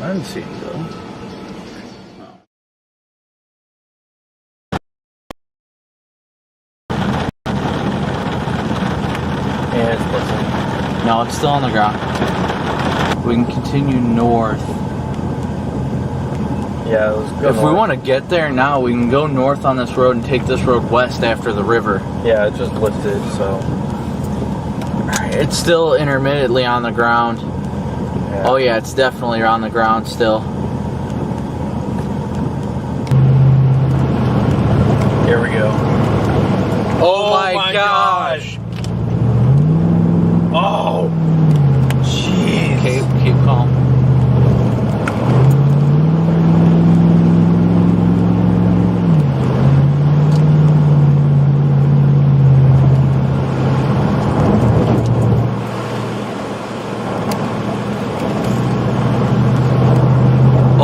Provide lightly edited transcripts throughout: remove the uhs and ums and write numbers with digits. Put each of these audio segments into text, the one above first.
I didn't see him go. Yeah, it's blitzing. No, it's still on the ground. We can continue north. Yeah, let's go If north. we want to get there now, we can go north on this road and take this road west after the river. Yeah, it just lifted, so. It's still intermittently on the ground. Yeah. Oh yeah, it's definitely on the ground still. Here we go. Oh my gosh! Oh! Jeez. Okay, keep calm.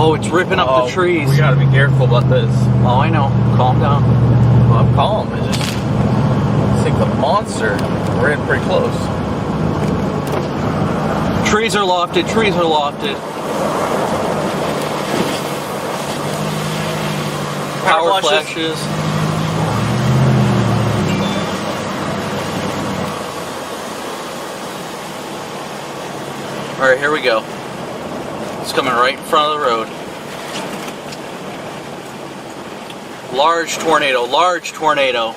Oh, it's ripping up the trees. We gotta be careful about this. Oh, I know. Calm down. Well, I'm calm. It's just, I think the monster. We're in pretty close. Trees are lofted. Trees are lofted. Power flashes. All right, here we go. It's coming right in front of the road. Large tornado, large tornado.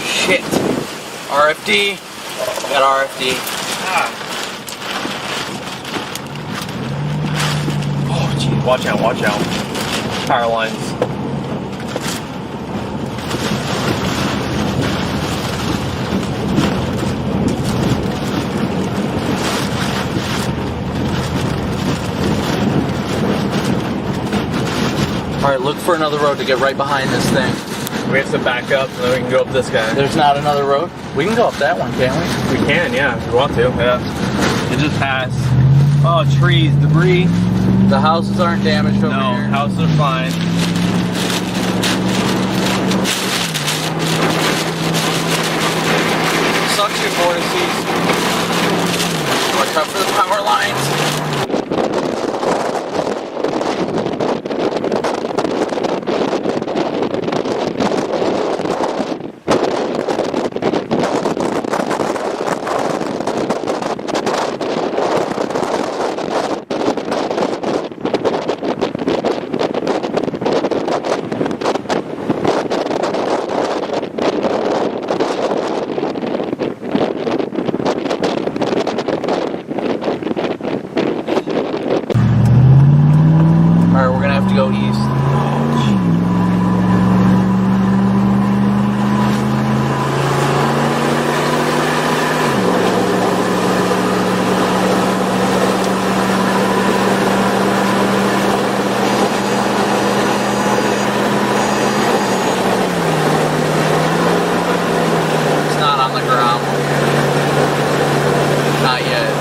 Shit. RFD. Got RFD. Ah. Oh, geez. Watch out, watch out. Power lines. Alright, look for another road to get right behind this thing. We have to back up and then we can go up this guy. There's not another road? We can go up that one, can't we? We can, yeah, if we want to. Yeah. It just passed. Oh, trees, debris. The houses aren't damaged over No, here. houses are fine. Suction vortices. Watch out for the power lines. Go east. It's not on the ground. Not yet.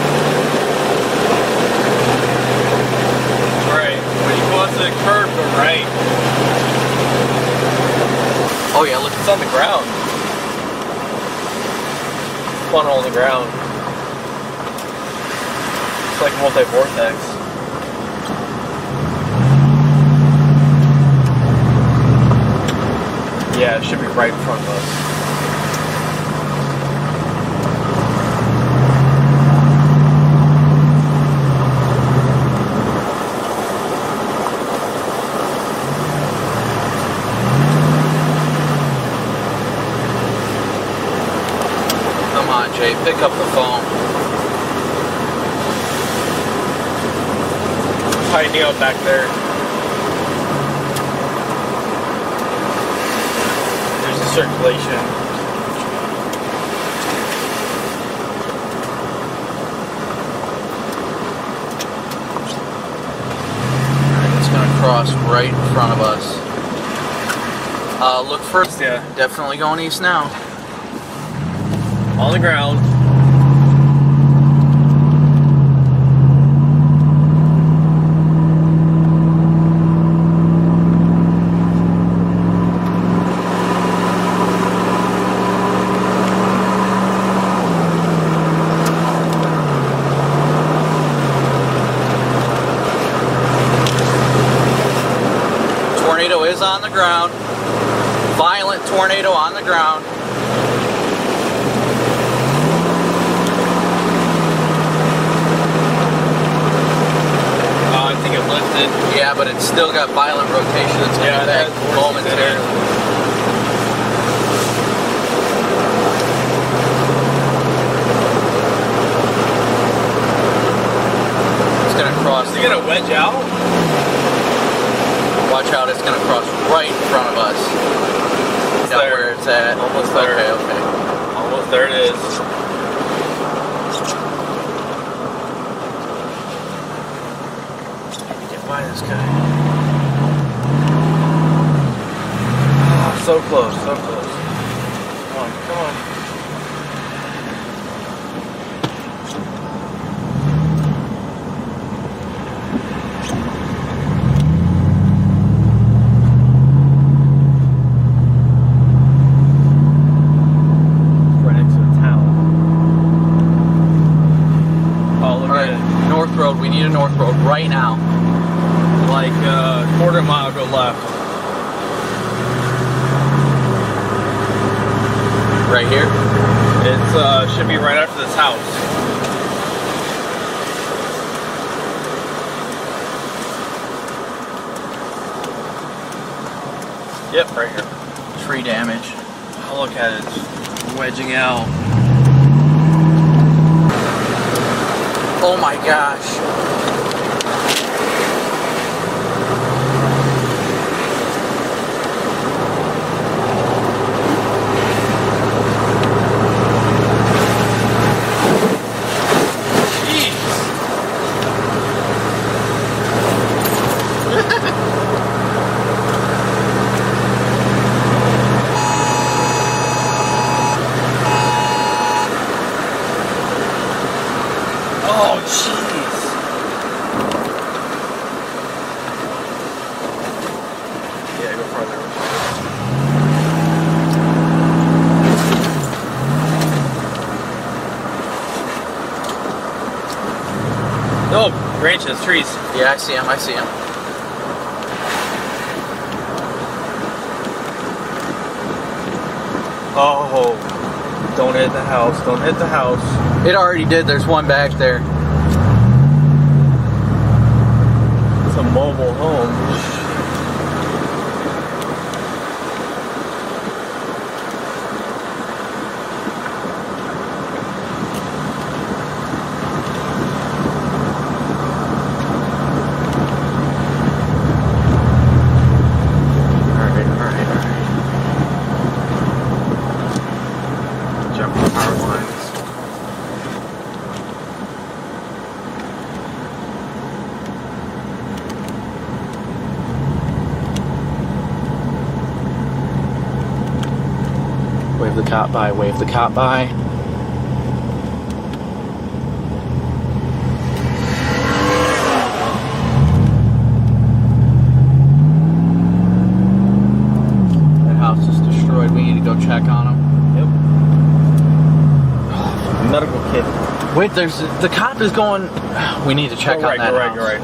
The curve to right. Oh yeah, look, It's on the ground. Funnel on the ground. It's like multi-vortex. Yeah, it should be right in front of us. Jay, pick up the phone. Tightening up back there. There's the circulation. It's gonna cross right in front of us. Look first. Yeah. Definitely going east now. On the ground. ground. Violent tornado on the ground. I think it lifted. Yeah, but it's still got violent rotation. It's going to be back momentarily. It's going to cross. Is it going to wedge out? Watch out, it's going to cross right in front of us. Almost Got there. where it's at. Almost there. Okay. Almost there it is. Get by this guy. Oh, so close, so close. Come on, come on. Right next to the town. Oh, look at it. North Road. We need a North Road right now. Like a quarter mile go left. Right here. It's should be right after this house. Yep, right here. Tree damage. Oh, look at it. It's wedging out. Oh my gosh. Oh, jeez. Yeah, go farther. No, branches, trees. Yeah, I see him. I see him. Oh, don't hit the house. Don't hit the house. It already did. There's one back there. It's a mobile home. Alright. Jump the power lines. Wave the cop by, wave the cop by. That house is destroyed. We need to go check on them. Yep. Medical kit. Wait, there's the cop is going. We need to check Go on that right, house. go right.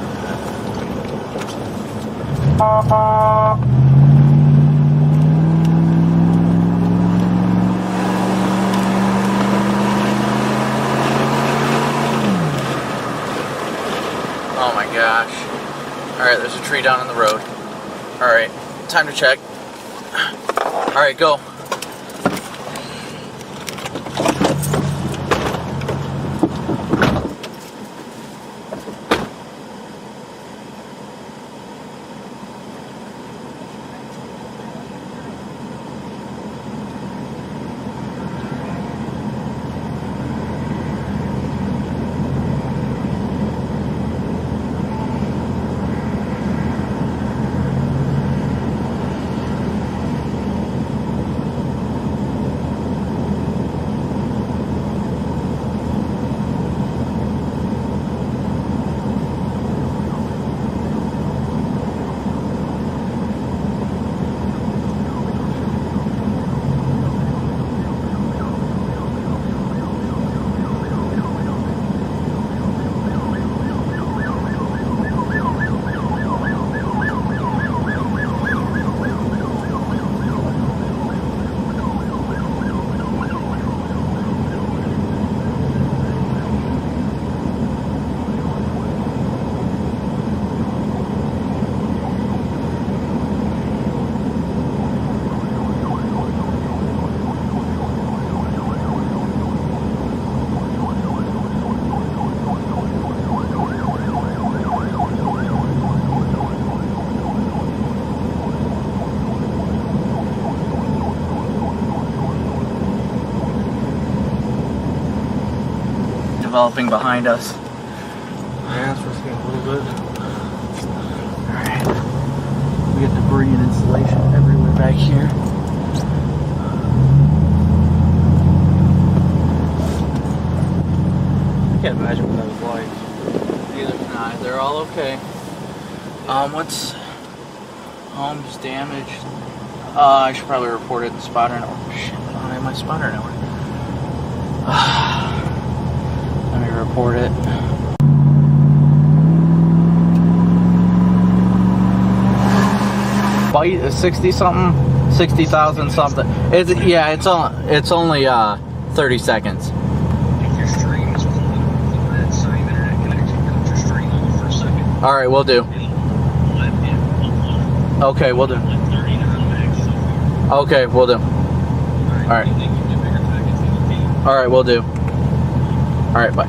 Oh my gosh. Alright, there's a tree down in the road. Alright, time to check. Alright, go. developing behind us. Yeah, it's risking a little bit. Alright. We got debris and insulation everywhere back here. I can't imagine what that was like. Neither can I. They're all okay. What's homes damaged? I should probably report it in spotter network. Shit, I don't have my spotter network. Let me report it. Bite 60 something, 60,000 something. It's only 30 seconds. If your stream is pulling over that same internet connection, cut your stream off for a second. All right, we'll do. Okay, we'll do. Okay, we'll do. All right. All right, we'll do. All right, bye.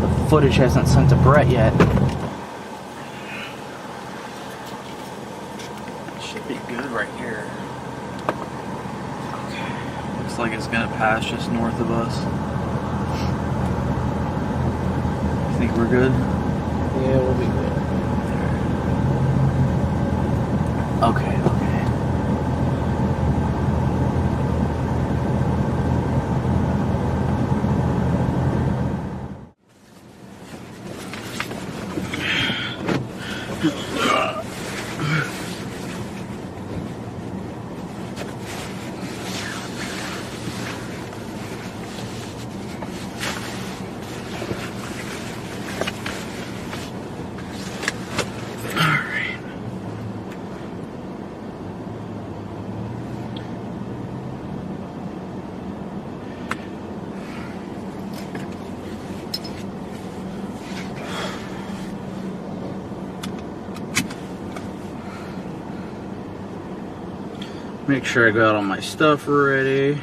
The footage hasn't sent to Brett yet. Should be good right here. Okay. Looks like it's gonna pass just north of us. Think we're good? Yeah, we'll be good. Okay, okay. Make sure I got all my stuff ready.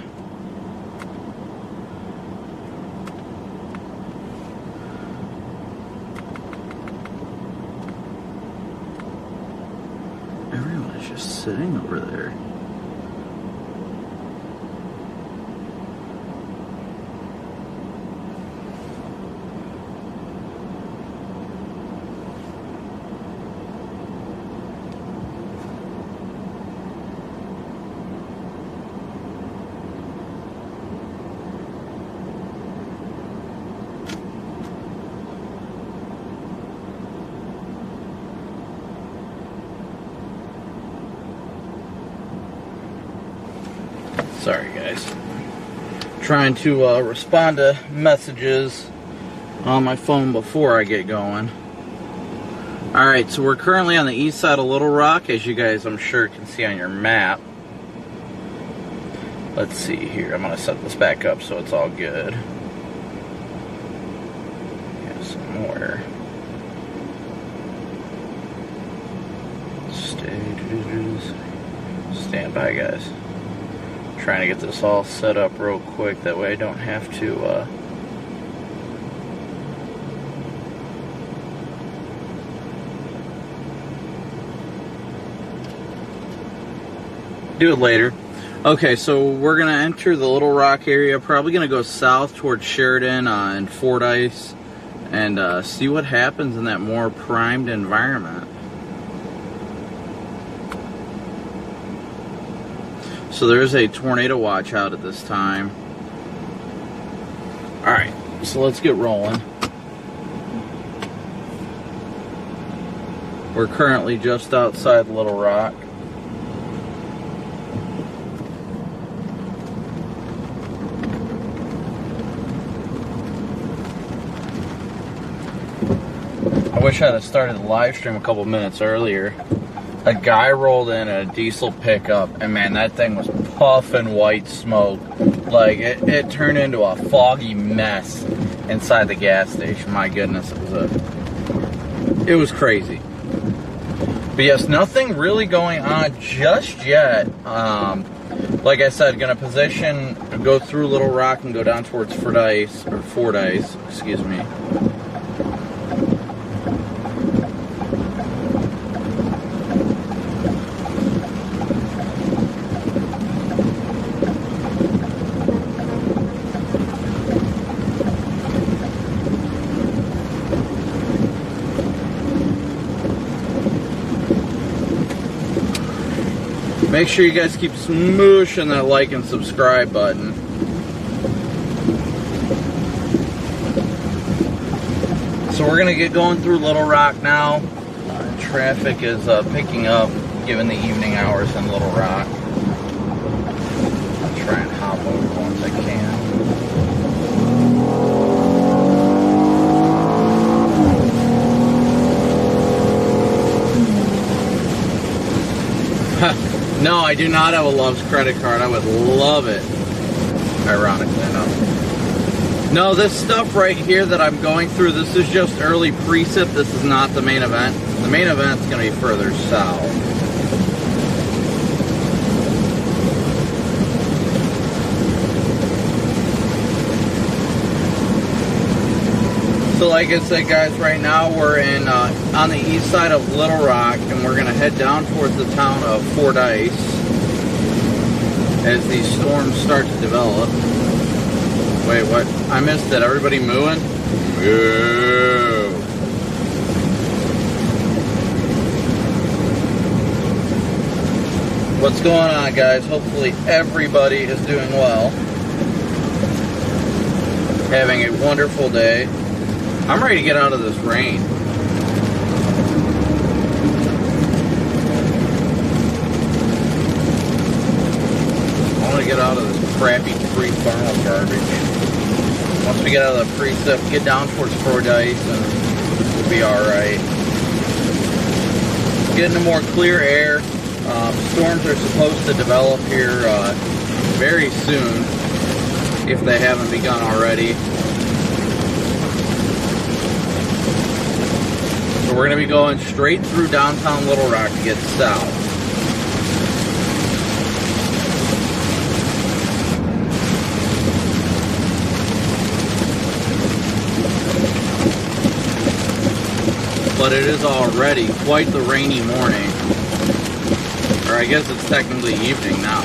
Everyone's just sitting over there. Sorry guys. Trying to respond to messages on my phone before I get going. Alright, so we're currently on the east side of Little Rock, as you guys I'm sure can see on your map. Let's see here, I'm going to set this back up so it's all good. Yeah, some more. Stages. Stand by guys. Trying to get this all set up real quick, that way I don't have to do it later. Okay, so we're gonna enter the Little Rock area, probably gonna go south towards Sheridan and Fordyce and see what happens in that more primed environment. So there's a tornado watch out at this time. Alright, so let's get rolling. We're currently just outside Little Rock. I wish I'd have started the live stream a couple minutes earlier. A guy rolled in a diesel pickup, and man, that thing was puffing white smoke. Like, it turned into a foggy mess inside the gas station. My goodness, it was crazy. But yes, nothing really going on just yet. Like I said, gonna position, go through Little Rock and go down towards Fordyce, excuse me. Make sure you guys keep smooshing that like and subscribe button. So we're gonna get going through Little Rock now. Traffic is picking up given the evening hours in Little Rock. I'll try and hop over once I can. No, I do not have a Love's credit card. I would love it. Ironically enough. No, this stuff right here that I'm going through, this is just early precip. This is not the main event. The main event's going to be further south. So like I said, guys, right now we're in on the east side of Little Rock, and we're going to head down towards the town of Fordyce as these storms start to develop. Wait, what? I missed it. Everybody mooing? Moo. What's going on, guys? Hopefully everybody is doing well. Having a wonderful day. I'm ready to get out of this rain. I want to get out of this crappy pre-thermal garbage. Once we get out of the precip, get down towards Fordyce, and we'll be alright. Get into more clear air. Storms are supposed to develop here very soon, if they haven't begun already. So we're going to be going straight through downtown Little Rock to get south. But it is already quite the rainy morning. Or I guess it's technically evening now.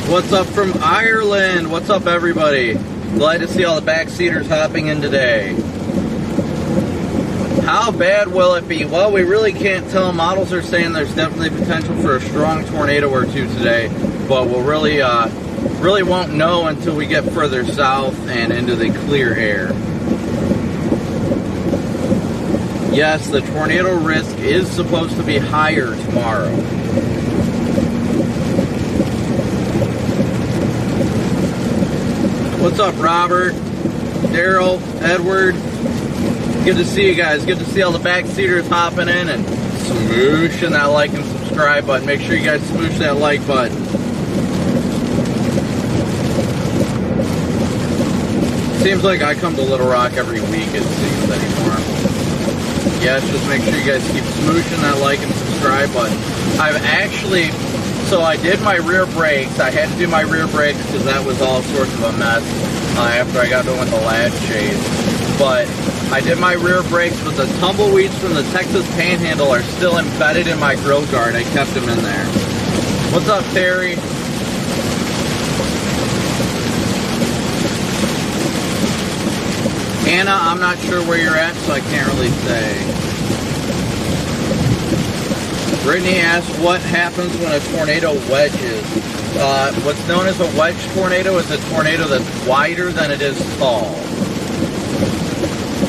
What's up from Ireland? What's up, everybody? Glad to see all the backseaters hopping in today. How bad will it be? Well, we really can't tell. Models are saying there's definitely potential for a strong tornado or two today, but we'll really won't know until we get further south and into the clear air. Yes, the tornado risk is supposed to be higher tomorrow. What's up, Robert, Daryl, Edward? Good to see you guys. Good to see all the backseaters hopping in and smooshing that like and subscribe button. Make sure you guys smoosh that like button. Seems like I come to Little Rock every week, it seems, anymore. Yes, just make sure you guys keep smooshing that like and subscribe button. So I did my rear brakes. I had to do my rear brakes because that was all sorts of a mess after I got done with the last chase. But I did my rear brakes, but the tumbleweeds from the Texas Panhandle are still embedded in my grill guard. I kept them in there. What's up, Terry? Anna, I'm not sure where you're at, so I can't really say. Brittany asked what happens when a tornado wedges. What's known as a wedge tornado is a tornado that's wider than it is tall.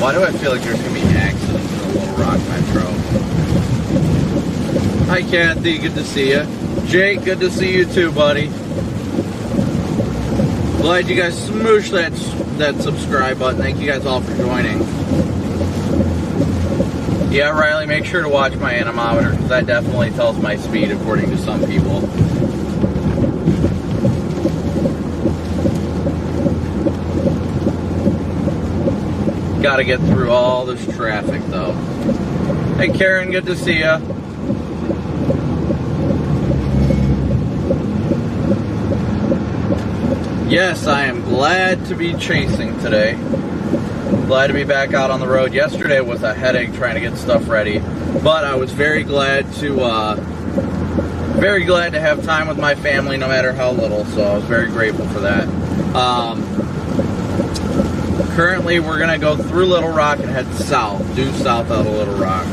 Why do I feel like there's going to be accidents in the Little Rock Metro? Hi, Kathy. Good to see you. Jake, good to see you too, buddy. Glad you guys smooshed that subscribe button. Thank you guys all for joining. Yeah, Riley, make sure to watch my anemometer, because that definitely tells my speed according to some people. Gotta get through all this traffic, though. Hey, Karen, good to see ya. Yes, I am glad to be chasing today. Glad to be back out on the road. Yesterday was a headache trying to get stuff ready. But I was very glad to have time with my family, no matter how little. So I was very grateful for that. Currently, we're gonna go through Little Rock and head south, due south out of Little Rock.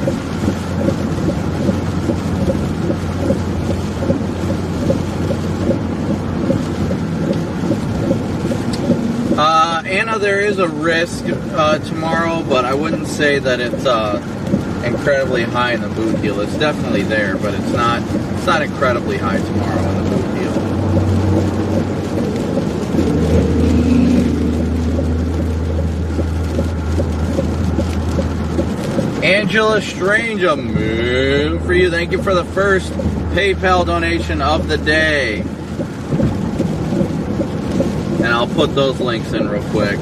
Anna, there is a risk tomorrow, but I wouldn't say that it's incredibly high in the boot heel. It's definitely there, but it's not incredibly high tomorrow in the boot heel. Angela Strange, a move for you. Thank you for the first PayPal donation of the day. And I'll put those links in real quick.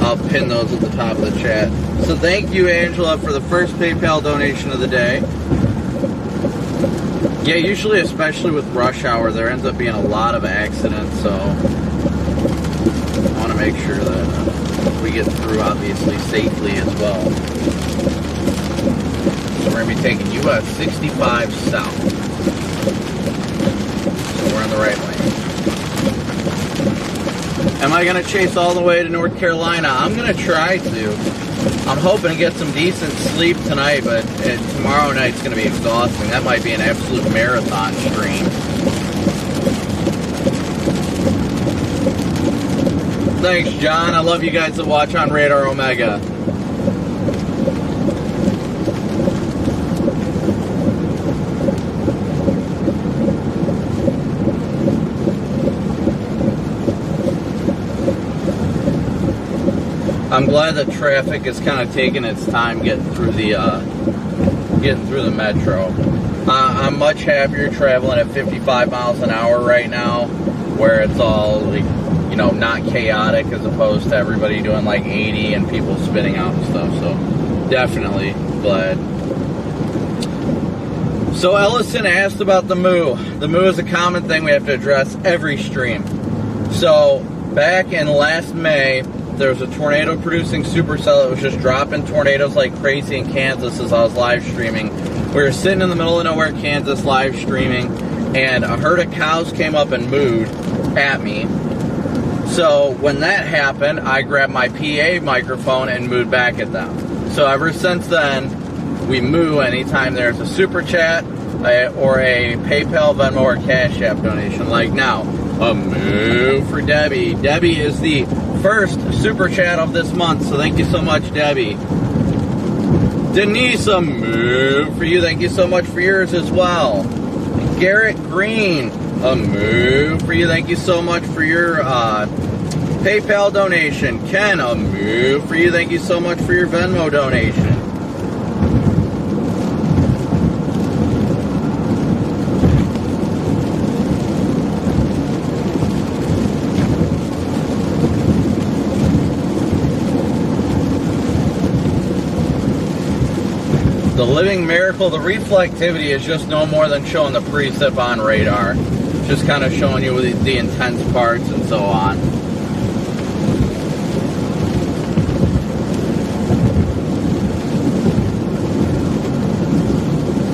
I'll pin those at the top of the chat. So thank you, Angela, for the first PayPal donation of the day. Yeah, usually, especially with rush hour, there ends up being a lot of accidents, so I want to make sure that we get through, obviously, safely as well. So we're going to be taking US 65 south. So we're in the right lane. Am I going to chase all the way to North Carolina? I'm going to try to. I'm hoping to get some decent sleep tonight, but tomorrow night's going to be exhausting. That might be an absolute marathon stream. Thanks, John. I love you guys that watch on Radar Omega. I'm glad that traffic is kind of taking its time getting through the metro. I'm much happier traveling at 55 miles an hour right now, where it's all, you know, not chaotic as opposed to everybody doing like 80 and people spinning out and stuff. So definitely glad. So Ellison asked about the moo. The moo is a common thing we have to address every stream. So back in last May, there was a tornado-producing supercell that was just dropping tornadoes like crazy in Kansas as I was live streaming. We were sitting in the middle of nowhere, Kansas, live streaming, and a herd of cows came up and mooed at me. So when that happened, I grabbed my PA microphone and mooed back at them. So ever since then, we moo anytime there's a super chat or a PayPal, Venmo, or Cash App donation. Like now, a moo for Debbie. Debbie is the first super chat of this month, so thank you so much, Debbie. Denise, a moo for you. Thank you so much for yours as well. Garrett Green, a moo for you. Thank you so much for your PayPal donation. Ken, a moo for you. Thank you so much for your Venmo donation. The living miracle, the reflectivity is just no more than showing the precip on radar. Just kind of showing you the intense parts and so on.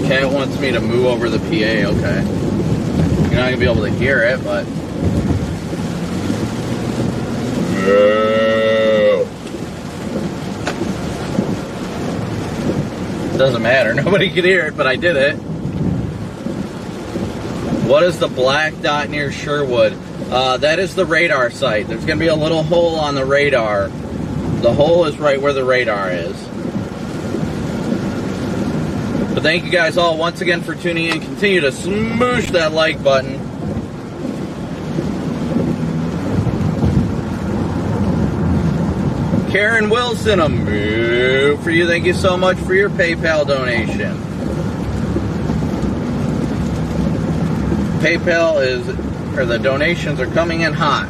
Cat wants me to move over the PA, okay. You're not going to be able to hear it, but... Doesn't matter, nobody could hear it, but I did it. What is the black dot near Sherwood? That is the radar site. There's going to be a little hole on the radar. The hole is right where the radar is. But thank you guys all once again for tuning in. Continue to smoosh that like button. Karen Wilson, a moo for you. Thank you so much for your PayPal donation. PayPal is, or the donations are coming in hot.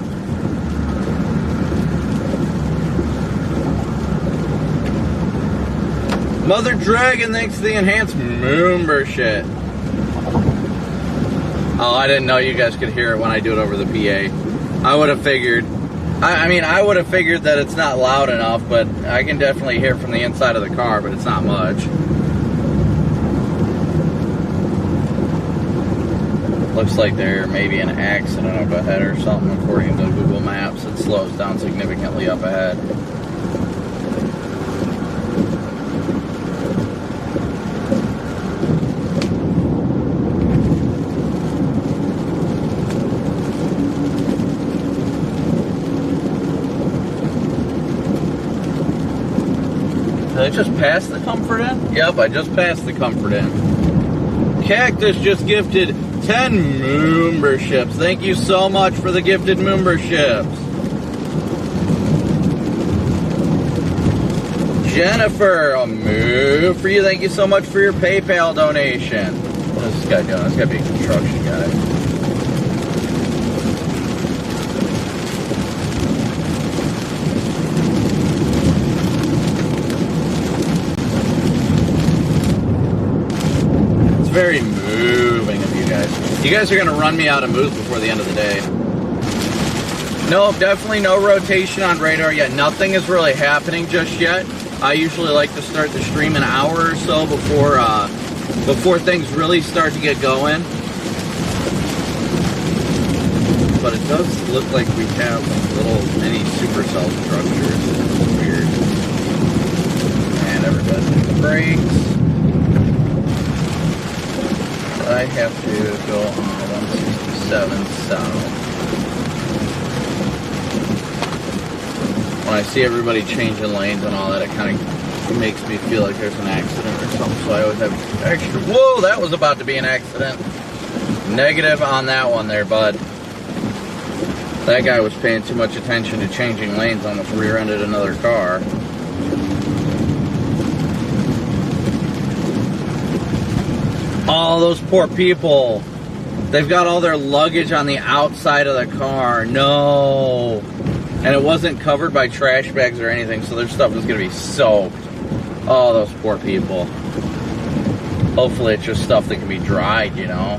Mother Dragon, thanks to the enhanced membership. Oh, I didn't know you guys could hear it when I do it over the PA. I would have figured. I mean, I would have figured that it's not loud enough, but I can definitely hear from the inside of the car, but it's not much. Looks like there may be an accident up ahead or something. According to Google Maps, it slows down significantly up ahead. Did I just pass the Comfort Inn? Yep, I just passed the Comfort Inn. Cactus just gifted 10 memberships. Thank you so much for the gifted memberships. Jennifer, a move for you. Thank you so much for your PayPal donation. What is this guy doing? This gotta be a construction guy. Very moving of you guys. You guys are going to run me out of moves before the end of the day. No, definitely no rotation on radar yet. Nothing is really happening just yet. I usually like to start the stream an hour or so before things really start to get going. But it does look like we have little mini supercell structures. It's weird. And everybody's on the brakes. I have to go on 167 south. When I see everybody changing lanes and all that, it kind of makes me feel like there's an accident or something, so I always have extra. Whoa, that was about to be an accident. Negative on that one there, bud. That guy was paying too much attention to changing lanes, almost rear-ended another car. Oh, those poor people. They've got all their luggage on the outside of the car. No. And it wasn't covered by trash bags or anything, so their stuff was going to be soaked. Oh, those poor people. Hopefully it's just stuff that can be dried, you know.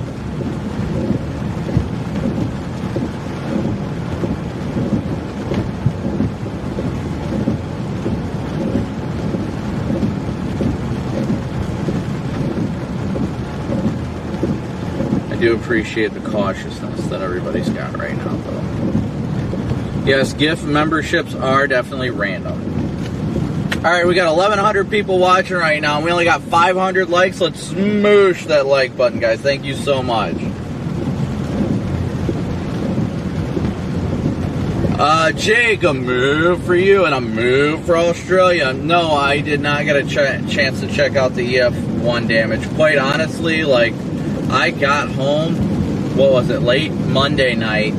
I do appreciate the cautiousness that everybody's got right now, though. Yes, gift memberships are definitely random. Alright, we got 1,100 people watching right now. We only got 500 likes. Let's smoosh that like button, guys. Thank you so much. Jake, a move for you and a move for Australia. No, I did not get a chance to check out the EF1 damage. Quite honestly, like, I got home, what was it, late Monday night.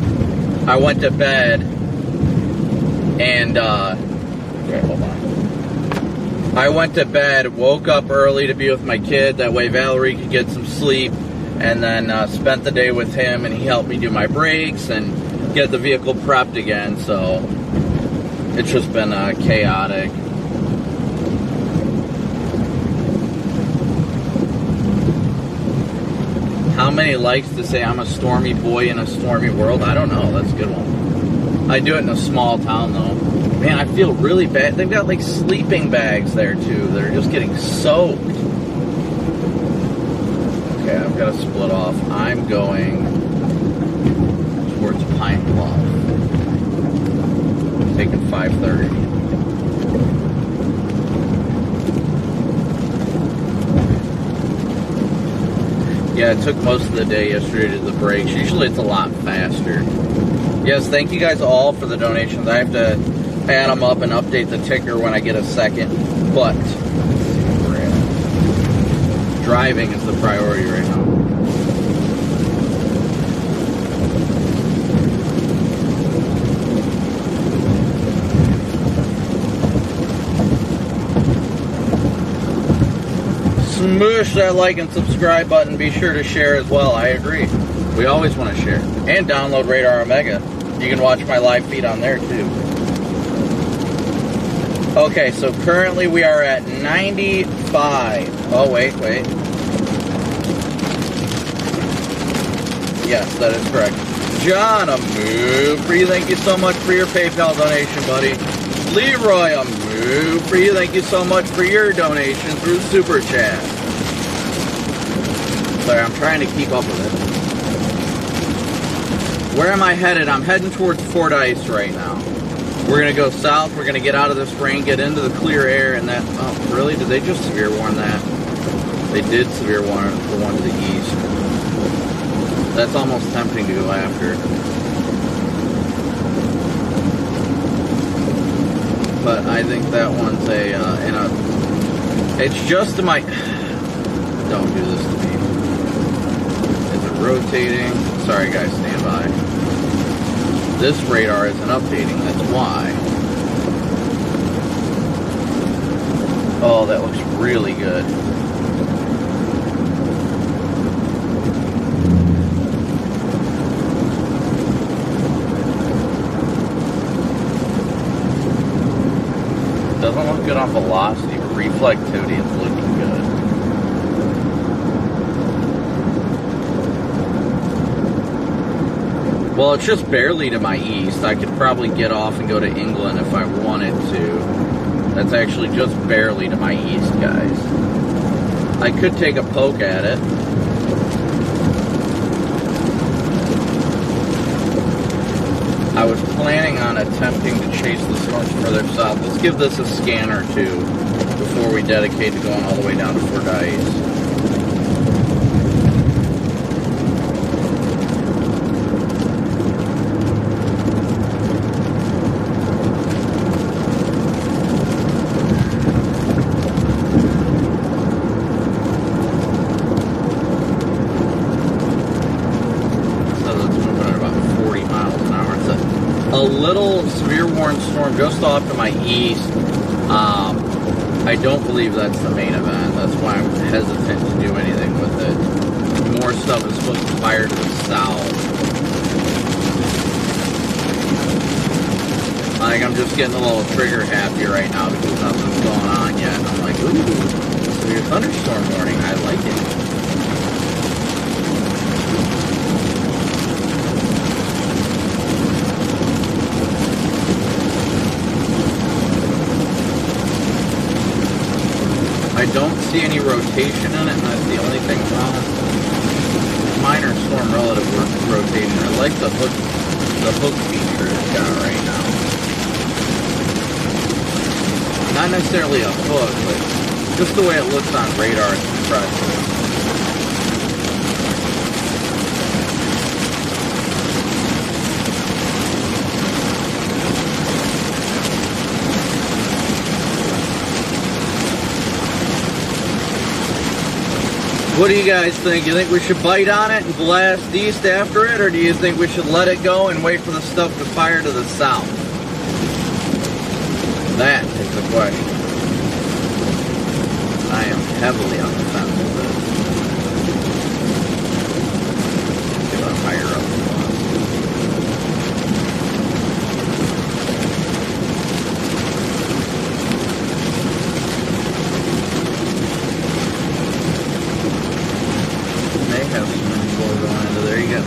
I went to bed, and, okay, hold on. I went to bed, woke up early to be with my kid, that way Valerie could get some sleep, and then spent the day with him, and he helped me do my brakes and get the vehicle prepped again, so it's just been chaotic. How many likes to say I'm a stormy boy in a stormy world? I don't know. That's a good one. I do it in a small town, though. Man, I feel really bad. They've got, like, sleeping bags there, too. They're just getting soaked. Okay, I've got to split off. I'm going towards Pine Bluff. Taking 530. Yeah, it took most of the day yesterday to do the brakes. Usually it's a lot faster. Yes, thank you guys all for the donations. I have to add them up and update the ticker when I get a second. But let's see where we're at. Driving is the priority right now. Smoosh that like and subscribe button. Be sure to share as well. I agree. We always want to share. And download Radar Omega. You can watch my live feed on there too. Okay, so currently we are at 95. Oh, wait. Yes, that is correct. John, a move for you. Thank you so much for your PayPal donation, buddy. Leroy, a move for you. Thank you so much for your donation through Super Chat. Sorry, I'm trying to keep up with it. Where am I headed? I'm heading towards Fordyce right now. We're going to go south. We're going to get out of this rain, get into the clear air, and that... Oh, really? Did they just severe warn that? They did severe warn the one to the east. That's almost tempting to go after. But I think that one's it's just to my... Don't do this to me. Is it rotating? Sorry guys, stand by. This radar isn't updating, that's why. Oh, that looks really good. Doesn't look good on velocity, but reflectivity is looking good. Well, it's just barely to my east. I could probably get off and go to England if I wanted to. That's actually just barely to my east, guys. I could take a poke at it. I was planning on attempting to chase the storms further south. Let's give this a scan or two before we dedicate to going all the way down to Fordyce. Storm just off to my east. I don't believe that's the main event. That's why I'm hesitant to do anything with it. More stuff is supposed to fire to the south. Like, I'm just getting a little trigger happy right now because nothing's going on yet. And I'm like, ooh, severe thunderstorm warning. I like it. I don't see any rotation in it, and that's the only thing wrong. Minor storm relative rotation. I like the hook feature it's got right now. Not necessarily a hook, but just the way it looks on radar is impressive. What do you guys think? You think we should bite on it and blast east after it, or do you think we should let it go and wait for the stuff to fire to the south? That is the question. I am heavily on the fence with this. Get a higher up.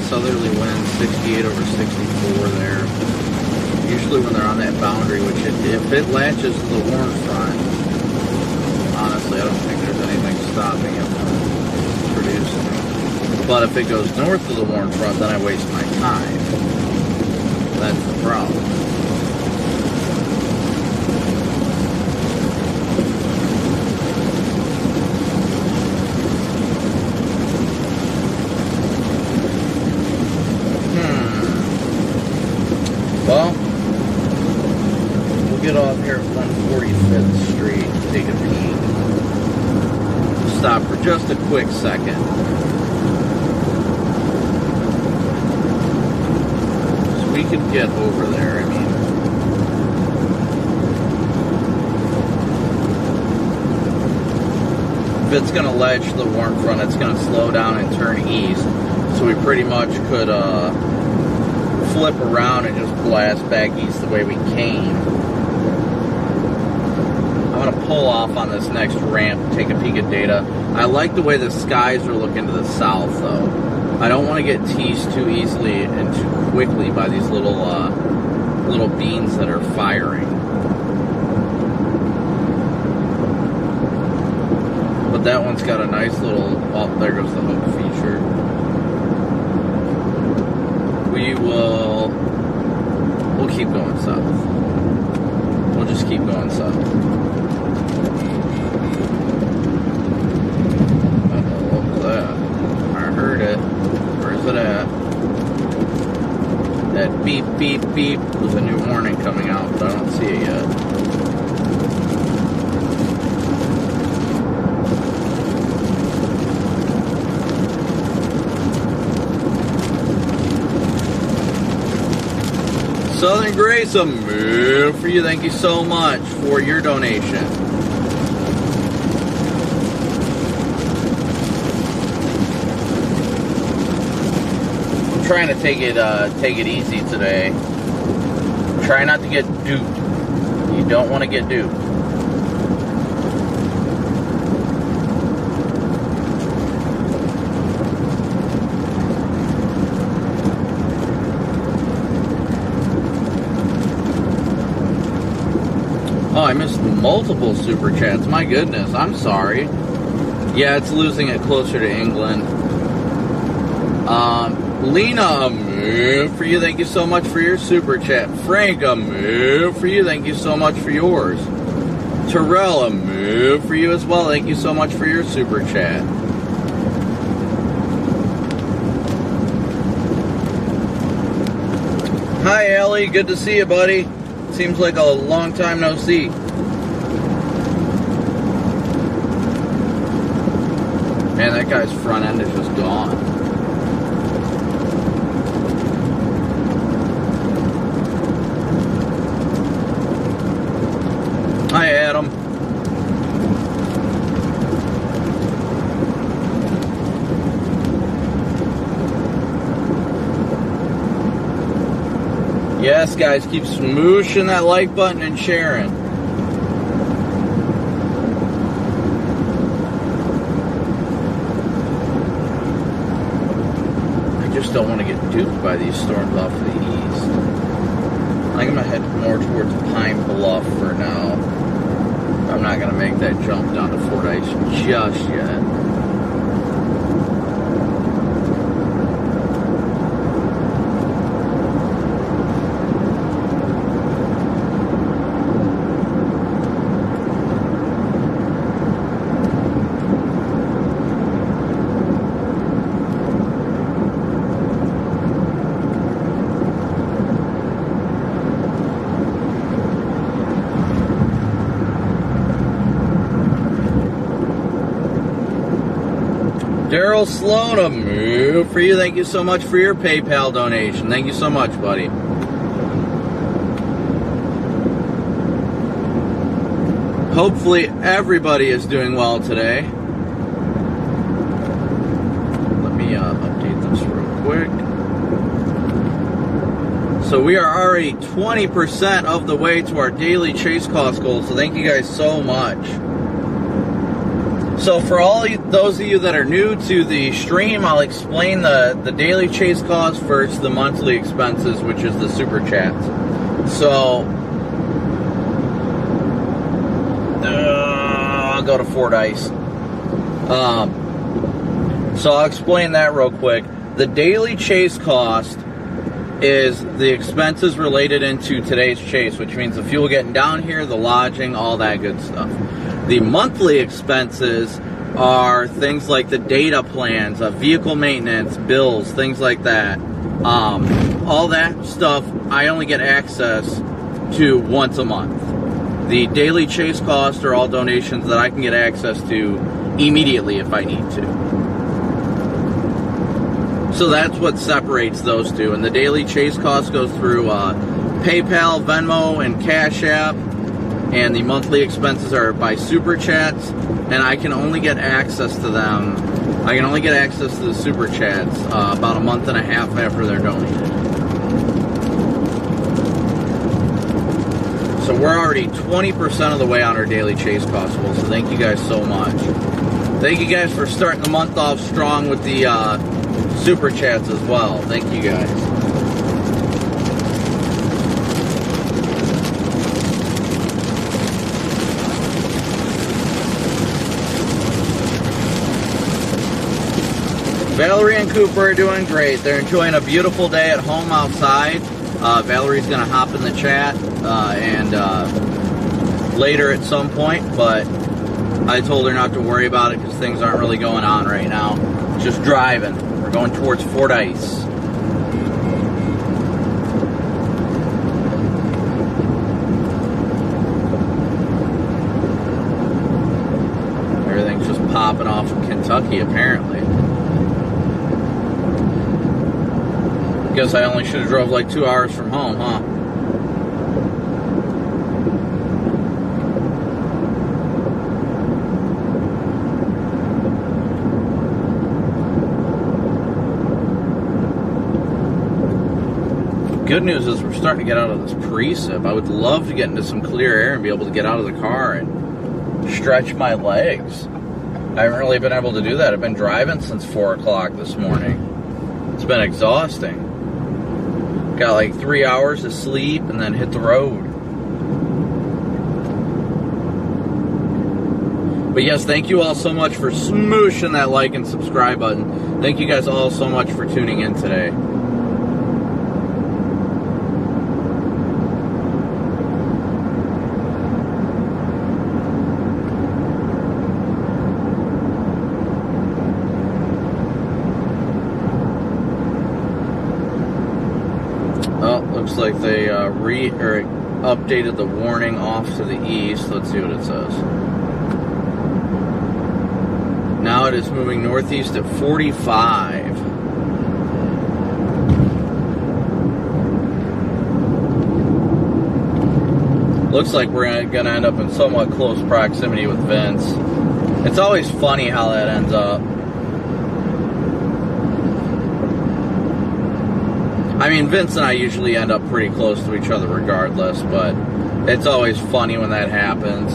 Southerly winds 68 over 64 there. Usually when they're on that boundary, which if it latches to the warm front, honestly, I don't think there's anything stopping it from producing. But if it goes north of the warm front, then I waste my time. That's the problem. Well, we'll get off here at 145th Street, take a peek. Stop for just a quick second. So we could get over there, I mean. If it's going to ledge to the warm front, it's going to slow down and turn east. So we pretty much could, flip around and just blast back east the way we came. I'm going to pull off on this next ramp, take a peek at data. I like the way the skies are looking to the south, though. I don't want to get teased too easily and too quickly by these little beams that are firing. But that one's got a nice little... Oh, there goes the hook feature. We will keep going south. We'll just keep going south. Uh-oh, what was that? I heard it. Where is it at? That beep, beep, beep was a new warning coming out, but I don't see it yet. Southern Grace, a move for you. Thank you so much for your donation. I'm trying to take it easy today. Try not to get duped. You don't want to get duped. Oh, I missed multiple super chats. My goodness, I'm sorry. Yeah, it's losing it closer to England. Lena, a move for you. Thank you so much for your super chat. Frank, a move for you. Thank you so much for yours. Terrell, a move for you as well. Thank you so much for your super chat. Hi, Allie. Good to see you, buddy. Seems like a long time no see. Man, that guy's front end is just gone. Hi, Adam. Yes, guys, keep smooshing that like button and sharing. I just don't want to get duped by these storms off to the east. I think I'm going to head more towards Pine Bluff for now. I'm not going to make that jump down to Fordyce just yet. Daryl Sloan, a move for you. Thank you so much for your PayPal donation. Thank you so much, buddy. Hopefully everybody is doing well today. Let me update this real quick. So we are already 20% of the way to our daily chase cost goal. So thank you guys so much. So for all those of you that are new to the stream, I'll explain the daily chase cost versus the monthly expenses, which is the super chats. So I'll go to Fordyce. So I'll explain that real quick. The daily chase cost is the expenses related into today's chase, which means the fuel getting down here, the lodging, all that good stuff. The monthly expenses are things like the data plans, vehicle maintenance, bills, things like that. All that stuff I only get access to once a month. The daily chase costs are all donations that I can get access to immediately if I need to. So that's what separates those two. And the daily chase cost goes through PayPal, Venmo, and Cash App. And the monthly expenses are by super chats, and I can only get access to them. I can only get access to the super chats about a month and a half after they're donated. So we're already 20% of the way on our daily chase cost goal, so thank you guys so much. Thank you guys for starting the month off strong with the super chats as well. Thank you guys. Valerie and Cooper are doing great. They're enjoying a beautiful day at home outside. Valerie's going to hop in the chat and later at some point, but I told her not to worry about it because things aren't really going on right now. Just driving. We're going towards Fordyce. Everything's just popping off in Kentucky, apparently. Guess I only should have drove like 2 hours from home, huh? Good news is we're starting to get out of this precip. I would love to get into some clear air and be able to get out of the car and stretch my legs. I haven't really been able to do that. I've been driving since 4 o'clock this morning. It's been exhausting. Got like 3 hours of sleep and then hit the road. But yes, thank you all so much for smooshing that like and subscribe button. Thank you guys all so much for tuning in today. Looks like they updated the warning off to the east. Let's see what it says. Now it is moving northeast at 45. Looks like we're going to end up in somewhat close proximity with Vince. It's always funny how that ends up. I mean, Vince and I usually end up pretty close to each other regardless, but it's always funny when that happens,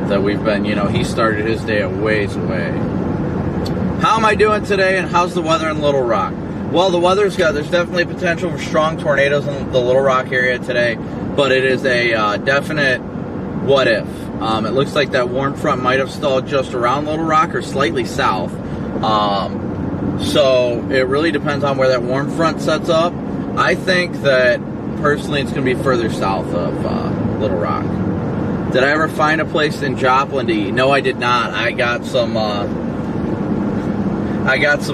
that we've been, you know, he started his day a ways away. How am I doing today, and how's the weather in Little Rock? Well, the weather's there's definitely potential for strong tornadoes in the Little Rock area today, but it is a definite what if. It looks like that warm front might have stalled just around Little Rock or slightly south. So it really depends on where that warm front sets up. I think that personally it's going to be further south of Little Rock. Did I ever find a place in Joplin to eat? No, I did not. I got some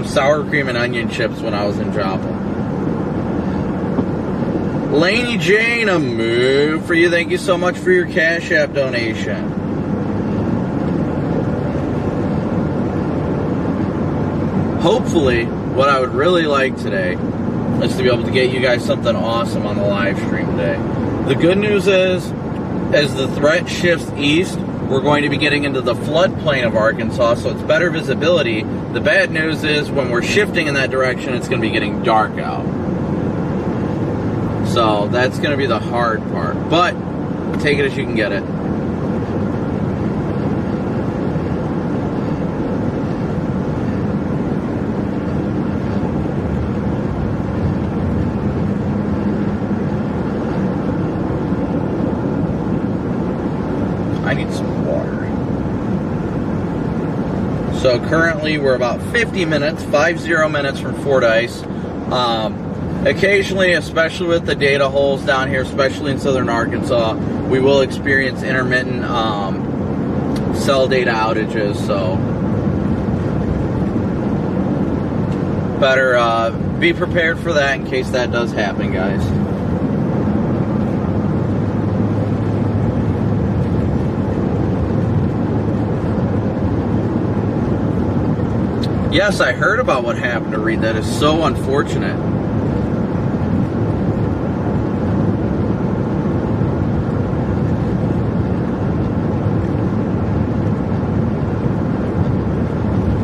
sour cream and onion chips when I was in Joplin. Laney Jane, a move for you. Thank you so much for your Cash App donation. Hopefully, what I would really like today is to be able to get you guys something awesome on the live stream today. The good news is, as the threat shifts east, we're going to be getting into the floodplain of Arkansas, so it's better visibility. The bad news is, when we're shifting in that direction, it's going to be getting dark out. So that's going to be the hard part. But take it as you can get it. I need some water. So currently we're about 50 minutes from Fordyce. Occasionally, especially with the data holes down here, especially in southern Arkansas, we will experience intermittent cell data outages, so better be prepared for that in case that does happen, guys. Yes, I heard about what happened to Reed. That is so unfortunate.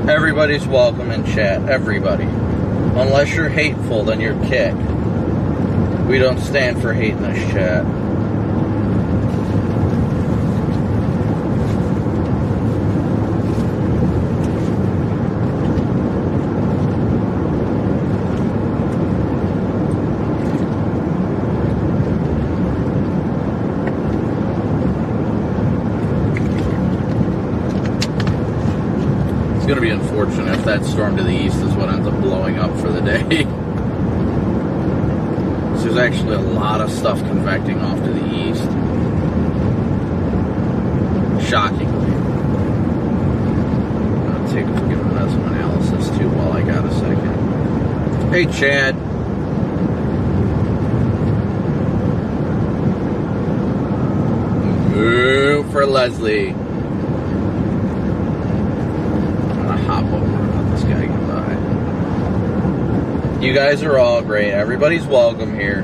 Everybody's welcome in chat. Everybody. Unless you're hateful, then you're kicked. We don't stand for hate in this chat. It's going to be unfortunate if that storm to the east is what ends up blowing up for the day. It's There's actually a lot of stuff convecting off to the east. Shockingly. I'm going to take a give that some analysis too while I got a second. Hey, Chad. Move for Leslie. I'm going to hop over and let this guy get by. You guys are all great. Everybody's welcome here.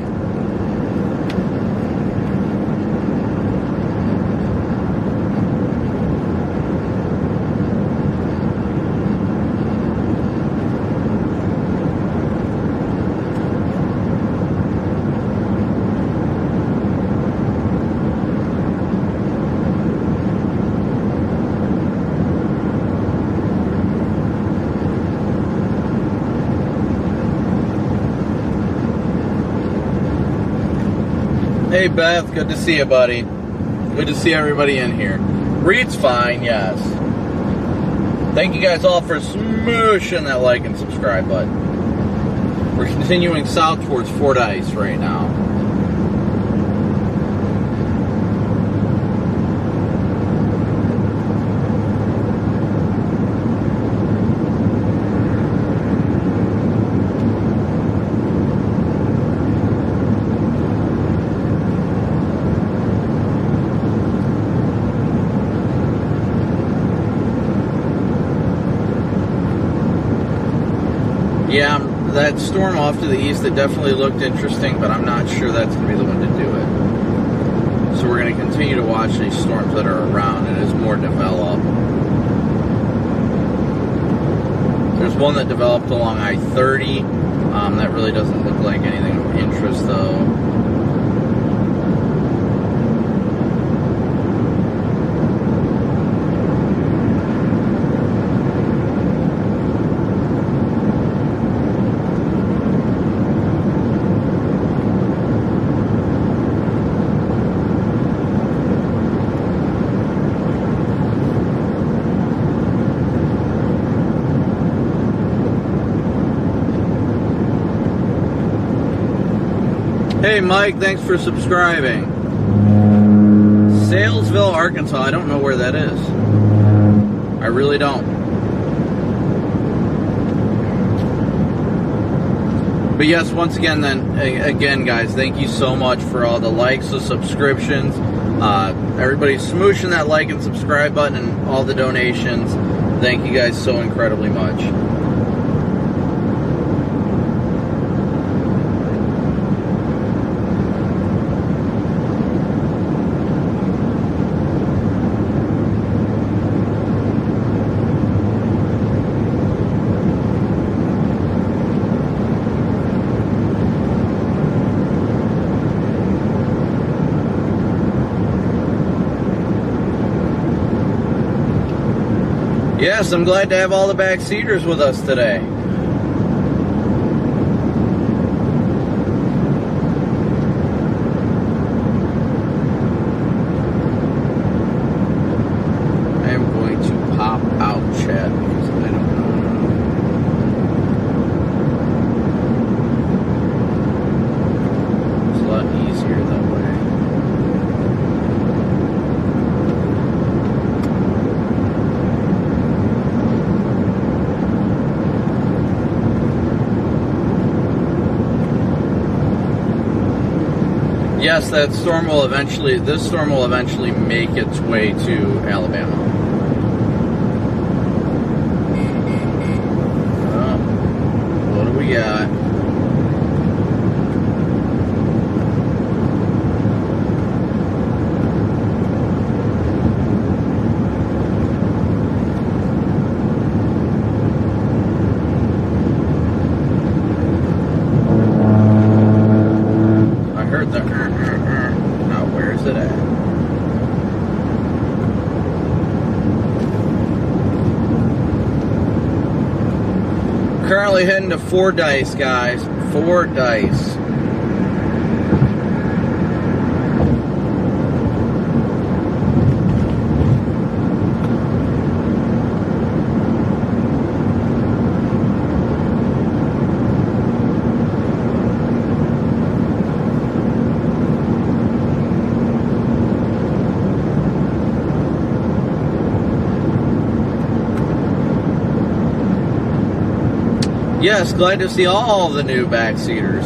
Hey Beth, good to see you, buddy. Good to see everybody in here. Reed's fine, yes. Thank you guys all for smooshing that like and subscribe button. We're continuing south towards Fordyce right now. Yeah, that storm off to the east, it definitely looked interesting, but I'm not sure that's going to be the one to do it. So we're going to continue to watch these storms that are around and as more develop. There's one that developed along I-30. That really doesn't look like anything of interest, though. Hey Mike, thanks for subscribing. Salesville, Arkansas, I don't know where that is. I really don't. But yes, once again guys, thank you so much for all the likes, the subscriptions. Everybody smooshing that like and subscribe button and all the donations. Thank you guys so incredibly much. Yes, I'm glad to have all the backseaters with us today. I am going to pop out chat because I don't know. It's a lot easier that way. Yes, this storm will eventually make its way to Alabama. What do we got? I heard the Now, where's it at? Currently heading to Fordyce, guys. Fordyce. Yes, glad to see all the new backseaters.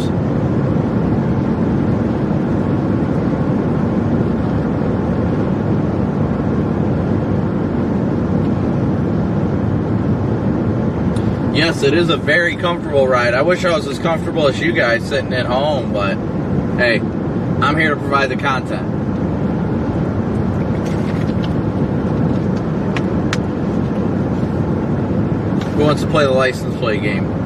Yes, it is a very comfortable ride. I wish I was as comfortable as you guys sitting at home, but hey, I'm here to provide the content. Who wants to play the license plate game?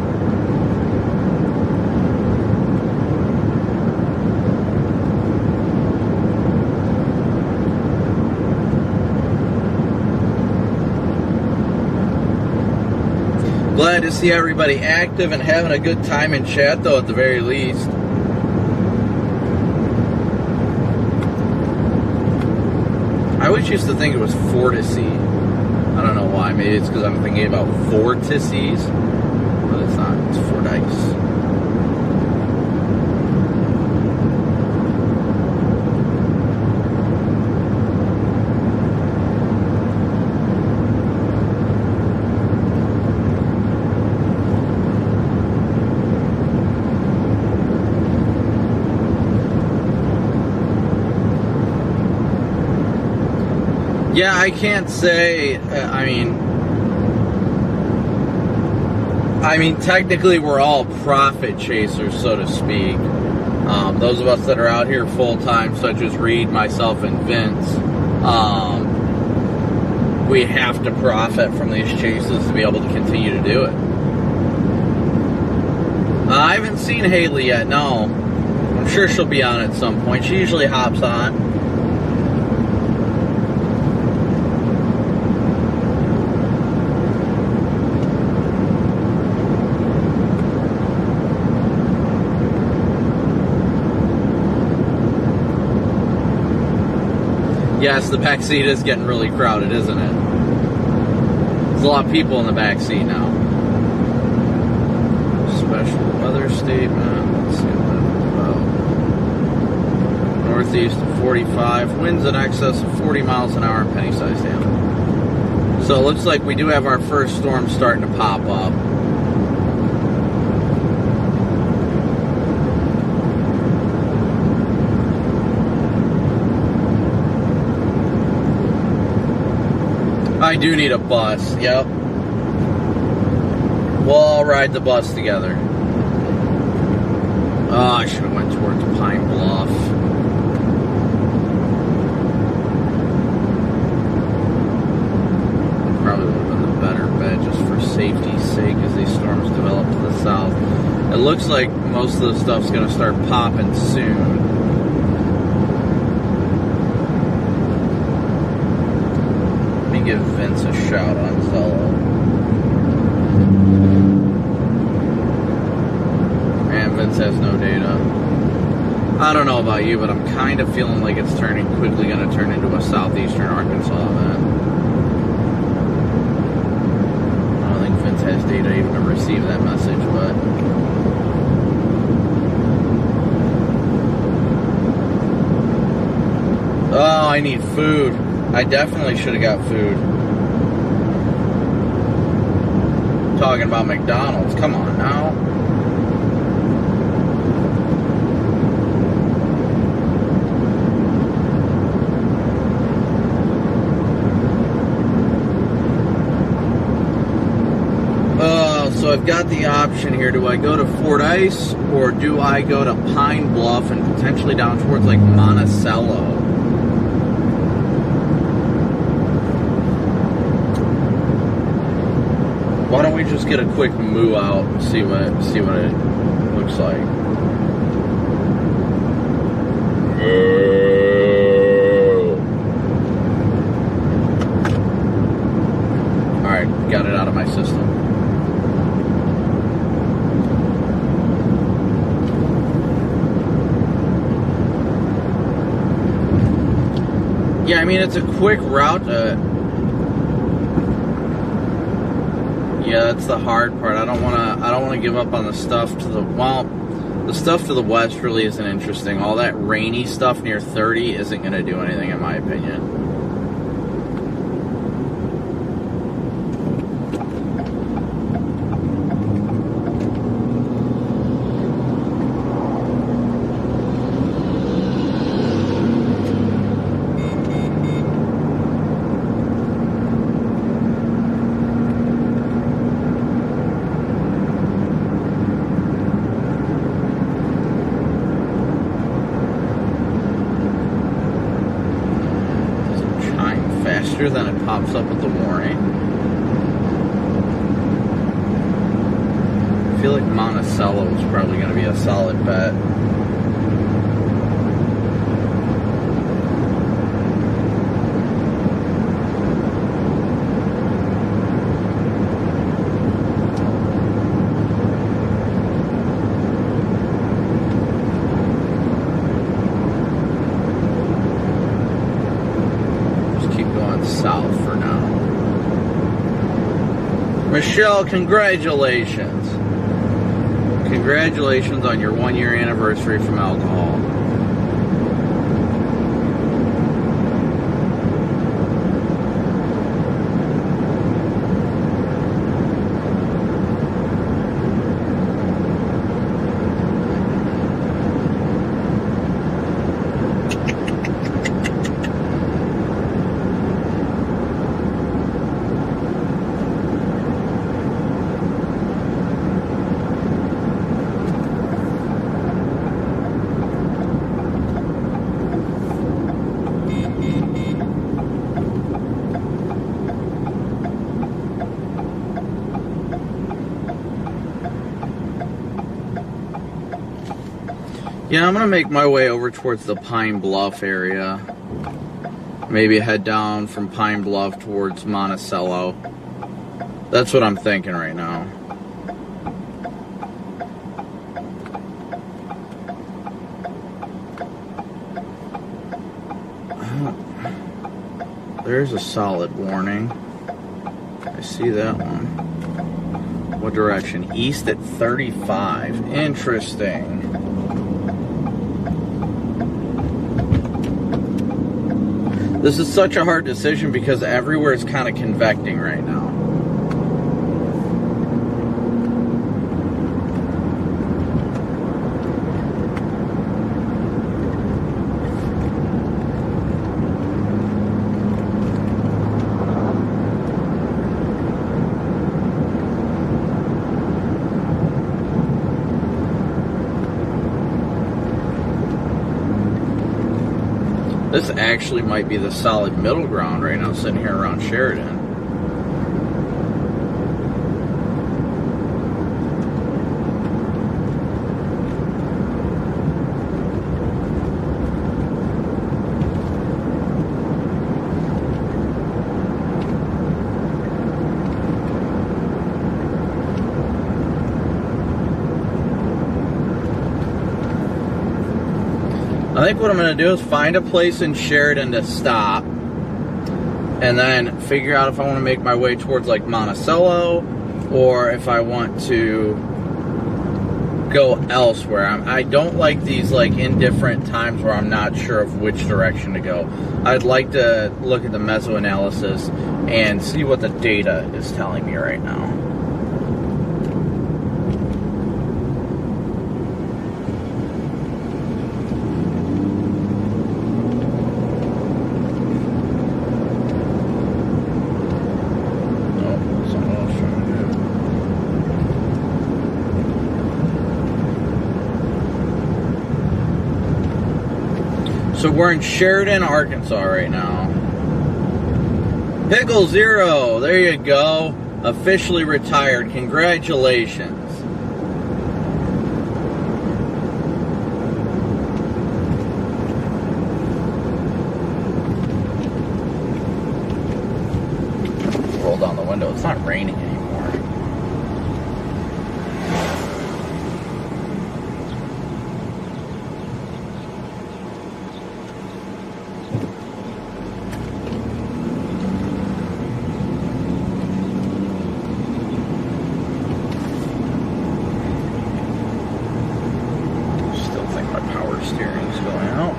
Glad to see everybody active and having a good time in chat, though, at the very least. I always used to think it was Fortisy. I don't know why. Maybe it's because I'm thinking about Fortises, but it's not. It's Fordyce. Yeah, I can't say, I mean, technically we're all profit chasers, so to speak. Those of us that are out here full-time, such as Reed, myself, and Vince, we have to profit from these chases to be able to continue to do it. I haven't seen Haley yet, no. I'm sure she'll be on at some point. She usually hops on. Yes, the back seat is getting really crowded, isn't it? There's a lot of people in the back seat now. Special weather statement. Let's see what that's about. Northeast of 45. Winds in excess of 40 miles an hour in penny-sized hail. So it looks like we do have our first storm starting to pop up. I do need a bus, yep. We'll all ride the bus together. Oh, I should have went towards Pine Bluff. Probably would have been the better bet just for safety's sake as these storms develop to the south. It looks like most of the stuff's going to start popping soon. Give Vince a shout on Zello. And Vince has no data. I don't know about you, but I'm kind of feeling like it's quickly going to turn into a southeastern Arkansas event. I don't think Vince has data even to receive that message, but oh, I need food. I definitely should have got food. Talking about McDonald's. Come on now. So I've got the option here. Do I go to Fordyce or do I go to Pine Bluff and potentially down towards like Monticello? Why don't we just get a quick moo out and see what it looks like? All right, got it out of my system. Yeah, I mean it's a quick route. Yeah, that's the hard part. I don't want to give up on the stuff to the the stuff to the west really isn't interesting. All that rainy stuff near 30 isn't going to do anything in my opinion. faster than it pops up with the warning. I feel like Monticello is probably going to be a solid bet. South for now. Michelle, congratulations. Congratulations on your 1-year anniversary from alcohol. Yeah, I'm gonna make my way over towards the Pine Bluff area. Maybe head down from Pine Bluff towards Monticello. That's what I'm thinking right now. There's a solid warning. I see that one. What direction? East at 35. Interesting. This is such a hard decision because everywhere is kind of convecting right now. This actually might be the solid middle ground right now, sitting here around Sheridan. I think what I'm going to do is find a place in Sheridan to stop and then figure out if I want to make my way towards like Monticello or if I want to go elsewhere. I don't like these like indifferent times where I'm not sure of which direction to go. I'd like to look at the mesoanalysis and see what the data is telling me right now. So we're in Sheridan, Arkansas right now. Pickle Zero, there you go. Officially retired. Congratulations. Roll down the window. It's not raining anymore. Steering's going out.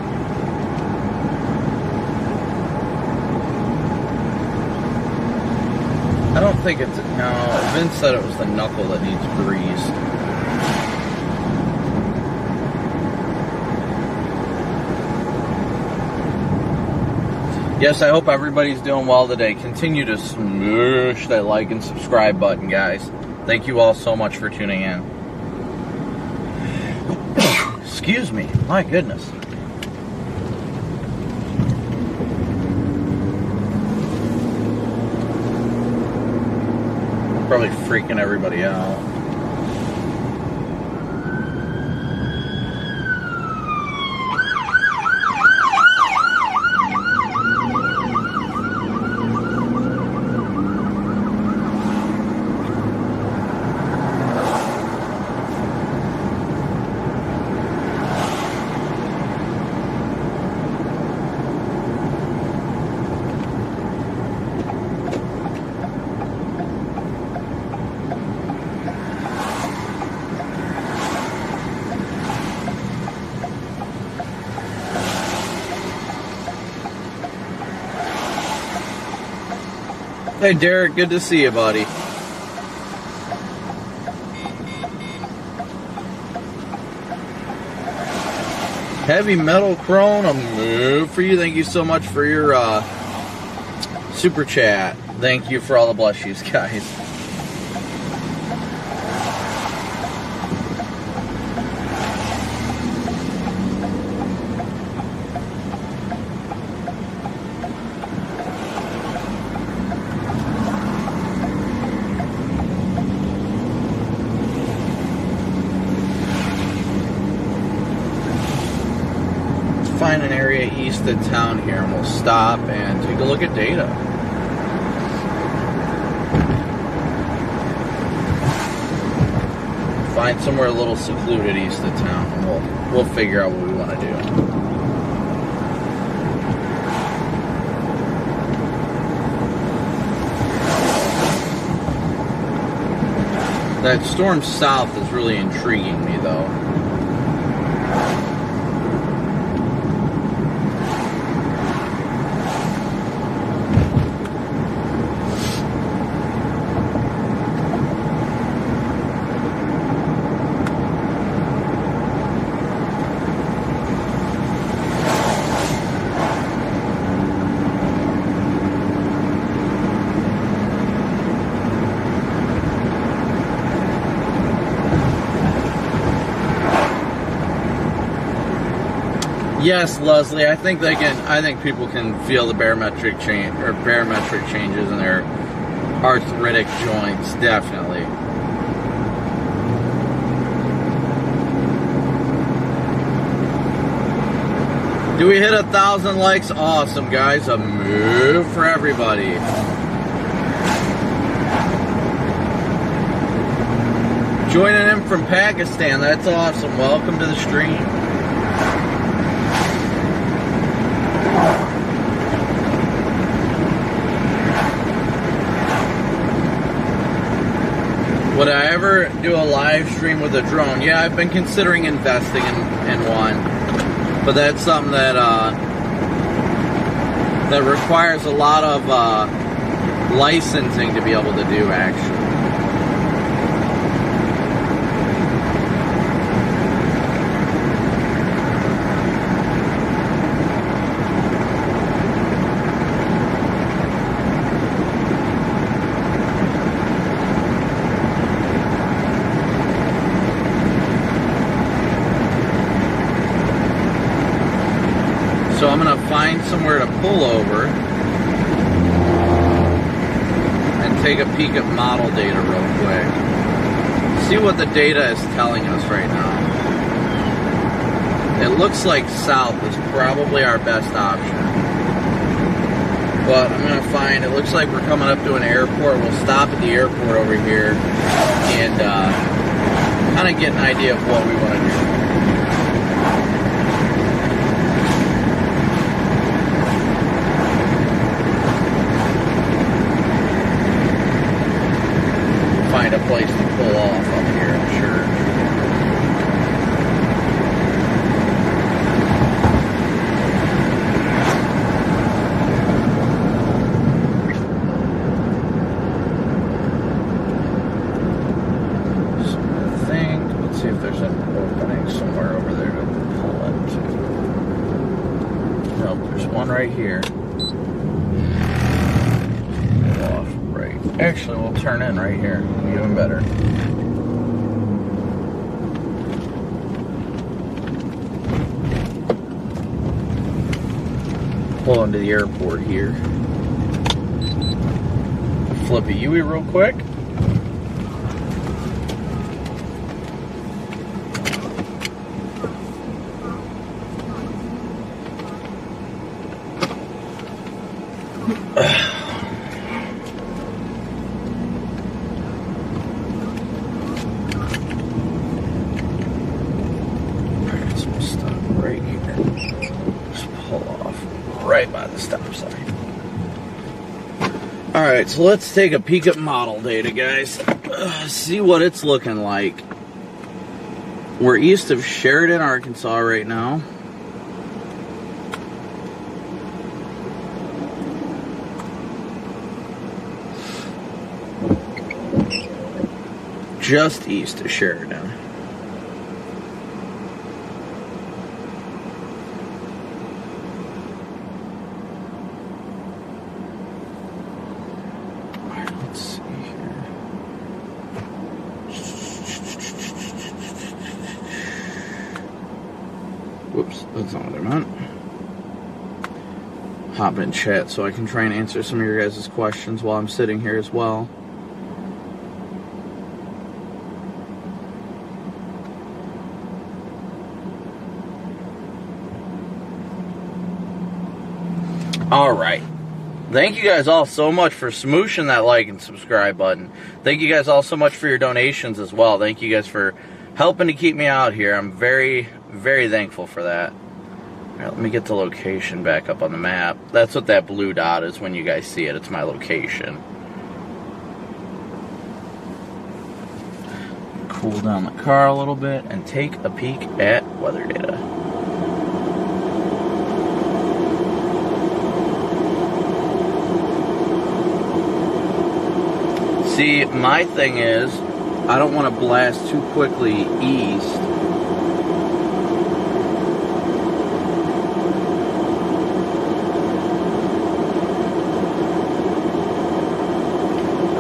I don't think it's, no, Vince said it was the knuckle that needs greased. Yes, I hope everybody's doing well today. Continue to smush that like and subscribe button, guys. Thank you all so much for tuning in. Excuse me, my goodness. Probably freaking everybody out. Hey Derek, good to see you, buddy. Heavy Metal Crone, a move for you. Thank you so much for your super chat. Thank you for all the bless yous, guys. Find an area east of town here and we'll stop and take a look at data. Find somewhere a little secluded east of town and we'll figure out what we want to do. That storm south is really intriguing me though. Yes, Leslie. I think people can feel the barometric changes in their arthritic joints. Definitely. Do we hit 1,000 likes? Awesome, guys. A move for everybody. Joining in from Pakistan. That's awesome. Welcome to the stream. Would I ever do a live stream with a drone? Yeah, I've been considering investing in one, but that's something that that requires a lot of licensing to be able to do, actually. So I'm going to find somewhere to pull over and take a peek at model data real quick. See what the data is telling us right now. It looks like south is probably our best option. But I'm going to find, it looks like we're coming up to an airport. We'll stop at the airport over here and kind of get an idea of what we want to do. Find a place to pull off up here, I'm sure. So I think, let's see if there's an opening somewhere over there to pull into. Nope, there's one right here. Actually, we'll turn in right here. Even better. Pull into the airport here. Flip a Yui real quick. Some stuff right here. Just pull off right by the stop sign. Alright, so let's take a peek at model data, guys. See what it's looking like. We're east of Sheridan, Arkansas right now. Just east of Sheridan. Let's see here. Whoops, that's not what I meant. Hop in chat so I can try and answer some of your guys' questions while I'm sitting here as well. Alright. Thank you guys all so much for smooshing that like and subscribe button. Thank you guys all so much for your donations as well. Thank you guys for helping to keep me out here. I'm very, very thankful for that. Alright, let me get the location back up on the map. That's what that blue dot is when you guys see it. It's my location. Cool down the car a little bit and take a peek at weather data. See, my thing is, I don't want to blast too quickly east.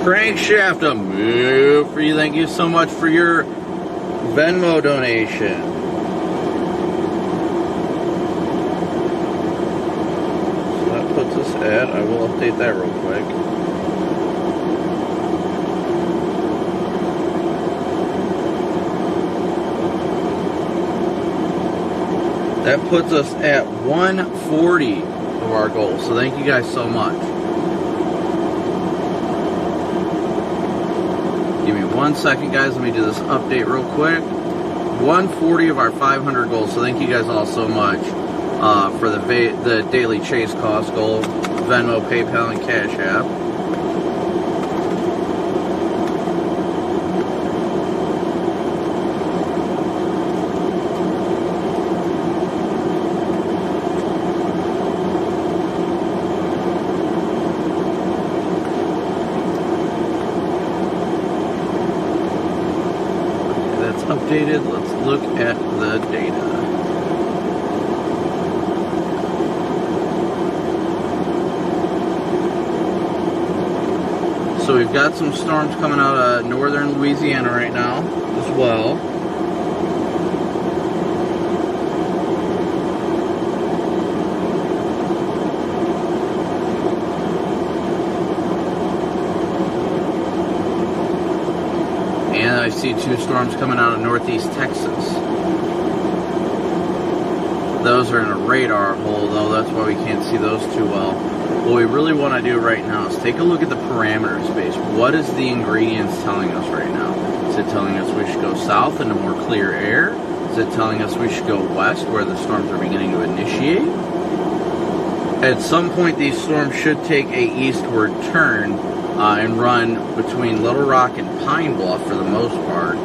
Crankshaft a move for you. Thank you so much for your Venmo donation. So that puts us at, I will update that real quick. That puts us at 140 of our goal. So thank you guys so much. Give me 1 second, guys. Let me do this update real quick. 140 of our 500 goals. So thank you guys all so much for the daily chase cost goal, Venmo, PayPal, and Cash App. Updated. Let's look at the data. So we've got some storms coming out of northern Louisiana right now as well. I see two storms coming out of northeast Texas. Those are in a radar hole, though. That's why we can't see those too well. What we really want to do right now is take a look at the parameter space. What is the ingredients telling us right now? Is it telling us we should go south into more clear air? Is it telling us we should go west where the storms are beginning to initiate? At some point, these storms should take a eastward turn and run between Little Rock and Pine Bluff for the most part.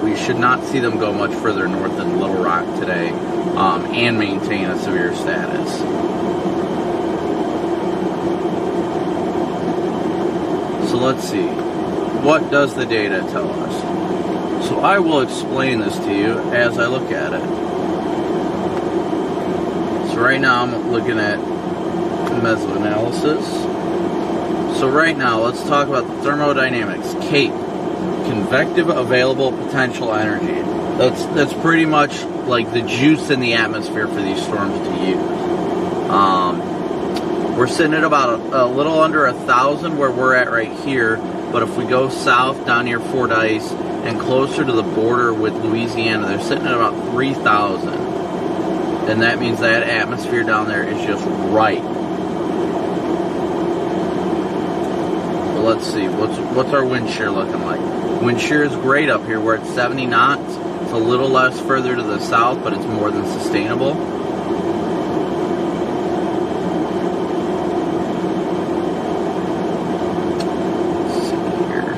We should not see them go much further north than Little Rock today and maintain a severe status. So let's see. What does the data tell us? So I will explain this to you as I look at it. So right now I'm looking at mesoanalysis. So right now, let's talk about the thermodynamics. CAPE, convective available potential energy. That's pretty much like the juice in the atmosphere for these storms to use. We're sitting at about a little under 1,000 where we're at right here. But if we go south down near Fordyce and closer to the border with Louisiana, they're sitting at about 3,000. And that means that atmosphere down there is just right. let's see. What's our wind shear looking like? Wind shear is great up here. We're at 70 knots. It's a little less further to the south, but it's more than sustainable. Let's see here.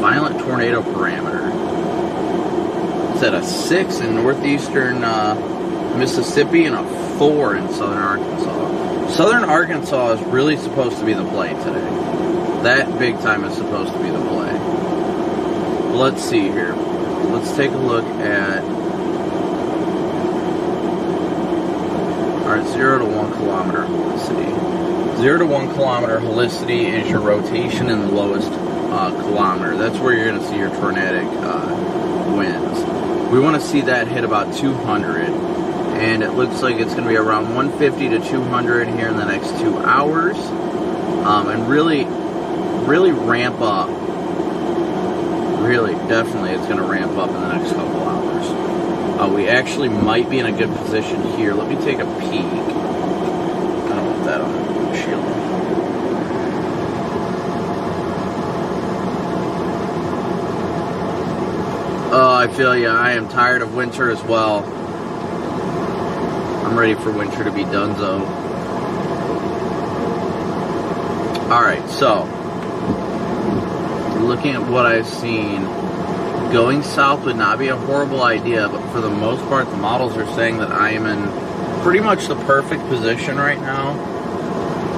Violent tornado parameter. It's at a 6 in northeastern Mississippi and a 4 in southern Arkansas. Southern Arkansas is really supposed to be the play today. That big time is supposed to be the play. Let's see here. Let's take a look at our 0 to 1 kilometer helicity. 0 to 1 kilometer helicity is your rotation in the lowest kilometer. That's where you're going to see your tornadic winds. We want to see that hit about 200. And it looks like it's going to be around 150 to 200 here in the next 2 hours. And really ramp up. Really, definitely it's going to ramp up in the next couple hours. We actually might be in a good position here. Let me take a peek. I don't want that on the windshield. Oh, I feel ya. I am tired of winter as well. I'm ready for winter to be donezo. Alright, so looking at what I've seen, going south would not be a horrible idea, but for the most part, the models are saying that I am in pretty much the perfect position right now,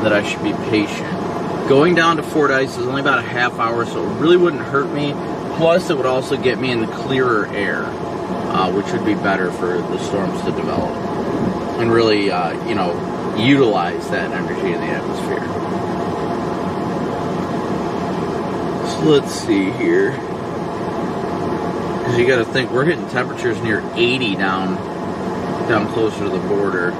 that I should be patient. Going down to Fordyce is only about a half hour, so it really wouldn't hurt me. Plus, it would also get me in the clearer air, which would be better for the storms to develop. And really, utilize that energy in the atmosphere. So let's see here. Because you got to think, we're hitting temperatures near 80 down closer to the border.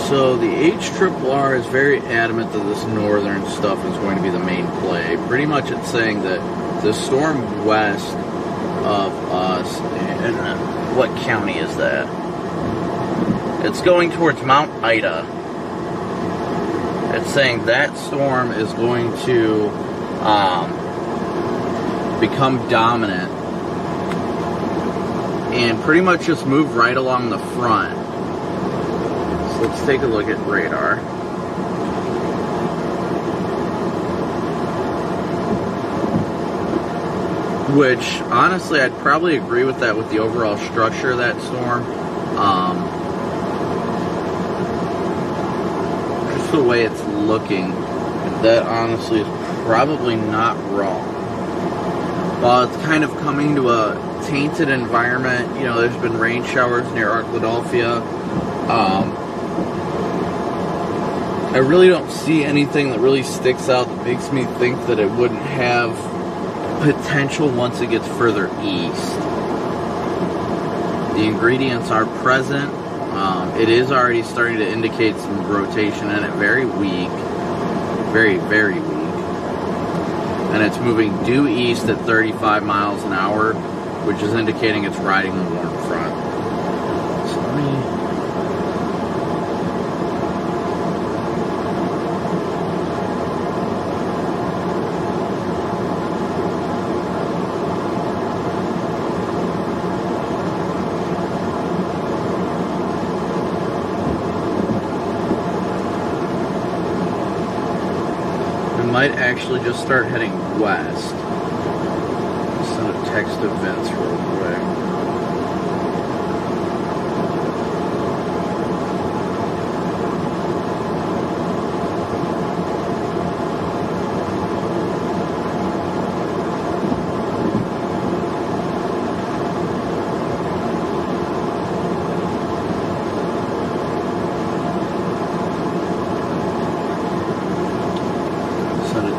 So the HRRR is very adamant that this northern stuff is going to be the main play. Pretty much it's saying that the storm west of us, and what county is that? It's going towards Mount Ida. It's saying that storm is going to become dominant and pretty much just move right along the front. Let's take a look at radar. Which, honestly, I'd probably agree with that with the overall structure of that storm. Just the way it's looking, that honestly is probably not wrong. While it's kind of coming to a tainted environment, there's been rain showers near Arkadelphia. I really don't see anything that really sticks out that makes me think that it wouldn't have potential once it gets further east. The ingredients are present. It is already starting to indicate some rotation in it. Very weak. Very, very weak. And it's moving due east at 35 miles an hour, which is indicating it's riding the warm front. So let me... might actually just start heading west. Send a text to Vince real quick.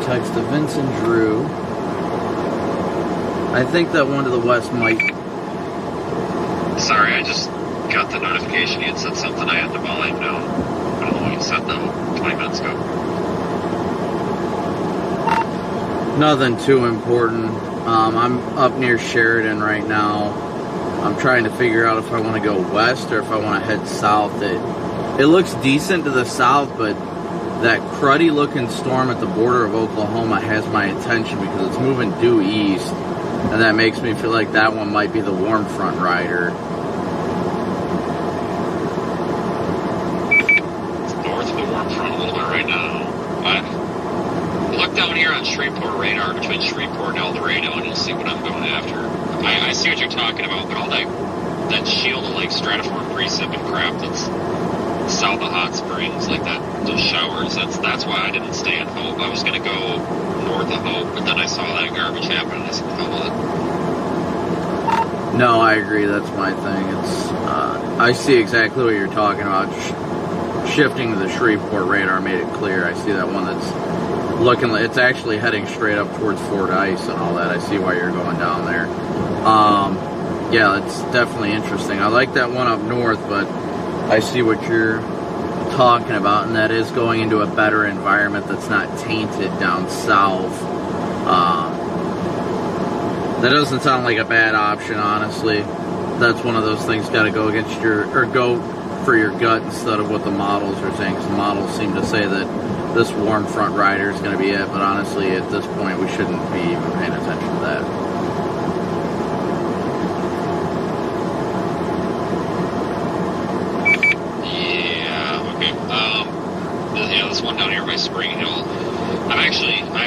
Text to Vince and Drew. I think that one to the west might... Sorry, I just got the notification. He had said something. I had to let him know. you said though 20 minutes ago? Nothing too important. I'm up near Sheridan right now. I'm trying to figure out if I want to go west or if I want to head south. It looks decent to the south, but that cruddy looking storm at the border of Oklahoma has my attention because it's moving due east, and that makes me feel like that one might be the warm front rider. It's north of the warm front a little bit right now. Look down here on Shreveport radar between Shreveport and El Dorado, and you'll see what I'm going after. I see what you're talking about, but all that shield of like stratiform precip and crap that's south of Hot Springs, like those showers, that's why I didn't stay in Hope. I was going to go north of Hope, but then I saw that garbage happen, and I said, hell with it. No, I agree. That's my thing. I see exactly what you're talking about. Shifting to the Shreveport radar made it clear. I see that one that's looking like it's actually heading straight up towards Fort Ice and all that. I see why you're going down there. Yeah, it's definitely interesting. I like that one up north, but I see what you're talking about, and that is going into a better environment that's not tainted down south. That doesn't sound like a bad option, honestly. That's one of those things got to go against go for your gut instead of what the models are saying, because the models seem to say that this warm front rider is going to be it, but honestly, at this point, we shouldn't be even paying attention to that. This one down here by Spring Hill, I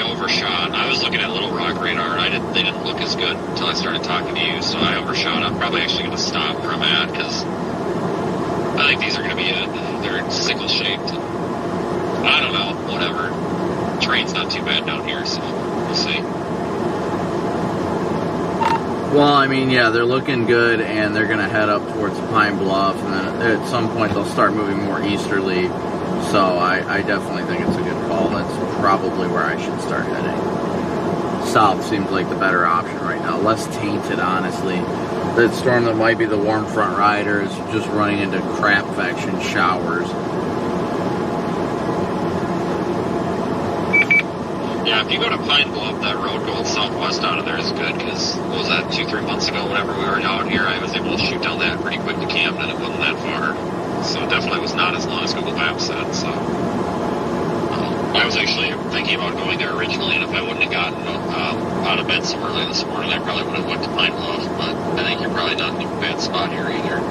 overshot. I was looking at Little Rock radar, and they didn't look as good until I started talking to you, so I overshot. I'm probably actually going to stop where I'm at, because I think these are going to be they're sickle-shaped. I don't know, whatever. Terrain's not too bad down here, so we'll see. Well, I mean, yeah, they're looking good, and they're going to head up towards Pine Bluff, and then at some point they'll start moving more easterly. So I definitely think it's a good call. That's probably where I should start heading. South seems like the better option right now. Less tainted, honestly. That storm that might be the warm front rider is just running into crapfaction showers. Yeah, if you go to Pine Bluff, that road going southwest out of there is good, because what was that, 2-3 months ago, whenever we were down here, I was able to shoot down that pretty quick to Camden. It wasn't that far. So it definitely was not as long as Google Maps said. So I was actually thinking about going there originally, and if I wouldn't have gotten out of bed so early this morning, I probably would have went to Pine Bluff. But I think you're probably not in a bad spot here either.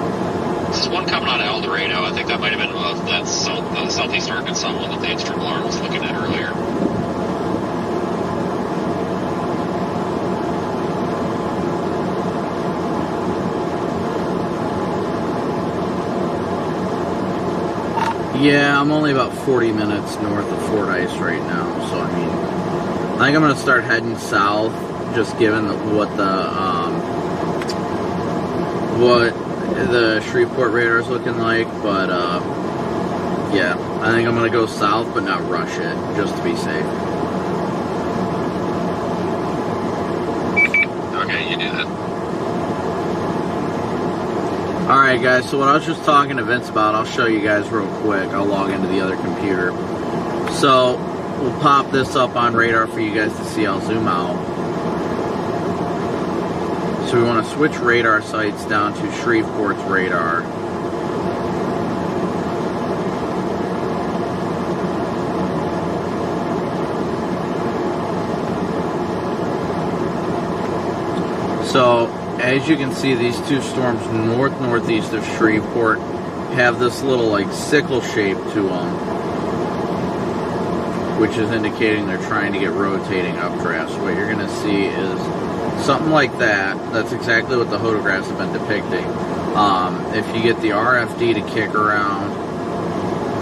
This is one coming out of El Dorado. I think that might have been that southeast Arkansas one that the instrument alarm was looking at earlier. Yeah, I'm only about 40 minutes north of Fort Ice right now, so I mean, I think I'm going to start heading south, just given what the Shreveport radar is looking like, but yeah, I think I'm going to go south, but not rush it, just to be safe. Okay, you do that. Alright guys, so what I was just talking to Vince about, I'll show you guys real quick. I'll log into the other computer. So, we'll pop this up on radar for you guys to see. I'll zoom out. So we want to switch radar sites down to Shreveport's radar. So, as you can see, these two storms northeast of Shreveport have this little like sickle shape to them, which is indicating they're trying to get rotating updrafts. What you're going to see is something like that. That's exactly what the photographs have been depicting. If you get the RFD to kick around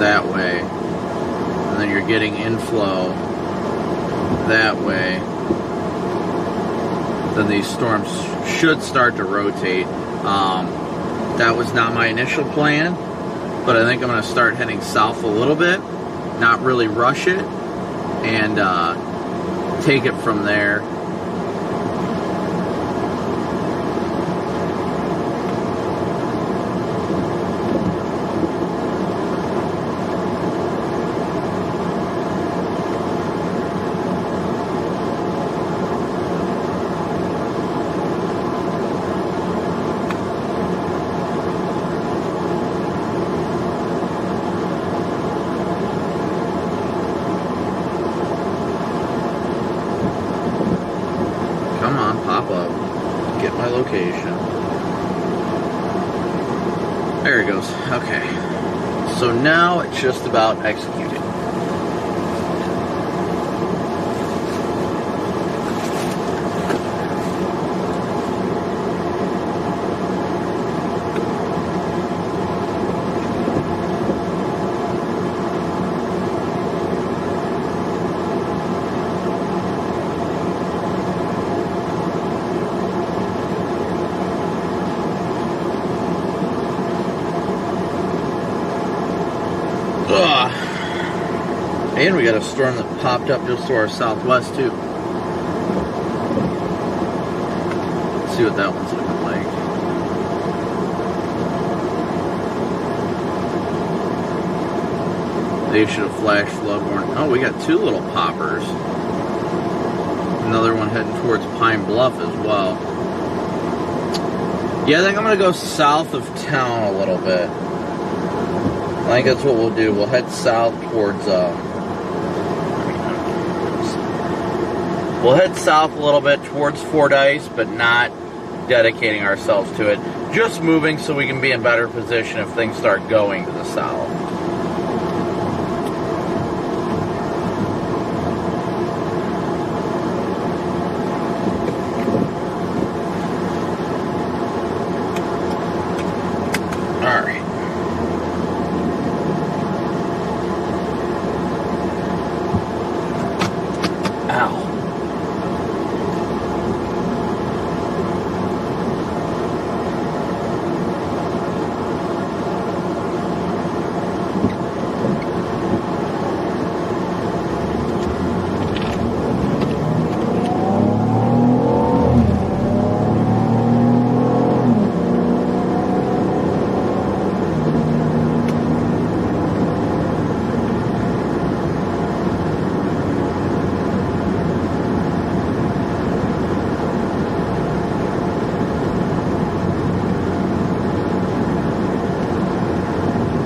that way, and then you're getting inflow that way, then these storms should start to rotate. That was not my initial plan, but I think I'm going to start heading south a little bit, not really rush it, and take it from there. Come on, pop up. Get my location. There it goes. Okay. So now it's just about executing. And we got a storm that popped up just to our southwest too. Let's see what that one's looking like. They should have flashed flood warning. Oh, we got two little poppers. Another one heading towards Pine Bluff as well. Yeah, I think I'm going to go south of town a little bit. I think that's what we'll do. We'll head south towards, we'll head south a little bit towards Fordyce, but not dedicating ourselves to it. Just moving so we can be in better position if things start going to the south.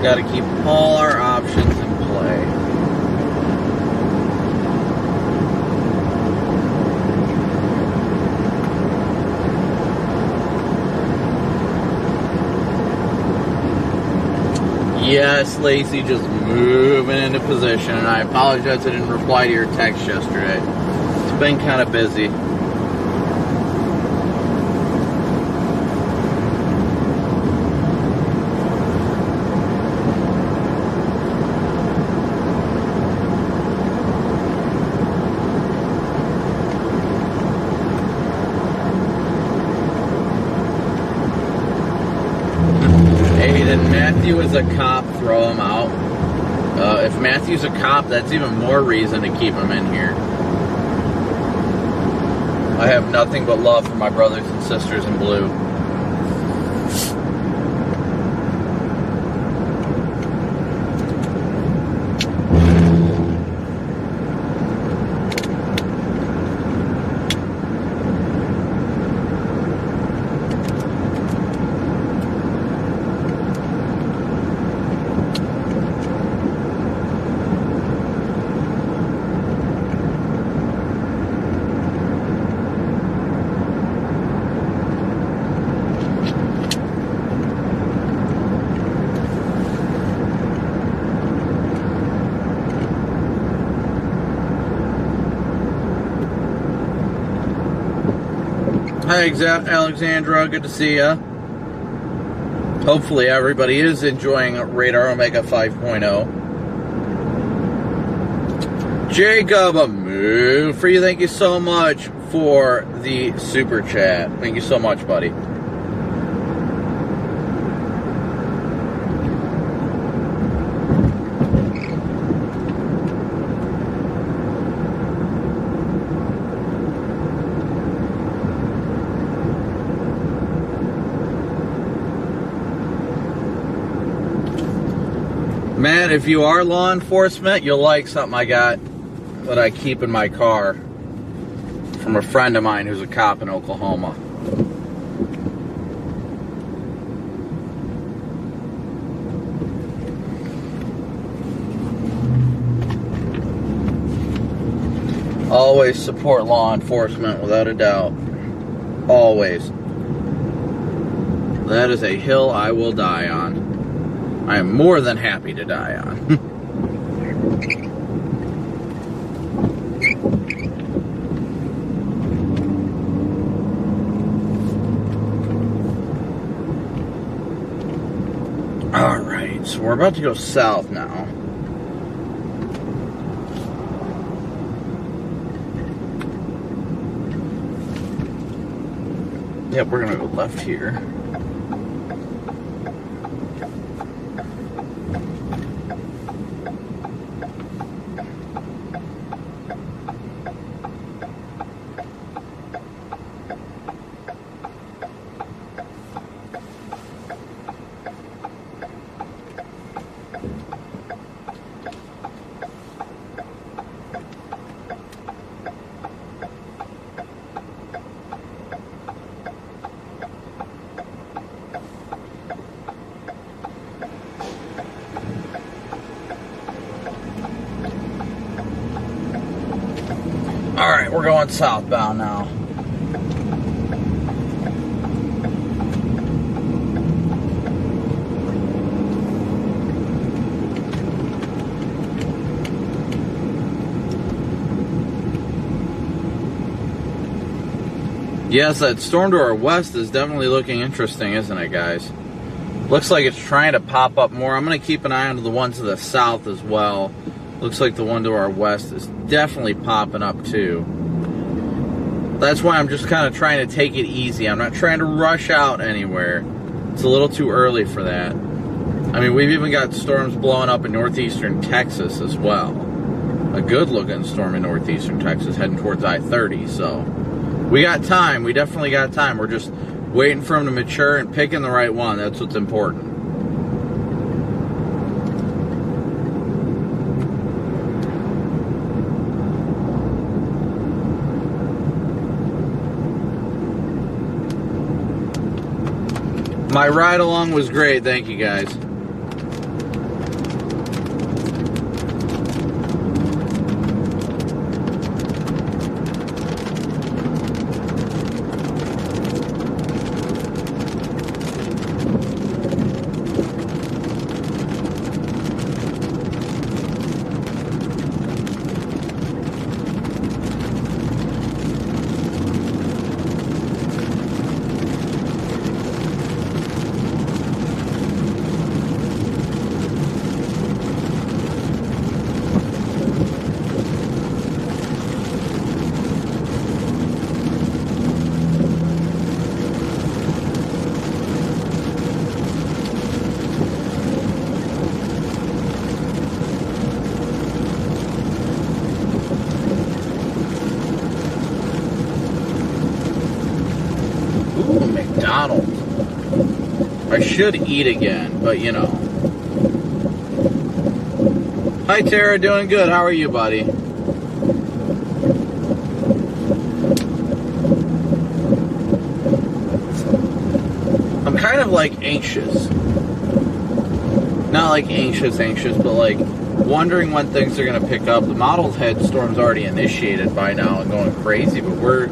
Got to keep all our options in play. Yes, Lacey, just moving into position. And I apologize I didn't reply to your text yesterday. It's been kind of busy. Matthew is a cop, throw him out. If Matthew's a cop, that's even more reason to keep him in here. I have nothing but love for my brothers and sisters in blue. Hi, Alexandra. Good to see ya. Hopefully everybody is enjoying Radar Omega 5.0. Jacob, a move for you. Thank you so much for the super chat. Thank you so much, buddy. Matt, if you are law enforcement, you'll like something I got that I keep in my car from a friend of mine who's a cop in Oklahoma. Always support law enforcement, without a doubt. always. That is a hill I will die on. I am more than happy to die on. Alright, so we're about to go south now. Yep, we're gonna go left here. Alright, we're going southbound now. Yes, that storm to our west is definitely looking interesting, isn't it, guys? Looks like it's trying to pop up more. I'm going to keep an eye on the one to the south as well. Looks like the one to our west is definitely popping up too. That's why I'm just kind of trying to take it easy. I'm not trying to rush out anywhere. It's a little too early for that. I mean, we've even got storms blowing up in northeastern Texas as well. A good looking storm in northeastern Texas heading towards I-30, so we got time. We definitely got time. We're just waiting for them to mature and picking the right one. That's what's important. My ride along was great, thank you guys. I should eat again, but you know. Hi Tara, doing good. How are you, buddy? I'm kind of like anxious. Not like anxious, but like wondering when things are going to pick up. The model's head storm's already initiated by now and going crazy, but we're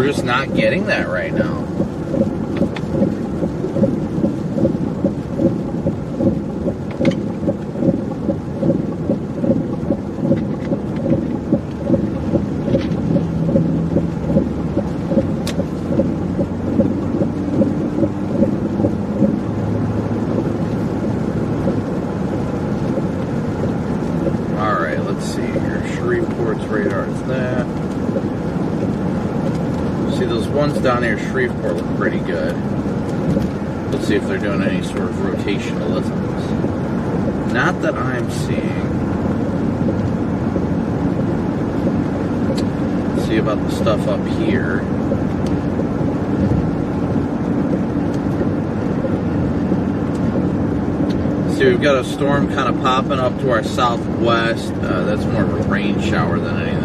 just not getting that right now. Down here, Shreveport look pretty good. Let's see if they're doing any sort of rotationalisms. Not that I'm seeing. Let's see about the stuff up here. See, we've got a storm kind of popping up to our southwest. That's more of a rain shower than anything.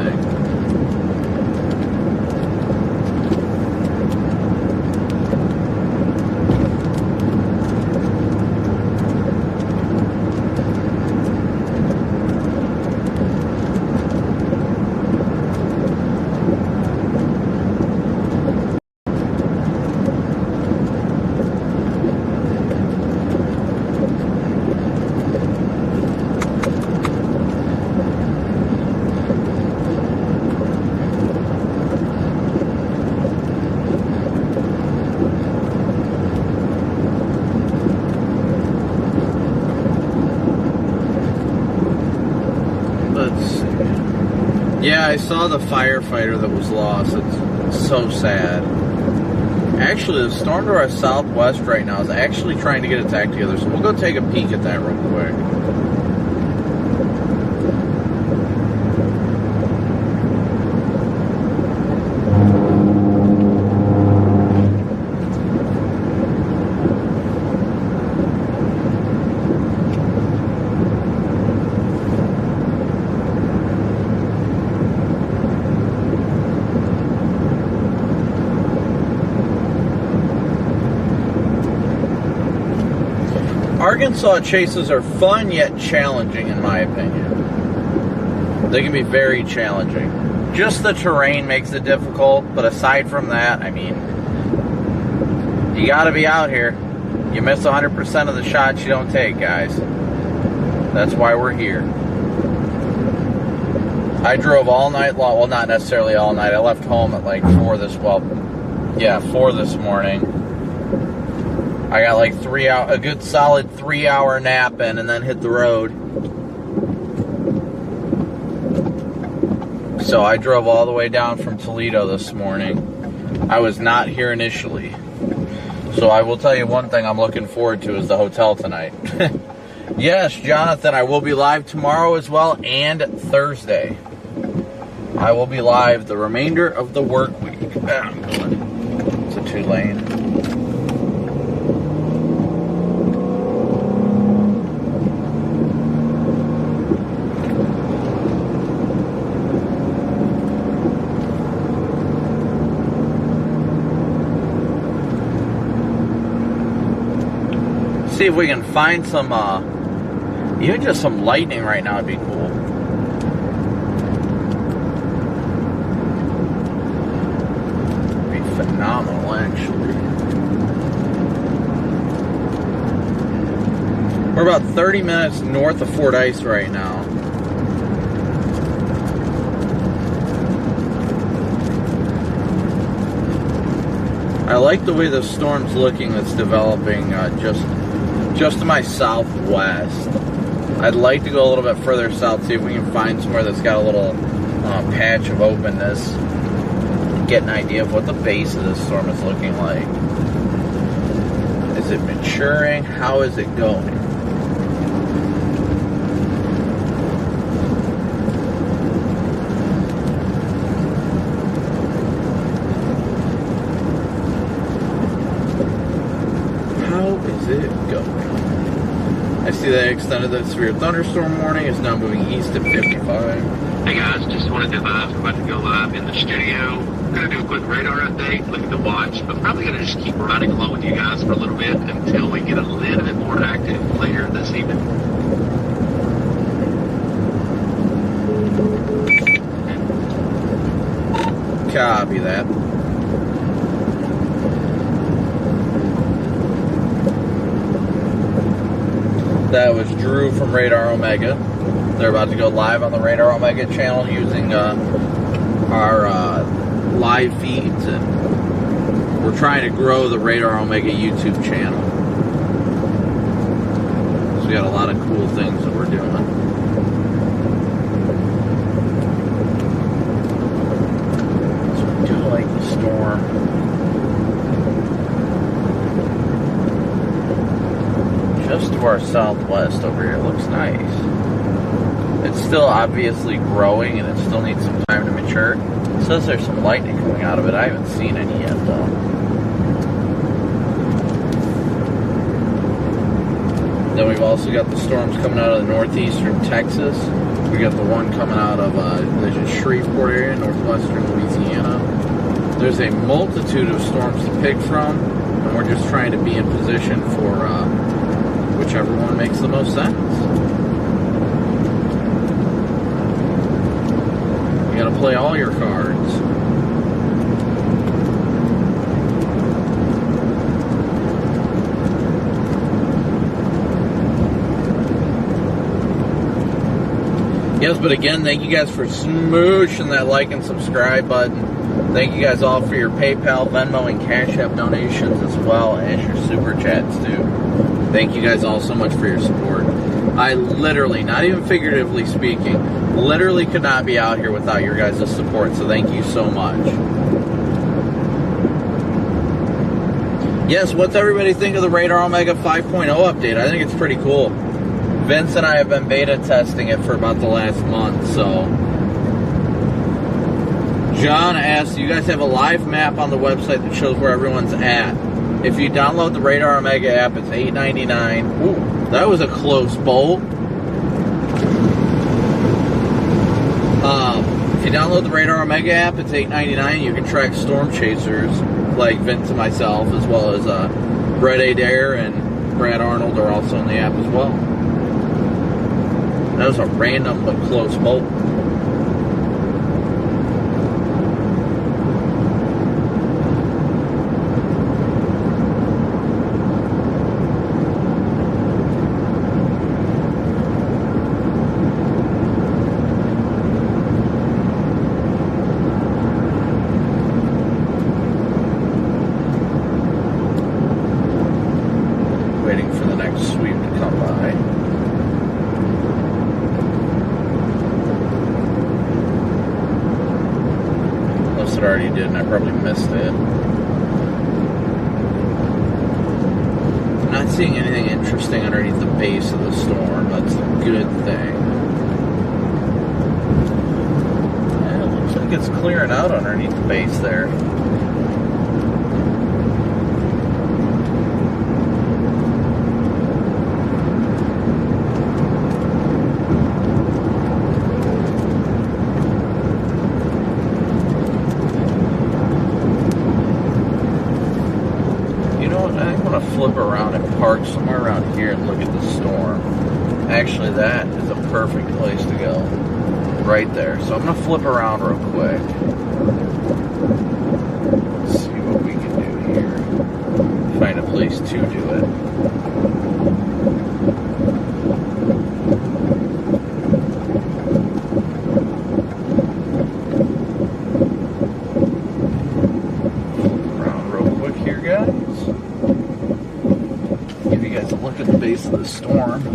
Yeah, I saw the firefighter that was lost. It's so sad. Actually, the storm to our southwest right now is actually trying to get its act together, so we'll go take a peek at that real quick. Arkansas chases are fun yet challenging, in my opinion. They can be very challenging. Just the terrain makes it difficult, but aside from that, I mean, you gotta be out here. You miss 100% of the shots you don't take, guys. That's why we're here. I drove all night long. Well, not necessarily all night. I left home at like 4 this morning. I got like a good solid 3-hour nap in, and then hit the road. So I drove all the way down from Toledo this morning. I was not here initially. So I will tell you one thing I'm looking forward to is the hotel tonight. Yes, Jonathan, I will be live tomorrow as well, and Thursday. I will be live the remainder of the work week. It's a 2-lane. See if we can find some, even just some lightning right now would be cool. It'd be phenomenal, actually. We're about 30 minutes north of Fordyce right now. I like the way the storm's looking that's developing just to my southwest. I'd like to go a little bit further south, see if we can find somewhere that's got a little patch of openness. Get an idea of what the base of this storm is looking like. Is it maturing? How is it going? I see they extended that severe thunderstorm warning. It's now moving east at 55. Hey guys, just wanted to advise we're about to go live in the studio. We're going to do a quick radar update, look at the watch, but probably going to just keep riding along with you guys for a little bit until we get a little bit more active later this evening. Copy that. That was Drew from Radar Omega. They're about to go live on the Radar Omega channel using our live feeds, and we're trying to grow the Radar Omega YouTube channel. So we got a lot of cool things that we're doing. So I do like the storm. Just to our southwest over here. It looks nice. It's still obviously growing and it still needs some time to mature. It says there's some lightning coming out of it. I haven't seen any yet though. Then we've also got the storms coming out of the northeastern Texas. We got the one coming out of the Shreveport area, northwestern Louisiana. There's a multitude of storms to pick from, and we're just trying to be in position for whichever one makes the most sense. You gotta play all your cards. Yes, but again, thank you guys for smooshing that like and subscribe button. Thank you guys all for your PayPal, Venmo, and Cash App donations, as well as your Super Chats, too. Thank you guys all so much for your support. I literally, not even figuratively speaking, literally could not be out here without your guys' support, so thank you so much. Yes, what's everybody think of the Radar Omega 5.0 update? I think it's pretty cool. Vince and I have been beta testing it for about the last month, so. John asked, you guys have a live map on the website that shows where everyone's at. If you download the Radar Omega app, it's $8.99. Ooh, that was a close bolt. If you download the Radar Omega app, it's $8.99. You can track storm chasers like Vince and myself, as well as Brett Adair and Brad Arnold are also in the app as well. That was a random but close bolt. Already did, and I probably missed it. I'm not seeing anything interesting underneath the base of the storm. That's a good thing. Yeah, it looks like it's clearing out underneath the base there. Flip around and park somewhere around here and look at the storm. Actually, that is a perfect place to go. Right there. So I'm going to flip around real quick. Let's see what we can do here. Find a place to do it. Look at the base of the storm. I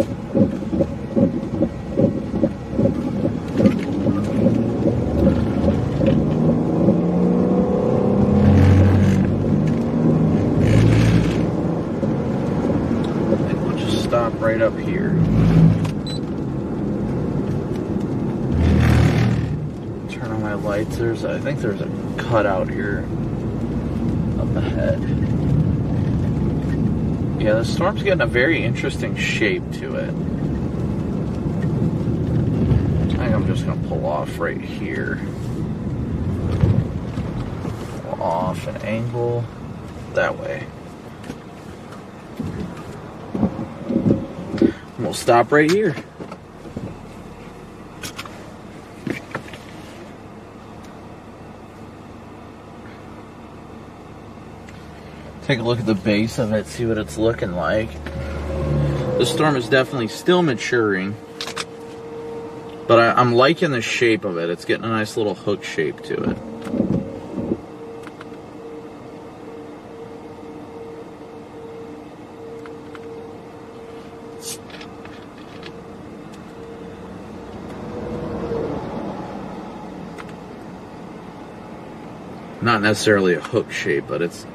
think we'll just stop right up here. Turn on my lights. I think there's a cutout here up ahead. Yeah, the storm's getting a very interesting shape to it. I think I'm just going to pull off right here. Pull off an angle that way. And we'll stop right here. Take a look at the base of it, see what it's looking like. The storm is definitely still maturing, but I'm liking the shape of it. It's getting a nice little hook shape to it. Not necessarily a hook shape, but it's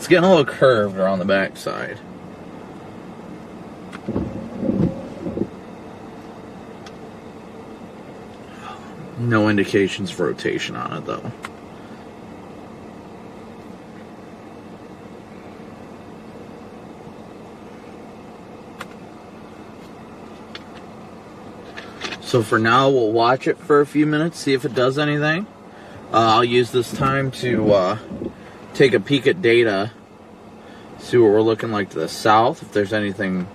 getting a little curved around the backside. No indications of rotation on it, though. So for now, we'll watch it for a few minutes, see if it does anything. I'll use this time to take a peek at data, see what we're looking like to the south, if there's anything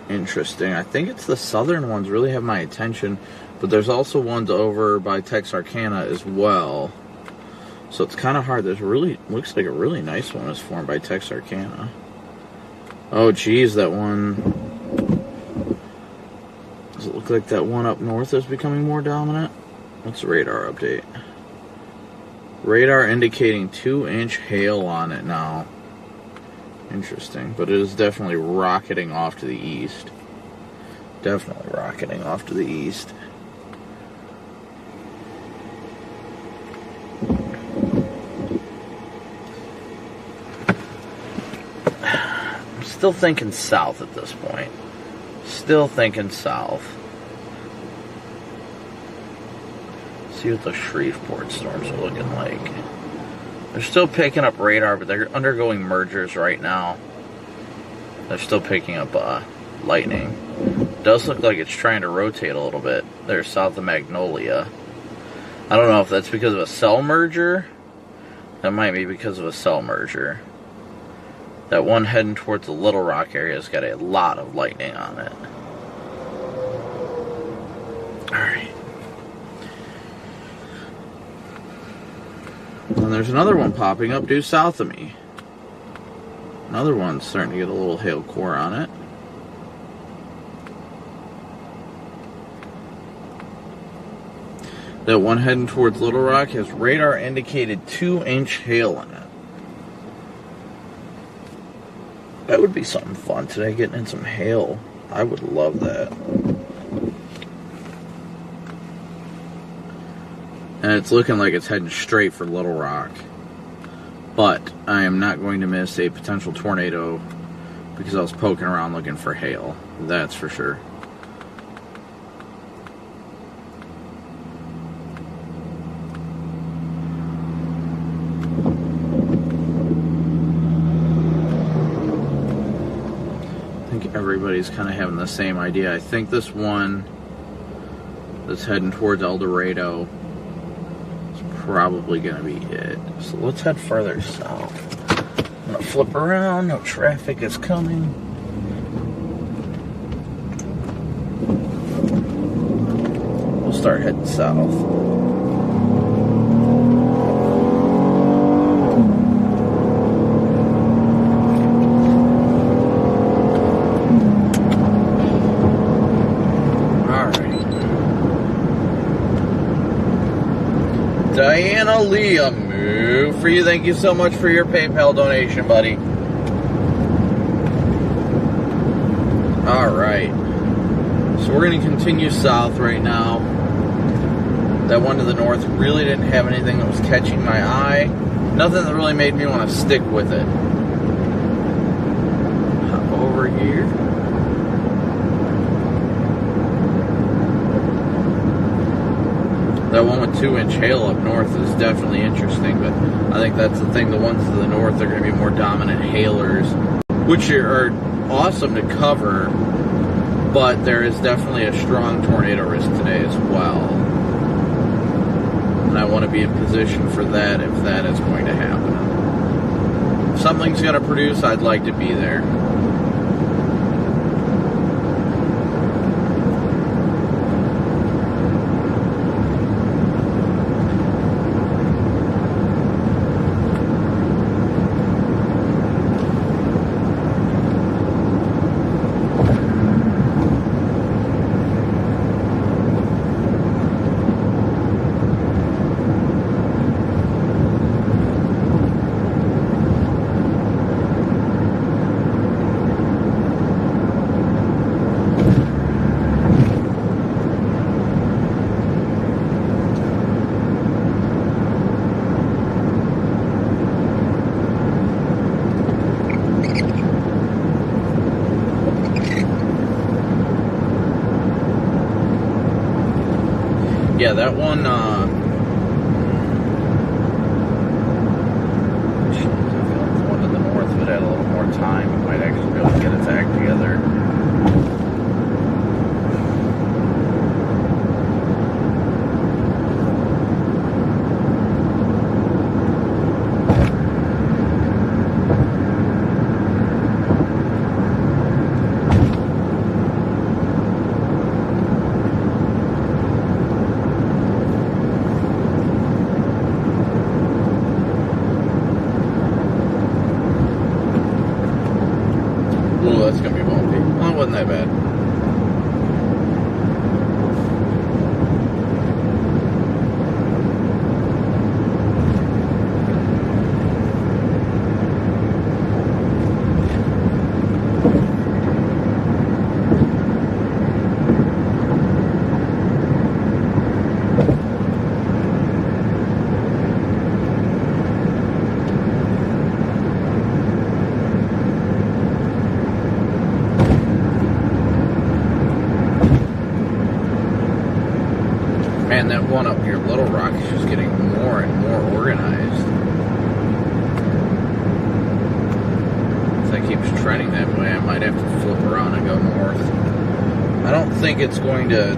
interesting. I think it's the southern ones really have my attention, but there's also ones over by Texarkana as well. So it's kind of hard. There's really, looks like a really nice one is formed by Texarkana. Oh geez, that one, does it look like that one up north is becoming more dominant? What's the radar update? Radar indicating 2-inch hail on it now. Interesting, but it is definitely rocketing off to the east. Definitely rocketing off to the east. I'm still thinking south at this point. Still thinking south. See what the Shreveport storms are looking like. They're still picking up radar, but they're undergoing mergers right now. They're still picking up lightning. Does look like it's trying to rotate a little bit. They're south of Magnolia. I don't know if that's because of a cell merger. That might be because of a cell merger. That one heading towards the Little Rock area has got a lot of lightning on it. Alright. And there's another one popping up due south of me. Another one's starting to get a little hail core on it. That one heading towards Little Rock has radar indicated 2-inch hail in it. That would be something fun today, getting in some hail. I would love that. And it's looking like it's heading straight for Little Rock. But I am not going to miss a potential tornado because I was poking around looking for hail. That's for sure. Everybody's kind of having the same idea. I think this one that's heading towards El Dorado is probably going to be it. So let's head further south. I'm going to flip around. No traffic is coming. We'll start heading south. Diana Lee, a move for you. Thank you so much for your PayPal donation, buddy. Alright. So we're going to continue south right now. That one to the north really didn't have anything that was catching my eye. Nothing that really made me want to stick with it. Hop over here. That one with 2-inch hail up north is definitely interesting, but I think that's the thing. The ones to the north are going to be more dominant hailers, which are awesome to cover, but there is definitely a strong tornado risk today as well. And I want to be in position for that if that is going to happen. If something's going to produce, I'd like to be there. Yeah, that one, the one to the north, if it had a little more time, it might actually be able to get its act together. Ooh, that's gonna be bumpy. Oh, it wasn't that bad. man, that one up near Little Rock is just getting more and more organized. If that keeps trending that way, I might have to flip around and go north. I don't think it's going to...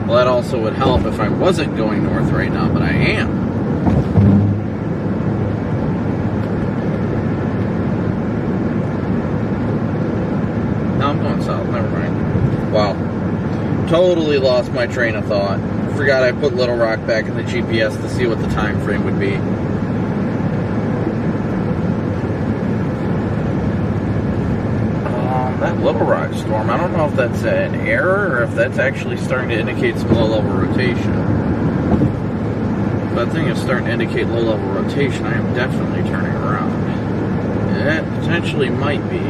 Well, that also would help if I wasn't going north right now, but I am. No, I'm going south. Never mind. Wow. Totally lost my train of thought. Forgot I put Little Rock back in the GPS to see what the time frame would be. That Little Rock storm, I don't know if that's an error or if that's actually starting to indicate some low-level rotation. If that thing is starting to indicate low-level rotation, I am definitely turning around. It potentially might be.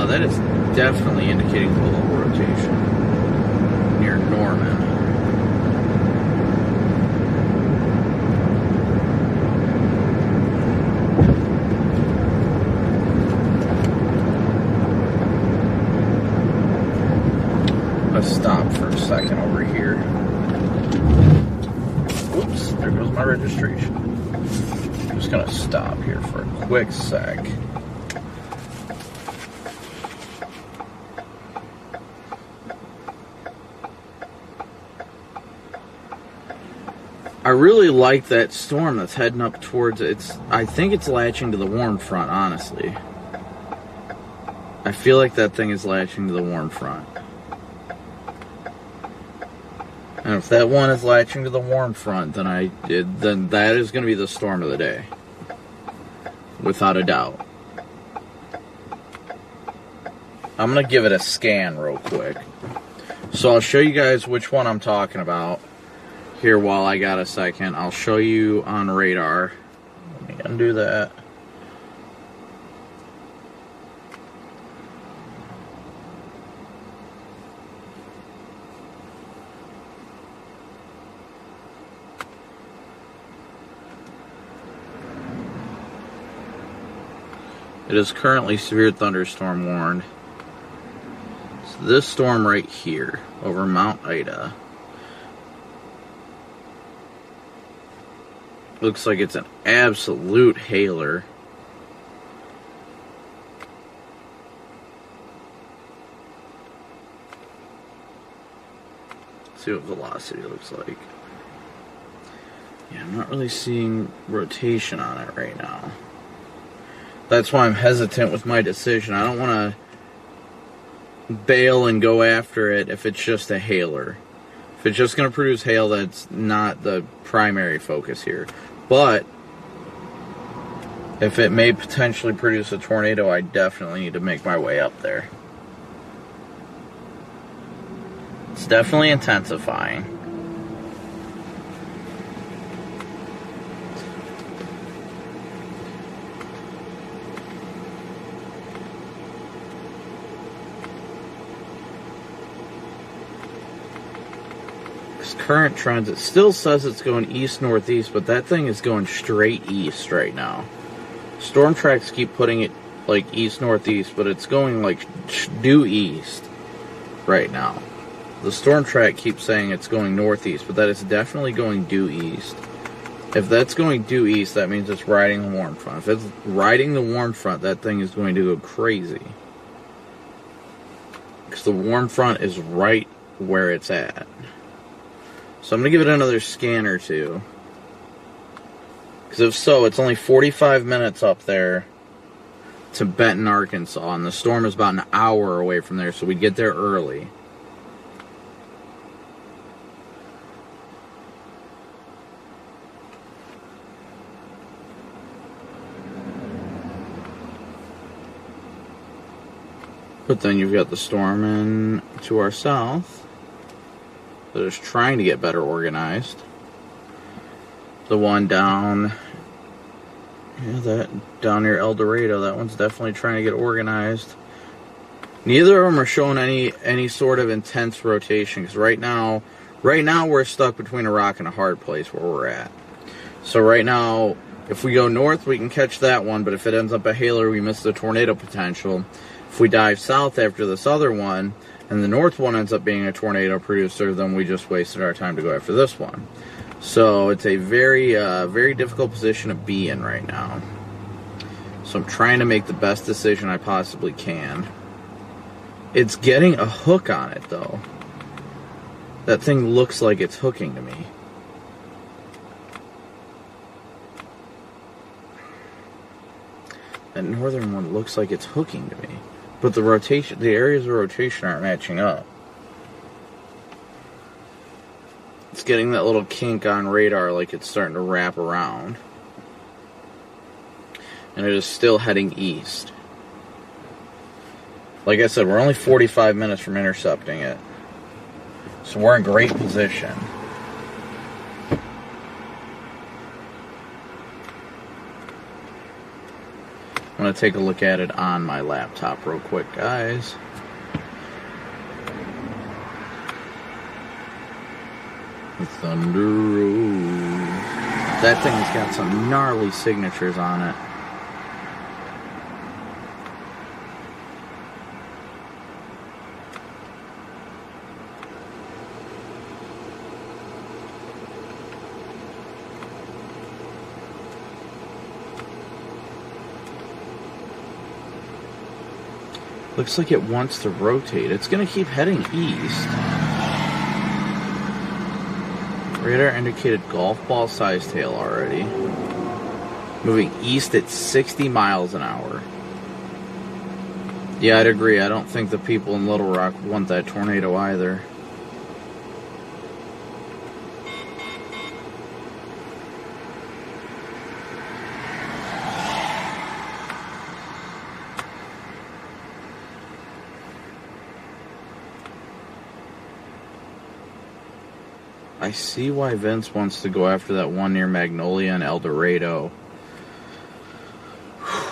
That is definitely indicating low-level rotation near Norman. Stop for a second over here. Oops, there goes my registration. I'm just gonna stop here for a quick sec. I really like that storm that's heading up towards I think it's latching to the warm front, honestly. I feel like that thing is latching to the warm front. And if that one is latching to the warm front, then that is going to be the storm of the day. Without a doubt. I'm going to give it a scan real quick. So I'll show you guys which one I'm talking about here while I got a second. I'll show you on radar. Let me undo that. It is currently severe thunderstorm warned. So this storm right here over Mount Ida looks like it's an absolute hailer. Let's see what velocity looks like. Yeah, I'm not really seeing rotation on it right now. That's why I'm hesitant with my decision. I don't want to bail and go after it if it's just a hailer. If it's just going to produce hail, that's not the primary focus here. But if it may potentially produce a tornado, I definitely need to make my way up there. It's definitely intensifying. Current trends, it still says it's going east-northeast, but that thing is going straight east right now. Storm tracks keep putting it like east-northeast, but it's going like due east right now. The storm track keeps saying it's going northeast, but that is definitely going due east. If that's going due east, that means it's riding the warm front. If it's riding the warm front, that thing is going to go crazy. Because the warm front is right where it's at. So I'm going to give it another scan or two. Because if so, it's only 45 minutes up there to Benton, Arkansas. And the storm is about an hour away from there, so we'd get there early. But then you've got the storm in to our south that is trying to get better organized. The one down, that down near El Dorado, that one's definitely trying to get organized. Neither of them are showing any sort of intense rotation, because right now we're stuck between a rock and a hard place where we're at. So right now If we go north, we can catch that one, but if it ends up a hailer, we miss the tornado potential. If we dive south after this other one, and the north one ends up being a tornado producer, then we just wasted our time to go after this one. So it's a very, very difficult position to be in right now. So I'm trying to make the best decision I possibly can. It's getting a hook on it, though. That thing looks like it's hooking to me. That northern one looks like it's hooking to me. But the rotation, the areas of rotation aren't matching up. It's getting that little kink on radar like it's starting to wrap around. And it is still heading east. Like I said, we're only 45 minutes from intercepting it. So we're in great position. I'm going to take a look at it on my laptop real quick, guys. The Thunder Road. That thing's got some gnarly signatures on it. Looks like it wants to rotate. It's going to keep heading east. Radar indicated golf ball size tail already. Moving east at 60 miles an hour. Yeah, I'd agree. I don't think the people in Little Rock want that tornado either. I see why Vince wants to go after that one near Magnolia and El Dorado.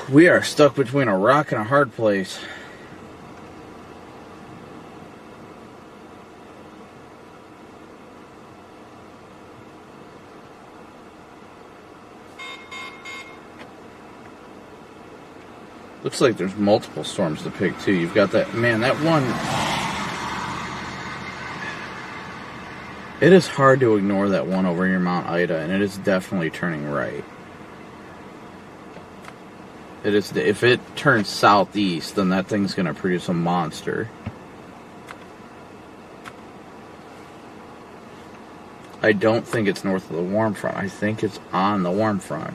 We are stuck between a rock and a hard place. Looks like there's multiple storms to pick too. You've got that, man, that one. It is hard to ignore that one over near Mount Ida, and it is definitely turning right. It is. If it turns southeast, then that thing's going to produce a monster. I don't think it's north of the warm front. I think it's on the warm front.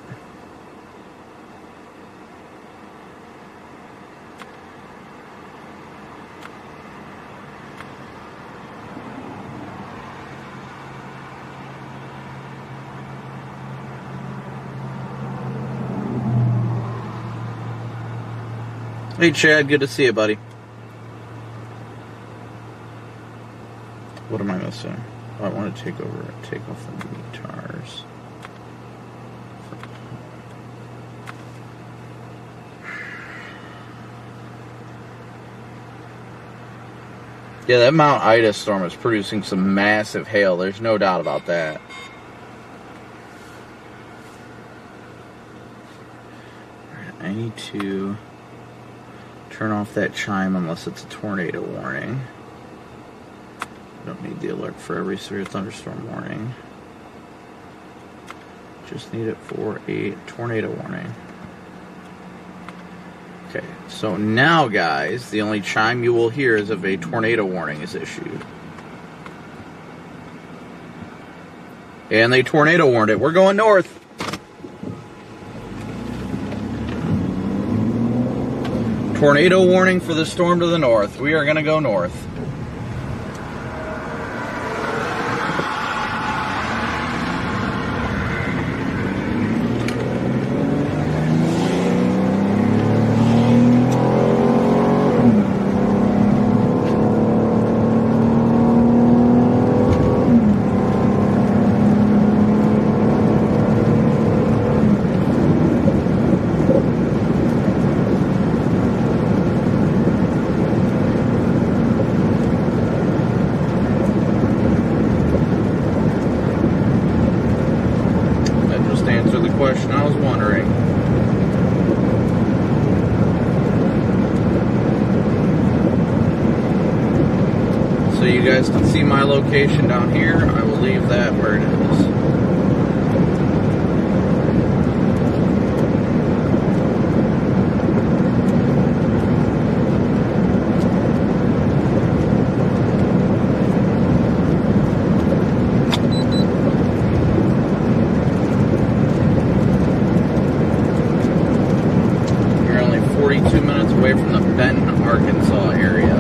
Hey Chad, good to see you, buddy. What am I missing? Oh, I want to take off the meters. Yeah, that Mount Ida storm is producing some massive hail. There's no doubt about that. Alright, I need to turn off that chime unless it's a tornado warning. Don't need the alert for every severe thunderstorm warning. Just need it for a tornado warning. Okay, so now guys, the only chime you will hear is if a tornado warning is issued. And they tornado warned it. We're going north. Tornado warning for the storm to the north. We are going to go north. So you guys can see my location down here. I will leave that where it is. You're only 42 minutes away from the Benton, Arkansas area.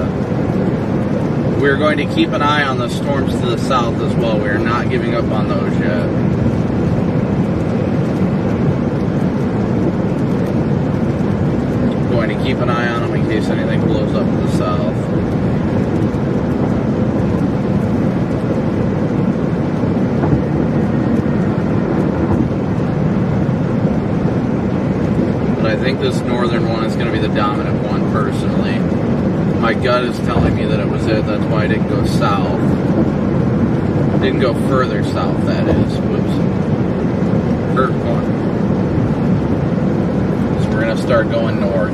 We're going to keep an eye on the storms to the south as well. We are not giving up on those yet. Going to keep an eye on them in case anything blows up to the south. But I think this northern one is going to be the dominant one personally. My gut is telling me that it was it. That's why I didn't go south. Didn't go further south, that is. Whoops. Hurt one. So we're going to start going north.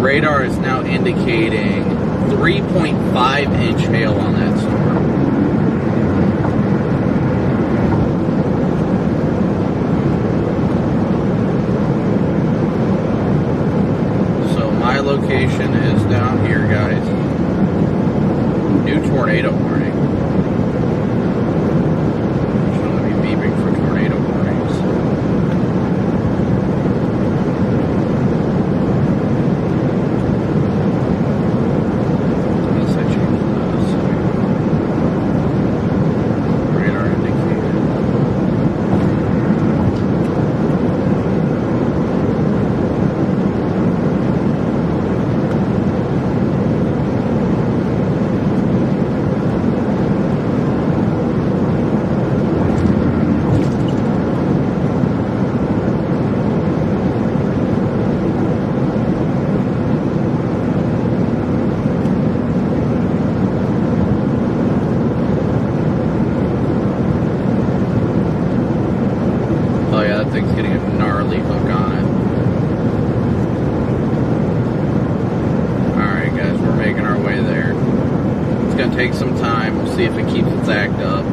Radar is now indicating 3.5-inch hail on that storm. So my location is down here, guys. New tornado warning. Should be beeping for tornado warnings. Thing's getting a gnarly hook on it. Alright guys, we're making our way there. It's going to take some time. We'll see if it keeps its act up.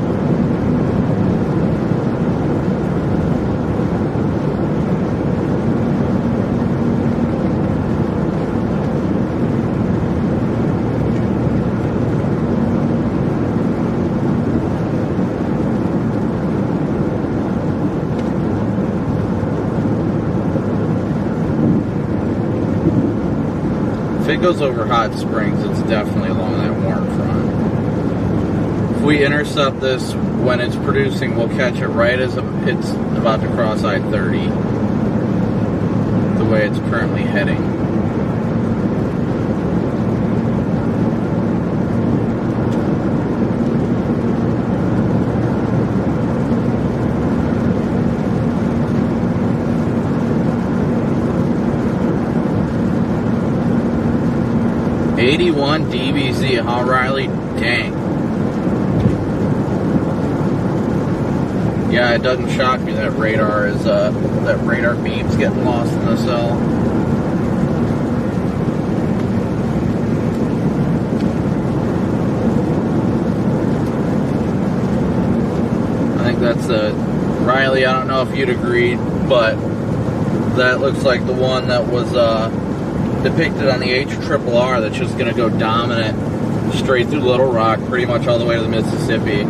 If it goes over Hot Springs, it's definitely along that warm front. If we intercept this when it's producing, we'll catch it right as it's about to cross I-30, the way it's currently heading. '81 DBZ, huh, Riley? Dang. Yeah, it doesn't shock me that radar is that radar beam's getting lost in the cell. I think that's Riley. I don't know if you'd agree, but that looks like the one that was depicted on the HRRR that's just going to go dominant straight through Little Rock, pretty much all the way to the Mississippi.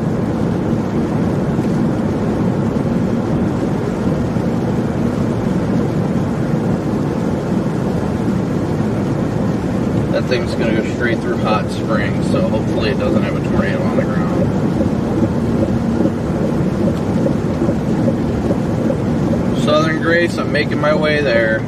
That thing's going to go straight through Hot Springs, so hopefully it doesn't have a tornado on the ground. Southern Grace, I'm making my way there.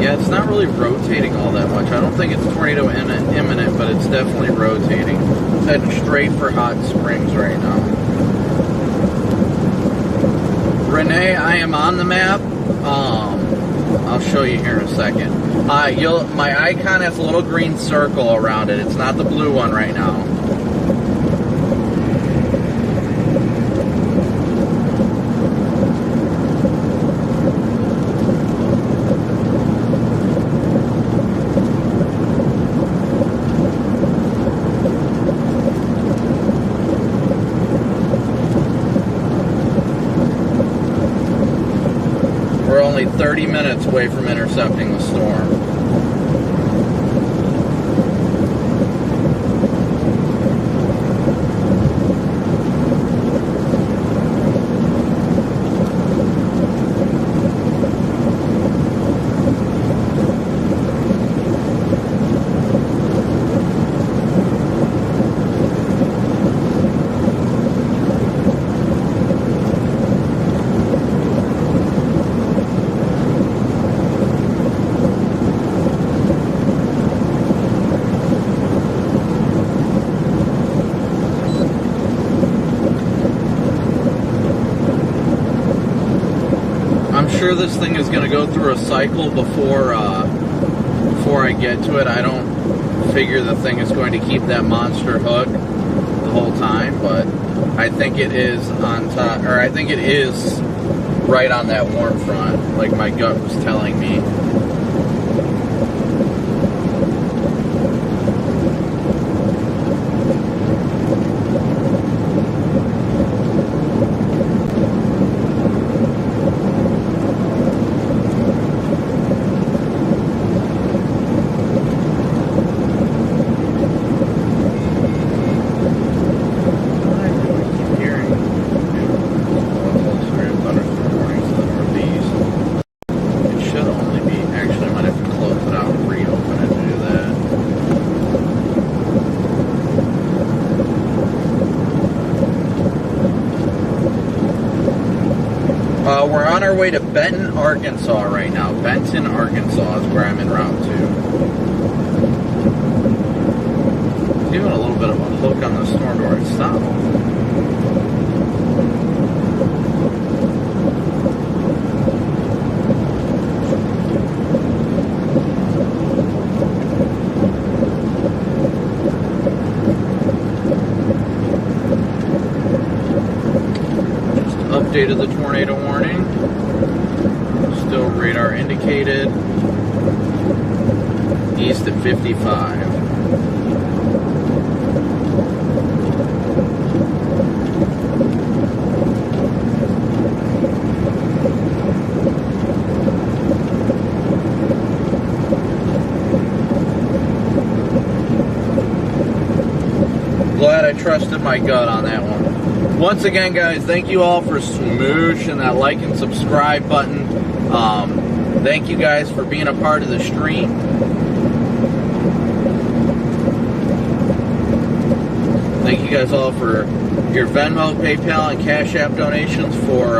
Yeah, it's not really rotating all that much. I don't think it's tornado imminent, but it's definitely rotating. It's heading straight for Hot Springs right now. Renee, I am on the map. I'll show you here in a second. My icon has a little green circle around it. It's not the blue one right now. We're only 30 minutes away from intercepting the storm. I'm sure this thing is going to go through a cycle before I get to it. I don't figure the thing is going to keep that monster hook the whole time, but I think it is on top, or I think it is right on that warm front, like my gut was telling me. We're on our way to Benton, Arkansas right now. Benton, Arkansas is where I'm en route to. It's even a little bit of a hook on the storm door itself. Updated the tornado warning. Still radar indicated. East at 55. Glad I trusted my gut on that one. Once again, guys, thank you all for smooshing that like and subscribe button. Thank you guys for being a part of the stream. Thank you guys all for your Venmo, PayPal, and Cash App donations for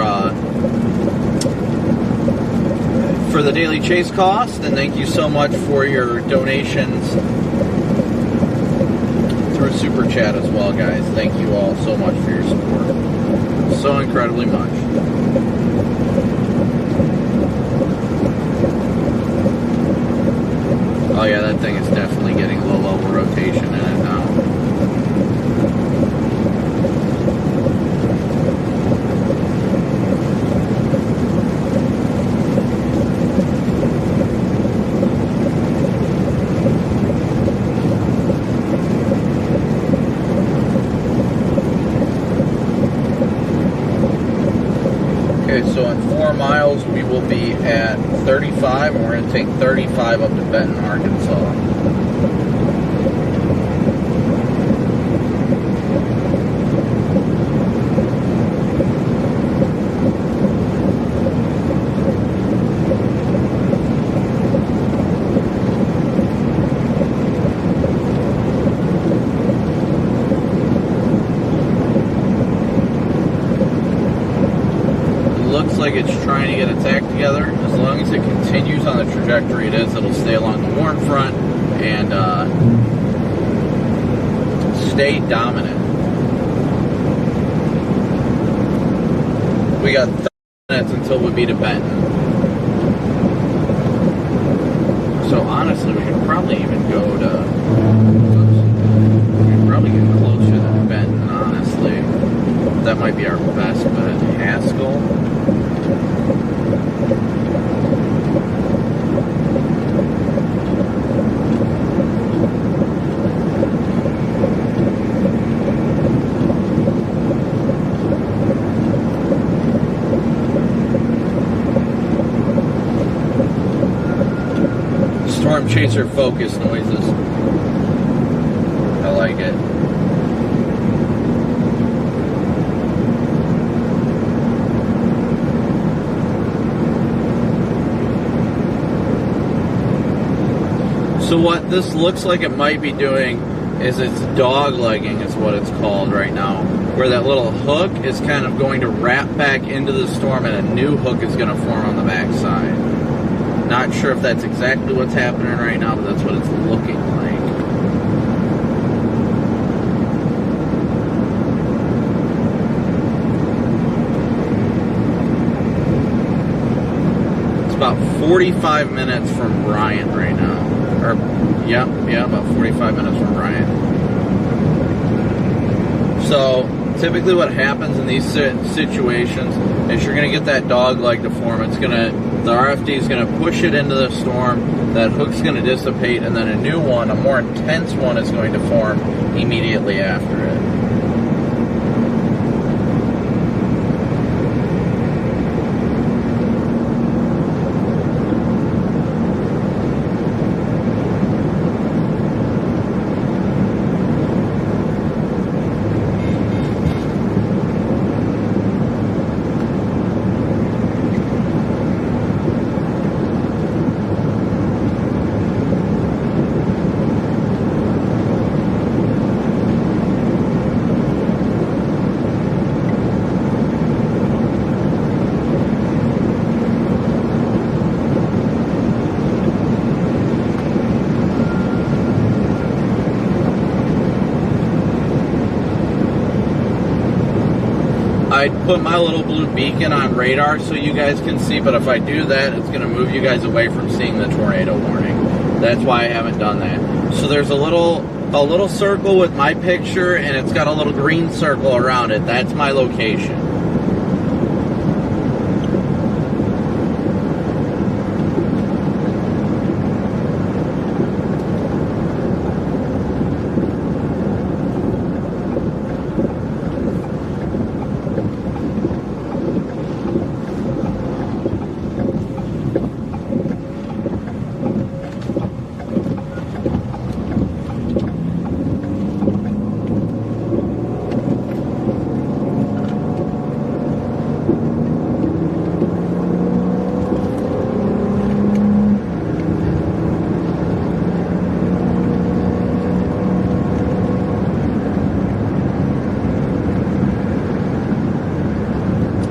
the daily chase cost, and thank you so much for your donations through Super Chat as well, guys. Thank you all so much for your support. So incredibly much. Oh yeah, that thing is definitely getting a little over rotation in it now. So in 4 miles, we will be at 35, and we're going to take 35 up to Benton, Arkansas. Looks like it's trying to get its act together. long as it continues on the trajectory it is, it'll stay along the warm front and stay dominant. We got 30 minutes until we beat a Benton. So honestly, we could probably even go to... we could probably get closer than Benton, honestly. That might be our best bet. Haskell. Storm chaser focus noises. I like it. So what this looks like it might be doing is it's dog legging is what it's called right now, where that little hook is kind of going to wrap back into the storm and a new hook is going to form on the backside. Not sure if that's exactly what's happening right now, but that's what it's looking like. It's about 45 minutes from Bryant right now. Or, yeah, about 45 minutes from Bryant. So, typically what happens in these situations is you're going to get that dog leg to form. The RFD is going to push it into the storm, that hook's going to dissipate, and then a new one, a more intense one, is going to form immediately after it. I put my little blue beacon on radar so you guys can see, but if I do that, it's going to move you guys away from seeing the tornado warning. That's why I haven't done that. So there's a little circle with my picture, and it's got a little green circle around it. That's my location.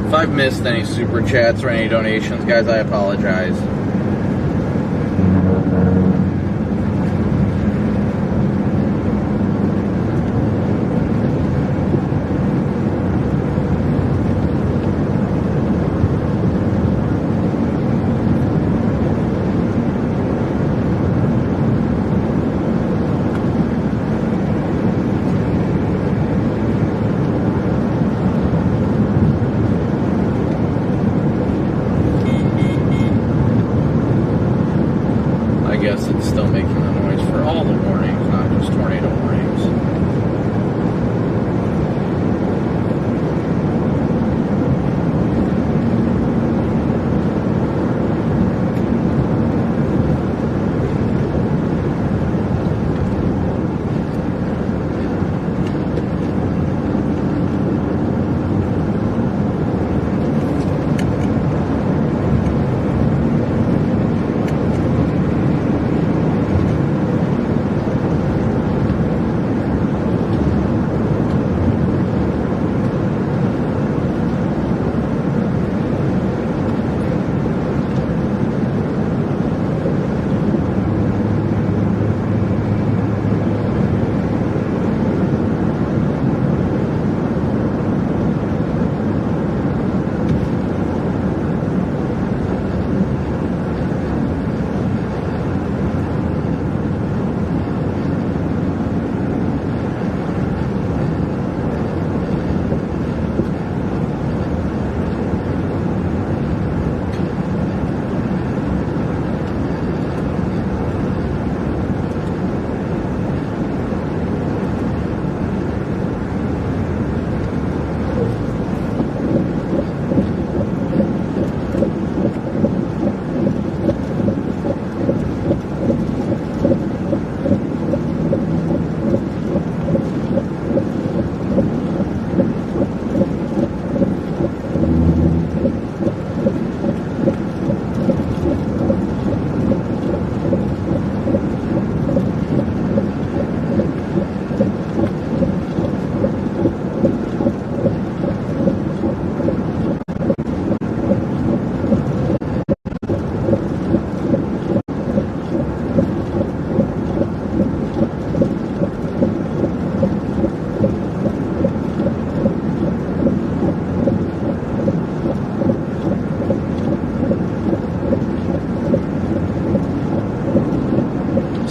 If I've missed any super chats or any donations, guys, I apologize. It's still making the noise for all the warnings, not just tornado warnings.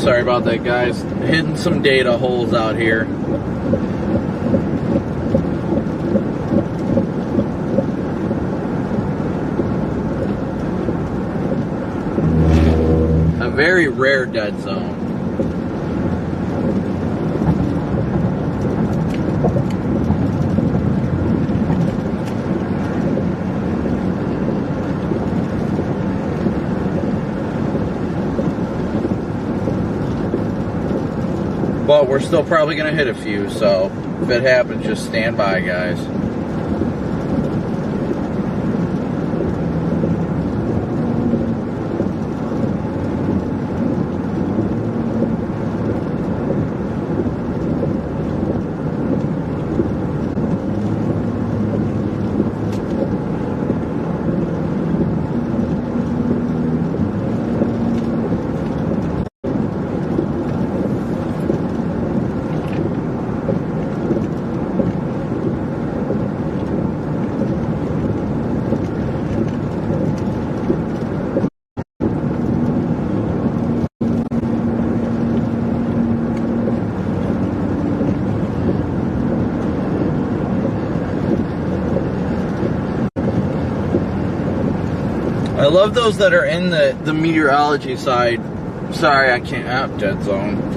Sorry about that, guys. Hitting some data holes out here. A very rare dead zone. But we're still probably going to hit a few, so if it happens, just stand by, guys. I love those that are in the meteorology side. Sorry, I can't. Dead zone.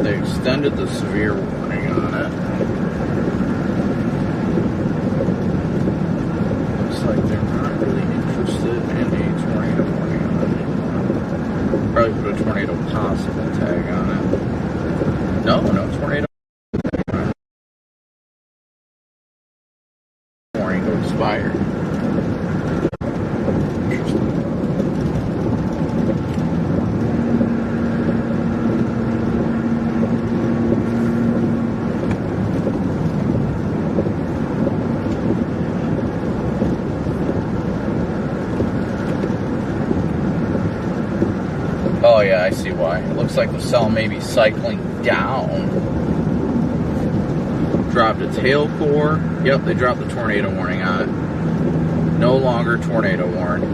Extended the severe warning on it. Looks like they're not really interested in a tornado warning on it anymore. Probably put a tornado possible tag on it. No tornado tag on it. Warning to expire. Oh yeah, I see why. It looks like the cell may be cycling down. Dropped a tail core. Yep, they dropped the tornado warning on it. No longer tornado warning.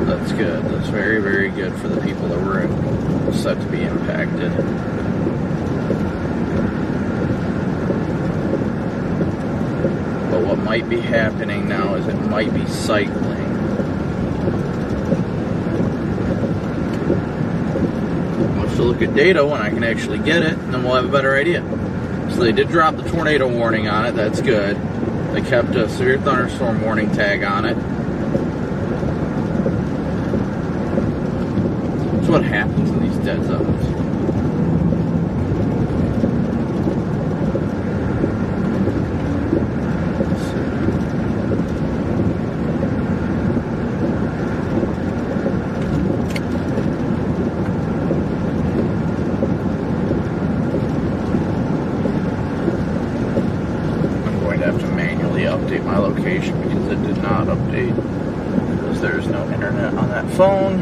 That's good. That's very, very good for the people that were set to be impacted. But what might be happening now is it might be cycling. To look at data when I can actually get it, and then we'll have a better idea. So they did drop the tornado warning on it. That's good. They kept a severe thunderstorm warning tag on it. That's what happens in these dead zones. Update my location because it did not update. It was there's no internet on that phone.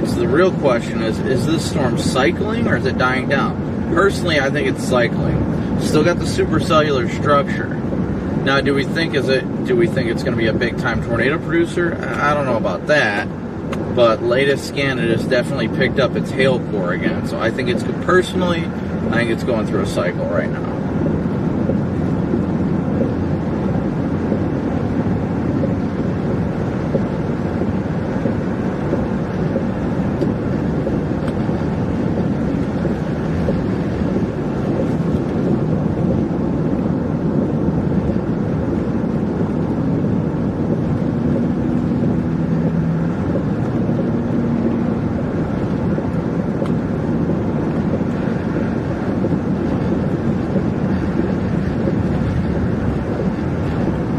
So the real question is this storm cycling or is it dying down? Personally, I think it's cycling. Still got the supercellular structure. Now, do we think it's going to be a big time tornado producer? I don't know about that. But latest scan, it has definitely picked up its hail core again. So I think it's personally, I think it's going through a cycle right now.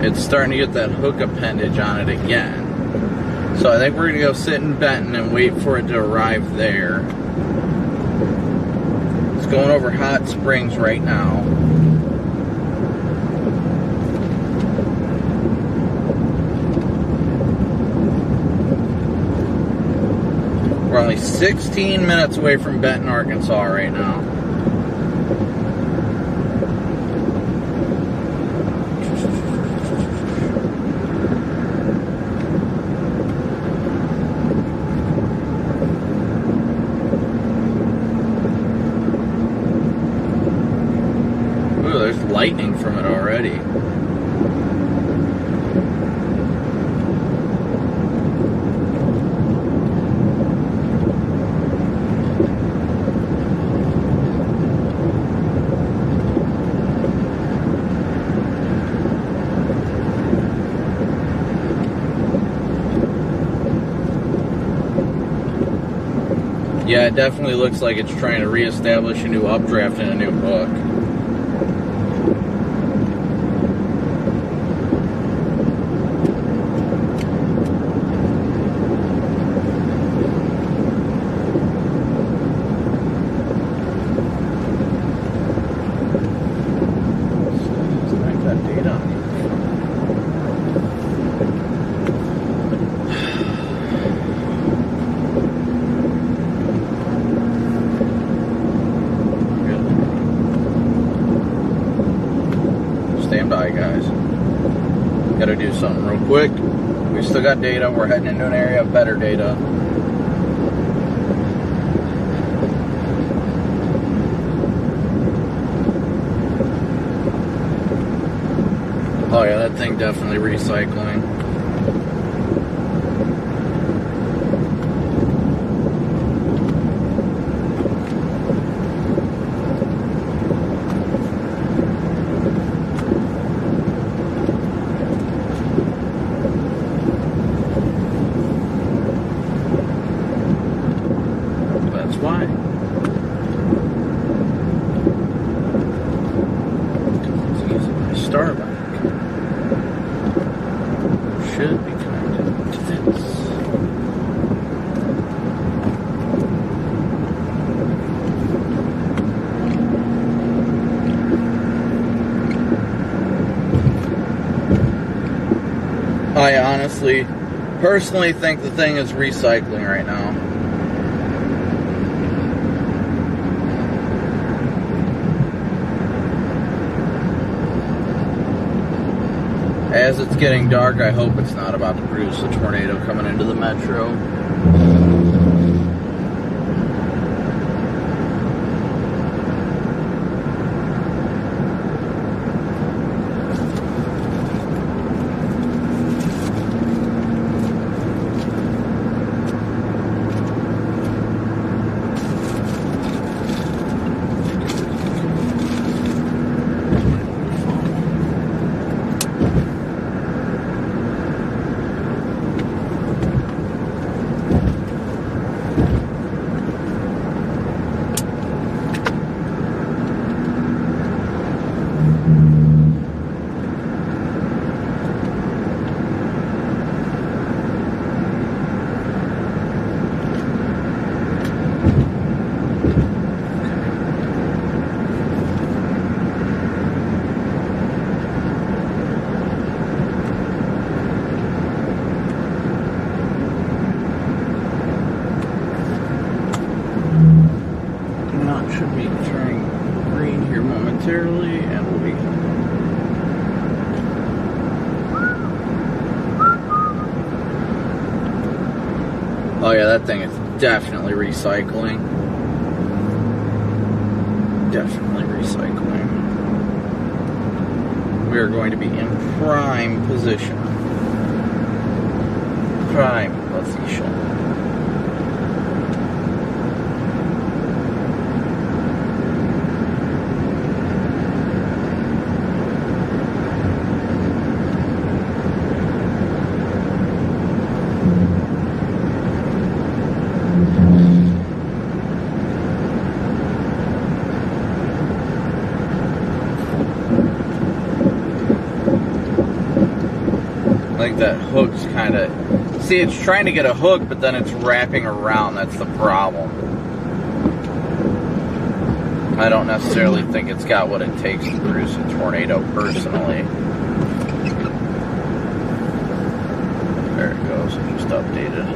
It's starting to get that hook appendage on it again. So I think we're going to go sit in Benton and wait for it to arrive there. It's going over Hot Springs right now. We're only 16 minutes away from Benton, Arkansas right now. Lightning from it already. Yeah, it definitely looks like it's trying to reestablish a new updraft and a new hook. Stand by, guys. Gotta do something real quick. We still got data. We're heading into an area of better data. Oh yeah, that thing definitely recycling. Why? It's using my Starbucks. Should be connected to this. I honestly, personally think the thing is recycling right now. As it's getting dark, I hope it's not about to produce a tornado coming into the metro. momentarily, and we'll be. Oh yeah, that thing is definitely recycling. Definitely recycling. We are going to be in prime position. Prime position. Like that hook's kind of... See, it's trying to get a hook, but then it's wrapping around. That's the problem. I don't necessarily think it's got what it takes to produce a tornado, personally. There it goes. I just updated.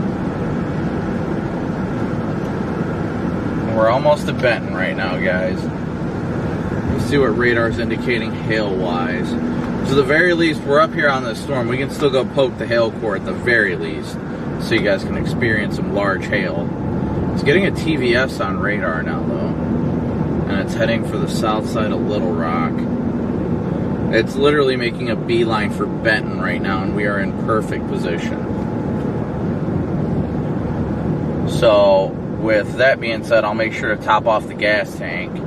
We're almost at Benton right now, guys. Let's see what radar's indicating hail-wise. So the very least, we're up here on this storm. We can still go poke the hail core at the very least, so you guys can experience some large hail. It's getting a TVS on radar now, though. And it's heading for the south side of Little Rock. It's literally making a beeline for Benton right now, and we are in perfect position. So, with that being said, I'll make sure to top off the gas tank.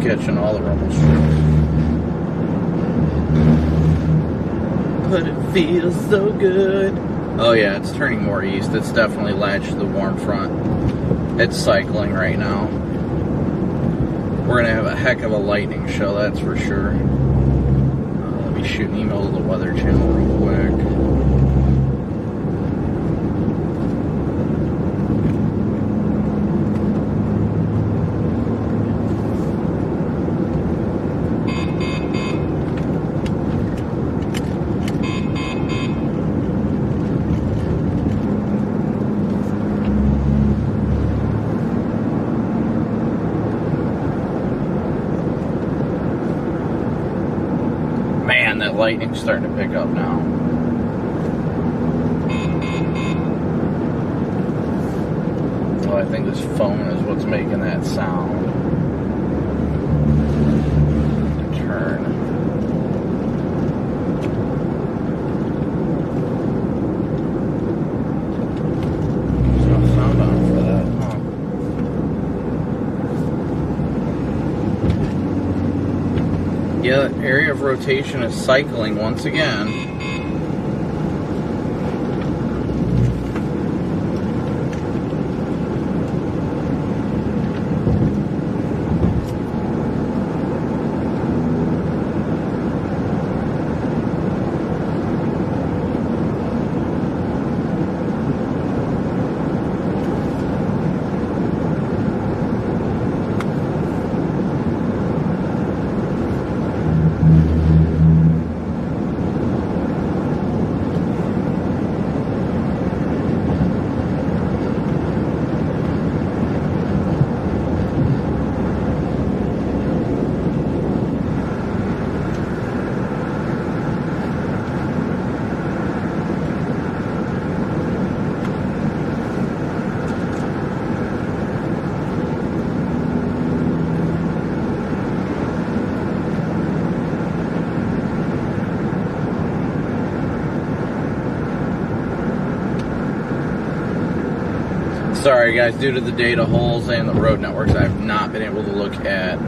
Catching all the rumble strips. But it feels so good. Oh yeah, it's turning more east. It's definitely latched to the warm front. It's cycling right now. We're gonna have a heck of a lightning show, that's for sure. Let me shoot an email to the Weather Channel real quick. That lightning's starting to pick up now. Oh, I think this phone is what's making that sound. Turn. There's no sound on for that, huh? Yeah, the area of rotation is cycling once again. Sorry guys, due to the data holes and the road networks, I have not been able to look at,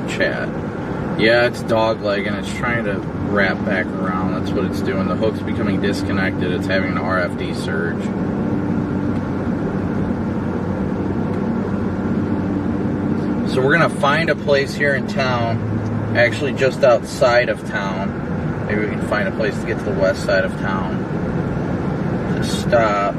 chat. Yeah, it's doglegging, it's trying to wrap back around, that's what it's doing. The hook's becoming disconnected, it's having an RFD surge. So we're gonna find a place here in town, actually just outside of town. Maybe we can find a place to get to the west side of town to stop.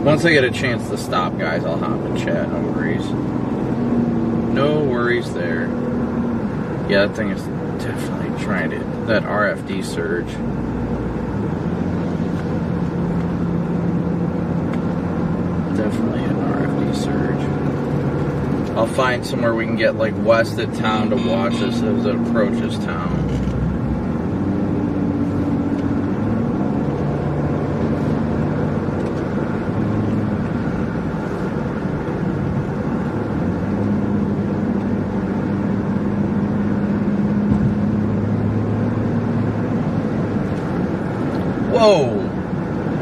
Once I get a chance to stop, guys, I'll hop in chat. No worries. No worries there. Yeah, that thing is definitely trying to... That RFD surge. Definitely an RFD surge. I'll find somewhere we can get, like, west of town to watch this as it approaches town. Whoa!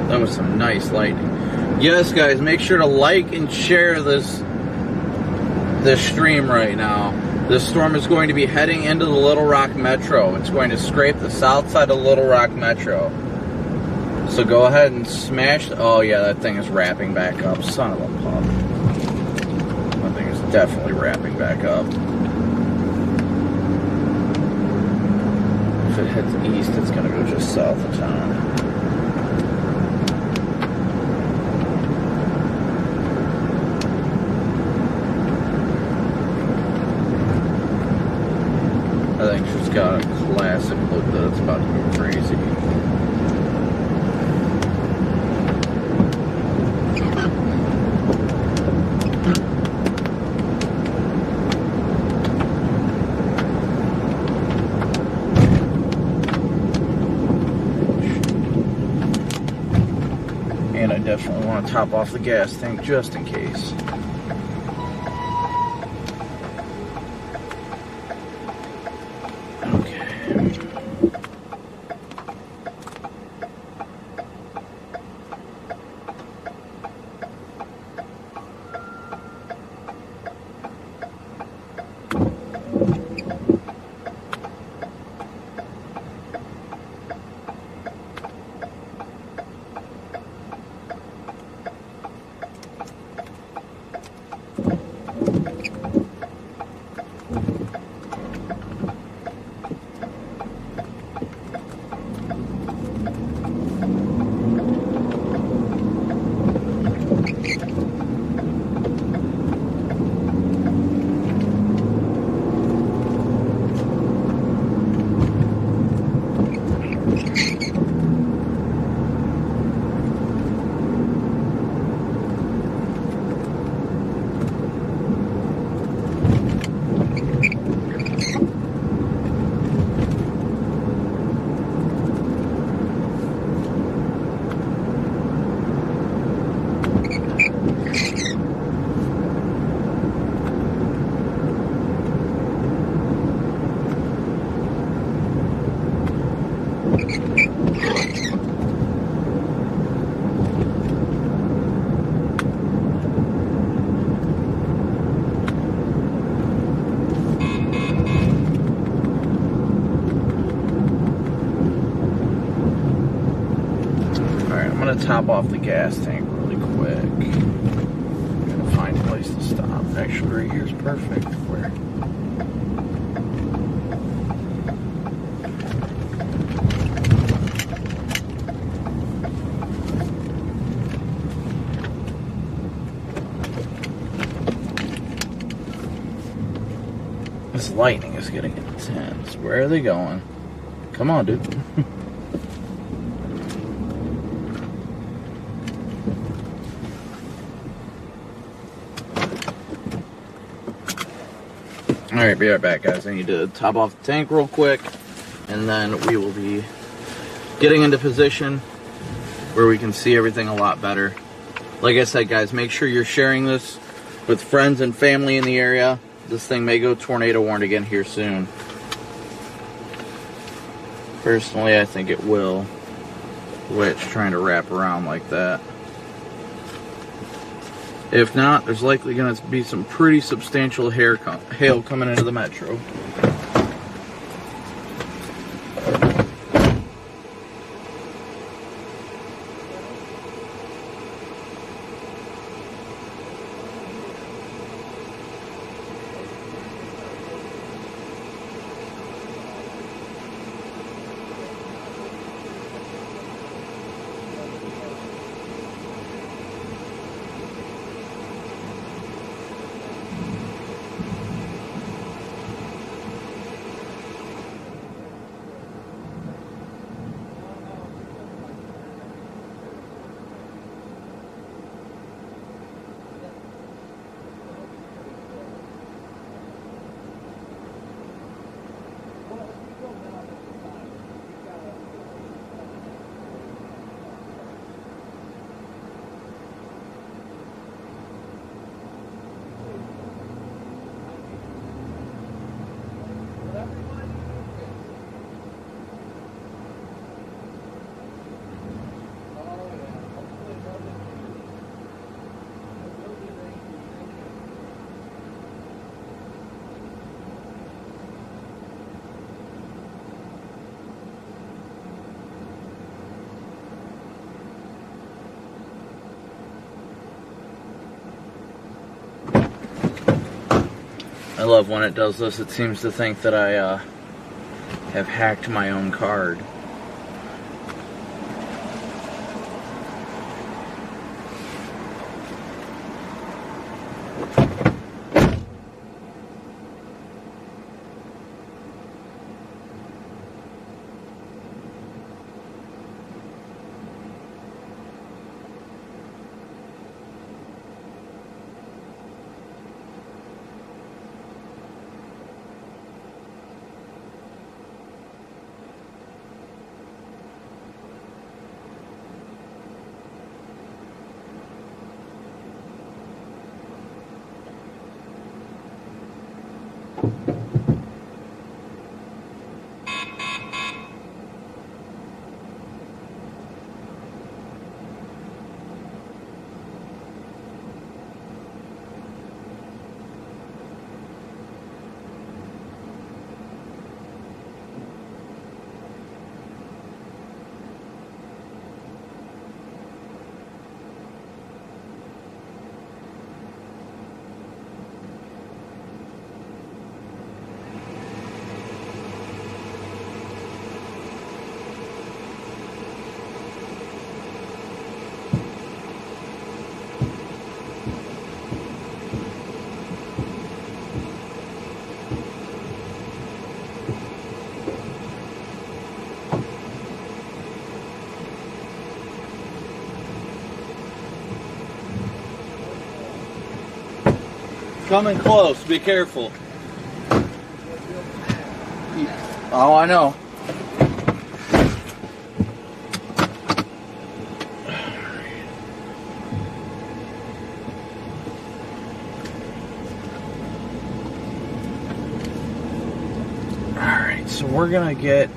That was some nice lightning. Yes, guys, make sure to like and share this stream right now. This storm is going to be heading into the Little Rock Metro. It's going to scrape the south side of Little Rock Metro. So go ahead and smash... Oh, yeah, that thing is wrapping back up. Son of a pup. That thing is definitely wrapping back up. If it heads east, it's going to go just south of town. I think she's got a classic look that it's about to go crazy. And I definitely want to top off the gas tank just in case. Top off the gas tank really quick. I'm gonna find a place to stop. Actually, right here's perfect. Where? This lightning is getting intense. Where are they going? Come on, dude. Alright, be right back, guys. I need to top off the tank real quick, and then we will be getting into position where we can see everything a lot better. Like I said, guys, make sure you're sharing this with friends and family in the area. This thing may go tornado warned again here soon. Personally, I think it will. The way it's trying to wrap around like that. If not, there's likely going to be some pretty substantial hail coming into the metro. I love when it does this. It seems to think that I have hacked my own card. Coming close, be careful. Oh, I know. Alright, so we're gonna get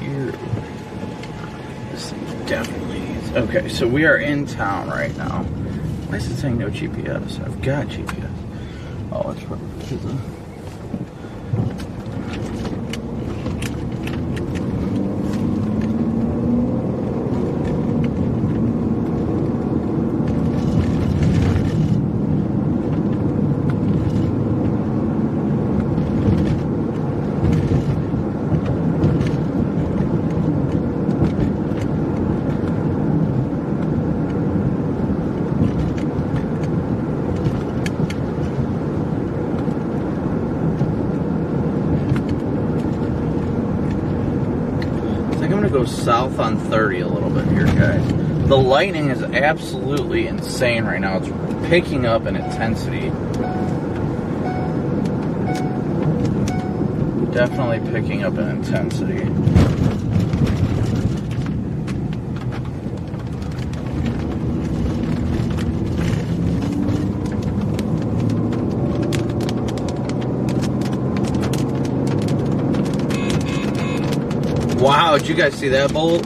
here. This thing definitely needs. Okay, so we are in town right now. Why is it saying no GPS? I've got GPS. Oh, it's perfect. Go south on 30 a little bit here, guys. The lightning is absolutely insane right now. It's picking up in intensity. Definitely picking up an intensity. Wow, did you guys see that bolt?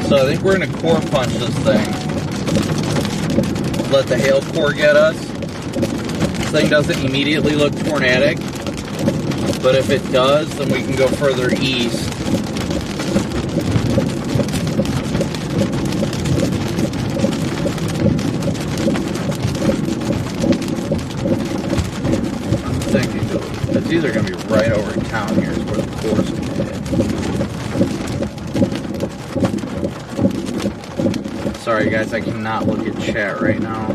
So I think we're going to core punch this thing. Let the hail core get us. This thing doesn't immediately look tornadic, but if it does, then we can go further east. I'm thinking it's either going to be right over town here is where the core's going to hit. Sorry guys, I cannot look at chat right now.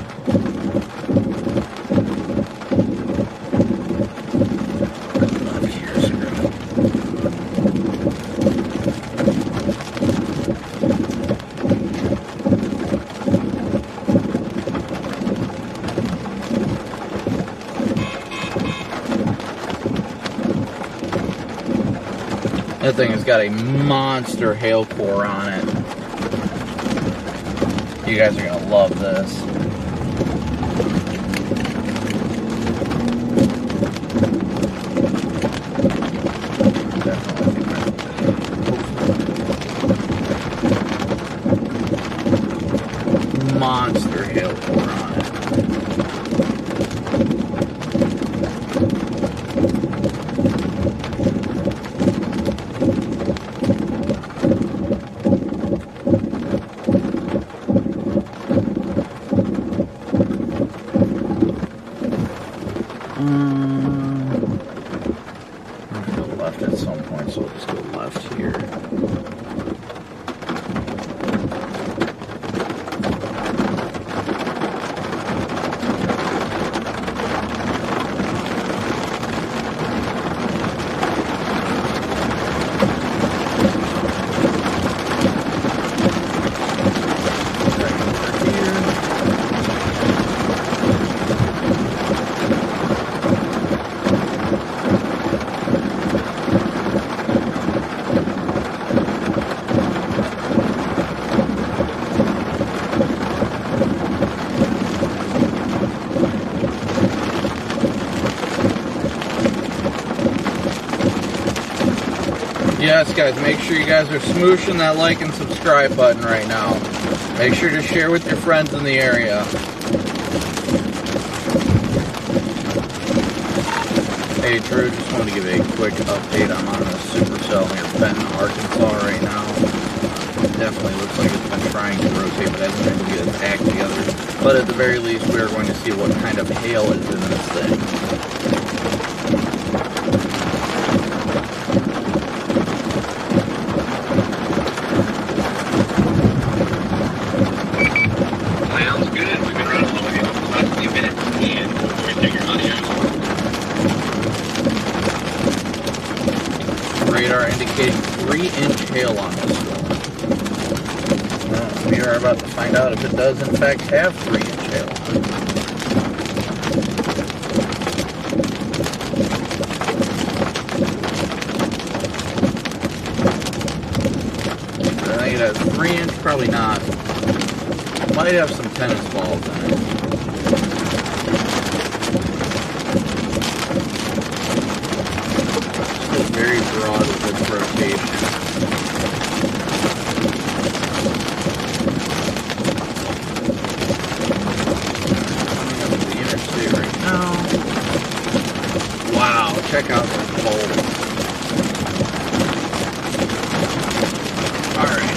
That thing has got a monster hail core on it. You guys are gonna love this. Monster hail core on it. I'm gonna go left at some point, so we'll just go left here. Yes, guys, make sure you guys are smooshing that like and subscribe button right now. Make sure to share with your friends in the area. Hey, Drew, just wanted to give a quick update. I'm on a supercell near Benton, Arkansas right now. It definitely looks like it's been trying to rotate, but hasn't been able to get its act together. But at the very least, we are going to see what kind of hail is in this thing. Radar indicating 3-inch hail on this one. We are about to find out if it does in fact have 3-inch hail on it. I think it has 3-inch, probably not. Might have some tennis balls in it. Very broad with its rotation. Coming up to the interstate right now. Wow, check out this bolt. Alright.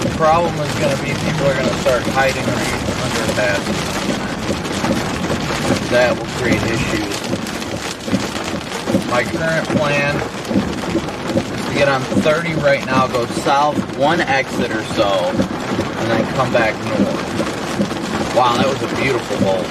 The problem is going to be people are going to start hiding underneath the underpasses. That will create issues. My current plan is to get on 30 right now, go south one exit or so, and then come back north. Wow, that was a beautiful bolt.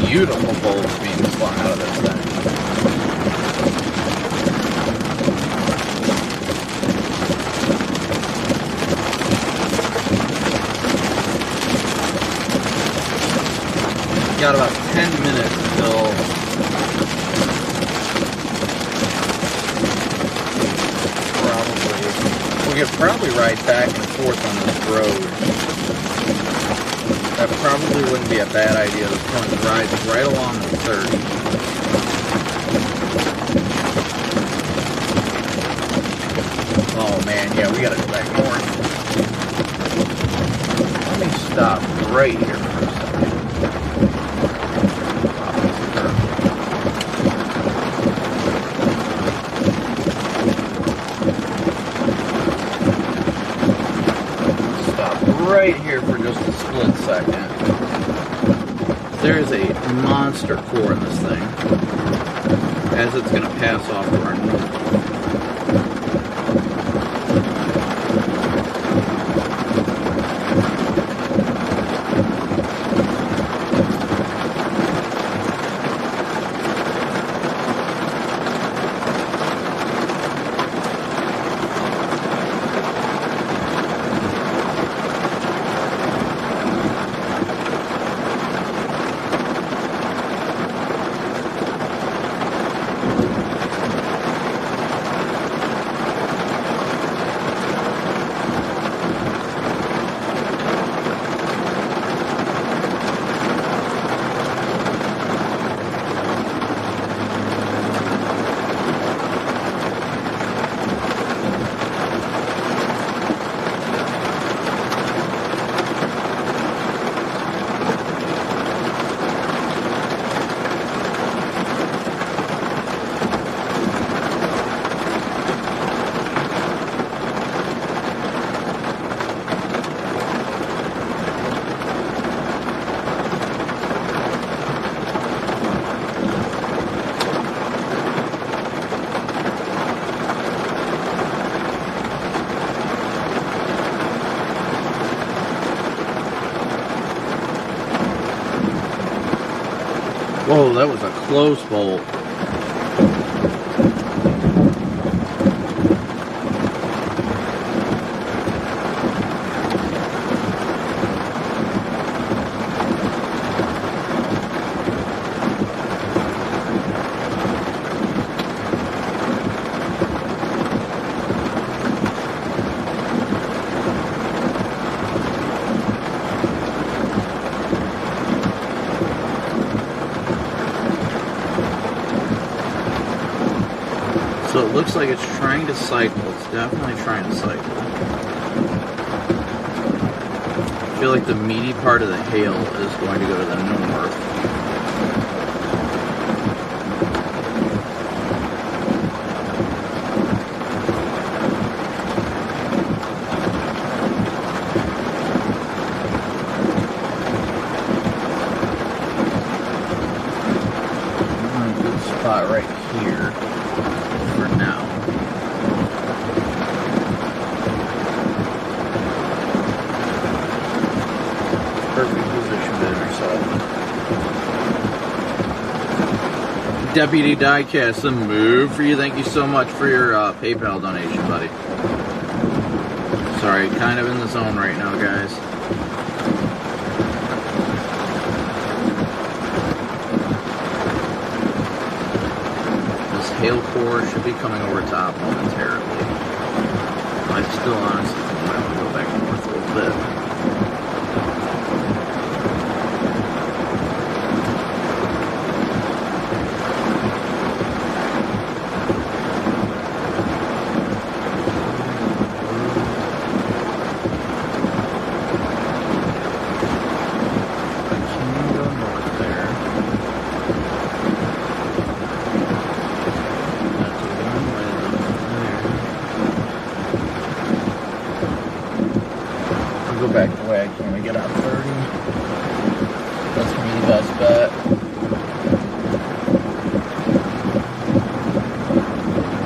Beautiful bolts being slung out of this thing. Got about 10 minutes until we could probably ride back and forth on this road. That probably wouldn't be a bad idea. This one rides right along the 30. Oh man, yeah, we gotta go back north. Let me stop right here for a second. Right here for just a split second. There's a monster core in this thing as it's going to pass off to our north. Whoa, that was a close bolt. So it looks like it's trying to cycle. It's definitely trying to cycle. I feel like the meaty part of the hail is going to go to the north. Good spot right here. For now. Perfect position to intercept. Deputy Diecast, a move for you. Thank you so much for your PayPal donation, buddy. Sorry, kind of in the zone right now, guys. Hail core should be coming over top momentarily. I still honestly think I might want to go back north a little bit. Back the way I can to get on 30. That's going to be the best bet.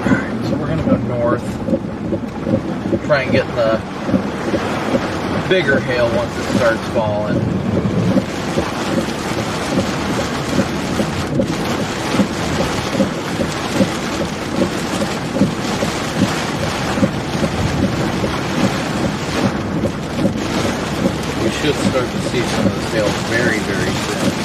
Alright, so we're gonna go north. Try and get the bigger hail once it starts falling. We should start to see some of this hail very, very soon.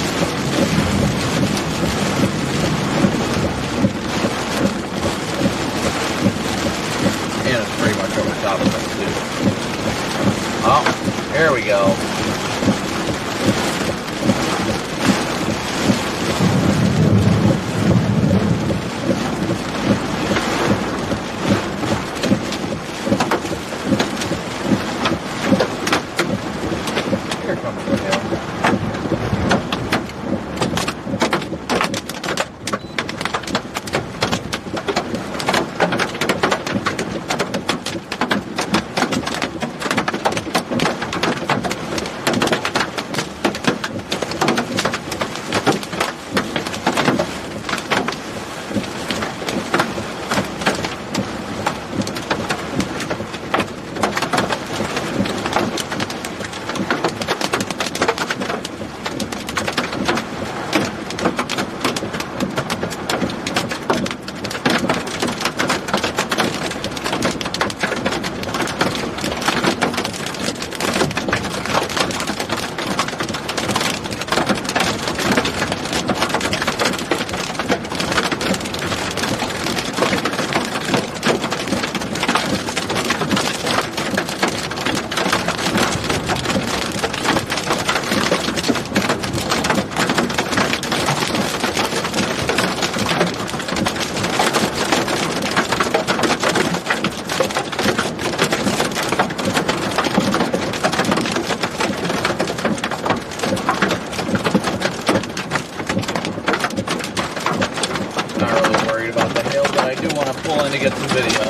And it's pretty much over top of us too. Oh, here we go. Here comes the hail. Pull in to get some video.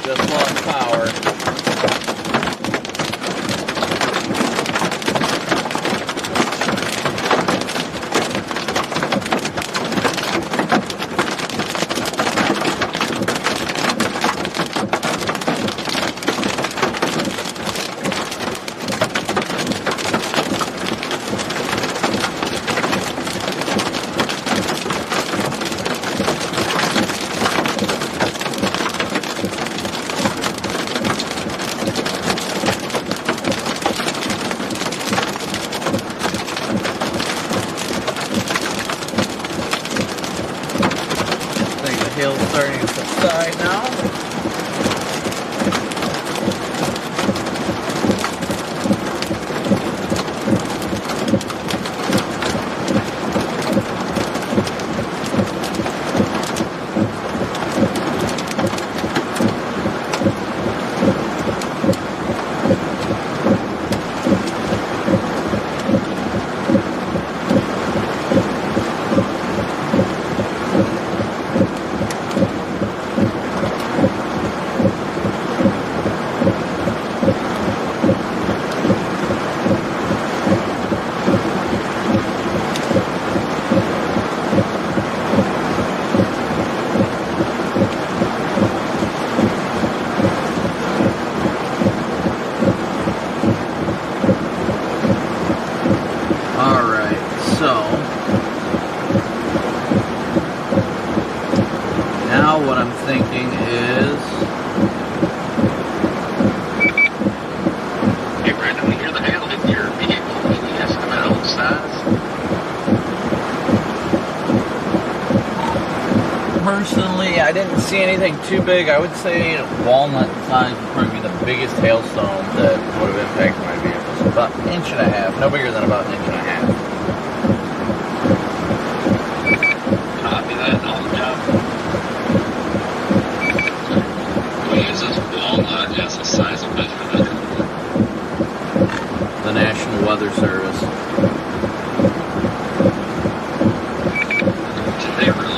Just lost power. Hill's starting to subside now. I didn't see anything too big. I would say walnut size would probably be the biggest hailstone that would have impacted my vehicle. So about an inch and a half, no bigger than about an inch and a half. Copy that, knowledge job. We use this walnut as a size of measurement. The National Weather Service. Did they really?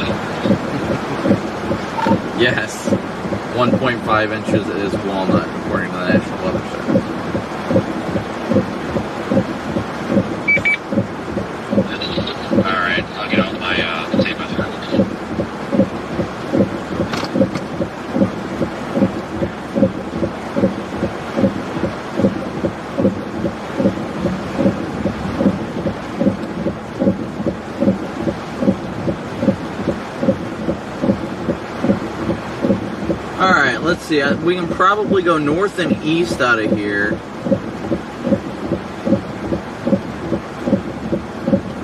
Yes, 1.5 inches is walnut, according to the National Weather Service. Alright, I'll get out my tape measure. Alright, let's see. We can probably go north and east out of here.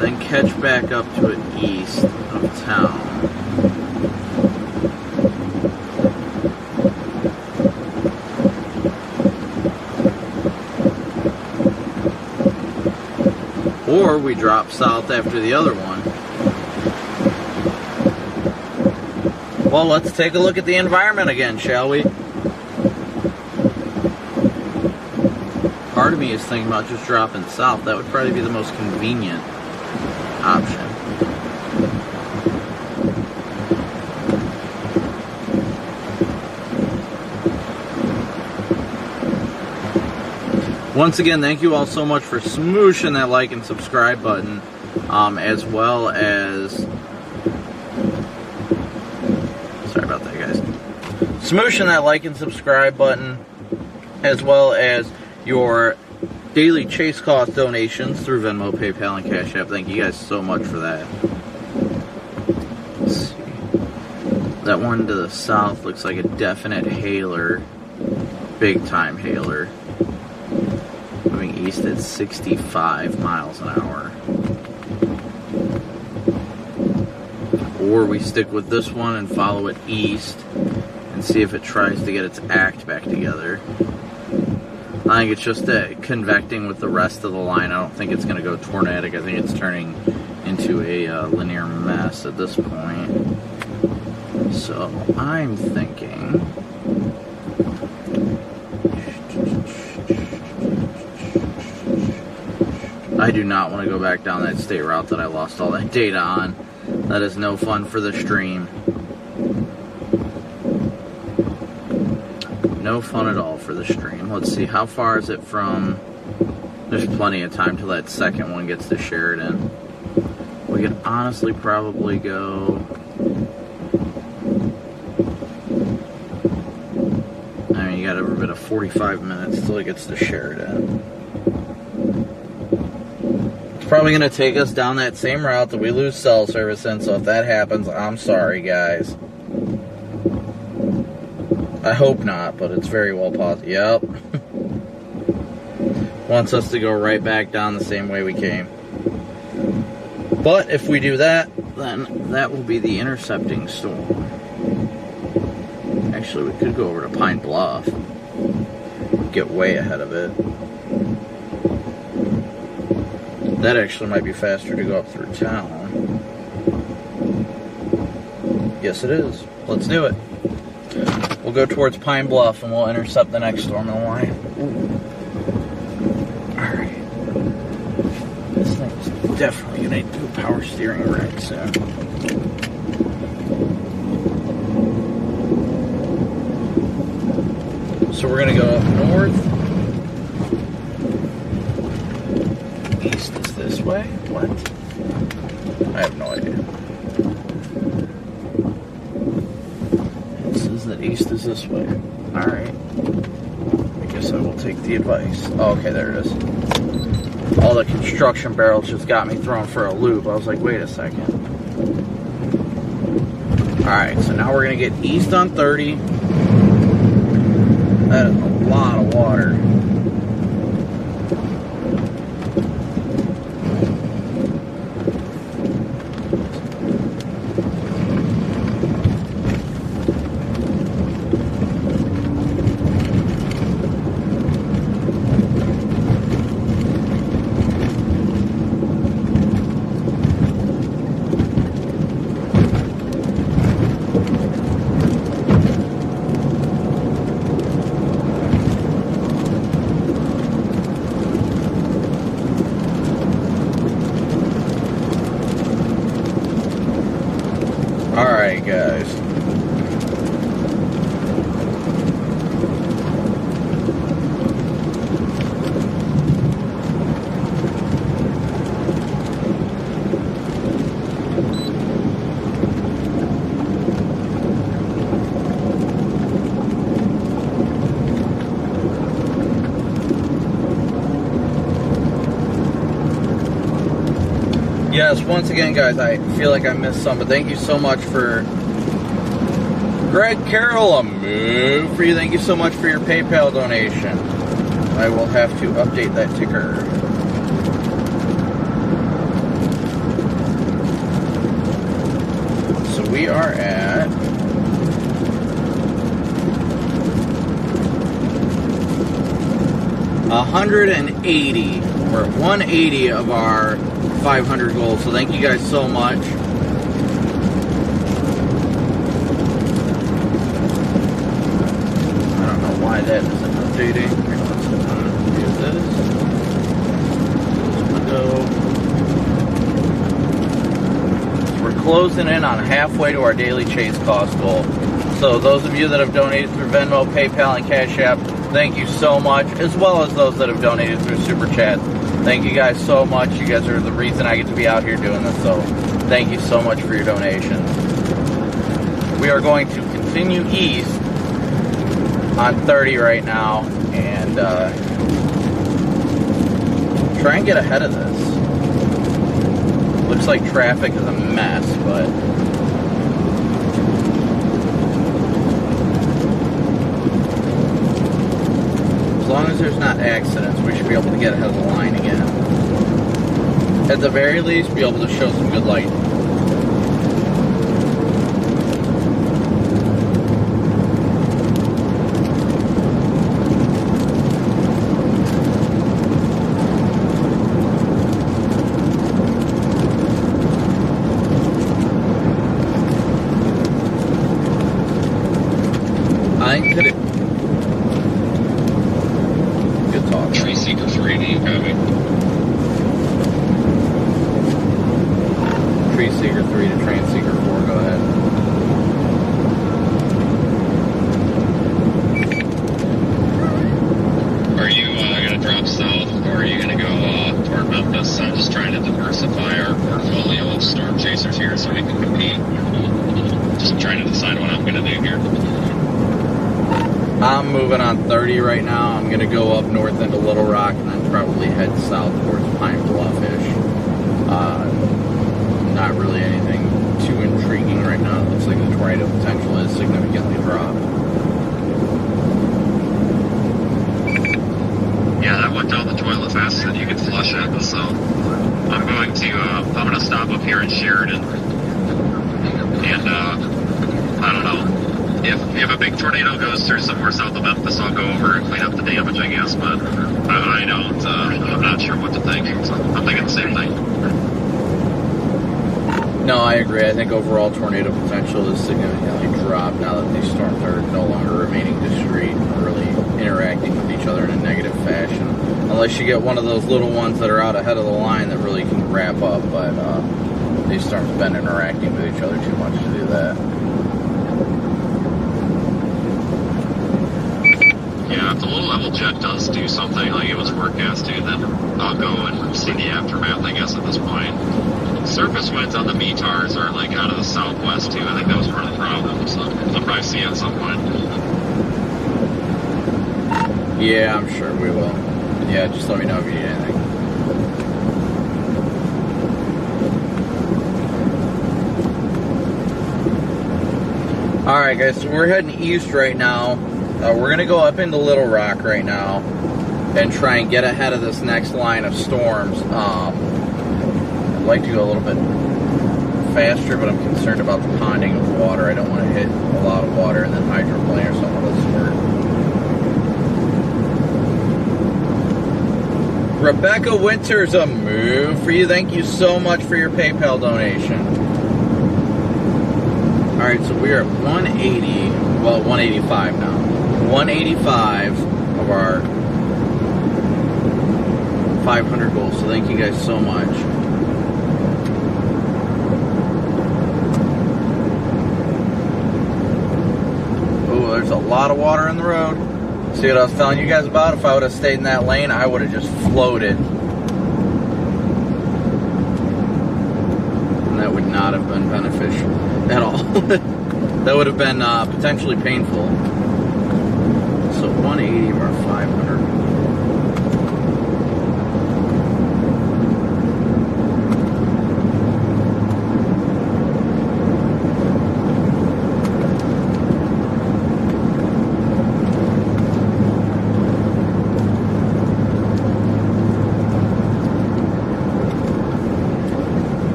Then catch back up to it east of town. Or we drop south after the other one. Well, let's take a look at the environment again, shall we? Part of me is thinking about just dropping south. That would probably be the most convenient option. Once again, thank you all so much for smooshing that like and subscribe button, as well as... Sorry about that, guys. Smooshing that like and subscribe button, as well as your daily Chase Cost donations through Venmo, PayPal, and Cash App. Thank you guys so much for that. Let's see. That one to the south looks like a definite hailer. Big time hailer. Moving east at 65 miles an hour. Or we stick with this one and follow it east and see if it tries to get its act back together. I think it's just convecting with the rest of the line. I don't think it's going to go tornadic. I think it's turning into a linear mess at this point. So I'm thinking... I do not want to go back down that state route that I lost all that data on. That is no fun for the stream. No fun at all for the stream. Let's see, how far is it from... There's plenty of time till that second one gets to Sheridan. We could honestly probably go... I mean, you got every bit of 45 minutes till it gets to Sheridan. It's probably going to take us down that same route that we lose cell service in, so if that happens, I'm sorry, guys. I hope not, but it's very well possible. Yep. Wants us to go right back down the same way we came. But if we do that, then that will be the intercepting storm. Actually, we could go over to Pine Bluff. Get way ahead of it. That actually might be faster to go up through town. Yes, it is. Let's do it. We'll go towards Pine Bluff and we'll intercept the next storm in the line. Alright. This thing's definitely going to do power steering right soon. So we're going to go up north. East is this way? What? I have no idea. It says that east is this way. Alright. I guess I will take the advice. Oh, okay, there it is. All the construction barrels just got me thrown for a loop. I was like, wait a second. Alright, so now we're going to get east on 30. That is a lot of water. Yes, once again, guys, I feel like I missed some, but thank you so much for Greg Carroll, a move for you. Thank you so much for your PayPal donation. I will have to update that ticker. So we are at 180. We're at 180 of our 500 goals. So thank you guys so much. I don't know why that isn't updating. Let's do this. We're closing in on halfway to our daily chase cost goal. So those of you that have donated through Venmo, PayPal, and Cash App, thank you so much, as well as those that have donated through Super Chat. Thank you guys so much. You guys are the reason I get to be out here doing this, so thank you so much for your donations. We are going to continue east on 30 right now and try and get ahead of this. Looks like traffic is a mess, but as long as there's not accidents, we should be able to get ahead of the line again. At the very least, be able to show some good light. I think that it... Good talk. Tree Seeker 3, do you copy? Tree Seeker 3 to Train Seeker 4, go ahead. Are you going to drop south, or are you going to go toward Memphis? I'm just trying to diversify our portfolio of storm chasers here so we can compete. Just trying to decide what I'm going to do here. I'm moving on 30 right now. I'm going to go up north into Little Rock and then probably head south towards Pine Bluff-ish. Not really anything too intriguing right now. It looks like the tornado potential is significantly dropped. Yeah, that went down the toilet faster than you could flush it, so I'm going to stop up here in Sheridan. And, I don't know. If a big tornado goes through somewhere south of Memphis, I'll go over and clean up the damage, I guess, but I don't, I'm not sure what to think. So I'm thinking the same thing. No, I agree. I think overall tornado potential is significantly dropped now that these storms are no longer remaining discrete or really interacting with each other in a negative fashion. Unless you get one of those little ones that are out ahead of the line that really can wrap up, but these storms have been interacting with each other too much to do that. Yeah, if the low level jet does do something like it was forecasted, then I'll go and see the aftermath, I guess, at this point. Surface winds on the METARs are like out of the southwest too. I think that was part of the problem, so I'll probably see it at some point. Yeah, I'm sure we will. Yeah, just let me know if you need anything. Alright guys, so we're heading east right now. We're going to go up into Little Rock right now and try and get ahead of this next line of storms. I'd like to go a little bit faster, but I'm concerned about the ponding of water. I don't want to hit a lot of water and then hydroplane or something of the sort. Rebecca Winters, a move for you. Thank you so much for your PayPal donation. Alright, so we are at 180, well, 185 now. 185 of our 500 goals, so thank you guys so much. Oh, there's a lot of water in the road. See what I was telling you guys about? If I would have stayed in that lane, I would have just floated. And that would not have been beneficial at all. That would have been potentially painful. So 180 or 500.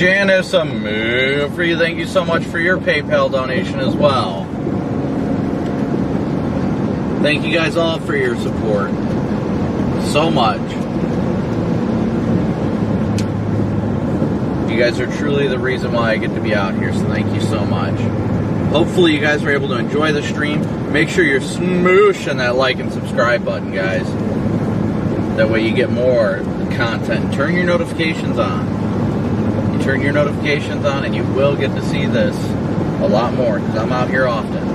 Janice, a move for you. Thank you so much for your PayPal donation as well. Thank you guys all for your support. So much. You guys are truly the reason why I get to be out here, so thank you so much. Hopefully you guys were able to enjoy the stream. Make sure you're smooshing that like and subscribe button, guys. That way you get more content. Turn your notifications on. You turn your notifications on and you will get to see this a lot more, because I'm out here often.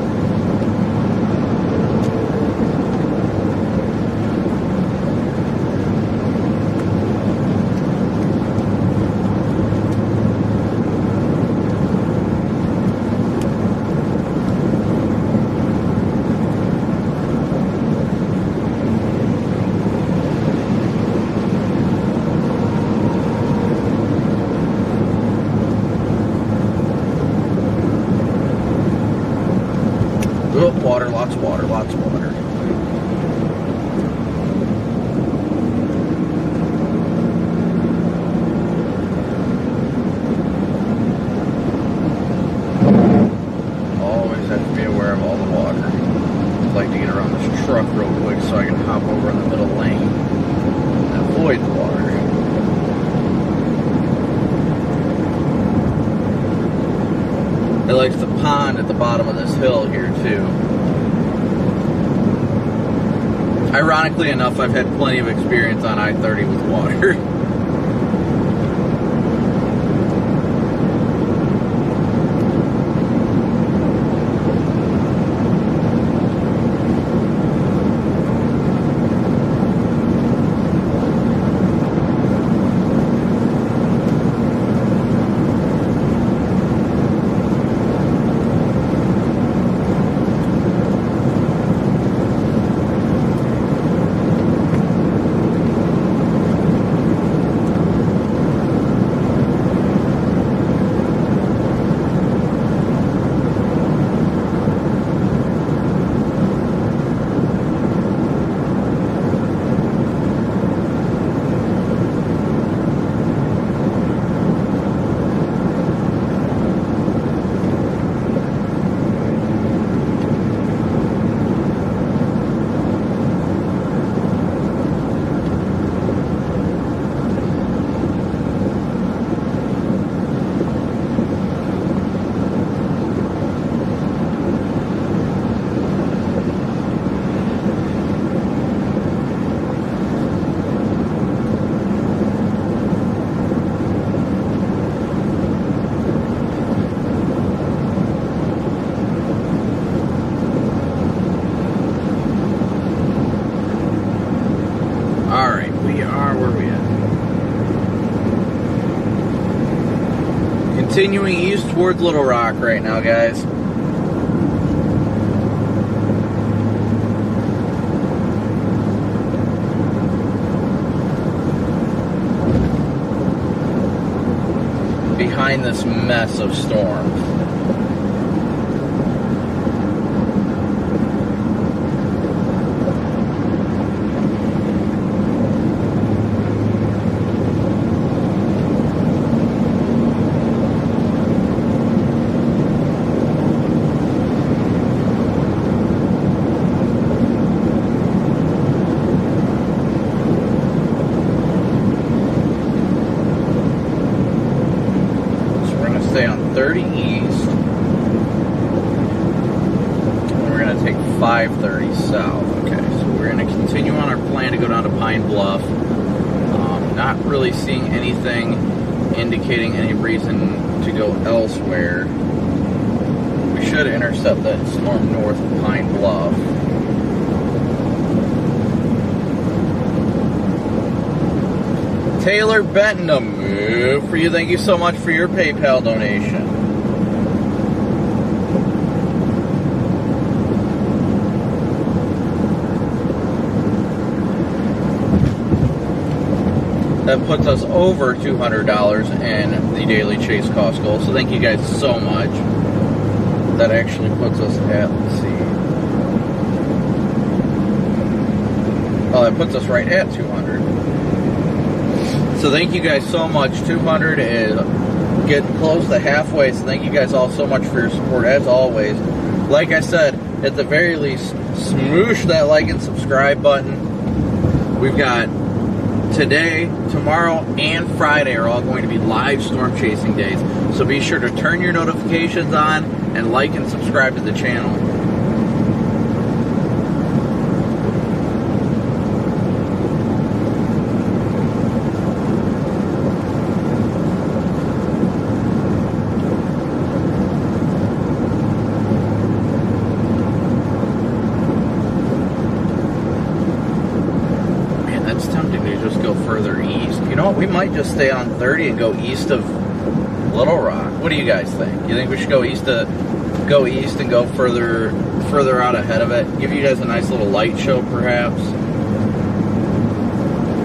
Water, lots of water, lots of water. Always have to be aware of all the water. I'd like to get around this truck real quick so I can hop over in the middle lane and avoid the water. It likes the pond at the bottom of this hill here too. Ironically enough, I've had plenty of experience on I-30 with water. Continuing east towards Little Rock right now, guys. Behind this mess of storms. Stay on 30 east, and we're going to take 530 south. Okay, so we're going to continue on our plan to go down to Pine Bluff. Not really seeing anything indicating any reason to go elsewhere. We should intercept that storm north of Pine Bluff. Taylor Benton, a move for you. Thank you so much for your PayPal donation. That puts us over $200 in the daily chase cost goal. So thank you guys so much. That actually puts us at, let's see. Oh, that puts us right at 200. So thank you guys so much. 200 is getting close to halfway, so thank you guys all so much for your support, as always. Like I said, at the very least, smoosh that like and subscribe button. We've got today, tomorrow, and Friday are all going to be live storm chasing days, so be sure to turn your notifications on and like and subscribe to the channel. We might just stay on 30 and go east of Little Rock. What do you guys think? You think we should go east and go further out ahead of it? Give you guys a nice little light show, perhaps.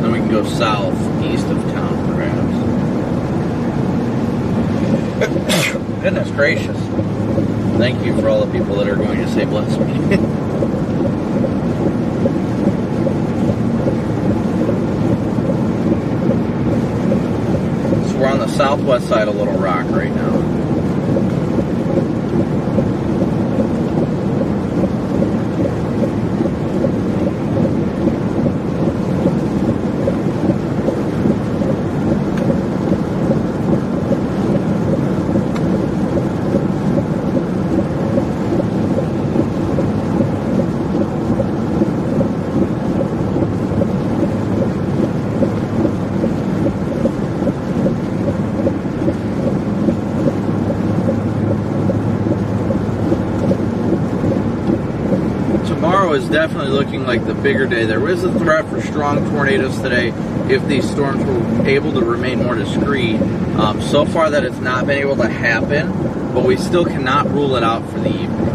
Then we can go south, east of town, perhaps. Goodness gracious. Thank you for all the people that are going to say bless me. We're on the southwest side of Little Rock right now. Is definitely looking like the bigger day. There is a threat for strong tornadoes today if these storms were able to remain more discreet. So far that it's not been able to happen, but we still cannot rule it out for the evening.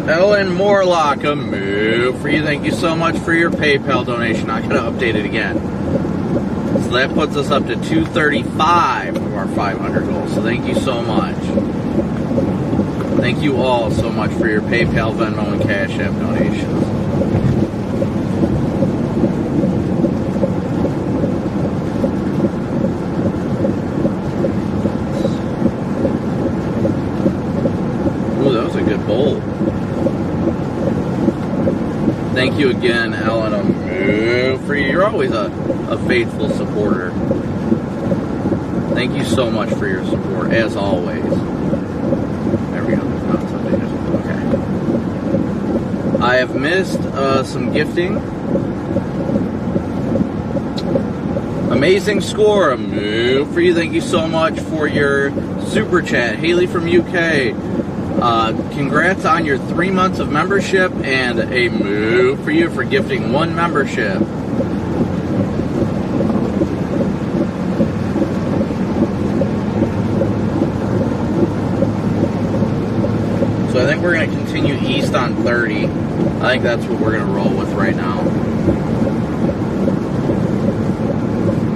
Ellen Morlock, a move for you. Thank you so much for your PayPal donation. I gotta update it again. So that puts us up to 235 of our 500 goals. So thank you so much. Thank you all so much for your PayPal, Venmo, and Cash App donations. Ooh, that was a good bowl. Thank you again, Ellen. For you. You're always a faithful supporter. Thank you so much for your support, as always. There we go. Okay. I have missed some gifting. Amazing score. A move for you. Thank you so much for your super chat. Haley from UK. Congrats on your 3 months of membership, and a move for you for gifting 1 membership. So I think we're going to continue east on 30. I think that's what we're going to roll with right now.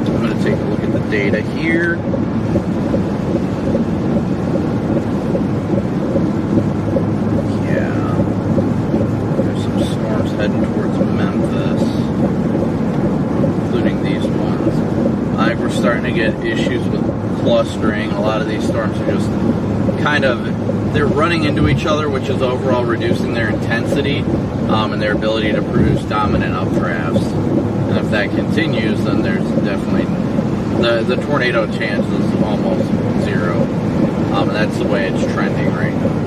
I'm going to take a look at the data here. Yeah. There's some storms heading towards Memphis, including these ones. I think we're starting to get issues with clustering. A lot of these storms are just kind of, they're running into each other, which is overall reducing their intensity and their ability to produce dominant updrafts. And if that continues, then there's definitely the tornado chance is almost zero. And that's the way it's trending right now.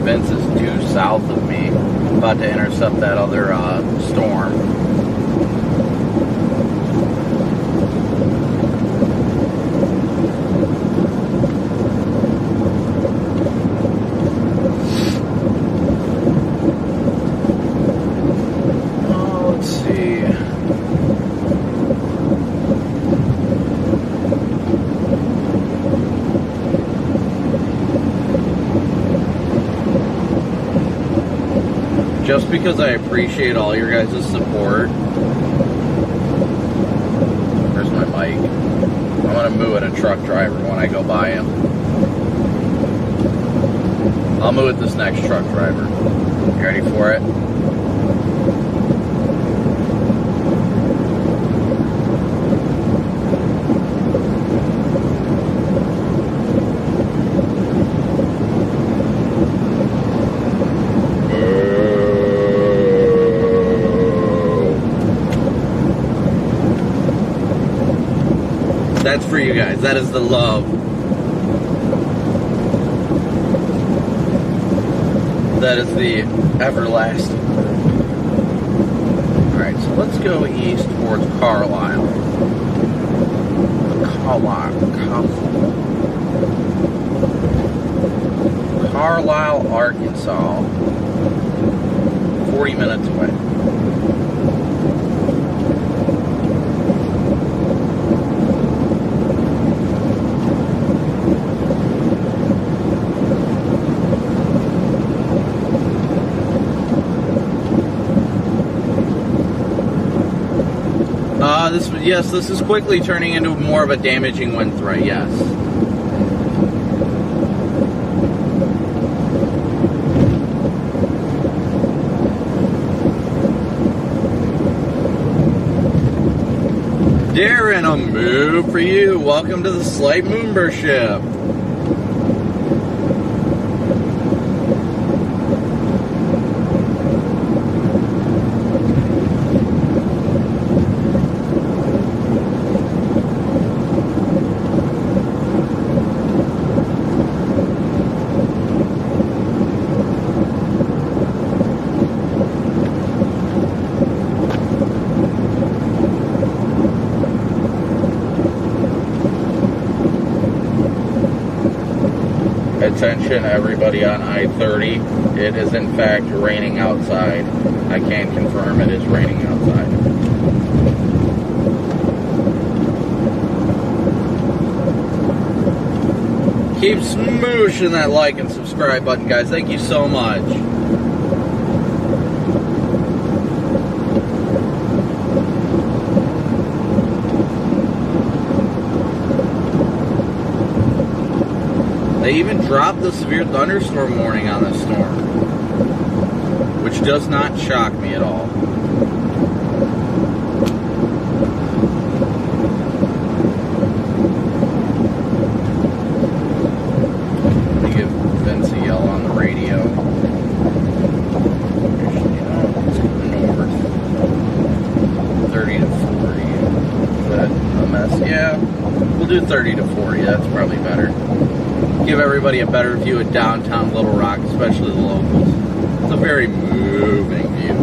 Vince is due south of me, about to intercept that other storm. Let's see. just because I appreciate all your guys' support. Where's my mic? I'm gonna moo at a truck driver when I go by him. I'll moo at this next truck driver. You ready for it? That's for you guys. That is the love. That is the everlasting. Alright, so let's go east towards Carlisle. Carlisle, Arkansas. 40 minutes away. This is quickly turning into more of a damaging wind threat, yes. Darren, a move for you. Welcome to the Slight Moonburship. Attention everybody on I-30, it is in fact raining outside. I can confirm it is raining outside. Keep smooshing that like and subscribe button, guys. Thank you so much. They even dropped the severe thunderstorm warning on this storm, which does not shock me at all. Let me give Vince a yell on the radio. It's north. 30 to 40. Is that a mess? Yeah, we'll do 30 to 40. That's probably better. Give everybody a better view of downtown Little Rock, especially the locals. It's a very moving view.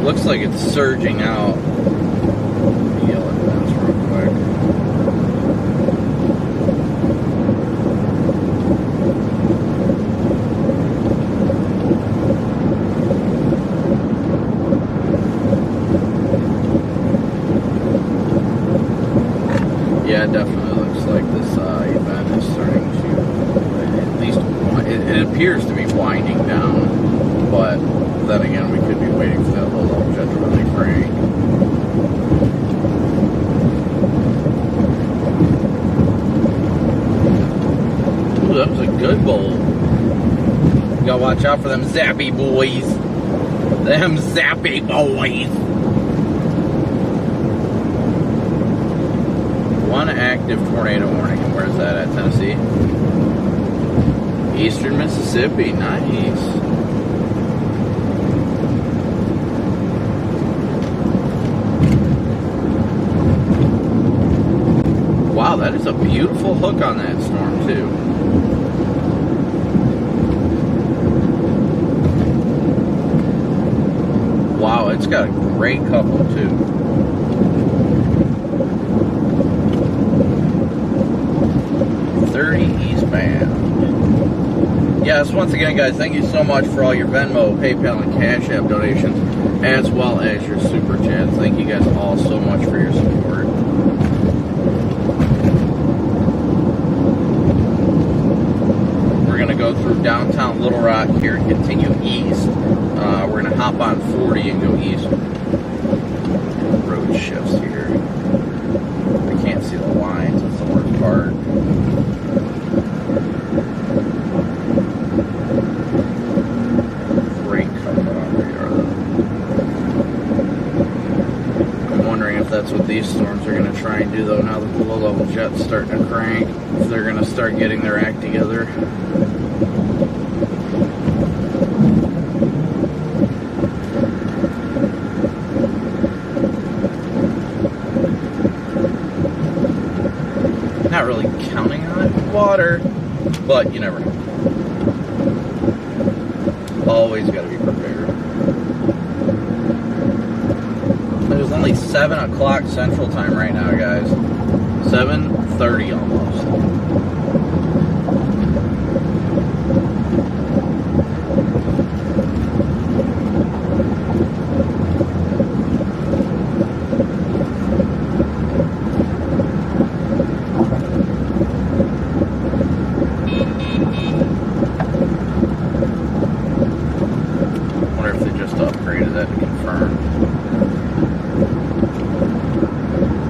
Looks like it's surging out. Yell at Vince real quick. Yeah, it definitely looks like this event is starting to, at least, it appears to be winding down, but then again, we could be waiting for that little object to really break. Ooh, that was a good bowl. You gotta watch out for them zappy boys. Them zappy boys. One active tornado warning. And where's that at? Tennessee? Eastern Mississippi. Nice. Wow, that is a beautiful hook on that storm, too. Wow, it's got a great couple, too. Yes, once again, guys, thank you so much for all your Venmo, PayPal, and Cash App donations, as well as your Super Chats. Thank you guys all so much for your support. We're going to go through downtown Little Rock here and continue east. We're going to hop on 40 and go east. Road shifts here. I can't see the lines. That's the worst part. That's what these storms are going to try and do, though, now that the low-level jet's starting to crank. If they're going to start getting their act together. Not really counting on it, water, but you never know. Always got to be prepared. It was only 7 o'clock Central Time right now, guys. 7:30 almost. Wonder if they just upgraded that to confirm.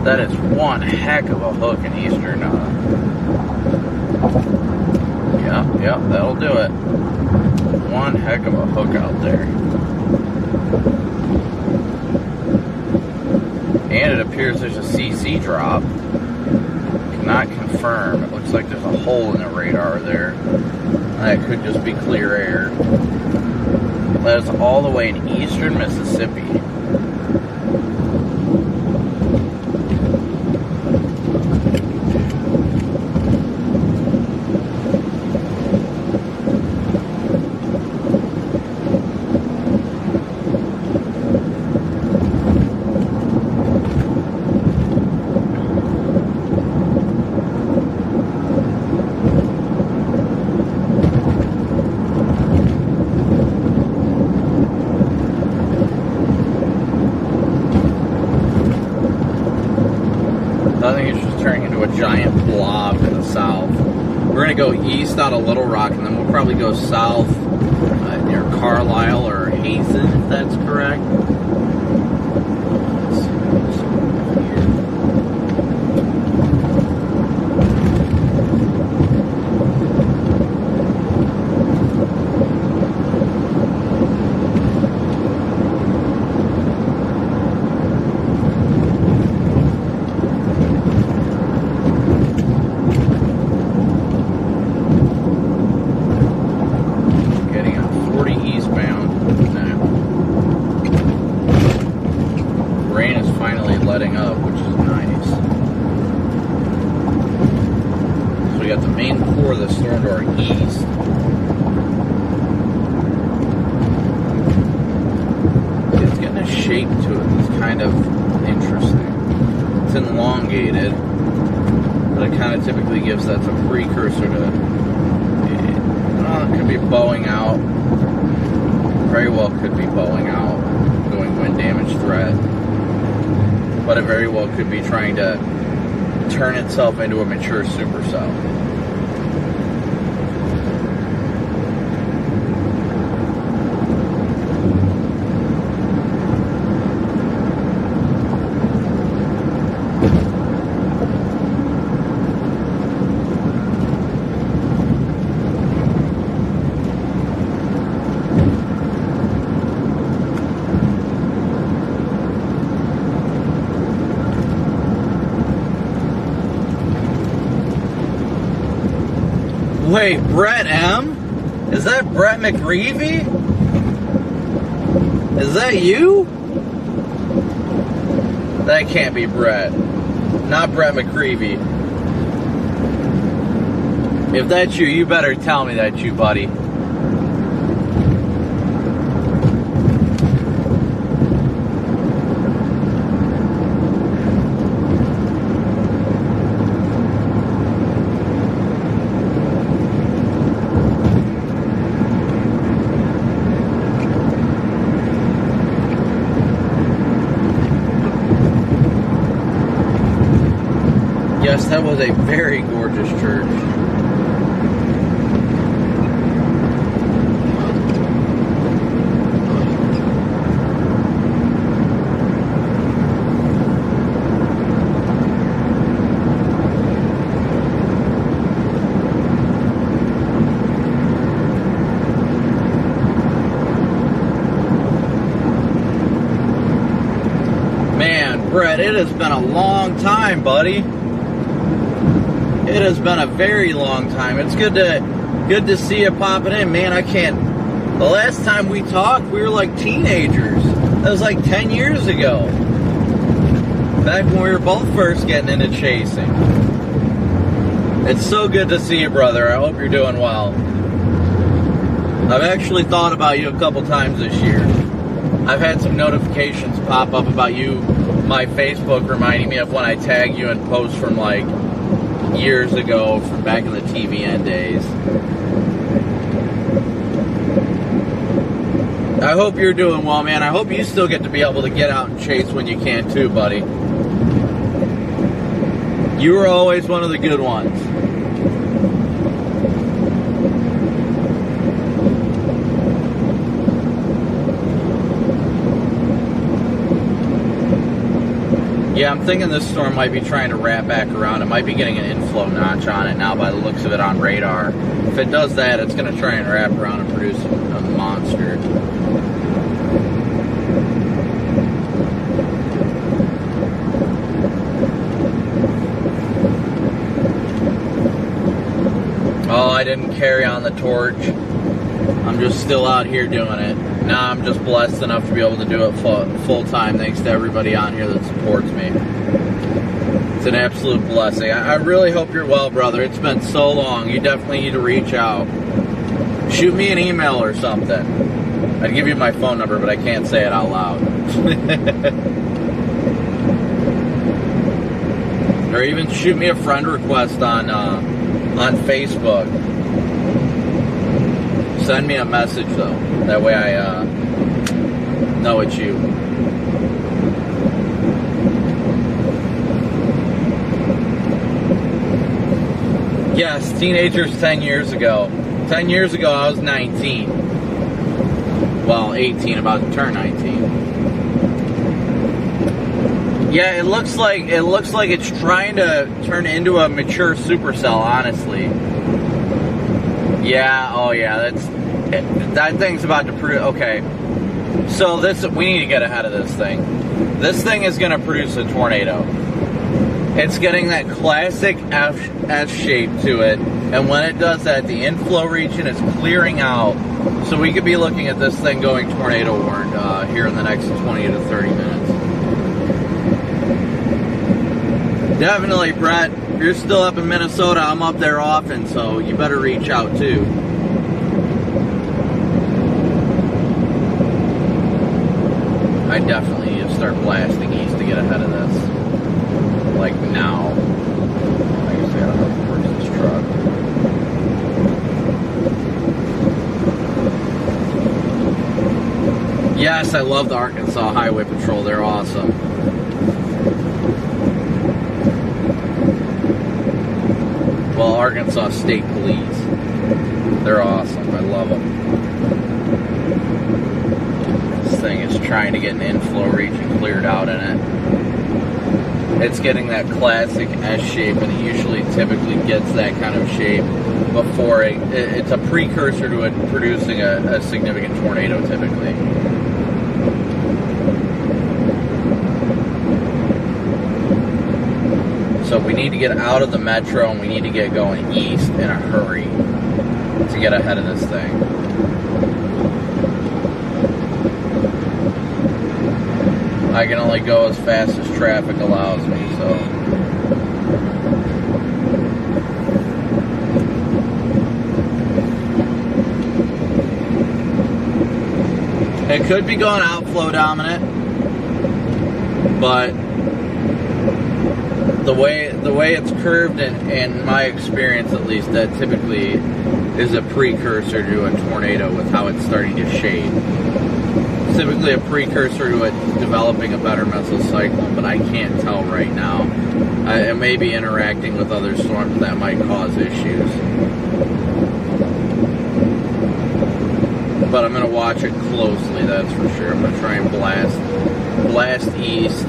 That is one heck of a hook in Eastern. Yeah, that'll do it. One heck of a hook out there. And it appears there's a CC drop. Cannot confirm. It looks like there's a hole in the radar there. That could just be clear air. That is all the way in Eastern Mississippi. I think it's just turning into a giant blob to the south. We're going to go east out of Little Rock, and then we'll probably go south near Carlisle or Hazen, if that's correct. Letting up, which is nice. So we got the main core of the storm to our east. It's getting a shape to it that's kind of interesting. It's elongated, but it kind of typically gives that a precursor to, it could be bowing out. Very well could be bowing out, doing wind damage threat. But it very well could be trying to turn itself into a mature supercell. Wait, Brett M? Is that Brett McReevy? Is that you? That can't be Brett. Not Brett McReevy. If that's you, you better tell me that's you, buddy. Yes, that was a very gorgeous church. Man, Brett, it has been a long time, buddy. It has been a very long time. It's good to see you popping in, man. I can't. The last time we talked, we were like teenagers. That was like 10 years ago. Back when we were both first getting into chasing. It's so good to see you, brother. I hope you're doing well. I've actually thought about you a couple times this year. I've had some notifications pop up about you, my Facebook, reminding me of when I tag you in posts from like years ago, from back in the TVN days. I hope you're doing well, man. I hope you still get to be able to get out and chase when you can too, buddy. You were always one of the good ones. Yeah, I'm thinking this storm might be trying to wrap back around. It might be getting an inflow notch on it now by the looks of it on radar. If it does that, it's going to try and wrap around and produce a monster. Oh, I didn't carry on the torch. I'm just still out here doing it. Now I'm just blessed enough to be able to do it full time, thanks to everybody on here that supports me. It's an absolute blessing. I really hope you're well, brother. It's been so long. You definitely need to reach out. Shoot me an email or something. I'd give you my phone number, but I can't say it out loud. Or even shoot me a friend request on Facebook. Send me a message though. That way I know it's you. Yes, teenagers 10 years ago. 10 years ago I was 19. Well, 18, about to turn 19. Yeah, it looks like it's trying to turn into a mature supercell, honestly. Yeah, oh yeah, that thing's about to produce. Okay, so we need to get ahead of this thing. This thing is going to produce a tornado. It's getting that classic F shape to it, and when it does that, the inflow region is clearing out. So we could be looking at this thing going tornado warned here in the next 20 to 30 minutes. Definitely, Brett. If you're still up in Minnesota, I'm up there often, so you better reach out too. I definitely need to start blasting east to get ahead of this. Like now. I guess I gotta hook towards this truck. Yes, I love the Arkansas Highway Patrol. They're awesome. Well, Arkansas State Police. They're awesome. I love them. This thing is trying to get an inflow region cleared out in it. It's getting that classic S shape, and it usually typically gets that kind of shape before it's a precursor to it producing a significant tornado typically. So we need to get out of the metro and we need to get going east in a hurry to get ahead of this thing. I can only go as fast as traffic allows me, so. It could be going outflow dominant, but the way it's curved, in my experience at least, that typically is a precursor to a tornado with how it's starting to shape. Typically a precursor to it developing a better mesocyclone, but I can't tell right now. It may be interacting with other storms that might cause issues. But I'm going to watch it closely, that's for sure. I'm going to try and blast east.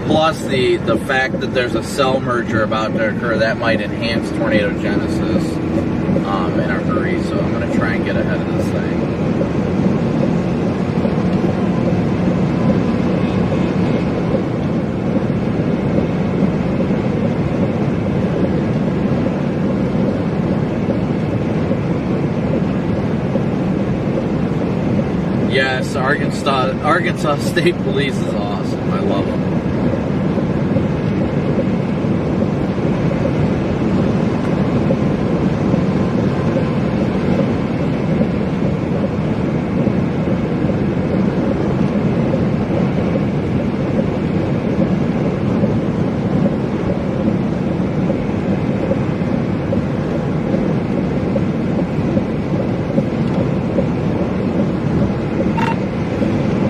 Plus the fact that there's a cell merger about to occur, that might enhance tornado genesis in a hurry. So I'm going to try and get ahead of this thing. Yes, Arkansas State Police is awesome. I love them.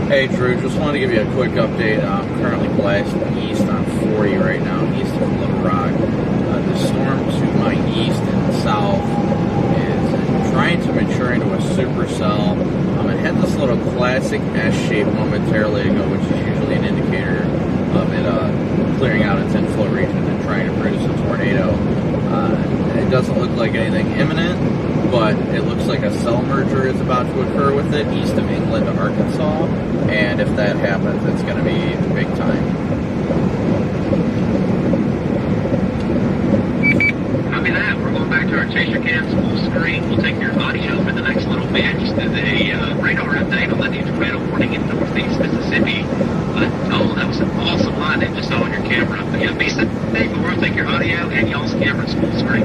Hey Drew, just wanted to give you a quick update. I'm currently blasting east on 40 right now, east of Little Rock. The storm to my east and south is trying to mature into a supercell. It had this little classic S shape momentarily ago, which is usually an indicator of it clearing out its inflow region and trying to produce a tornado. It doesn't look like anything imminent, but it looks like a cell merger is about to occur with it east of England to Arkansas, and if that happens, it's going to be big time. Copy that. We're going back to our chaser cams full screen. We'll take your audio for the next little bit. Just did a radar update on the new tornado warning in northeast Mississippi. Oh, that was an awesome line they just saw on your camera. But yeah, be safe, but we'll take your audio and y'all's cameras full screen.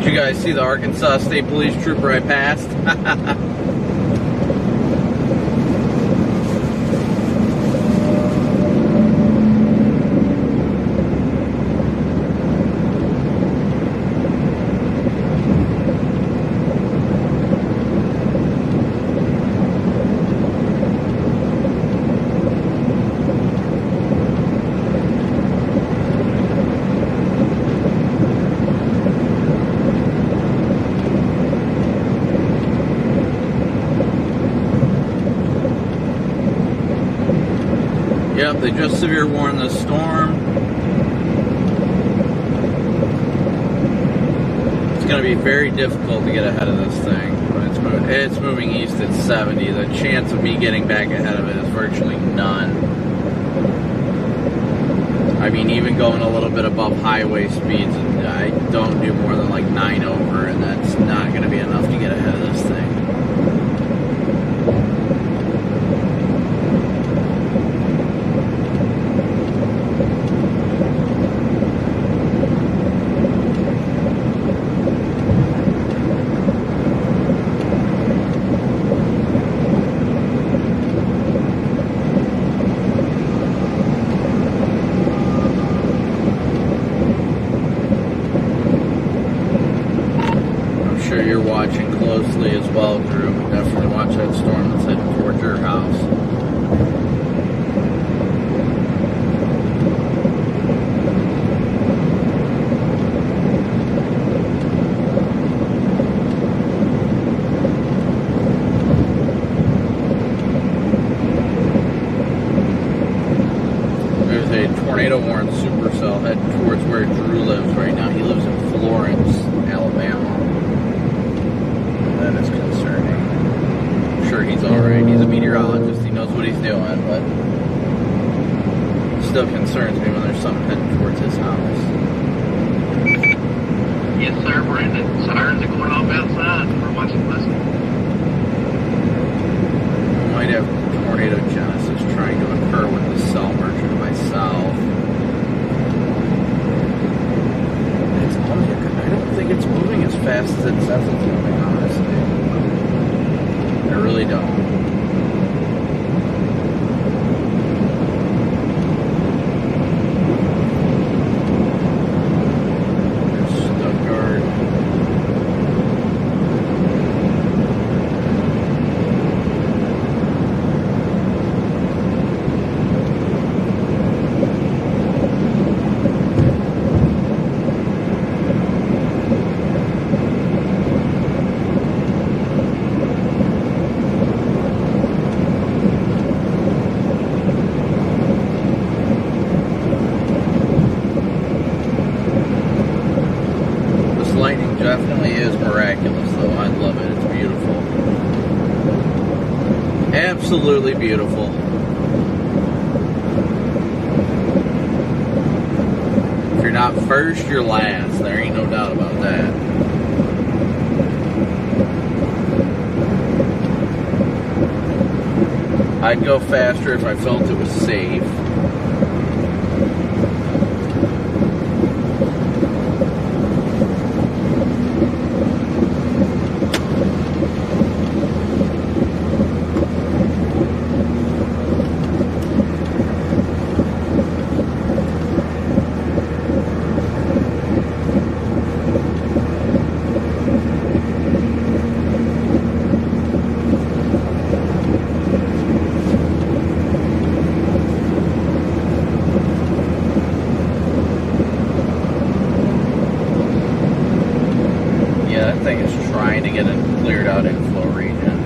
Did you guys see the Arkansas State Police trooper I passed? Yep, they just severe warned this storm. It's going to be very difficult to get ahead of this thing. It's moving east at 70. The chance of me getting back ahead of it is virtually none. I mean, even going a little bit above highway speeds, I don't do more than like 9 over, and that's not going to be enough to get ahead of this thing. You're watching closely as well, Drew. Definitely watch that storm that's heading towards your house. There's a tornado warned supercell heading towards where Drew lives right now. He lives in Florence, Alabama. That is concerning. I'm sure he's alright. He's a meteorologist. He knows what he's doing, but it still concerns me when there's something heading towards his house. Yes, sir, Brandon. Sirens are going off outside. We're watching this. We might have tornado genesis trying to occur with the cell merger to my south. Absolutely beautiful. If you're not first, you're last. There ain't no doubt about that. I'd go faster if I felt it was safe. Trying to get it cleared out inflow region.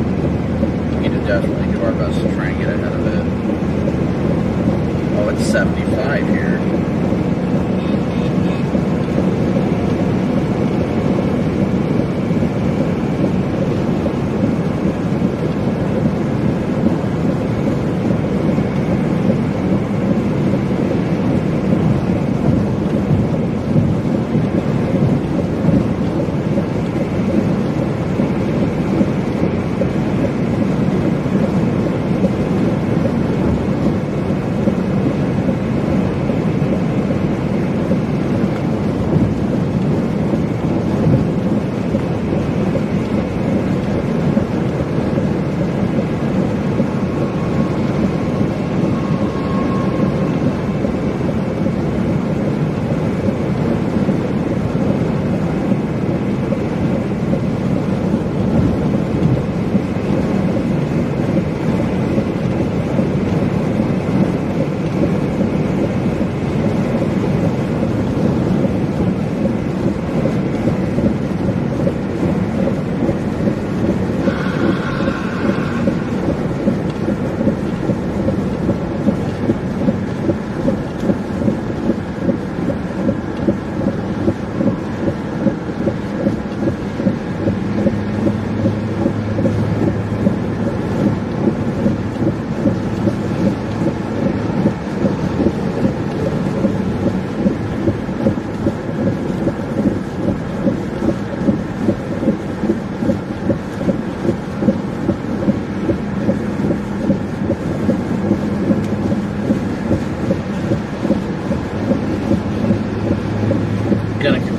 We need to definitely do our best to try and get ahead of it. Oh, it's 75 here.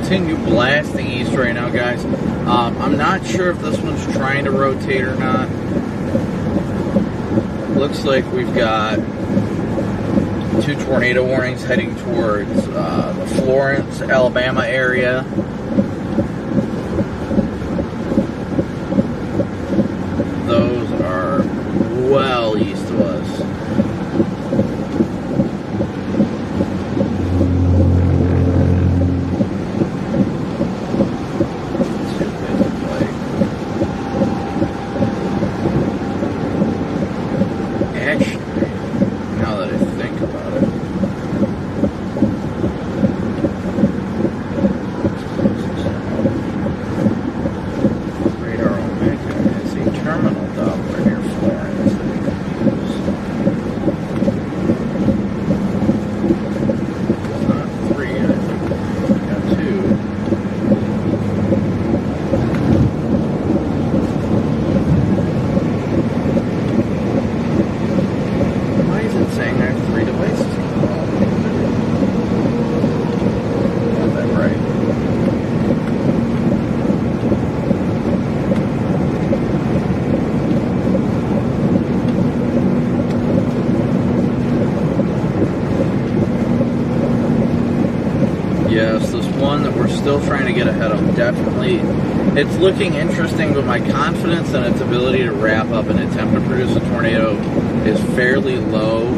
Continue blasting east right now, guys. I'm not sure if this one's trying to rotate or not. Looks like we've got 2 tornado warnings heading towards the Florence, Alabama area. Those are well east of us. Yes, this one that we're still trying to get ahead of, definitely. It's looking interesting, but my confidence in its ability to wrap up and attempt to produce a tornado is fairly low,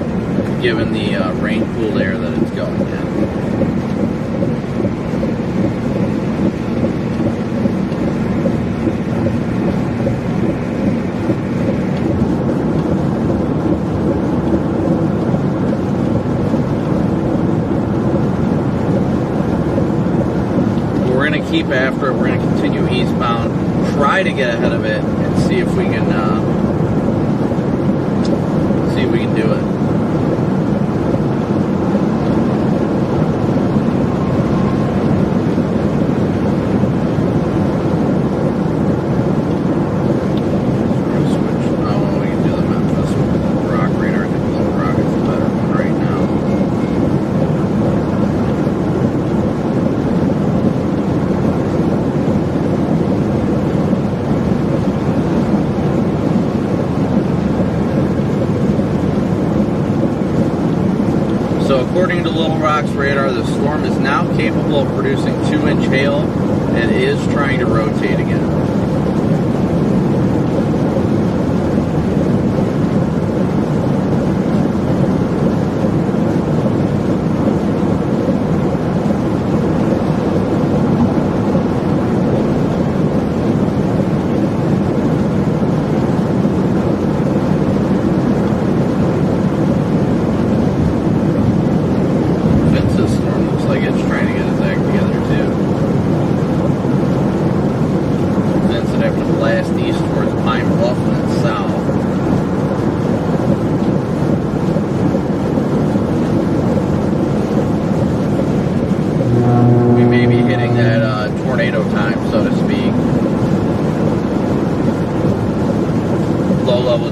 given the rain-cooled air that it's going in. Keep after it. We're going to continue eastbound, try to get ahead of it, and see if we can See if we can do it. So according to Little Rock's radar, the storm is now capable of producing 2-inch hail and is trying to rotate again.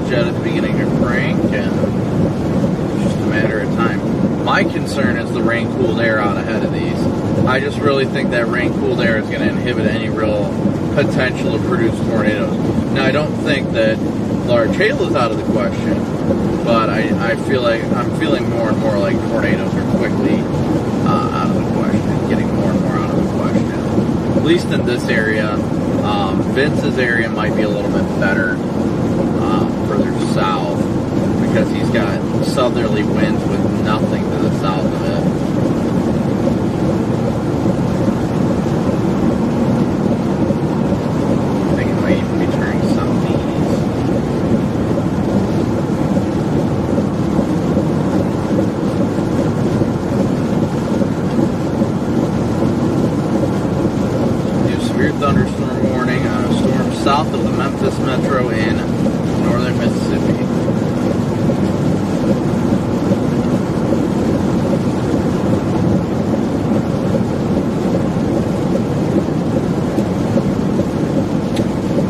Jet at the beginning of crank, and it's just a matter of time. My concern is the rain-cooled air out ahead of these. I just really think that rain-cooled air is going to inhibit any real potential to produce tornadoes. Now, I don't think that large hail is out of the question, but I feel like I'm feeling more and more like tornadoes are quickly out of the question, getting more and more out of the question. At least in this area. Vince's area might be a little bit better. Further south, because he's got southerly winds with nothing to the south of it. I think it might even be turning southeast. New severe thunderstorm warning on a storm south of the Memphis metro in northern Mississippi.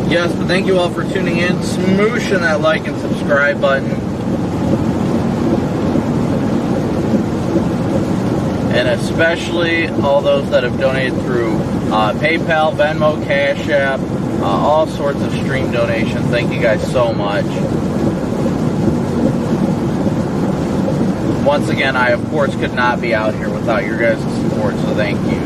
Yes, but thank you all for tuning in. Smooshing that like and subscribe button. And especially all those that have donated through PayPal, Venmo, Cash App, all sorts of stream donations. Thank you guys so much. Once again, I of course could not be out here without your guys' support, so thank you.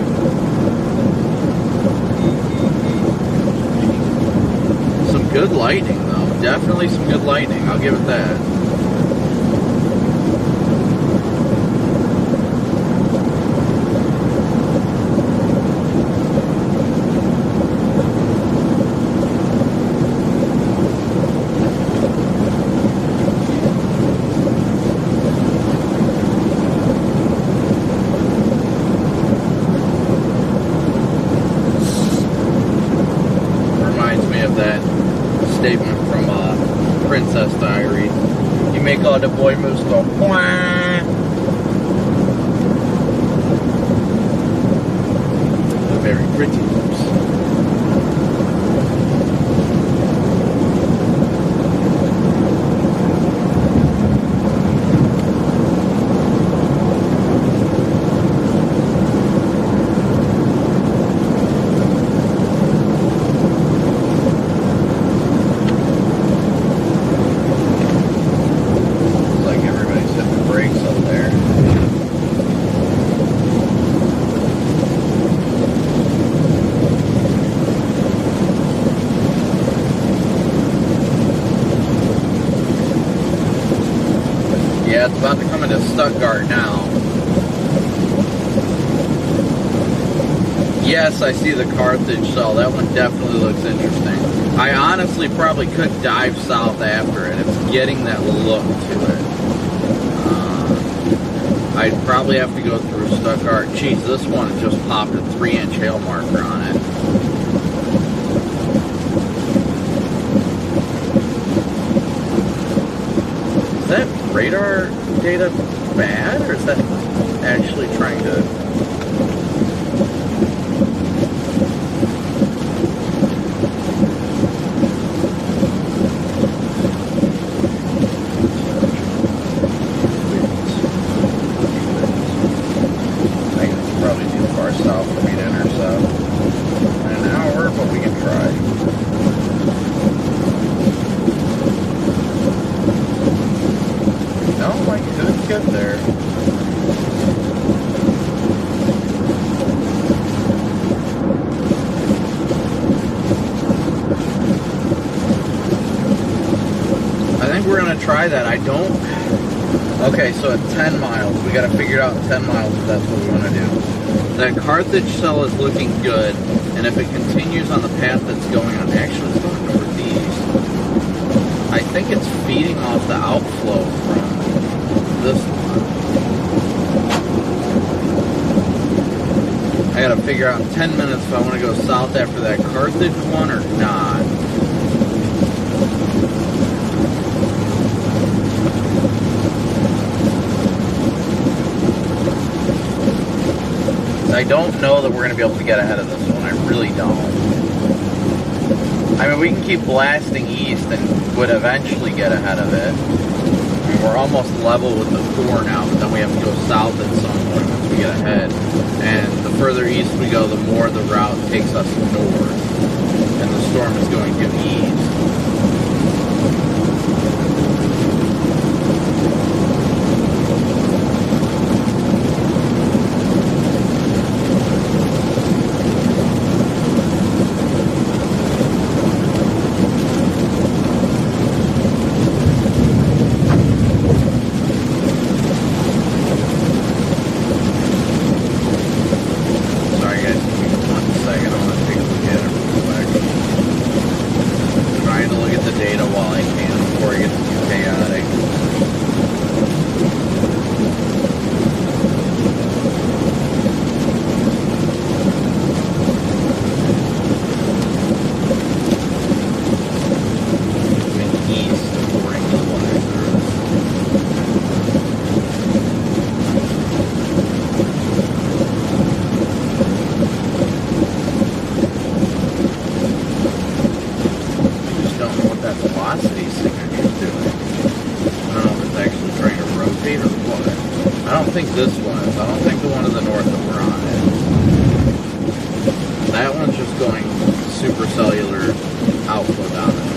Some good lightning though, definitely some good lightning, I'll give it that. Statement from Princess Diary. You make all the boy moves go wah. The very pretty moves. Yeah, it's about to come into Stuttgart now. Yes, I see the Carthage cell. That one definitely looks interesting. I honestly probably could dive south after it. It's getting that look to it. I'd probably have to go through Stuttgart. Jeez, this one just popped a 3-inch hail marker on it. that radar data bad, or is that actually trying to... I think it's probably too far south for me to intercept. An hour, but we can try. No, I could get there. I think we're gonna try that. I don't... Okay, so at 10 miles, we gotta figure it out in 10 miles if that's what we wanna do. That Carthage cell is looking good, and if it continues on the path that's going on, actually it's going northeast. I think it's feeding off the outflow from this one. I gotta figure out in 10 minutes if I want to go south after that Carthage one or not. I don't know that we're going to be able to get ahead of this one. I really don't. I mean, we can keep blasting east and would eventually get ahead of it. I mean, we're almost level with the core now, but then we have to go south at some point once we get ahead. And the further east we go, the more the route takes us north. And the storm is going due east. This one is. I don't think the one to the north that we're on is. That one's just going supercellular outflow dominant.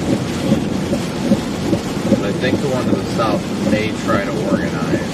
But I think the one to the south may try to organize.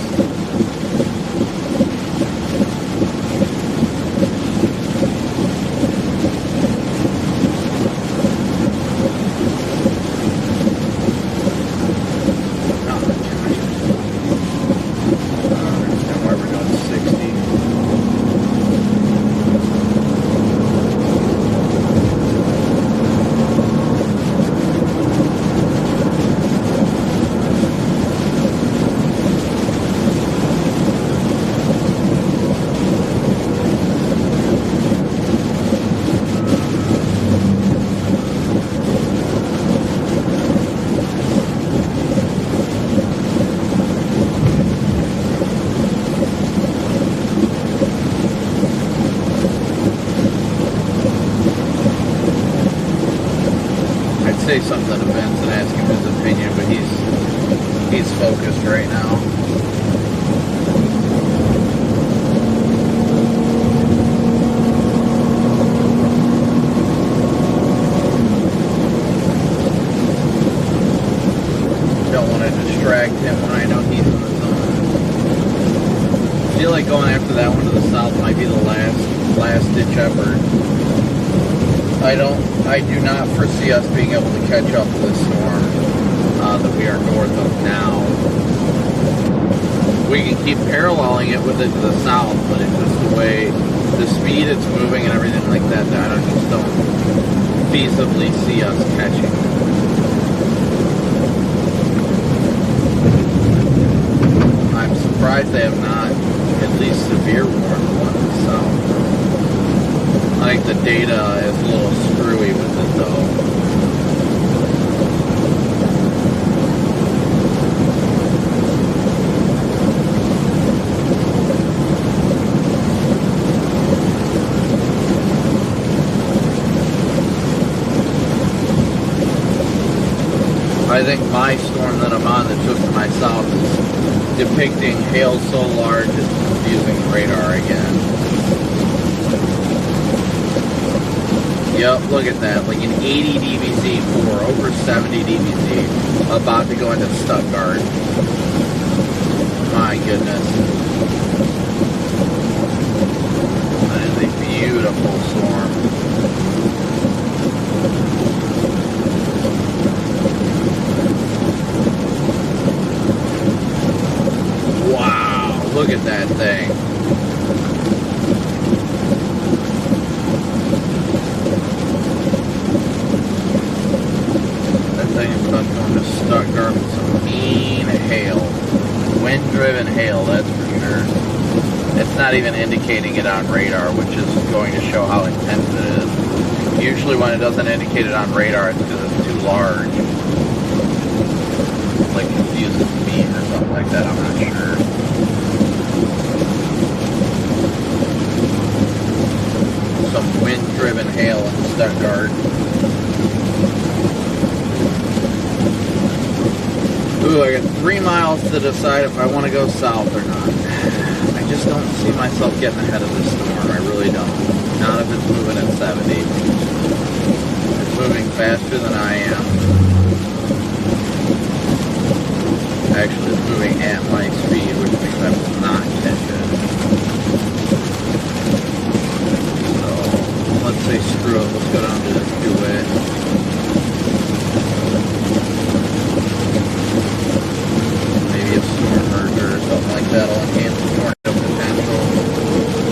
Say something to Vince and ask him his opinion, but he's focused right now. Don't want to distract him when I know he's on his own. I feel like going after that one to the south might be the last ditch effort. I do not foresee us being able to catch up to the storm that we are north of now. We can keep paralleling it with it to the south, but it's just the way, the speed it's moving and everything like that, I just don't feasibly see us catching. I'm surprised they have not at least severe warned the one to the south. I think the data is a little screwy with it though. I think my storm that I'm on that took to my south is depicting hail so large it's confusing radar again. Yep, look at that. Like an 80 DBC for over 70 DBC about to go into Stuttgart. My goodness. That is a beautiful storm. Wow, look at that thing. That thing is about going to Stuttgart with some mean hail. Wind-driven hail, that's for sure. It's not even indicating it on radar, which is going to show how intense it is. Usually when it doesn't indicate it on radar, it's because it's too large. Like confuses me or something like that, I'm not sure. Some wind-driven hail in Stuttgart. Ooh, I got 3 miles to decide if I want to go south or not. I just don't see myself getting ahead of this storm. I really don't. Not if it's moving at 70. It's moving faster than I am. Actually, it's moving at my speed, which means I will not catch it. So, let's say screw it. Let's go down to this duet. Maybe a storm merger or something like that will enhance the tornado potential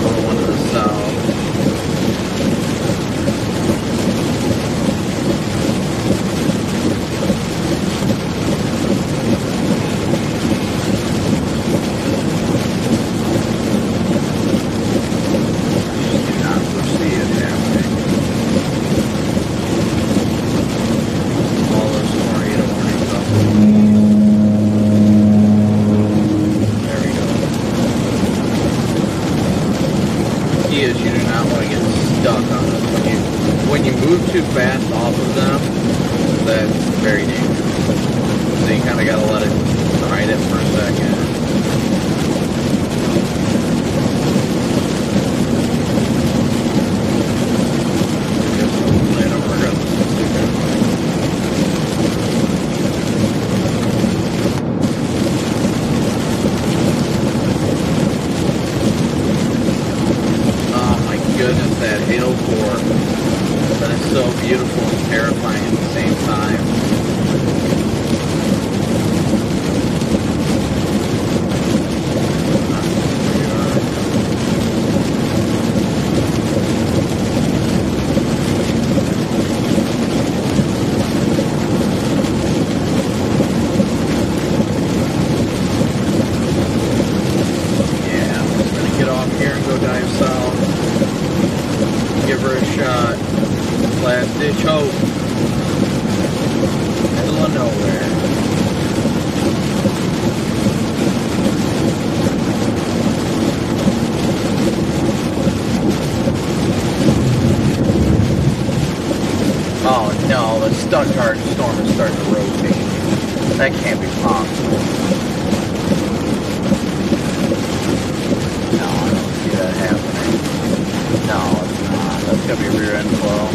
on the one to the south. Too fast off of them, that's very dangerous. So you kind of got to let it ride it for a second. Oh my goodness, that hail core. That is so beautiful and terrifying at the same time. Yeah, I'm just going to get off here and go dive south. Give her a shot. Last ditch hope. Middle of nowhere. Oh no, the Stuttgart storm is starting to rotate. That can't be possible. No, I don't see that happening. No, it's not. That's gonna be rear end flow.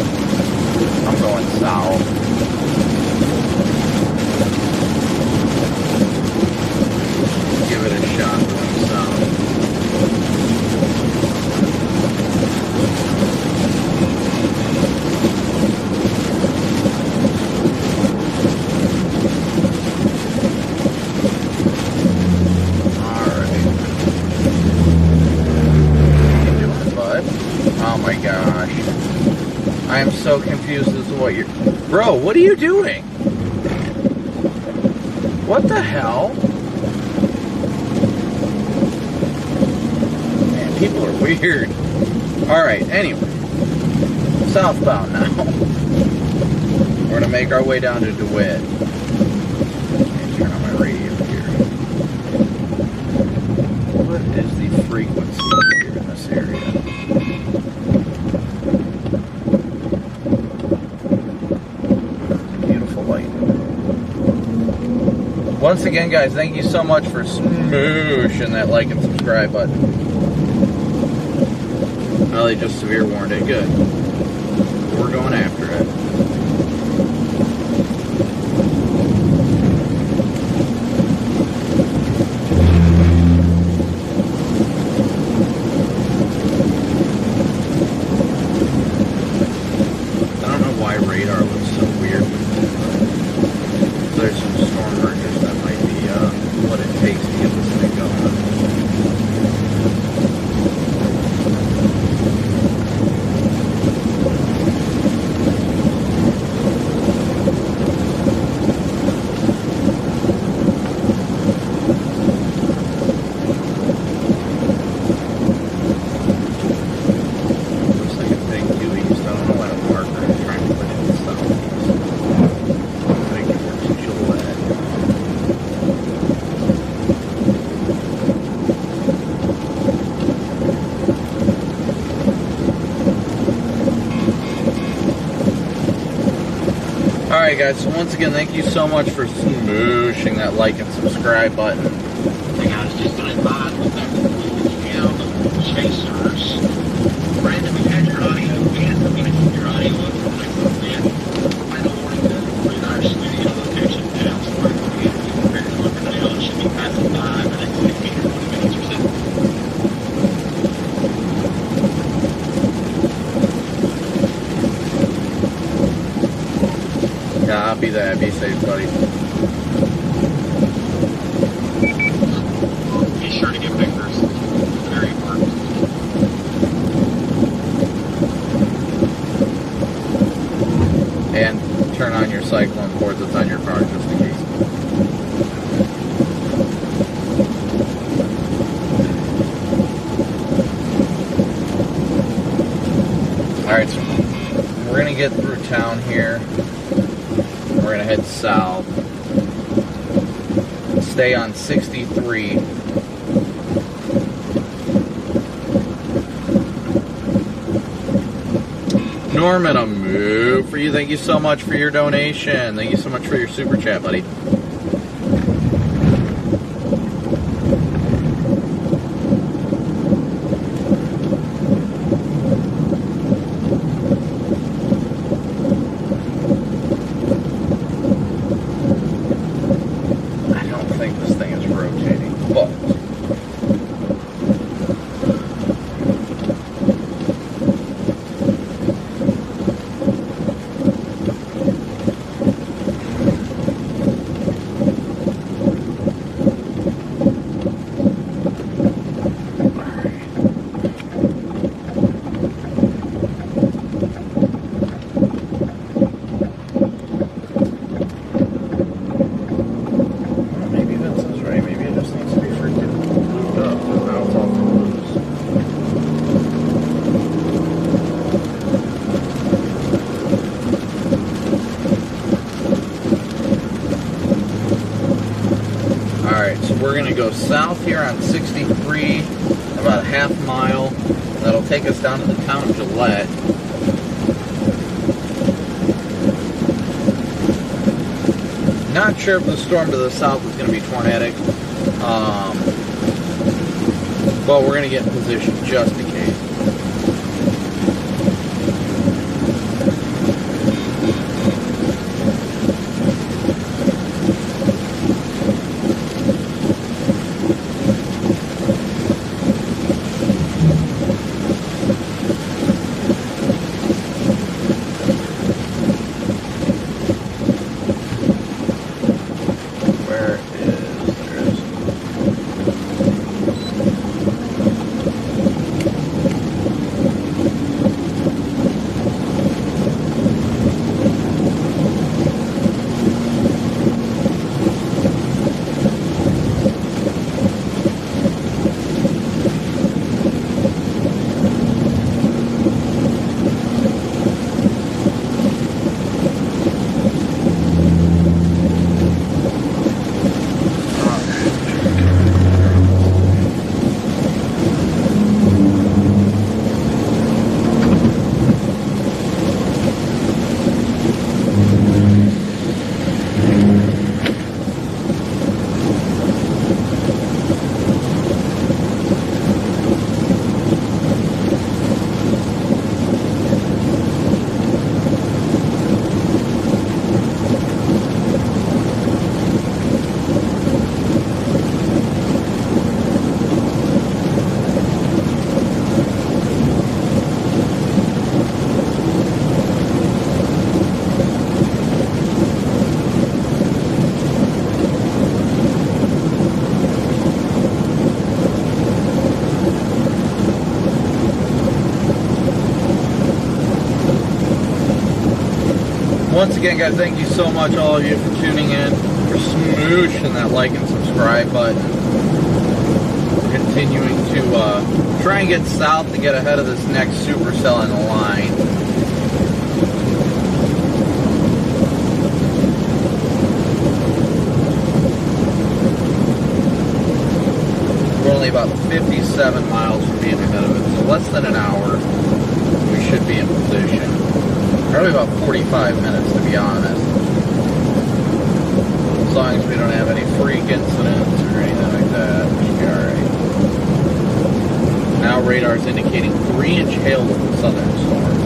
I'm going south. Give it a shot going south. Alright. What are you doing, bud? Oh my gosh. I am so confused as to what you're... Bro, what are you doing? What the hell? Man, people are weird. Alright, anyway. Southbound now. We're gonna make our way down to DeWitt. And turn on my radio here. What is the frequency here in this area? Beautiful light. Once again, guys, thank you so much for smooshing that like and subscribe button. Well, they just severe warned it. Good. We're going after it. I don't know why radar looks so weird. There's some storm mergers that might be what it takes to get this thing going. Looks like a big due east. I don't know what a marker is trying to put in the southeast. I think it works Gillette. Alright guys, so once again, thank you so much for smooshing that like and subscribe button. Hey guys, just an advice with that chasers. Brandon, we had your audio in. I'm going to keep your audio up for the next little bit. I don't want to bring our studio location down, so we're going to get prepared to look at it. It should be passing by in the next 15 or 20 minutes or so. Yeah, I'll be there. Be safe, buddy. Be sure to get pictures. Very important. And turn on your cyclone cords that's on your car just in case. Alright, so we're going to get through town here. We're going to head south. Stay on 63. Norman, a move for you. Thank you so much for your donation. Thank you so much for your super chat, buddy. I don't think this thing is rotating, but maybe Vincent's right. Maybe it just needs to be freaking moved up. Now it's off the loose. Alright, so we're going to go south here on 63, about a half mile. That'll take us down to the town of Gillette. Not sure if the storm to the south is going to be tornadic, but we're going to get in position just in case. Once again, guys, thank you so much, all of you, for tuning in, for smooshing that like and subscribe button. Continuing to try and get south to get ahead of this next supercell in the line. We're only about 57 miles from being ahead of it, so less than an hour we should be in position. Probably about 45 minutes, to be honest. As long as we don't have any freak incidents or anything like that, we should be alright. Now radar's indicating 3-inch hail with the southern storm.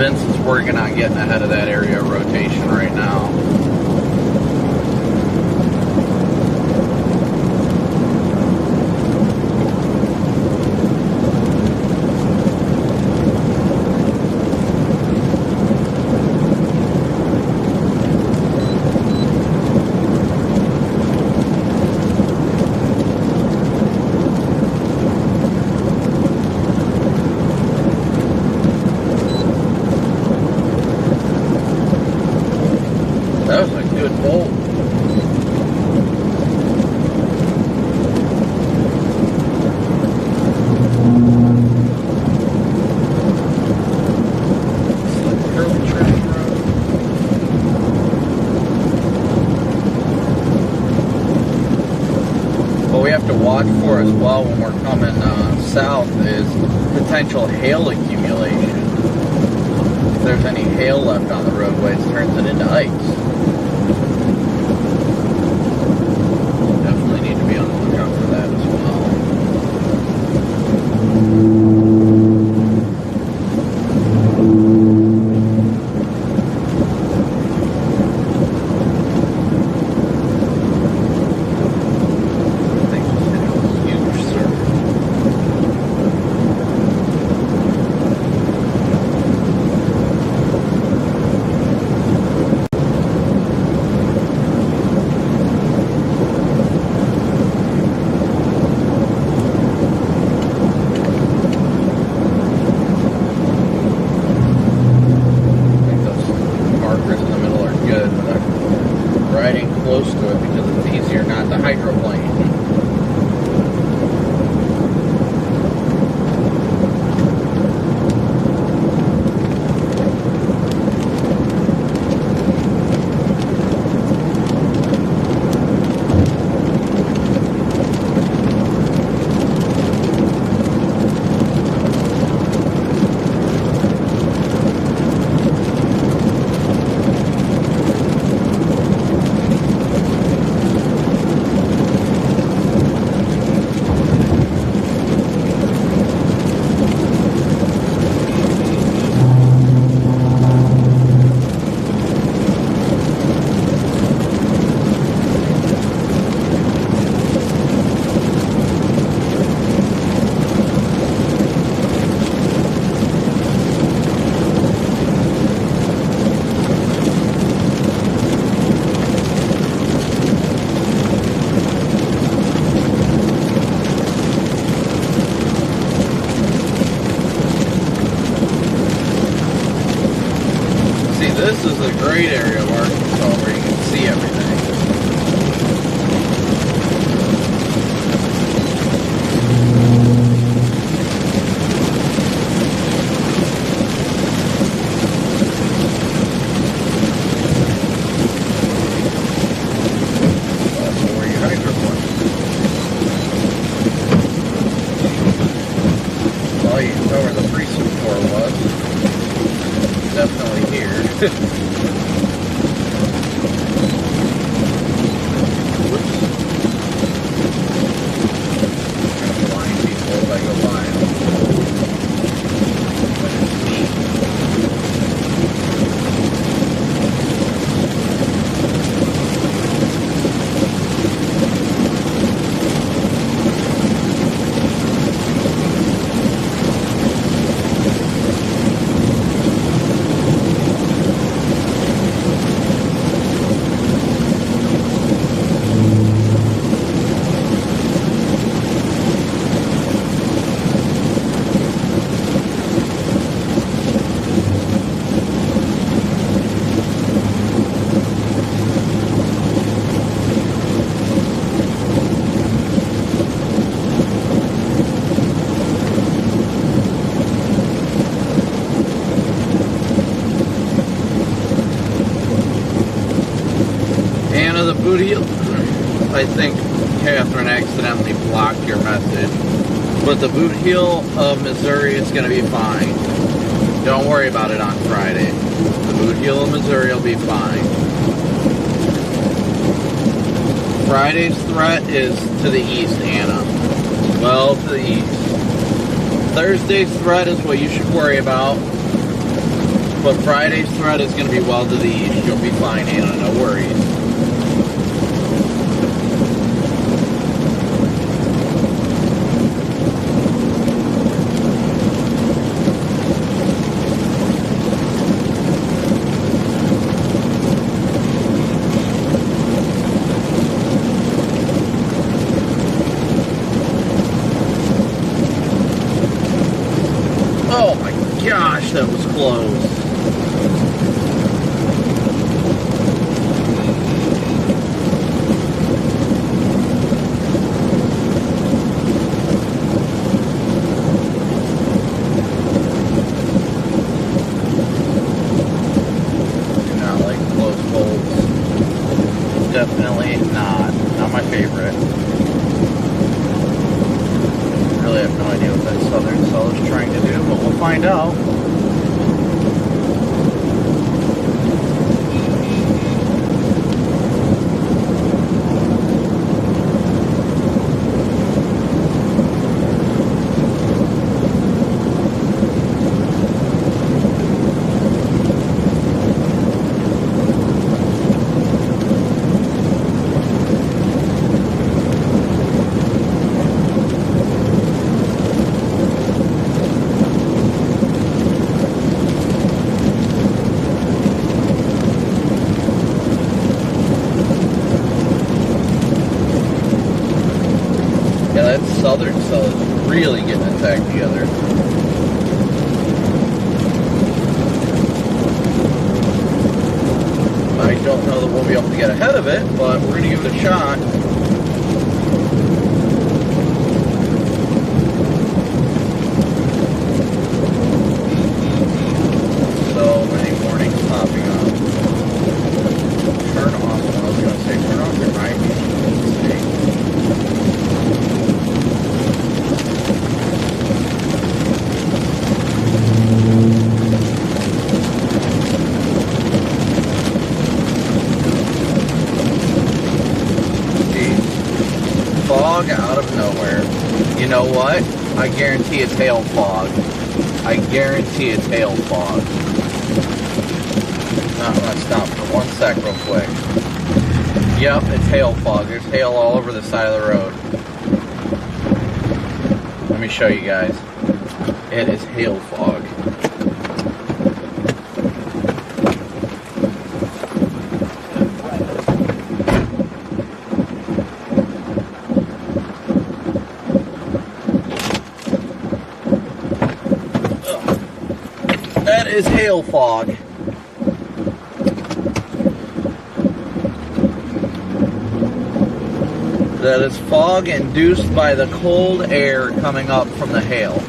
Vince is working on getting ahead of that area of rotation right now. That was a good bolt. What we have to watch for as well when we're coming south is potential hail accumulation. If there's any hail left on the roadways, it turns it into ice. Definitely need to be on the lookout for that as well. I think it's hitting a huge surge. Close to it because it's easier not to hydroplane. This is a great area of Arkansas where you can see everything. is definitely here. The boot heel, I think Catherine accidentally blocked your message, but the boot heel of Missouri is going to be fine. Don't worry about it on Friday. The boot heel of Missouri will be fine. Friday's threat is to the east, Anna. Well, to the east. Thursday's threat is what you should worry about, but Friday's threat is going to be well to the east. You'll be fine, Anna. No worries. Oh my gosh, that was close. Do not like close holds. Definitely not my favorite. I have no idea what that southern cell is trying to do, but we'll find out. That southern cell is really getting attacked together. I don't know that we'll be able to get ahead of it, but we're going to give it a shot. So many warnings popping up. Turn off, I was going to say turn off your mic. Let's see. Fog out of nowhere. You know what? I guarantee it's hail fog. I guarantee it's hail fog. I'm going to stop for 1 sec real quick. Yep, it's hail fog. There's hail all over the side of the road. Let me show you guys. It is hail fog. That is hail fog. That is fog induced by the cold air coming up from the hail.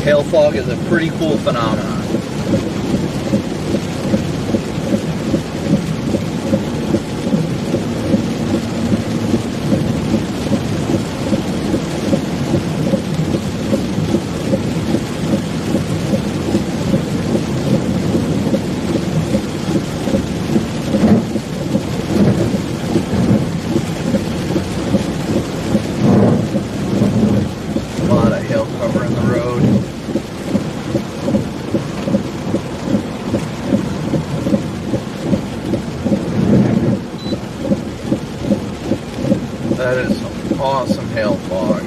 Hail fog is a pretty cool phenomenon. A lot of hail covering the road. That is some awesome hail fog.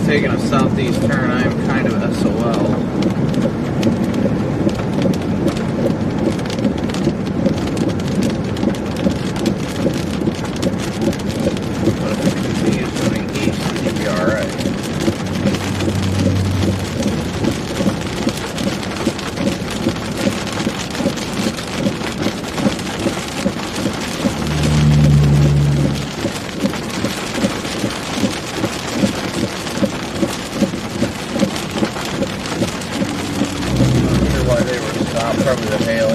Taking a southeast turn, I am kind of SOL. But if it continues moving east, it should be alright. Probably the hail.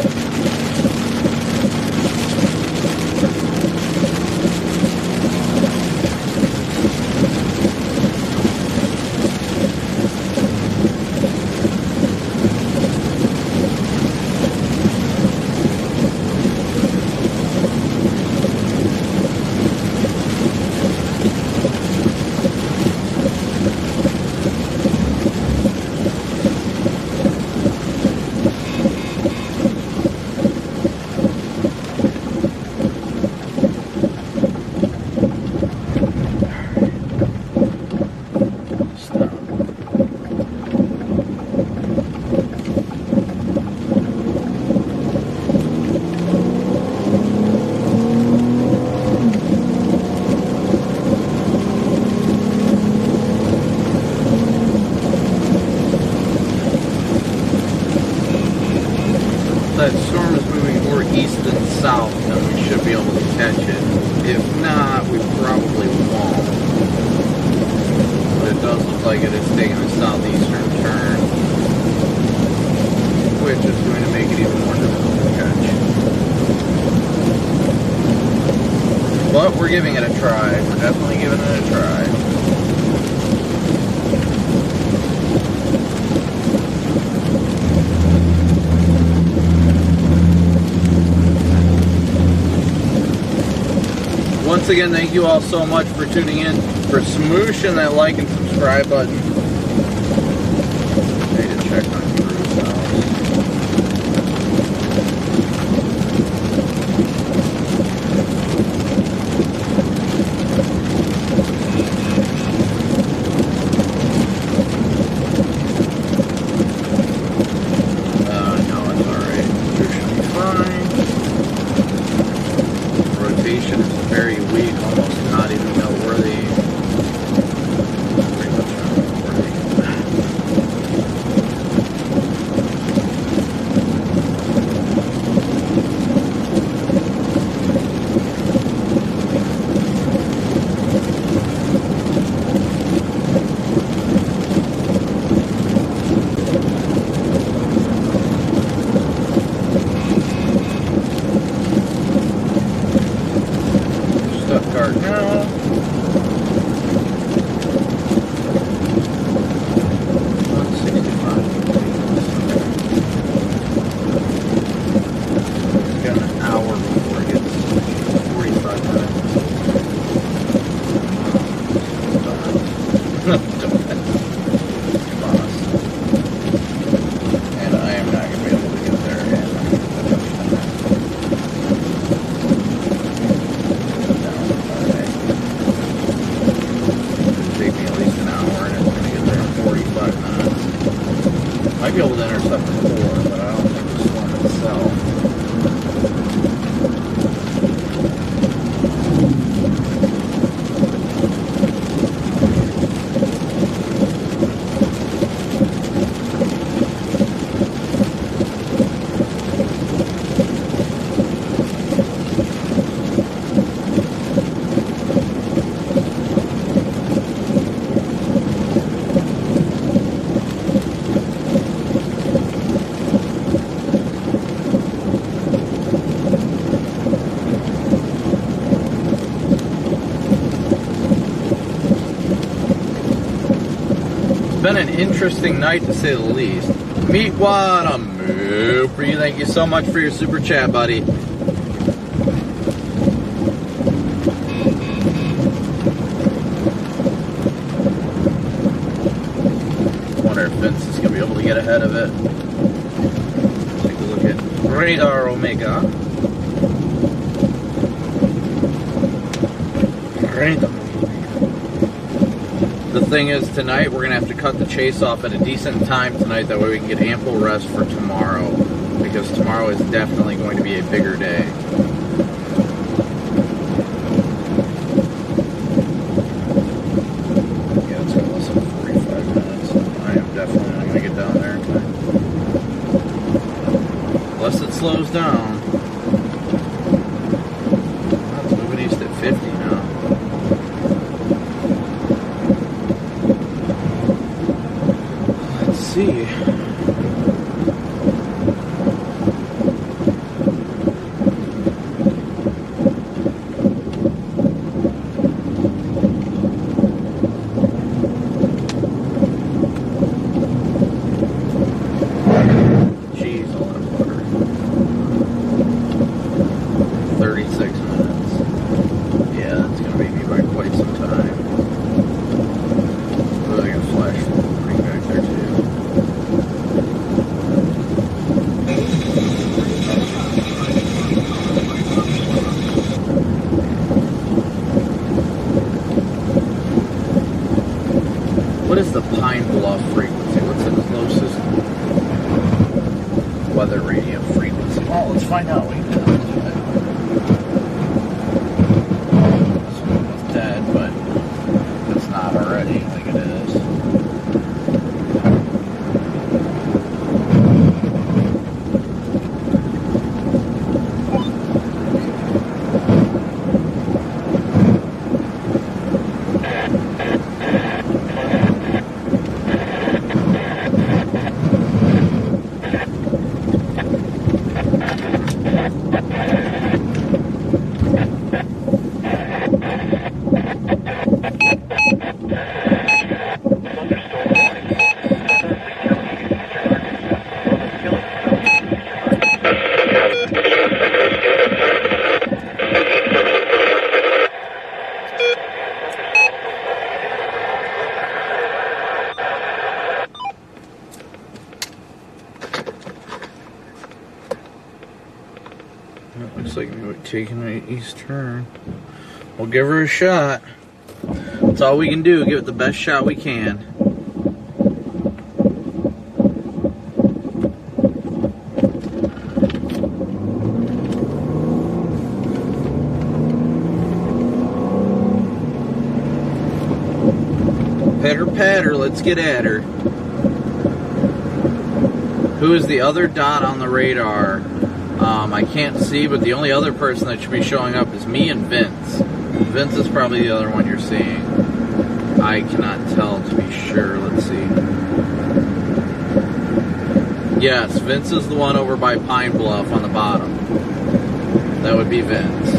That storm is moving more east than south, then we should be able to catch it. If not, we probably won't. But it does look like it is taking a southeastern turn, which is going to make it even more difficult to catch. But we're giving it a try. We're definitely giving it a try. Once again, thank you all so much for tuning in, for smooshing that like and subscribe button. I need to check on Drew's house. No, it's alright. Drew should be fine. Rotation is very weak, almost not even noteworthy. Pretty much not noteworthy. be able to intercept the core, but I don't think the storm itself. Been an interesting night to say the least. Meet one, a moo for you. Thank you so much for your super chat, buddy. Wonder if Vince is gonna be able to get ahead of it. Take a look at Radar Omega. Radar. The thing is, tonight we're going to have to cut the chase off at a decent time tonight. That way we can get ample rest for tomorrow. Because tomorrow is definitely going to be a bigger day. Yeah, it's going to last up 45 minutes. I am definitely not going to get down there in time. Unless it slows down. It's moving east at 50 now. See. Jeez, all that water. 36 minutes. Yeah, that's gonna make me by quite some time. Really gonna flash right back there too. What is the Pine Bluff frequency? What's the closest weather radio frequency? Oh, let's find out. We can do that. This one was dead, but it's not already. I think it is. It looks like we're taking an east turn. We'll give her a shot. That's all we can do. Give it the best shot we can. Patter, patter. Let's get at her. Who is the other dot on the radar? I can't see, but the only other person that should be showing up is me and Vince. Vince is probably the other one you're seeing. I cannot tell to be sure. Let's see. Yes, Vince is the one over by Pine Bluff on the bottom. That would be Vince.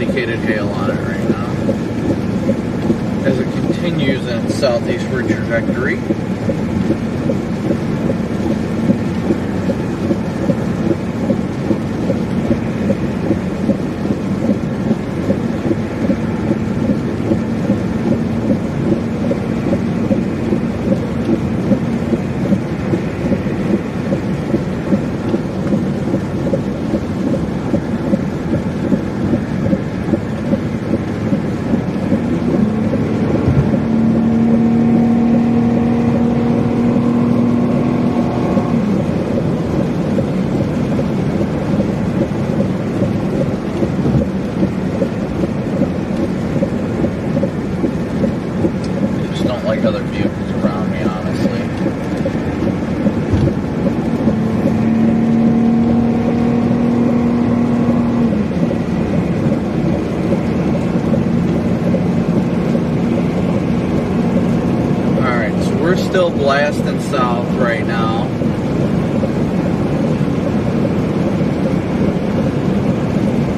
indicated hail on it right now as it continues in its southeastward trajectory. Other vehicles around me, honestly. Alright, so we're still blasting south right now.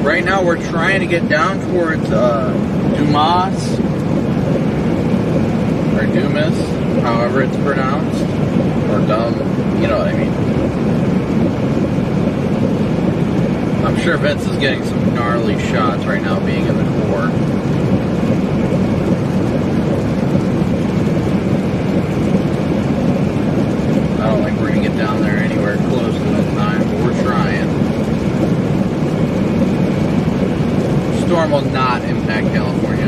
Right now we're trying to get down towards Dumas, or Dumas, however it's pronounced, or Dum, you know what I mean. I'm sure Vince is getting some gnarly shots right now being in the core. I don't think we're going to get down there anywhere close to that time, but we're trying. Storm will not impact California.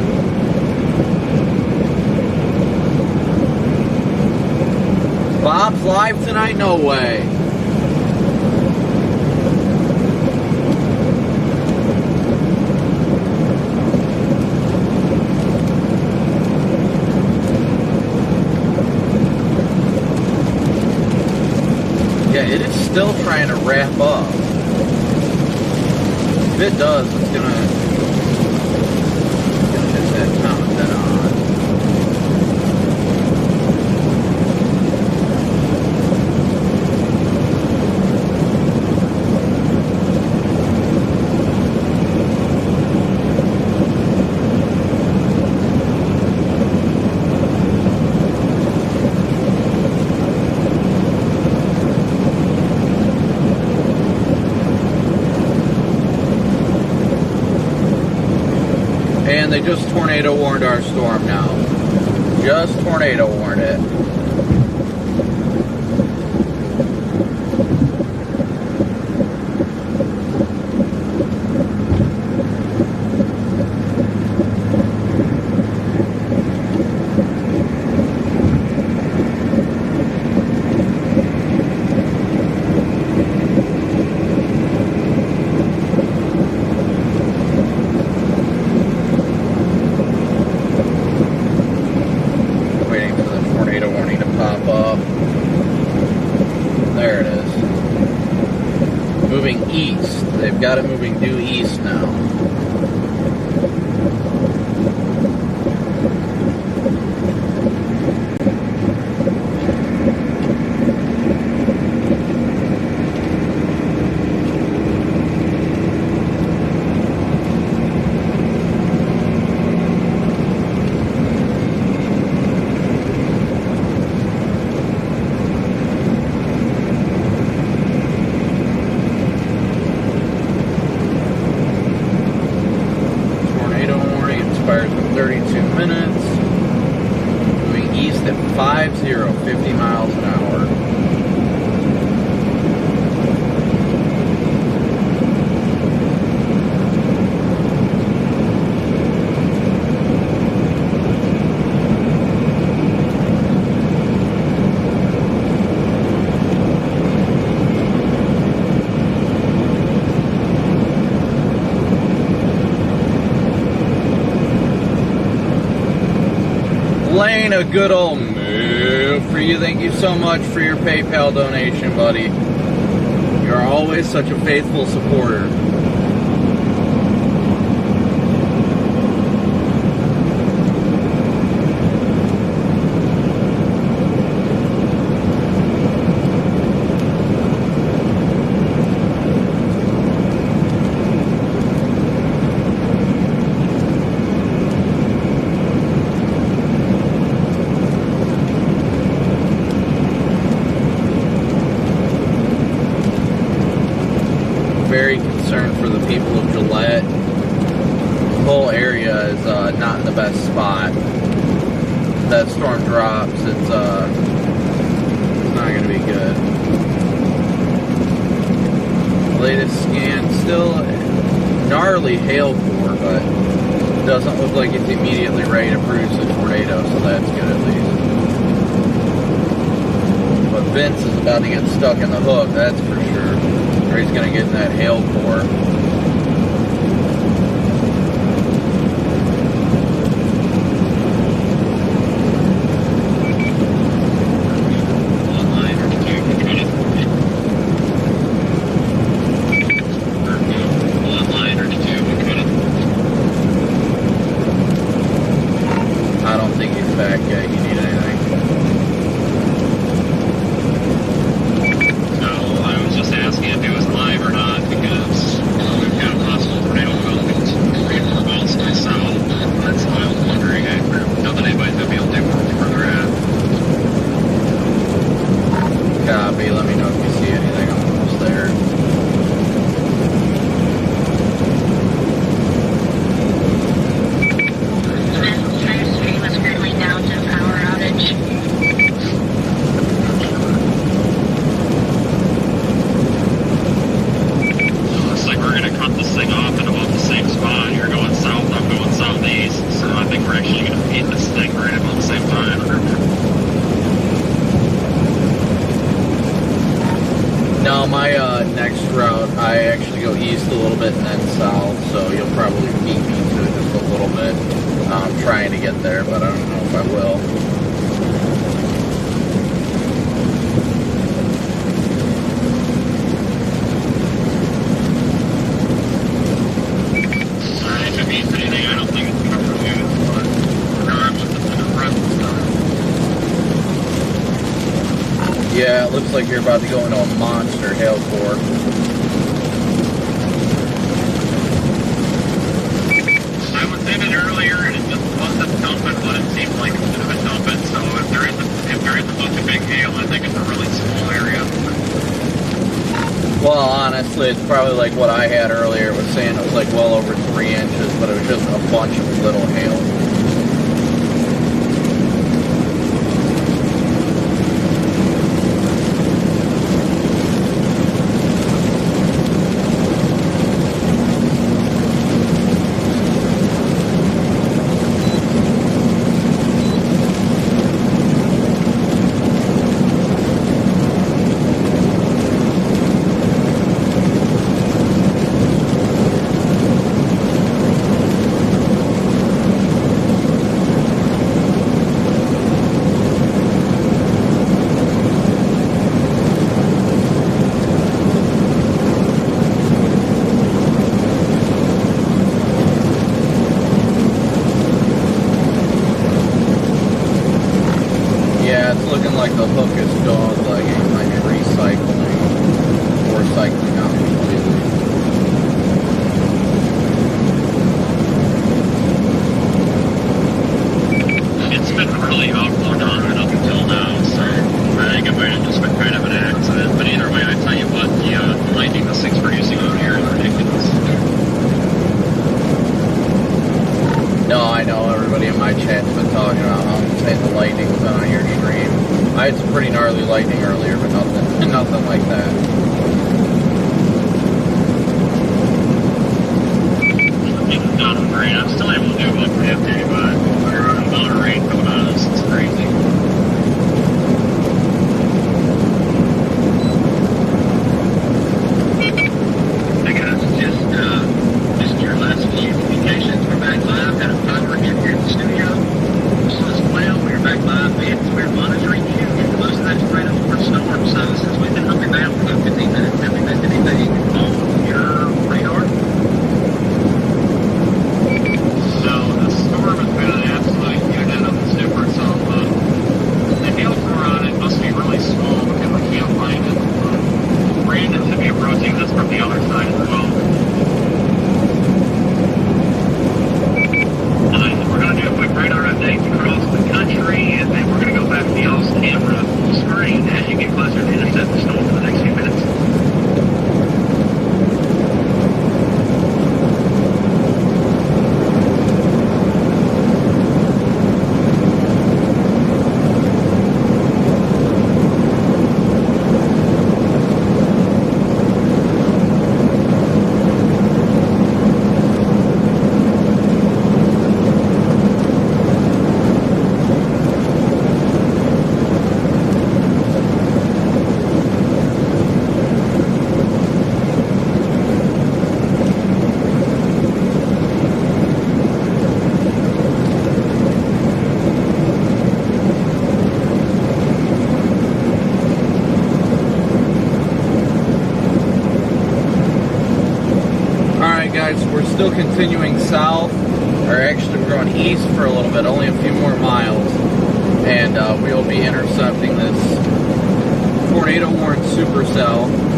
Bob's live tonight? No way. Yeah, it is still trying to wrap up. If it does, it's gonna hit that town dead on. And they just tornado warned our storm now. Just tornado warned it. There it is. Moving east. They've got it moving due east now. Expires in 32 minutes. Moving east at 50 miles an hour. Lane, a good old move for you. Thank you so much for your PayPal donation, buddy. You're always such a faithful supporter. people of Gillette. The whole area is not in the best spot. That storm drops, it's not going to be good. Latest scan, still gnarly hail core, but doesn't look like it's immediately ready to produce a tornado, so that's good at least. But Vince is about to get stuck in the hook, that's for sure. Or he's going to get in that hail core. Let me know if you see anything. I'm almost there. Stream is currently down to power outage. Looks like we're going to cut this thing off at about the same spot. You're going south, I'm going southeast. So I think we're actually going to feed this thing right about the same time. No, my next route, I actually go east a little bit and then south, so you'll probably beat me to it just a little bit. I'm trying to get there, but I don't know if I will. If it means anything, I don't think it's going to produce, but regardless, it's in the front. Yeah, it looks like you're about to go into a monster hail core. I was in it earlier and it just wasn't dumping what it seemed like it should have been dumping. So if there is a bunch of big hail, I think it's a really small area. Well, honestly, it's probably like what I had earlier. It was saying it was like well over 3 inches, but it was just a bunch of little hail. Like the hook is dog legging, like recycling or cycling out completely. It's been really awkward on it up until now, so I think it might have just been kind of an accident. But either way, I tell you what, the lightning this thing's producing out here is ridiculous. No, I know everybody in my chat's been talking about how insane the lightning's been on your stream. I had some pretty gnarly lightning earlier, but nothing like that. It's not great. I'm still able to do 150, but we're on a amount of rain coming out of this. It's crazy. Hey guys, just your last few communications. We're back live. Had a power hit here in the studio. This is well. We're back live. We're monitoring you. Most of that's right over storm. So since we've been hunting down for about 15 minutes, have we missed anything on your radar? So the storm has been an absolute still continuing south, or actually we're going east for a little bit, only a few more miles, and we will be intercepting this tornado warned supercell.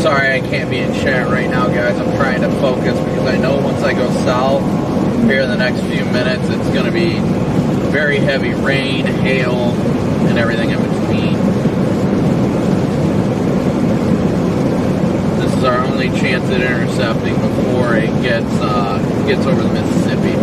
Sorry I can't be in chat right now, guys. I'm trying to focus because I know once I go south here in the next few minutes, it's going to be very heavy rain, hail, and everything in between. This is our only chance at intercepting before it gets over the Mississippi.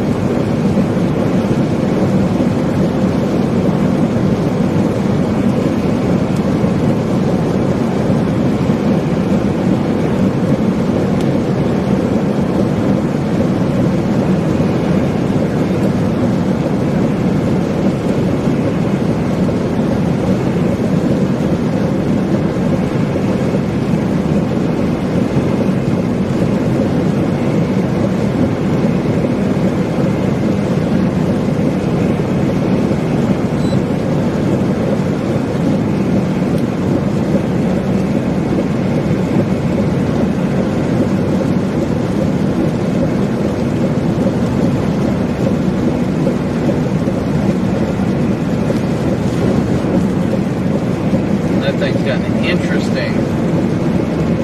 Thing's got an interesting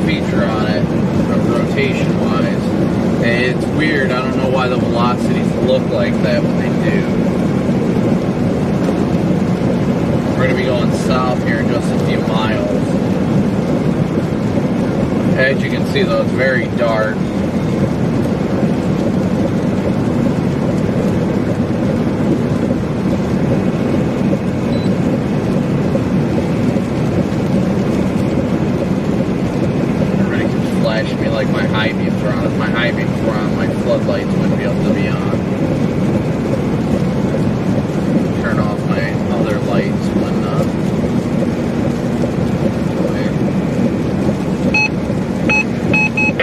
feature on it, rotation-wise. It's weird. I don't know why the velocities look like that, but they do. We're going to be going south here in just a few miles. As you can see, though, it's very dark. Me like my high beams are on. If my high beams were on, my floodlights wouldn't be able to be on. Turn off my other lights when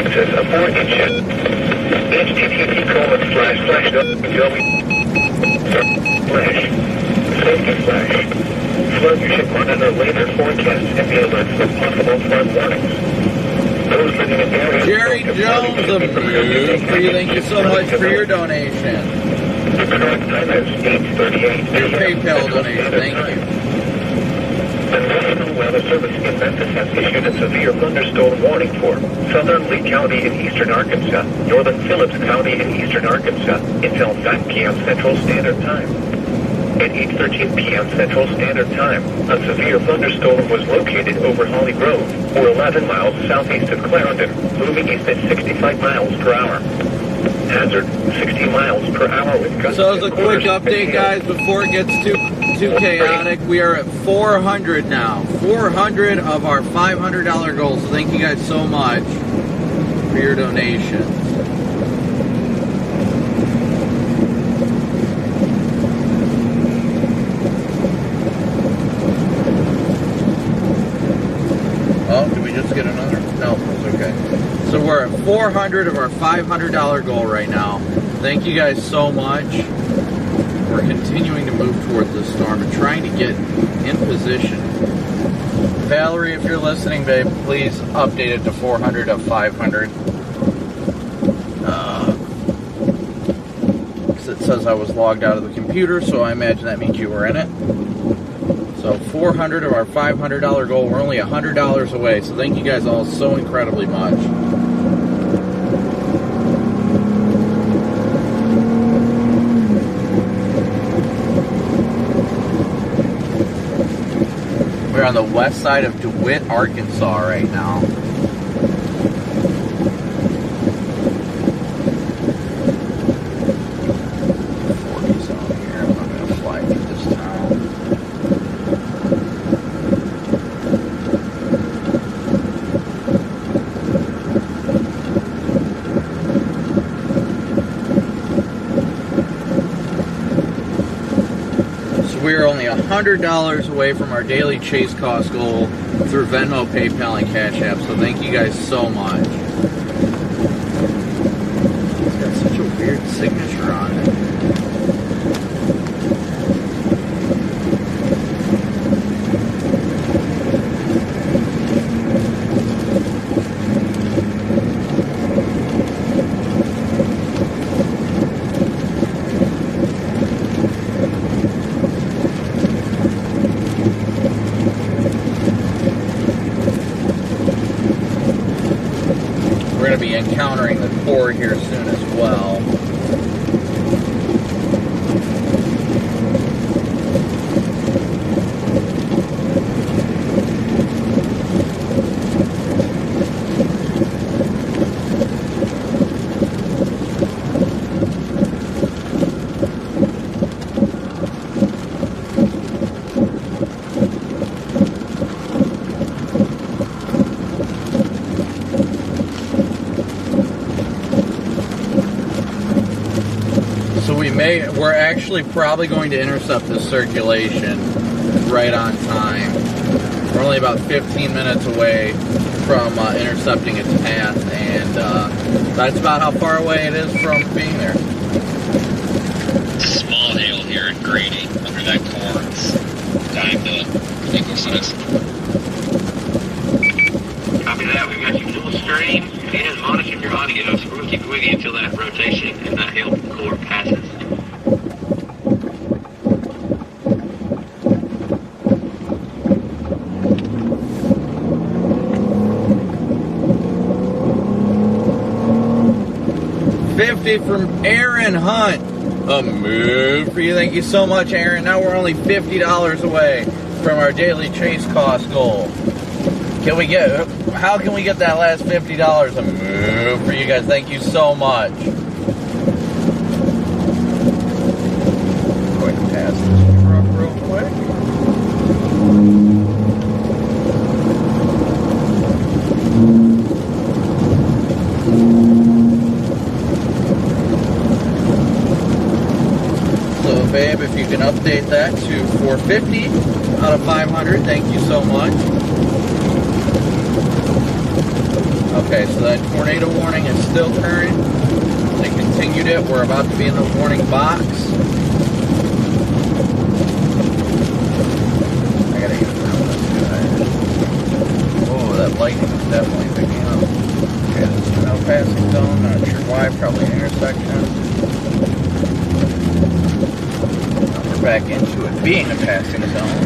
it says abort engine. HTTP :// flash. Safety flash. Flood you should monitor later forecasts and be alerted for possible flood warnings. Jerry Jones of Moody, thank you so much for your donation. The current time is 8:38. Your PayPal donation, thank you. The National Weather Service in Memphis has issued a severe thunderstorm warning for southern Lee County in eastern Arkansas, northern Phillips County in eastern Arkansas, until 9 p.m. Central Standard Time. At 8:13 p.m. Central Standard Time, a severe thunderstorm was located over Holly Grove, or 11 miles southeast of Clarendon, moving east at 65 miles per hour. Hazard, 60 miles per hour with gusts. So as a quick update, guys, before it gets too chaotic, we are at 400 now. 400 of our $500 goal. So thank you guys so much for your donations. Oh, did we just get another? No, it's okay. So we're at 400 of our $500 goal right now. Thank you guys so much. We're continuing to move towards this storm and trying to get in position. Valerie, if you're listening, babe, please update it to 400 of 500. Because it says I was logged out of the computer, so I imagine that means you were in it. So 400 of our $500 goal. We're only $100 away. So thank you guys all so incredibly much. We're on the west side of DeWitt, Arkansas right now. We $100 away from our daily chase cost goal through Venmo, PayPal, and Cash App. So thank you guys so much. It's got such a weird signature on it. We're going to be encountering the core here soon as well. We're actually probably going to intercept the circulation right on time. We're only about 15 minutes away from intercepting its path, and that's about how far away it is from being there. Small hail here in Grady under that core. It's dying to equal-size. Copy that. We've got you full stream and monitoring your audio, so we're going to keep it with you until that rotation and that hail core passes. From Aaron Hunt. A move for you. Thank you so much, Aaron. Now we're only $50 away from our daily chase cost goal. How can we get that last $50? A move for you guys. Thank you so much. Going to pass this truck real quick. Babe, if you can update that to 450 out of 500, thank you so much. Okay, so that tornado warning is still current. They continued it. We're about to be in the warning box. I gotta get around this guy. Oh, that lightning is definitely picking up. Okay, this is no passing zone. Not sure why. Probably an intersection. Back into it being a passing zone.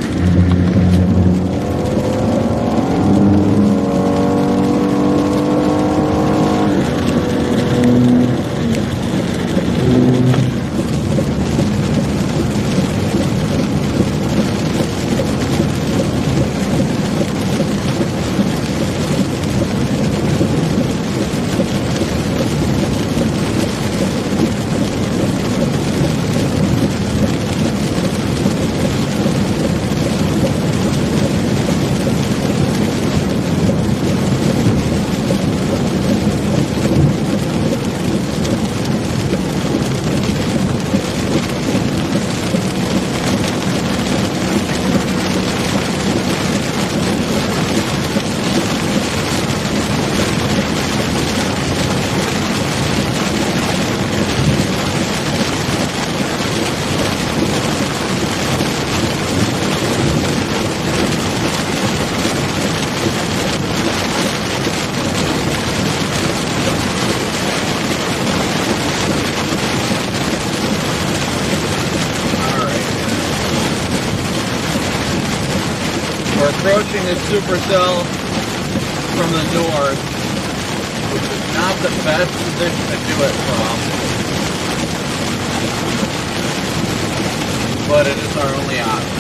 Approaching this supercell from the north, which is not the best position to do it from, but it is our only option.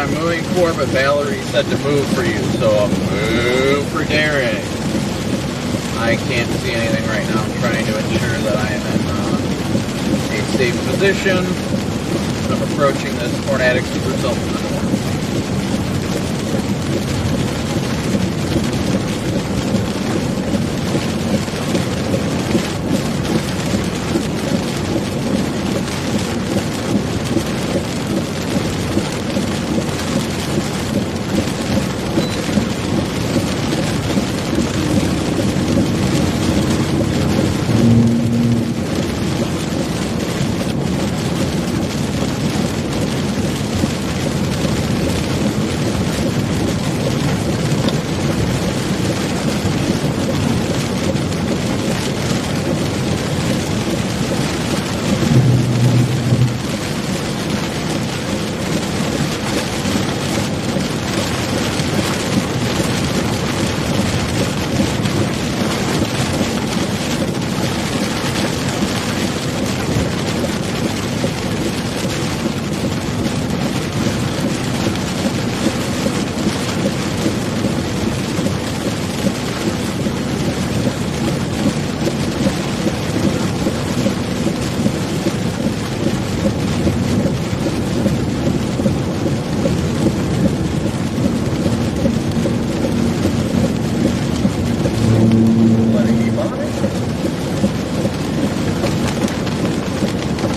I'm moving for, but Valerie said to move for you, so I'll move for Derek. I can't see anything right now. I'm trying to ensure that I am in a safe position. I'm approaching this tornadic supercell from the north.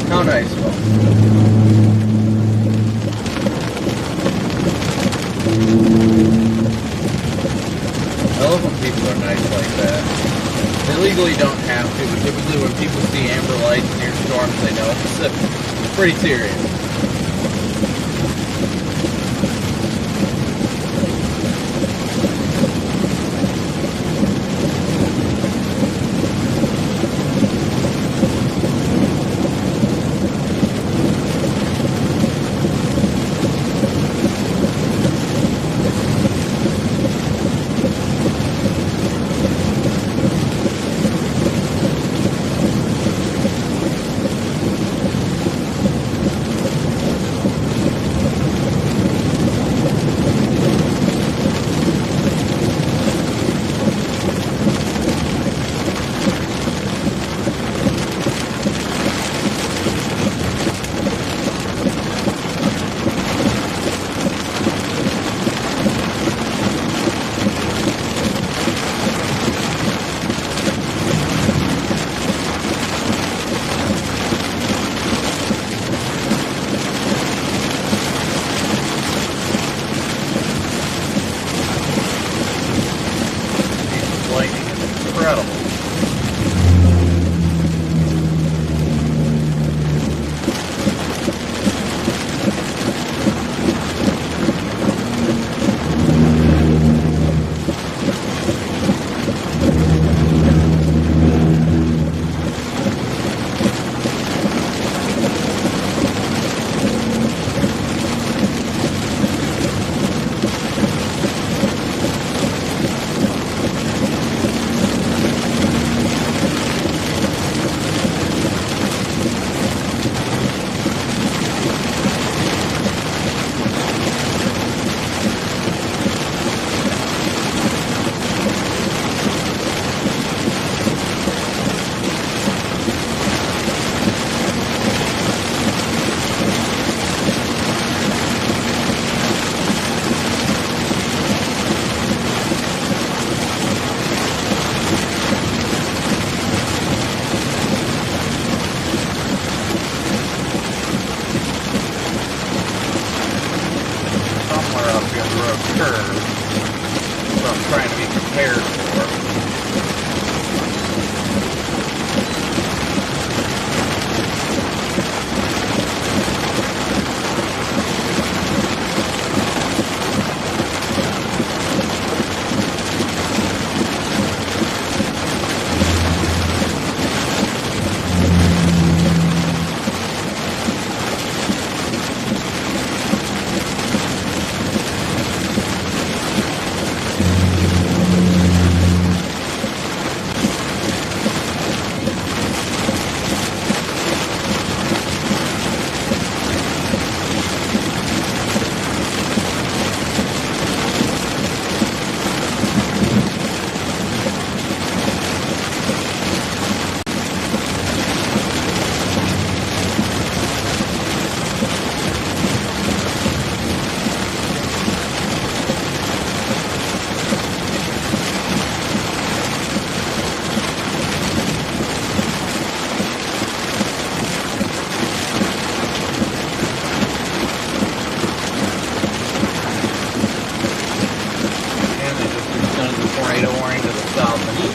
How nice, folks. I love when people are nice like that. They legally don't have to, but typically when people see amber lights near storms, they know it's pretty serious. Incredible. Curve, so I'm trying to be prepared for. radar warning to the south and east.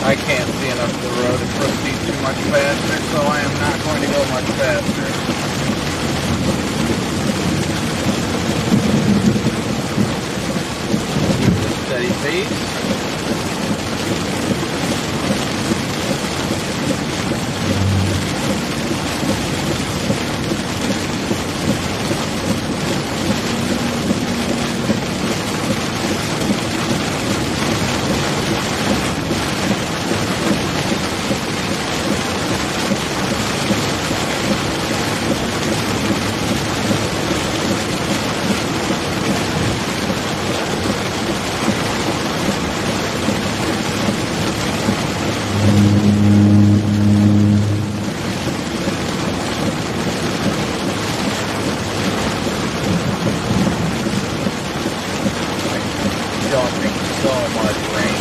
I can't see enough of the road to proceed too much faster, so I am not going to go much faster. Keep a steady pace. Dumping so much rain.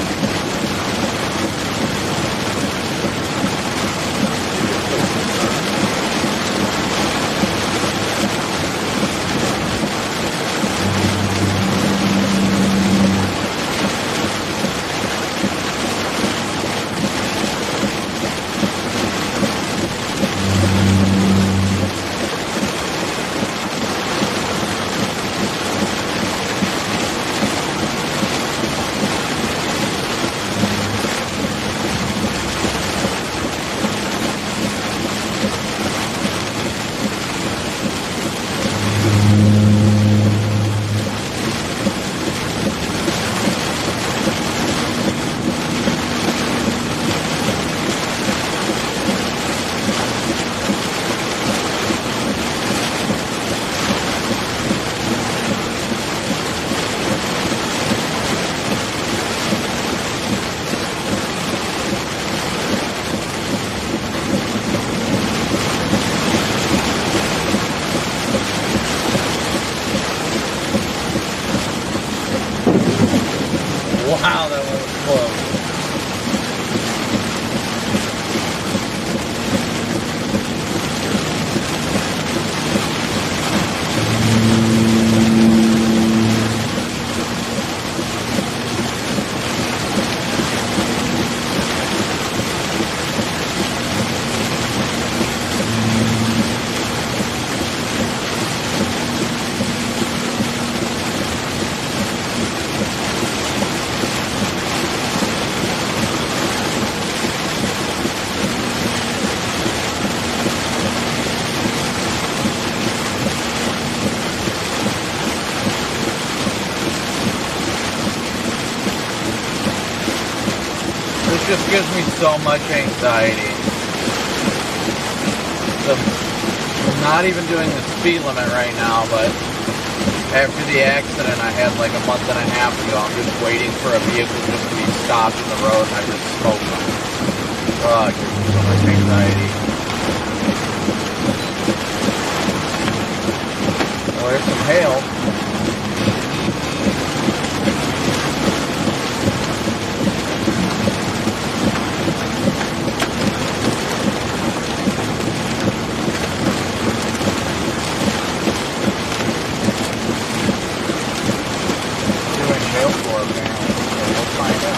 Wow, that one was close. This just gives me so much anxiety. I'm not even doing the speed limit right now, but after the accident I had like a month and a half ago, I'm just waiting for a vehicle just to be stopped in the road and I just smoke them. Oh, it gives me so much anxiety. Well, there's some hail. Apparently, so we'll find out.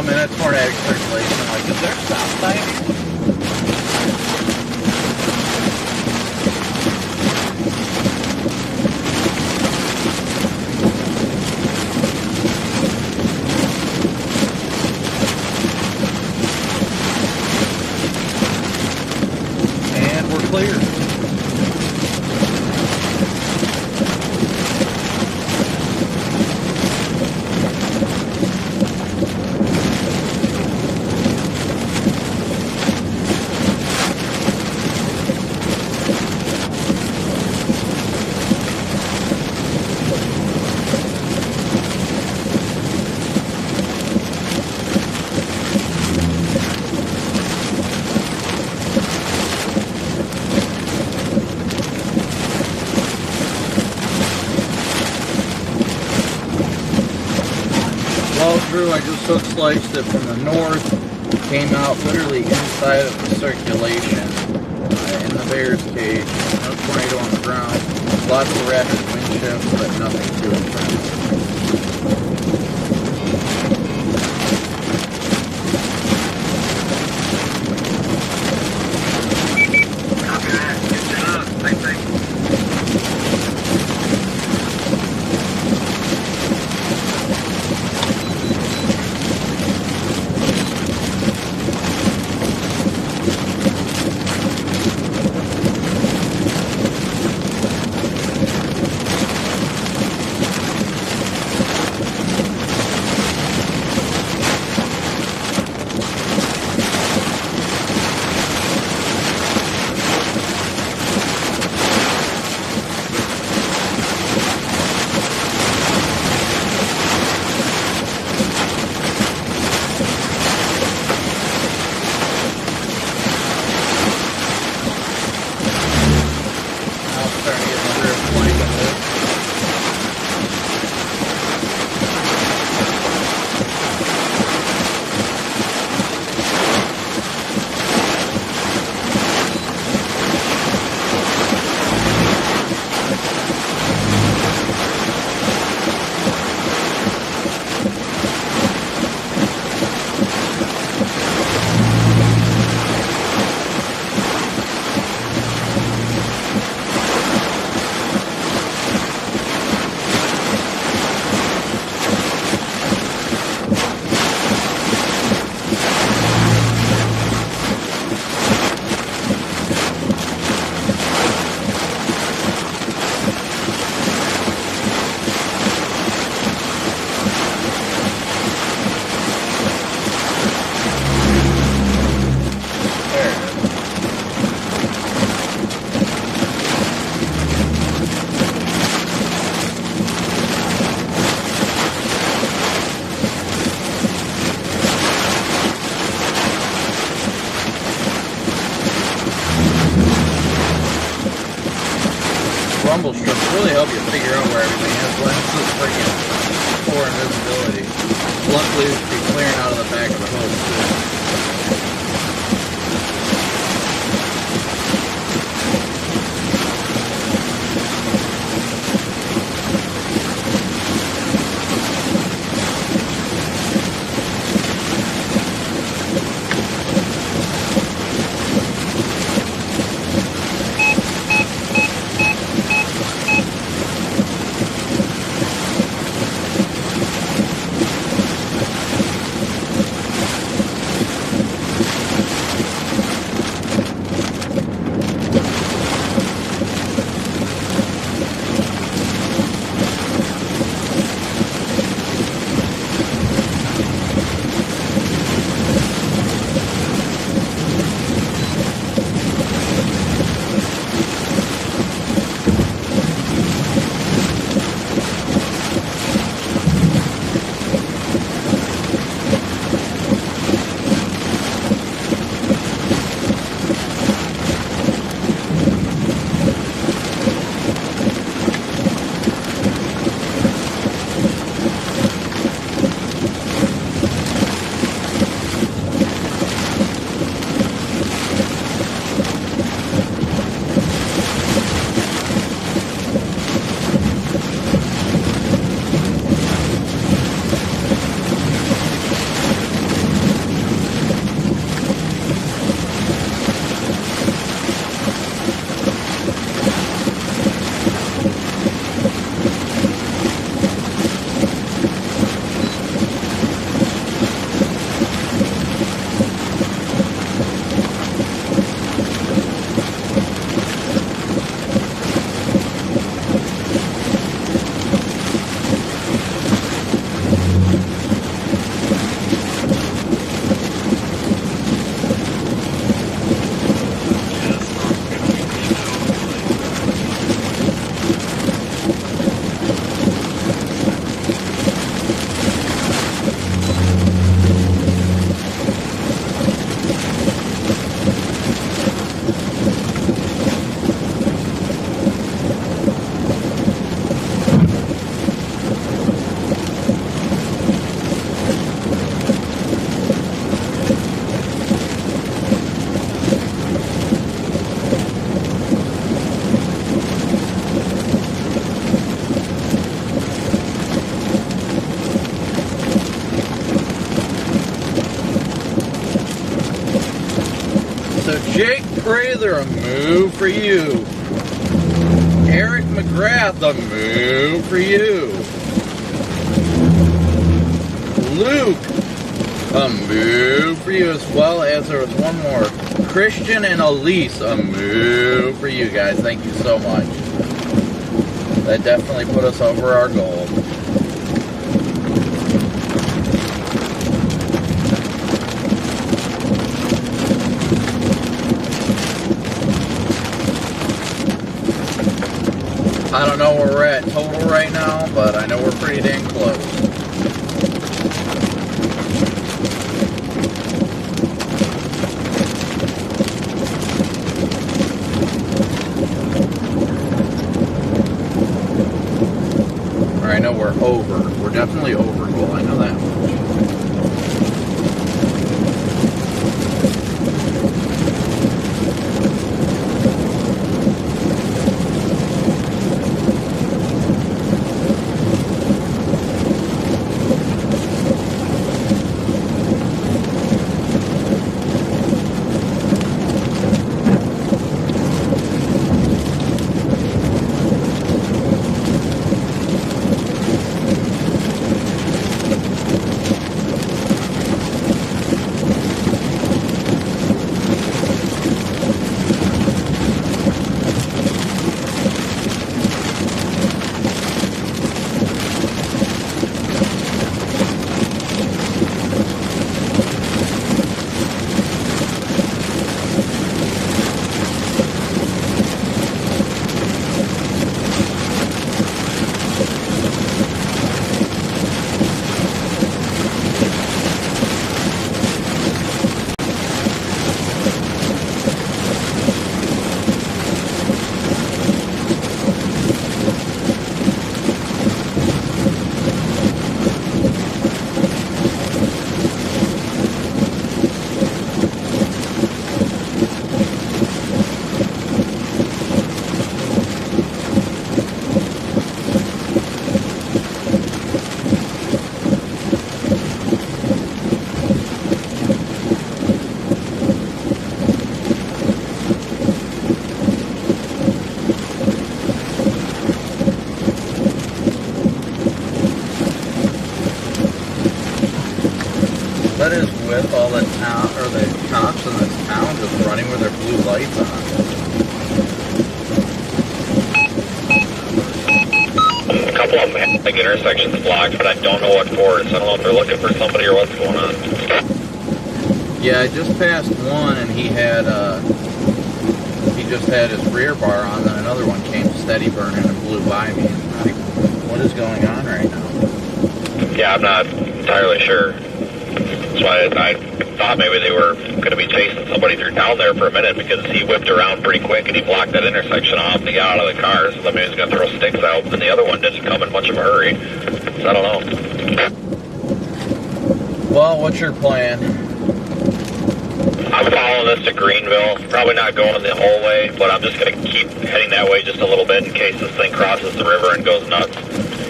come in at tornadic circulation. I'm like, is there a stop sign here? And we're clear. Through, I just hook sliced it from the north, came out literally inside of the circulation in the bear's cage. No tornado on the ground, lots of rapid wind shifts, but nothing too intense. Copy that. Good job. Thanks. rumble strips really help you figure out where everything is when it's just freaking poor invisibility. Luckily, it should be clearing out of the back of the hose too. Jake Prather, a move for you. Eric McGrath, a move for you. Luke, a move for you, as well as there was one more. Christian and Elise, a move for you guys. Thank you so much. That definitely put us over our goal. I don't know where we're at total right now, but I know we're pretty dang close. Or I know we're over. We're definitely over goal. I know that much. That is with all the town or the cops in this town just running with their blue lights on. A couple of them have like intersections blocked, but I don't know what for. So I don't know if they're looking for somebody or what's going on. Yeah, I just passed one and he just had his rear bar on, then another one came steady burning and blew by me. And I'm like, what is going on right now? Yeah, I'm not entirely sure. That's why I thought maybe they were going to be chasing somebody through town there for a minute, because he whipped around pretty quick and he blocked that intersection off and he got out of the car. So maybe he was going to throw sticks out, and the other one didn't come in much of a hurry. So I don't know. Well, what's your plan? I'm following this to Greenville. Probably not going the whole way, but I'm just going to keep heading that way just a little bit in case this thing crosses the river and goes nuts.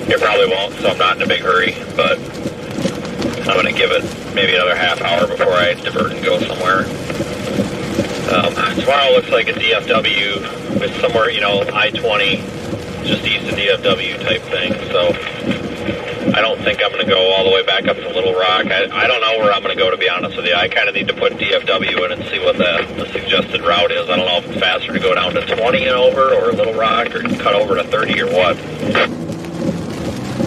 It probably won't, so I'm not in a big hurry, but I'm going to give it maybe another half hour before I divert and go somewhere. Tomorrow looks like a DFW. It's somewhere, I-20, just east of DFW type thing. So I don't think I'm going to go all the way back up to Little Rock. I don't know where I'm going to go, to be honest with you. I kind of need to put DFW in and see what the suggested route is. I don't know if it's faster to go down to 20 and over, or Little Rock, or cut over to 30 or what.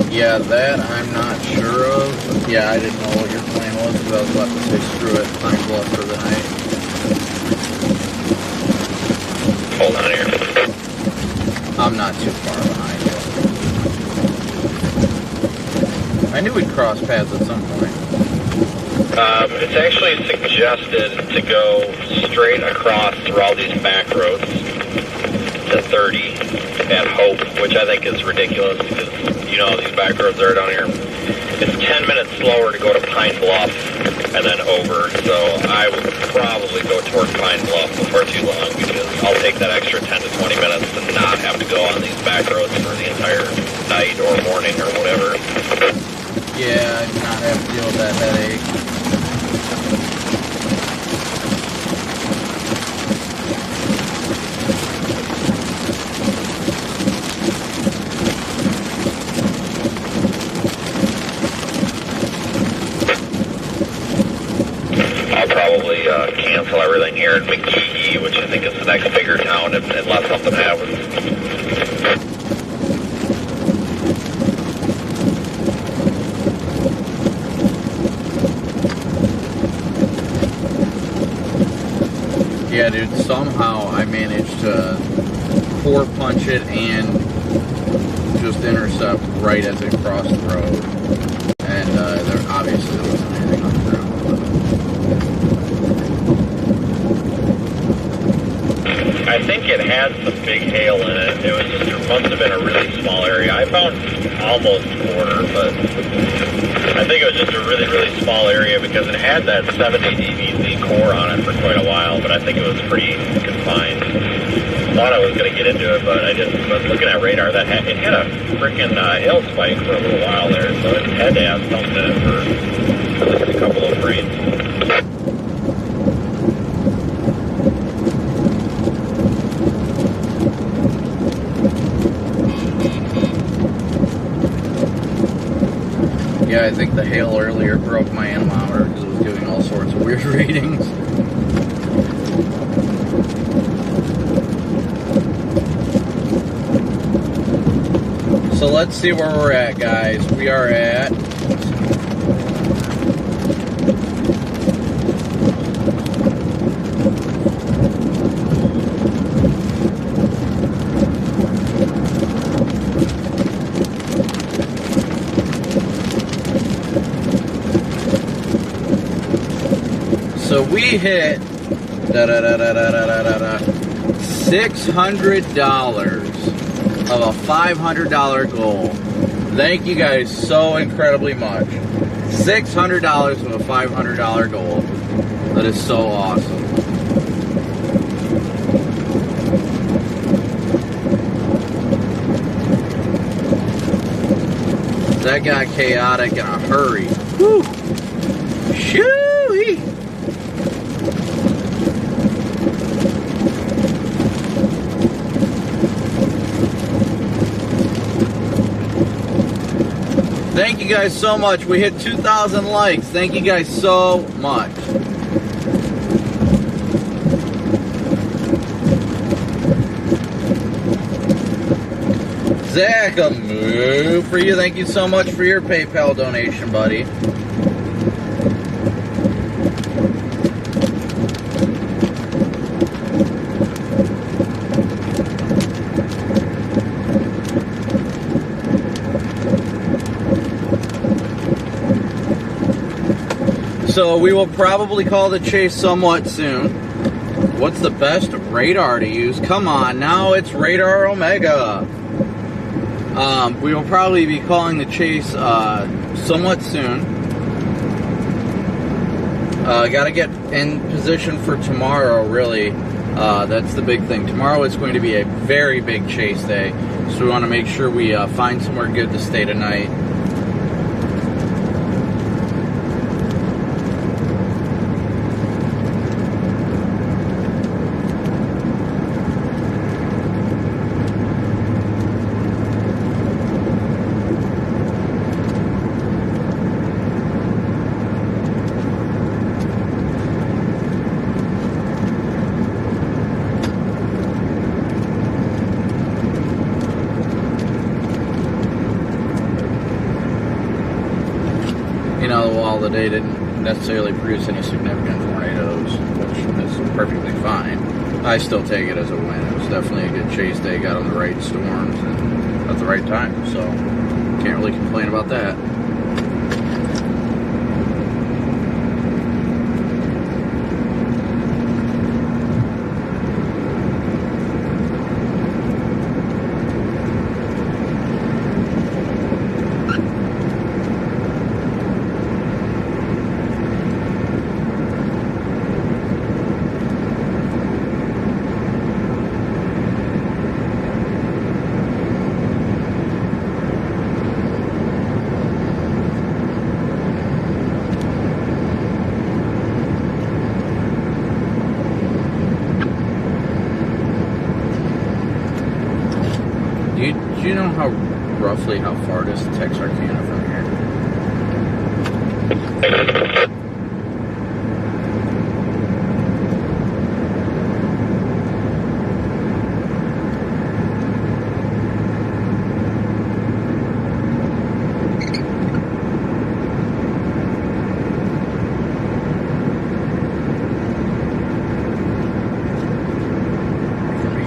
Yeah, that I'm not sure of. Yeah, I didn't know what your plan was, because I was about to say screw it, Pine Bluff for the night. Hold on here. I'm not too far behind you. I knew we'd cross paths at some point. It's actually suggested to go straight across through all these back roads to 30 at Hope, which I think is ridiculous, because these back roads are down here. It's 10 minutes slower to go to Pine Bluff and then over, so I would probably go toward Pine Bluff before too long, because I'll take that extra 10 to 20 minutes and not have to go on these back roads for the entire night or morning or whatever. Yeah, I do not have to deal with that headache. cancel everything here in McGee, which I think is the next bigger town, unless something happens. Yeah, dude, somehow I managed to 4-punch it and just intercept right as it crossed the road. And there obviously wasn't anything on the ground. I think it had some big hail in it. It must have been a really small area. I found almost a quarter, but I think it was just a really, really small area because it had that 70 DVZ core on it for quite a while, but I think it was pretty confined. Thought I was going to get into it, but I just was looking at radar. It had a freaking hill spike for a little while there, so it had to have something in it for at least a couple of frames. Yeah, I think the hail earlier broke my anemometer because it was doing all sorts of weird readings. So let's see where we're at, guys. We are at... So we hit $600 of a $500 goal. Thank you guys so incredibly much. $600 of a $500 goal. That is so awesome. That got chaotic in a hurry. Whew. Shoo-wee. Thank you guys so much. We hit 2,000 likes. Thank you guys so much. Zach, a move for you. Thank you so much for your PayPal donation, buddy. So we will probably call the chase somewhat soon. What's the best radar to use? Come on, now it's Radar Omega. We will probably be calling the chase somewhat soon. Got to get in position for tomorrow, really. That's the big thing. Tomorrow is going to be a very big chase day, so we want to make sure we find somewhere good to stay tonight. While the day didn't necessarily produce any significant tornadoes, which is perfectly fine, I still take it as a win. It was definitely a good chase day, got on the right storms and at the right time, so can't really complain about that. Do you know roughly how far it is to Texarkana from here?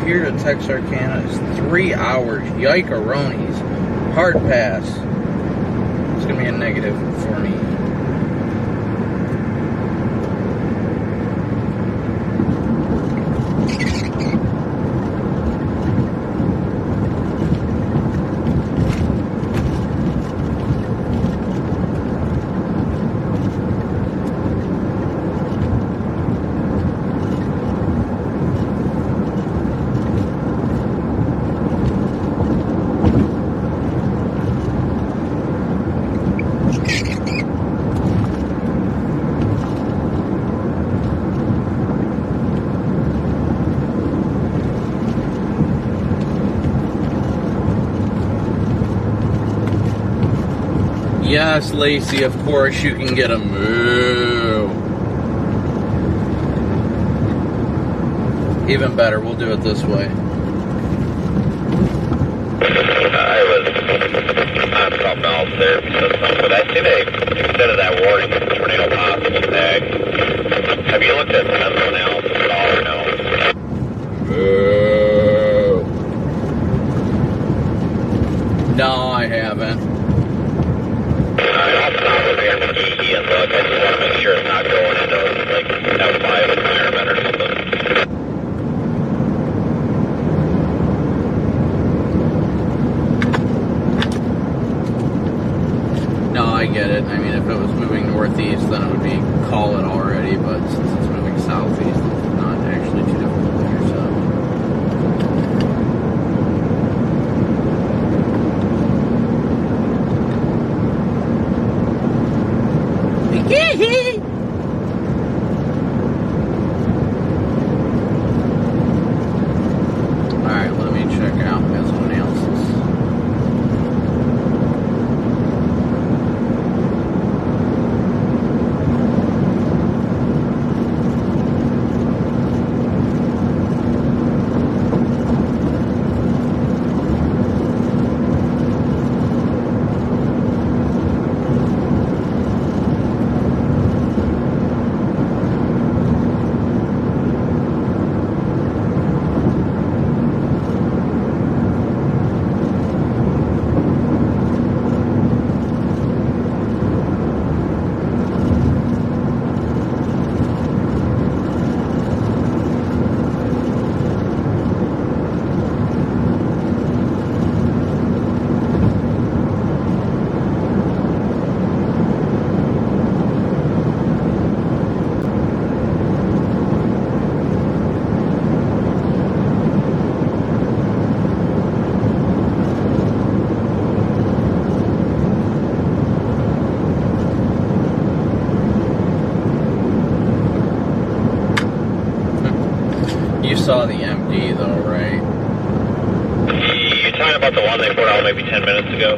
here to Texarkana is 3 hours. Yike-a-ronies. Hard pass. It's going to be a negative for me. Yes, Lacey, of course you can get a moo. Even better, we'll do it this way. I was on something else there because but I see they extended that warning tornado possible tag. Have you looked at the analysis at all or no? No, I haven't. I'll stop over here and look. I just want to make sure it's not going into like F5 environment or something. No, I get it. I mean, if it was moving northeast, then it would be call it already, but since it's moving southeast, it's not actually too difficult to intercept. Alright, let me check out someone else's. You saw the MD though, right? You're talking about the one they put out maybe 10 minutes ago?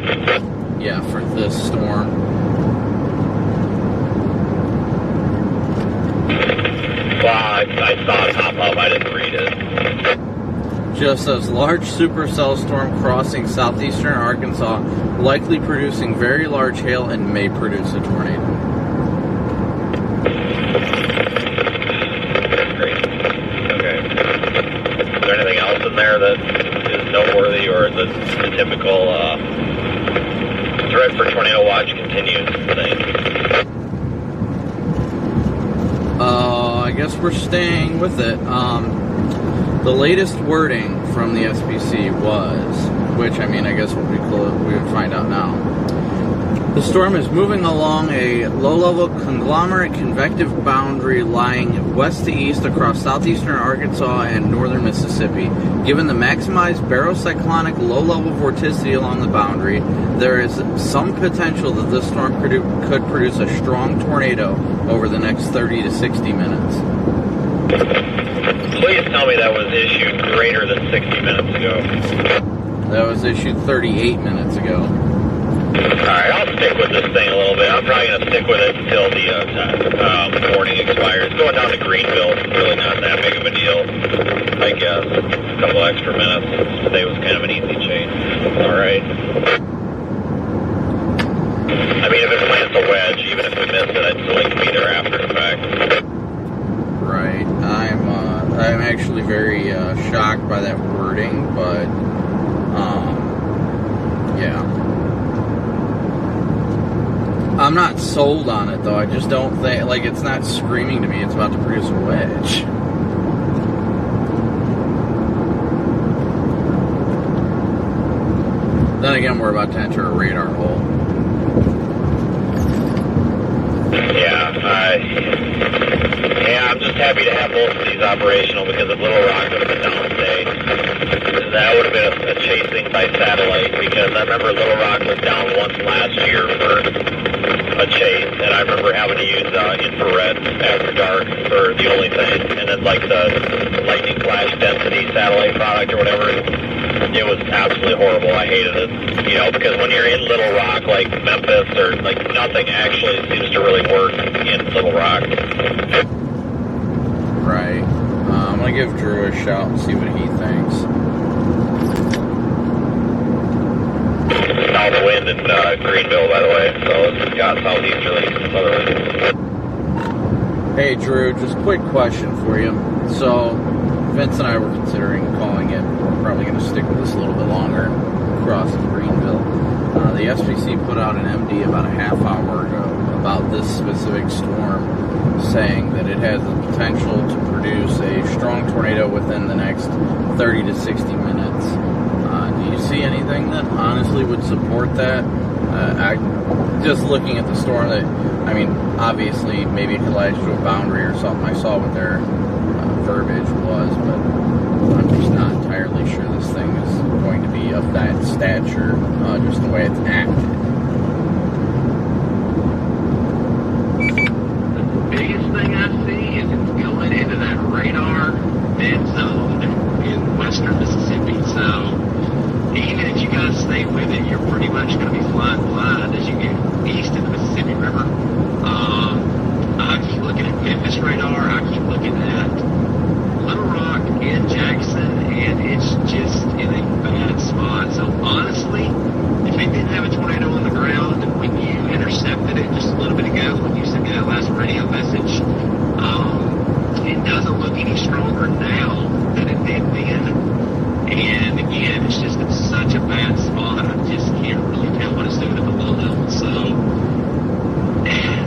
Yeah, for this storm. Well, I saw it pop up. I didn't read it. Just as large supercell storm crossing southeastern Arkansas, likely producing very large hail and may produce a tornado. That's great. Okay. Is there anything else in there that is noteworthy, or the typical threat for tornado watch continues thing? I guess we're staying with it. The latest wording from the SPC was, which I mean, I guess we would find out now. The storm is moving along a low-level conglomerate convective boundary lying west to east across southeastern Arkansas and northern Mississippi. Given the maximized barocyclonic low-level vorticity along the boundary, there is some potential that this storm could produce a strong tornado over the next 30 to 60 minutes. Please tell me that was issued greater than 60 minutes ago. That was issued 38 minutes ago. Alright, I'll stick with this thing a little bit. I'm probably going to stick with it until the warning expires. Going down to Greenville is really not that big of a deal. I guess a couple extra minutes. Today was kind of an easy change. Alright. I mean, if it plants a wedge, even if we missed it, I'd still like to be there after the fact. Right. I'm actually very shocked by that wording, but yeah. I'm not sold on it, though. I just don't think, like, it's not screaming to me it's about to produce a wedge. Then again, we're about to enter a radar hole. Yeah, I'm just happy to have both of these operational, because if Little Rock would have been down today, that would have been a chasing by satellite, because I remember Little Rock was down once last year for a chase, and I remember having to use infrared after dark for the only thing, and then like the lightning flash density satellite product or whatever. It was absolutely horrible. I hated it, you know, because when you're in Little Rock, like Memphis, or like nothing actually seems to really work in Little Rock. Right. I'm gonna give Drew a shout and see what he thinks. South wind in Greenville, by the way, so it's got southeasterly, southerly. Hey Drew, just a quick question for you. So, Vince and I were considering calling it. We're probably going to stick with this a little bit longer, across Greenville. The SPC put out an MD about a half hour ago about this specific storm, saying that it has the potential to produce a strong tornado within the next 30 to 60 minutes. Do you see anything that honestly would support that? Just looking at the storm, I mean, obviously maybe it collided to a boundary or something. I saw what their verbiage was, but I'm just not entirely sure this thing is going to be of that stature, just the way it's acted. The biggest thing I see is it's going into that radar dead zone in western Mississippi. So even if you guys stay with it, you're pretty much going to be flying blind as you get east of the Mississippi River. I keep looking at Memphis radar. I keep looking at Little Rock and Jackson, and it's just in a bad spot. So honestly, if it didn't have a tornado on the ground when you intercepted it just a little bit ago, when you sent me that last radio message, it doesn't look any stronger now than it did then. And again, it's just in such a bad spot. I just can't really tell what it's doing at the low level. So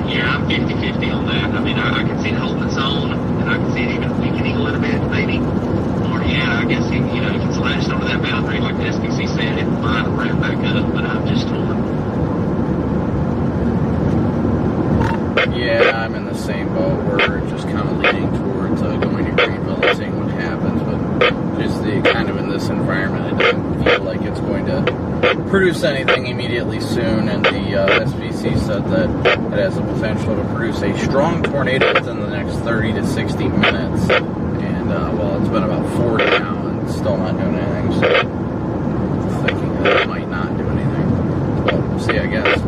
yeah, I'm 50-50 on that. I mean, I can see it holding its own, and I can see it even weakening a little bit, maybe. Or, yeah, I guess, you know, if it's latched onto that boundary, like the SPC said, it might ramp back up, but I'm just torn. Yeah, I'm in the same boat. We're just kind of leaning towards going to Greenville and seeing what happens, but just the kind of in this environment, it doesn't feel like it's going to produce anything immediately soon, and the SPC said that it has the potential to produce a strong tornado within the next 30 to 60 minutes, and well, it's been about 40 now and still not doing anything, so I'm thinking that it might not do anything, but we'll see, I guess.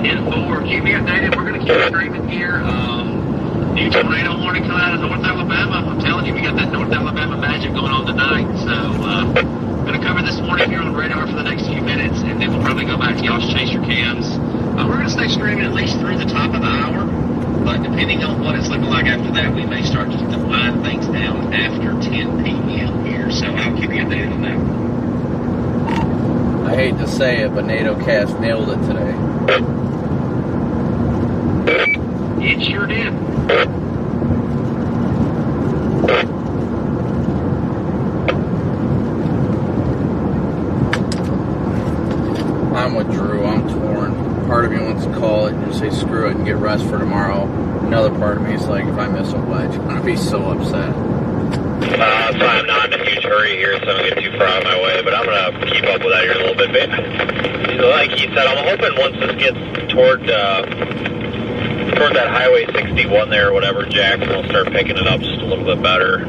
10-4, keep me updated. We're going to keep streaming here. New tornado warning coming out of North Alabama. I'm telling you, we got that North Alabama magic going on tonight. So, going to cover this morning here on radar for the next few minutes, and then we'll probably go back to y'all's chaser cams. We're going to stay streaming at least through the top of the hour, but depending on what it's looking like after that, we may start just to wind things down after 10 p.m. here. So I'll keep you updated on that. I hate to say it, but NATOcast nailed it today. It sure did. I'm with Drew. I'm torn. Part of me wants to call it and just say screw it and get rest for tomorrow. Another part of me is like, if I miss a wedge, I'm going to be so upset. So I'm not in a huge hurry here, so I don't get too far out of my way, but I'm going to keep up with that here a little bit. Like he said, I'm hoping once this gets toward that Highway 61 there or whatever, Jackson will start picking it up just a little bit better,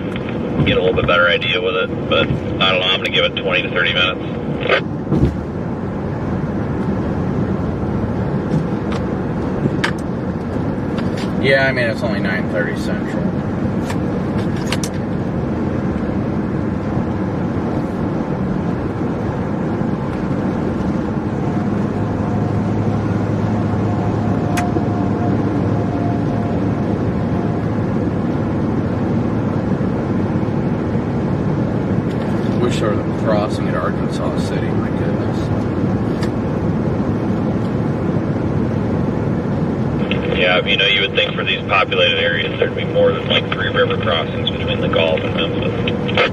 get a little bit better idea with it, but I don't know, I'm going to give it 20 to 30 minutes. Yeah, I mean, it's only 9:30 Central. sort of the crossing at Arkansas City. My goodness. Yeah, you know, you would think for these populated areas there'd be more than like 3 river crossings between the Gulf and Memphis.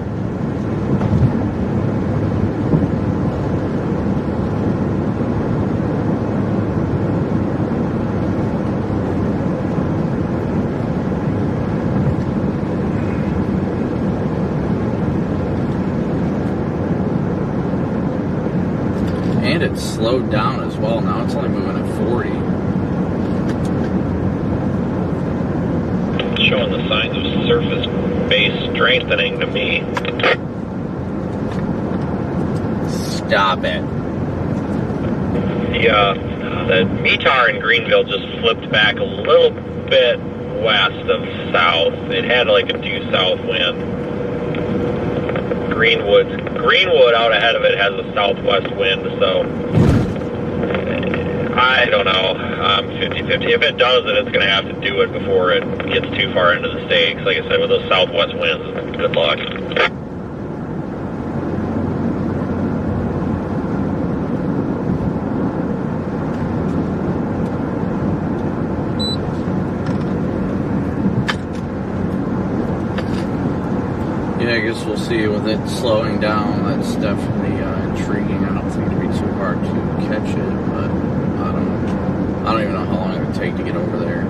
And it's slowed down as well. Now it's only moving at 40. Showing the signs of surface base strengthening to me. Stop it. The METAR in Greenville just flipped back a little bit west of south. It had like a due south wind. Greenwood out ahead of it has a southwest wind, so I don't know. 50-50. If it does, then it's going to have to do it before it gets too far into the state. 'Cause like I said, with those southwest winds, good luck. Yeah, I guess we'll see. With it slowing down, that's definitely intriguing. I don't think it'd be too hard to catch it, but I don't even know how long it would take to get over there.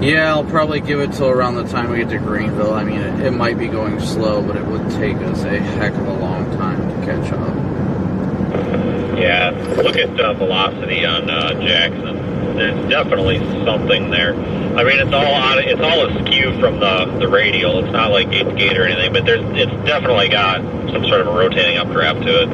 Yeah, I'll probably give it till around the time we get to Greenville. I mean, it might be going slow, but it would take us a heck of a long time to catch up. Yeah, look at velocity on Jackson. There's definitely something there. I mean, it's all askew from the radial. It's not like 8th gate or anything, but it's definitely got some sort of a rotating updraft to it.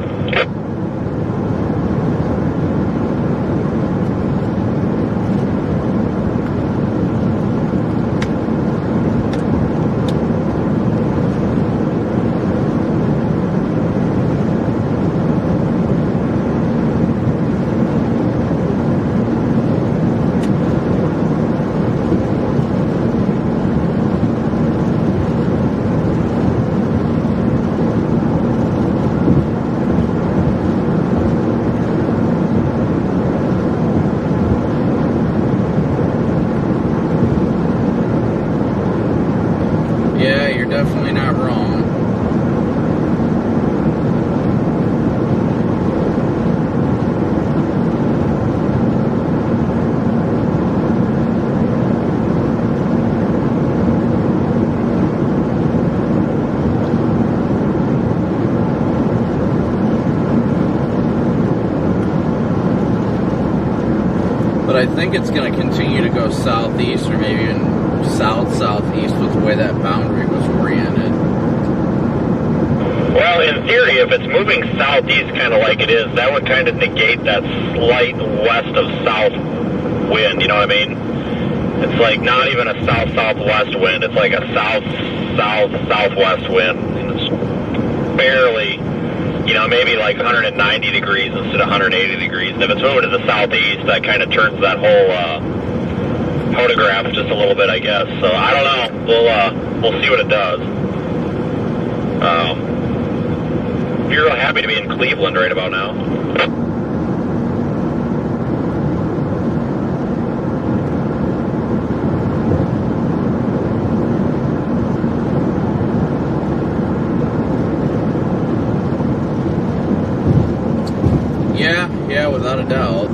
Yeah, you're definitely not wrong. But I think it's going to continue to go southeast or maybe even south-southeast with the way that boundary was oriented. Well, in theory, if it's moving southeast kind of like it is, that would kind of negate that slight west of south wind, you know what I mean? It's like not even a south-southwest wind, it's like a south-south-southwest wind. And it's barely, you know, maybe like 190 degrees instead of 180 degrees. And if it's moving to the southeast, that kind of turns that whole photograph just a little bit, I guess. So I don't know. We'll see what it does. You're real happy to be in Cleveland right about now. Yeah, without a doubt.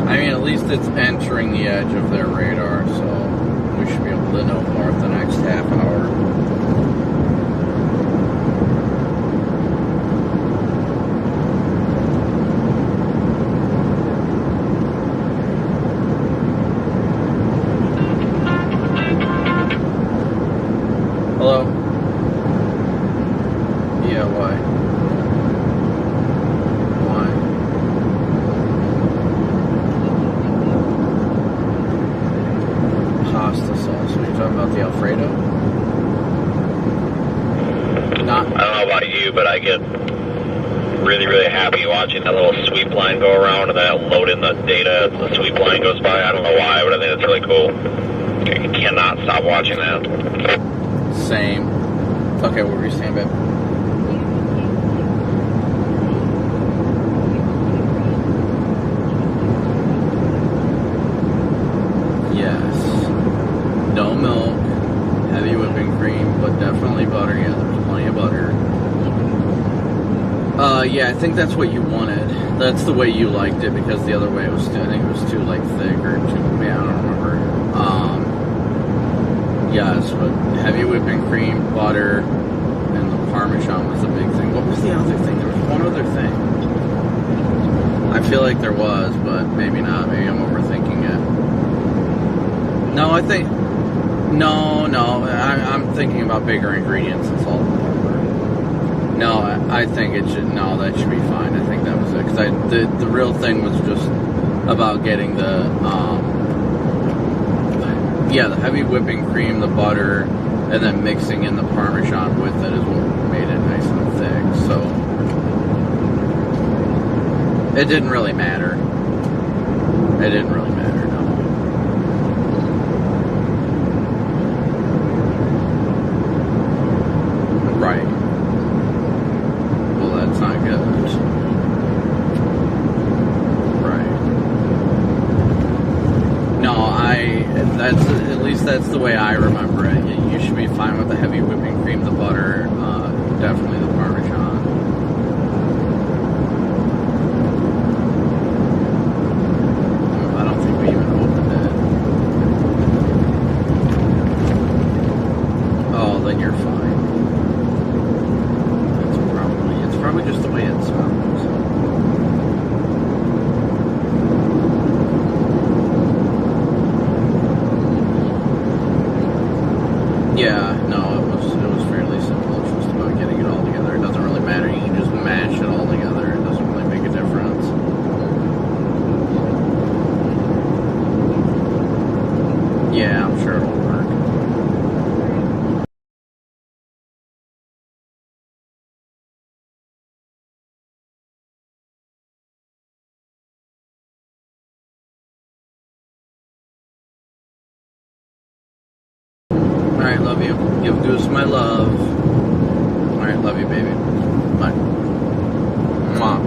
I mean, at least it's entering the edge of their radar, so we should be able to know more the next half hour. but I get really, really happy watching that little sweep line go around and then I'll load in the data as the sweep line goes by. I don't know why, but I think that's really cool. I cannot stop watching that. Same. Okay, what were you saying, babe? Yes. No milk, heavy whipping cream, but definitely butter. Yeah, there's plenty of butter. Yeah, I think that's what you wanted. That's the way you liked it, because the other way it was too, I think it was too, like, thick or too, yeah, I don't remember. Yes, but heavy whipping cream, butter, and the Parmesan was the big thing. What was the other thing? There was one other thing. I feel like there was, but maybe not. Maybe I'm overthinking it. No, I think... No, I'm thinking about bigger ingredients and salt and pepper. No, I think it should... No, that should be fine. I think that was it. Because the real thing was just about getting the... yeah, the heavy whipping cream, the butter, and then mixing in the Parmesan with it is what made it nice and thick. So... it didn't really matter. It didn't really matter, no. Right. Well, that's not good. Right. No, at least that's the way I remember it. You should be fine with the heavy whipping cream, the butter, definitely the Parmesan. I don't think we even opened it. Oh, then you're fine. It's probably just the way it smells. Yeah, no, it was fairly simple. It's just about getting it all together. It doesn't really matter. You can just mash it all together. It doesn't really make a difference. Yeah, I'm sure it'll work. Alright, love you. Give Goose my love. Alright, love you, baby. Bye. Mwah.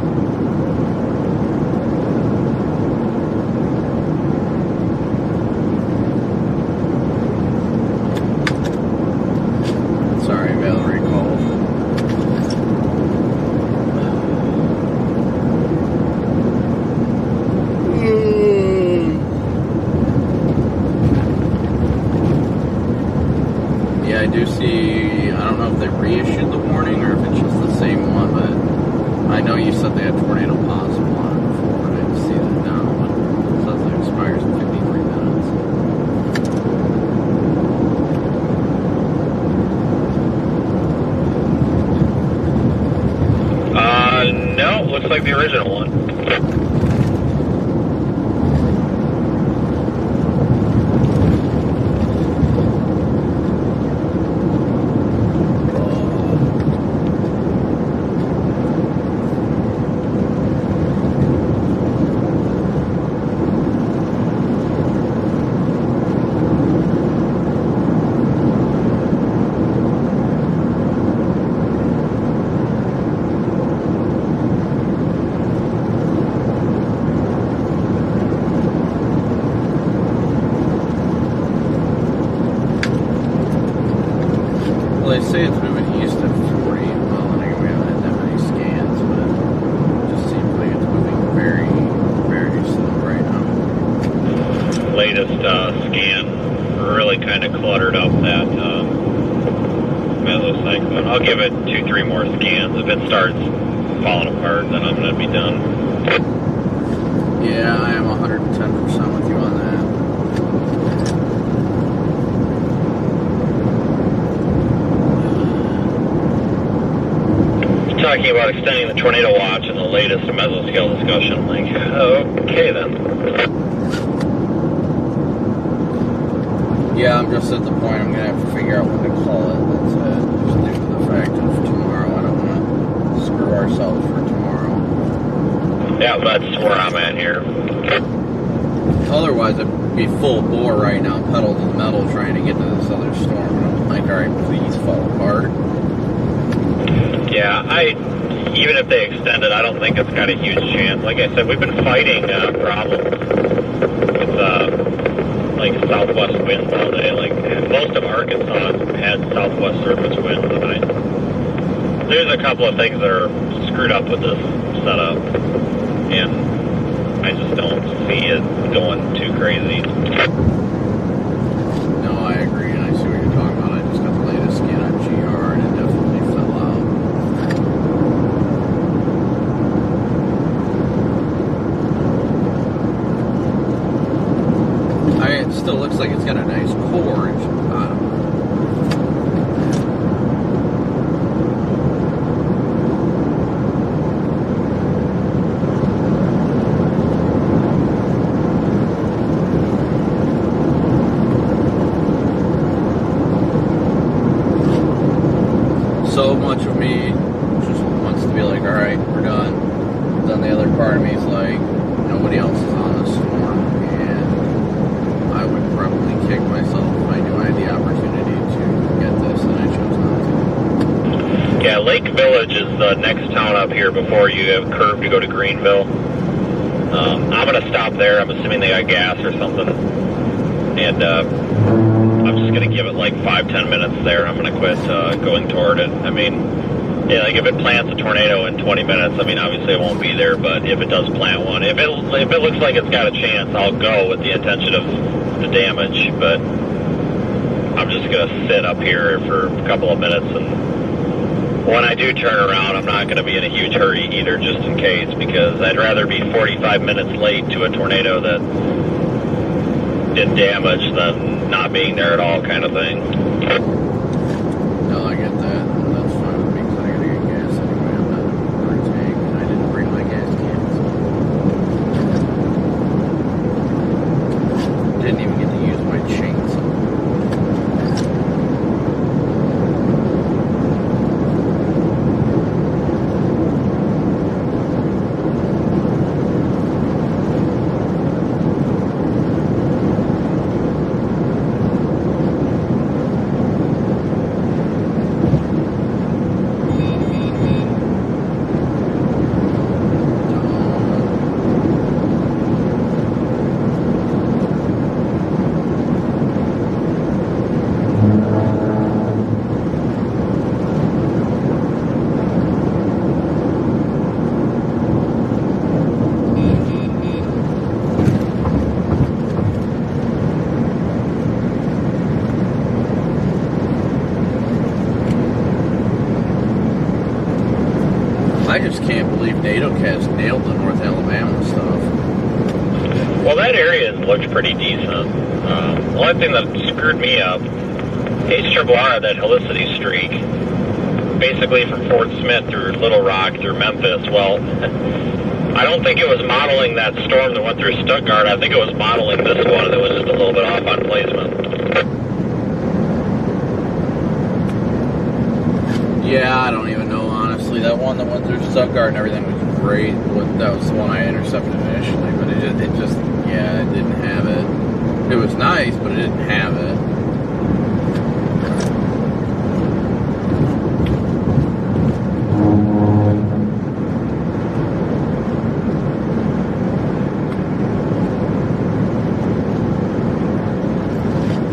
Sorry, Valerie called. Yeah, I do see, I don't know if they reissued the warning or if it's just the same one, but I know you said they had tornado possible on it before, and I see that now, but it says it expires in 53 minutes. No, looks like the original one. Well, they say it's moving east at 40. Well, I think we haven't had that many scans, but it just seems like it's moving very, very slow right now. Latest scan really kind of cluttered up that mesocyclone. I'll give it 2-3 more scans. If it starts falling apart, then I'm going to be done. Yeah, I am 110% with you on that. Talking about extending the tornado watch and the latest mesoscale discussion. I'm like, okay then. Yeah, I'm just at the point I'm gonna have to figure out what to call it. That's it. Just due to the fact of tomorrow, I don't want to screw ourselves for tomorrow. Yeah, that's where I'm at here. Otherwise, I'd be full bore right now, pedal to the metal, trying to get to this other storm. And I'm like, all right, please fall apart. Yeah, even if they extend it, I don't think it's got a huge chance. Like I said, we've been fighting problems with like southwest winds all day. Like most of Arkansas has southwest surface winds, and there's a couple of things that are screwed up with this setup, and I just don't see it going too crazy. No, I agree, and I see what you're talking about. I just got the latest scan on GR, and it definitely fell out. It still looks like it's got a nice core at the bottom. So much of me just wants to be like, all right, we're done. Then the other part of me is like, nobody else is on this storm, and I would probably kick myself if I knew I had the opportunity to get this, and I chose not to. Yeah, Lake Village is the next town up here before you have curved to go to Greenville. I'm going to stop there. I'm assuming they got gas or something. And I'm just going to give it like 5-10 minutes there. I'm going to quit going toward it. I mean, yeah, like if it plants a tornado in 20 minutes, I mean, obviously it won't be there, but if it does plant one, if it looks like it's got a chance, I'll go with the intention of the damage, but I'm just going to sit up here for a couple of minutes, and when I do turn around, I'm not going to be in a huge hurry either, just in case, because I'd rather be 45 minutes late to a tornado that did damage than not being there at all, kind of thing. No, I get that. That's fine with me because I gotta get gas anyway. I'm not in a water tank, and I didn't bring my gas cans. Didn't even get to use my chainsaw. I just can't believe NATOcast nailed the North Alabama stuff. Well, that area looked pretty decent. The only thing that screwed me up, H-R, that helicity streak, basically from Fort Smith through Little Rock through Memphis, well, I don't think it was modeling that storm that went through Stuttgart. I think it was modeling this one that was just a little bit off on placement. Yeah, I don't even know, honestly. That one that went through Stuttgart and everything was great. That was the one I intercepted initially, but it just, yeah, it didn't have it. It was nice, but it didn't have it.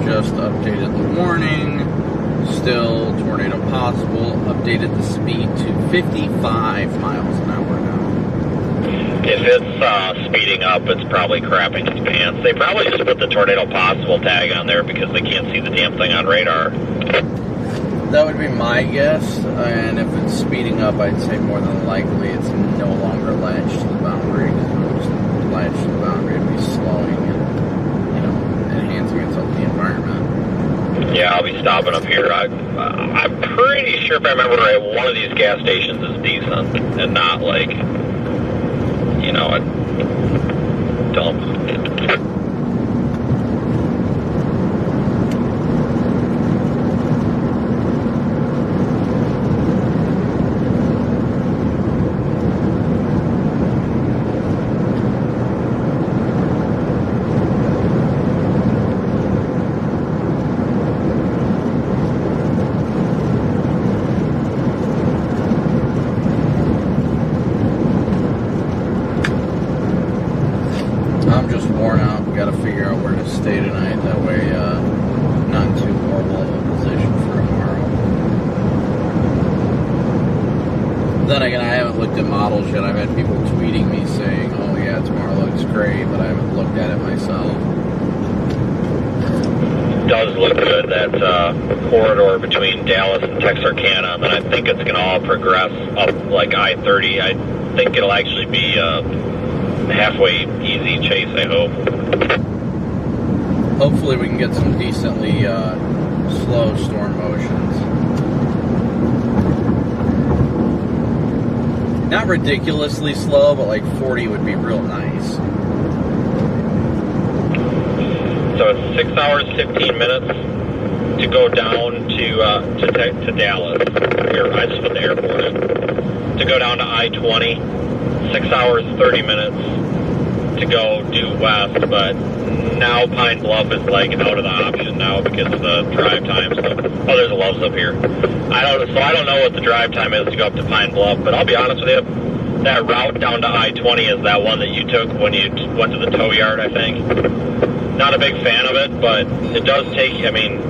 Just updated the warning. Still tornado possible. Updated the speed to 55 miles an hour now. If it's speeding up, it's probably crapping its pants. They probably just put the tornado possible tag on there because they can't see the damn thing on radar. That would be my guess, and if it's speeding up, I'd say more than likely it's no longer latched to the boundary. Because if it was latched to the boundary, it'd be slowing and, enhancing itself to the environment. Yeah, I'll be stopping up here. I'm pretty sure if I remember right, one of these gas stations is decent and not like, a dump. gonna stay tonight. That way, not in too horrible of a position for tomorrow. Then again, I haven't looked at models yet. I've had people tweeting me saying, "Oh yeah, tomorrow looks great," but I haven't looked at it myself. It does look good, that corridor between Dallas and Texarkana, and then I think it's going to all progress up like I-30. I think it'll actually be a halfway easy chase, I hope. Hopefully we can get some decently slow storm motions. Not ridiculously slow, but like 40 would be real nice. So it's 6 hours, 15 minutes to go down to Dallas. Here, I just put the airport in. To go down to I-20, 6 hours, 30 minutes to go due west, but now Pine Bluff is like out of the option now because of the drive time. So, oh, there's a Love's up here. I don't know what the drive time is to go up to Pine Bluff, but I'll be honest with you, that route down to I-20 is that one that you took when you went to the tow yard, I think. Not a big fan of it, but it does take, I mean,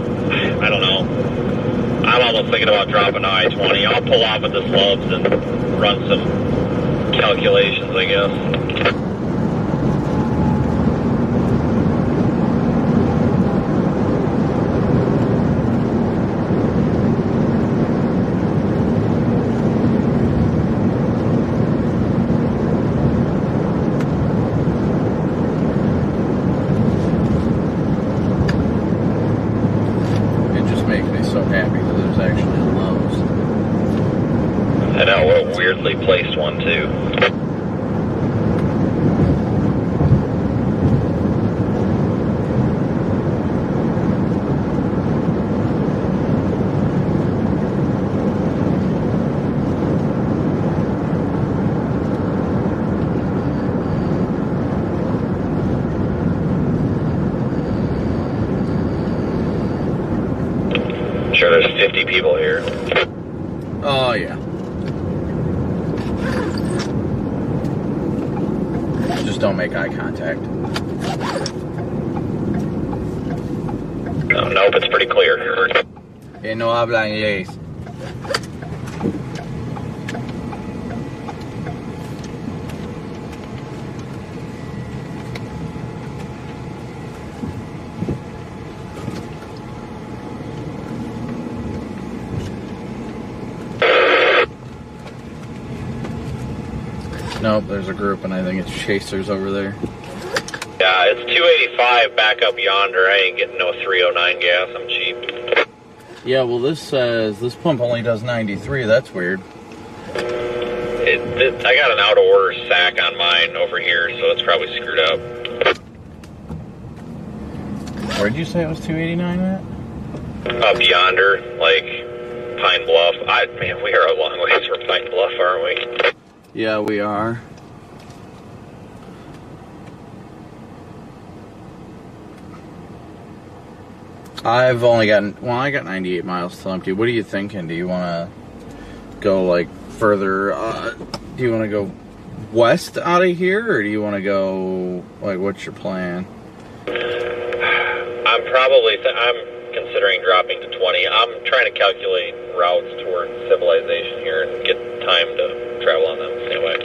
I don't know. I'm almost thinking about dropping to I-20. I'll pull off at this Love's and run some calculations, I guess. Placed one too. Sure, there's 50 people here. Oh yeah. Don't make eye contact. Oh, nope, it's pretty clear. No habla inglés. Nope, there's a group, and I think it's chasers over there. Yeah, it's 285 back up yonder. I ain't getting no 309 gas. I'm cheap. Yeah, well, this says this pump only does 93. That's weird. I got an out-of-order sack on mine over here, so it's probably screwed up. Where'd you say it was 289 at? Up yonder, like Pine Bluff. Man, we are a long ways from Pine Bluff, aren't we? Yeah, we are. I've only gotten, well, I got 98 miles till empty. What are you thinking? Do you want to go like further? Do you want to go west out of here, or do you want to go, like, what's your plan? I'm considering dropping to 20. I'm trying to calculate routes towards civilization here and get time to travel on them anyway.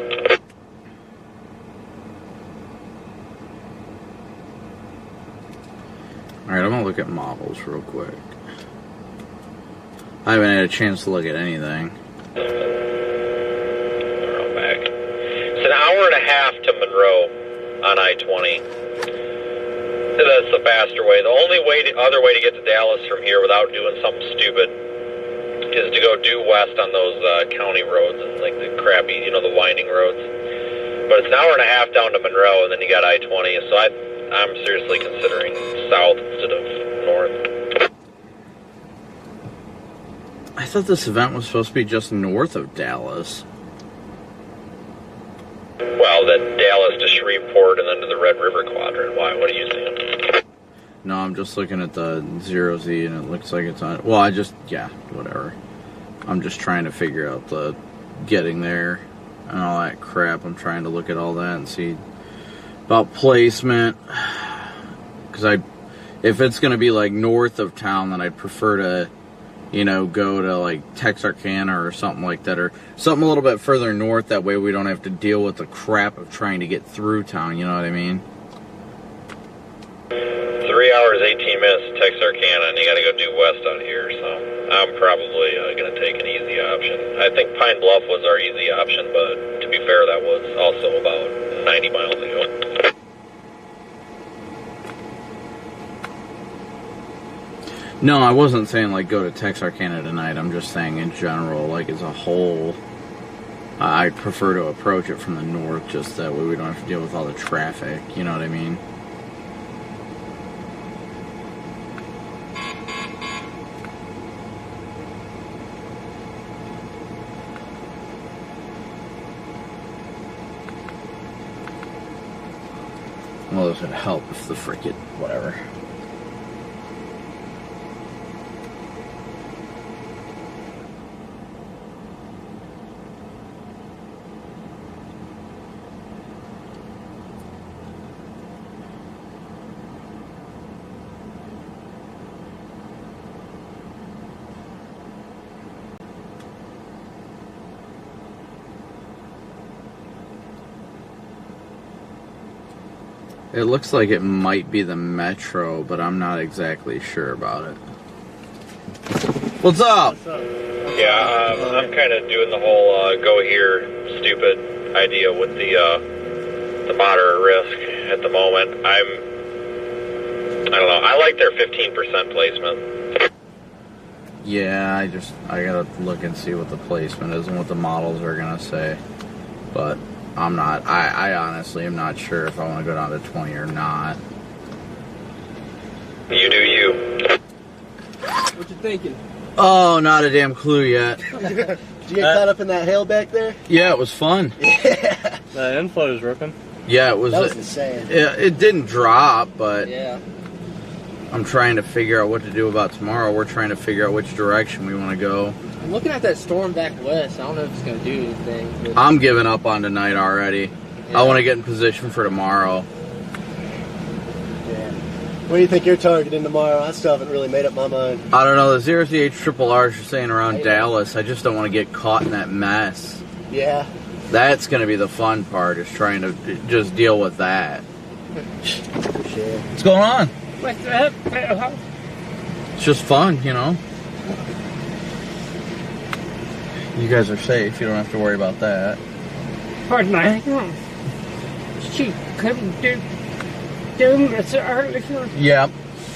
Alright, I'm going to look at models real quick. I haven't had a chance to look at anything. Monroe back. It's an hour and a half to Monroe on I-20. That's the faster way. The only other way to get to Dallas from here without doing something stupid is to go due west on those county roads and like the crappy, the winding roads. But it's an hour and a half down to Monroe, and then you got I-20. So I'm seriously considering south instead of north. I thought this event was supposed to be just north of Dallas. Well, then Dallas to Shreveport and then to the Red River Quadrant. Why? What are you saying? No, I'm just looking at the 0Z, and it looks like it's on. Well, yeah, whatever. I'm just trying to figure out the getting there and all that crap. I'm trying to look at all that and see about placement. because if it's going to be like north of town, then I'd prefer to, you know, go to like Texarkana or something like that, or something a little bit further north. That way we don't have to deal with the crap of trying to get through town, you know what I mean? 3 hours, 18 minutes to Texarkana, and you got to go due west out here, so I'm probably going to take an easy option. I think Pine Bluff was our easy option, but to be fair, that was also about 90 miles ago. No, I wasn't saying like go to Texarkana tonight. I'm just saying in general, like as a whole, I'd prefer to approach it from the north, just that way we don't have to deal with all the traffic, you know what I mean? Well, this would help if the frickin' whatever. It looks like it might be the Metro, but I'm not exactly sure about it. What's up? Yeah, I'm kind of doing the whole go here stupid idea with the moderate risk at the moment. I don't know. I like their 15% placement. Yeah, I gotta look and see what the placement is and what the models are gonna say. But I'm not, I honestly am not sure if I want to go down to 20 or not. You do you. What you thinking? Oh, not a damn clue yet. Did you get caught up in that hail back there? Yeah, it was fun. Yeah. The inflow is ripping. Yeah, it was. That was insane. It didn't drop, but Yeah. I'm trying to figure out what to do about tomorrow. We're trying to figure out which direction we want to go. I'm looking at that storm back west. I don't know if it's going to do anything. But I'm giving up on tonight already. Yeah. I want to get in position for tomorrow. Yeah. What do you think you're targeting tomorrow? I still haven't really made up my mind. I don't know. The 0CH Triple R's are saying around Dallas. I just don't want to get caught in that mess. Yeah. That's going to be the fun part, is trying to just deal with that. For sure. What's going on? What's up, pal? It's just fun, you know? You guys are safe. You don't have to worry about that. Pardon my she couldn't do this earlier. Yep.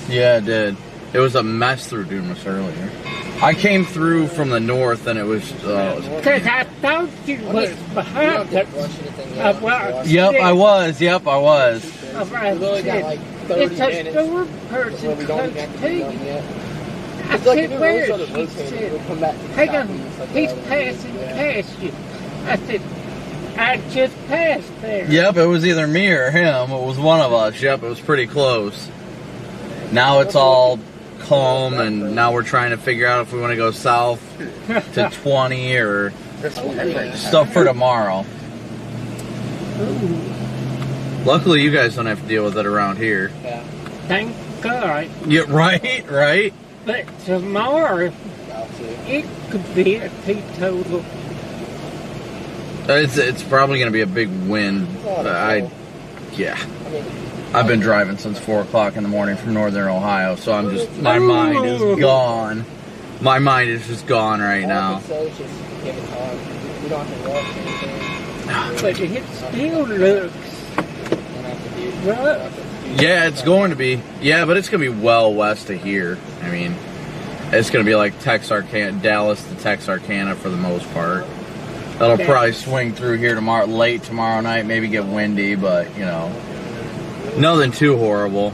Yeah, it did. It was a mess through Dumas earlier. I came through from the north and it was... Because I thought you was behind it. Yep, I was. Yep, I was. It's a storm person close to you. I said, where is he? She said, hang on, he's passing past you. I said, I just passed there. Yep, it was either me or him. It was one of us. Yep, it was pretty close. Now it's all calm, and now we're trying to figure out if we want to go south to 20 or stuff for tomorrow. Luckily, you guys don't have to deal with it around here. Thank God. Yeah, right? But tomorrow, it could be a teetotal. It's probably going to be a big wind. I've been driving since 4 o'clock in the morning from northern Ohio, so I'm just, my mind is gone. My mind is just gone right now. But it still looks rough. Yeah, it's going to be. Yeah, but it's going to be well west of here. I mean, it's going to be like Texarkana, Dallas to Texarkana for the most part. That'll probably swing through here tomorrow, late tomorrow night, maybe get windy, but, you know, nothing too horrible.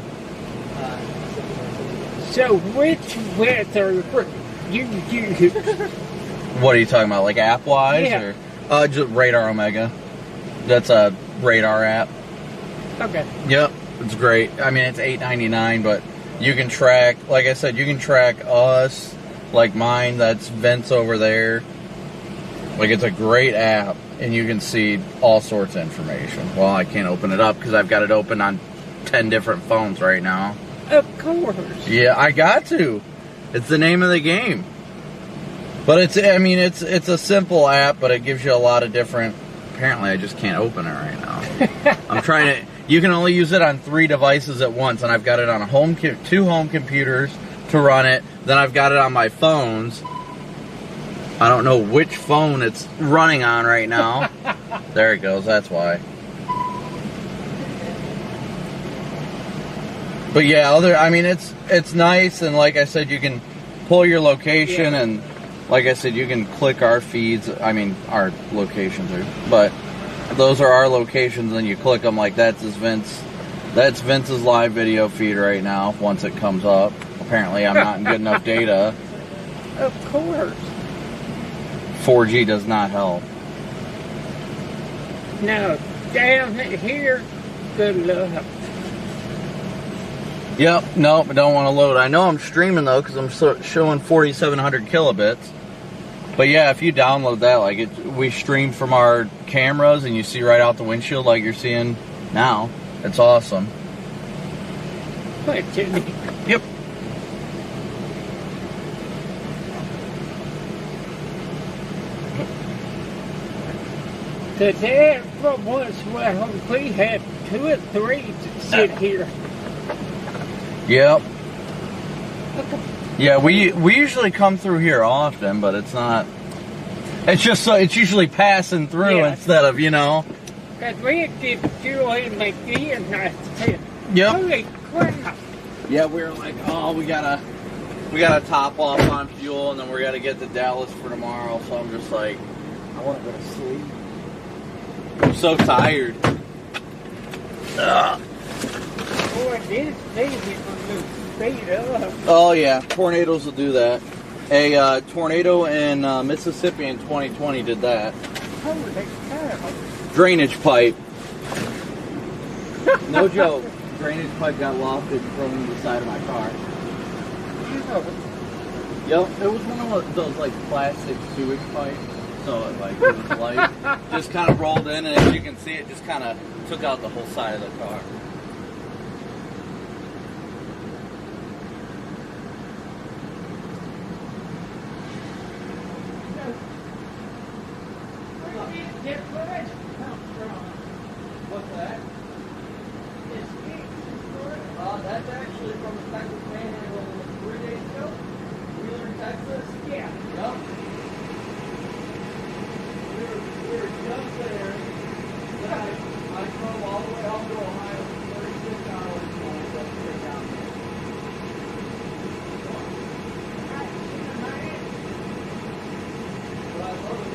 So which weather you use? What are you talking about, like app-wise? Yeah. Or, just Radar Omega. That's a radar app. Okay. Yep, it's great. I mean, it's $8.99, but you can track, like I said, you can track us, like mine, that's Vince over there. Like, it's a great app, and you can see all sorts of information. Well, I can't open it up because I've got it open on 10 different phones right now. Of course. Yeah, I got to. It's the name of the game. But it's a simple app, but it gives you a lot of different. Apparently, I just can't open it right now. I'm trying to. You can only use it on 3 devices at once, and I've got it on 2 home computers to run it. Then I've got it on my phones. I don't know which phone it's running on right now. There it goes. That's why. But yeah, it's nice, and like I said, you can pull your location, and like I said, you can click our feeds. Our locations but those are our locations, and you click them like that's Vince's live video feed right now. Once it comes up, apparently I'm not in good enough data. Of course. 4G does not help. No, down here, good luck. Yep, nope, I don't want to load. I know I'm streaming though, because I'm showing 4,700 kilobits. But yeah, if you download that, we stream from our cameras, and you see right out the windshield like you're seeing now. It's awesome. What, Jimmy? Yep. Because there, for once, we had 2 or 3 to sit here. Yep. Yeah, we usually come through here often, but it's not. It's just it's usually passing through instead of Because we did Joy McGee, and I said, yep. Holy crap. Yeah, we were like, oh, we gotta top off on fuel, and then we gotta get to Dallas for tomorrow. So I'm just like, I want to go to sleep. I'm so tired. Ugh. Boy, this thing is going to speed up. Oh yeah, tornadoes will do that. A tornado in Mississippi in 2020 did that. Holy cow. Drainage pipe. No joke. Drainage pipe got lofted and thrown into the side of my car. Yep, it was one of those like plastic sewage pipes. So it was light. Just kind of rolled in, and as you can see, it just kind of took out the whole side of the car. What's that? That's actually from the Texas Panhandle 3 days ago. Wheeler, Texas. Yeah. Yep. We were just there. Then I drove all the way up to Ohio for 36 hours when I got straight down there. But I love it.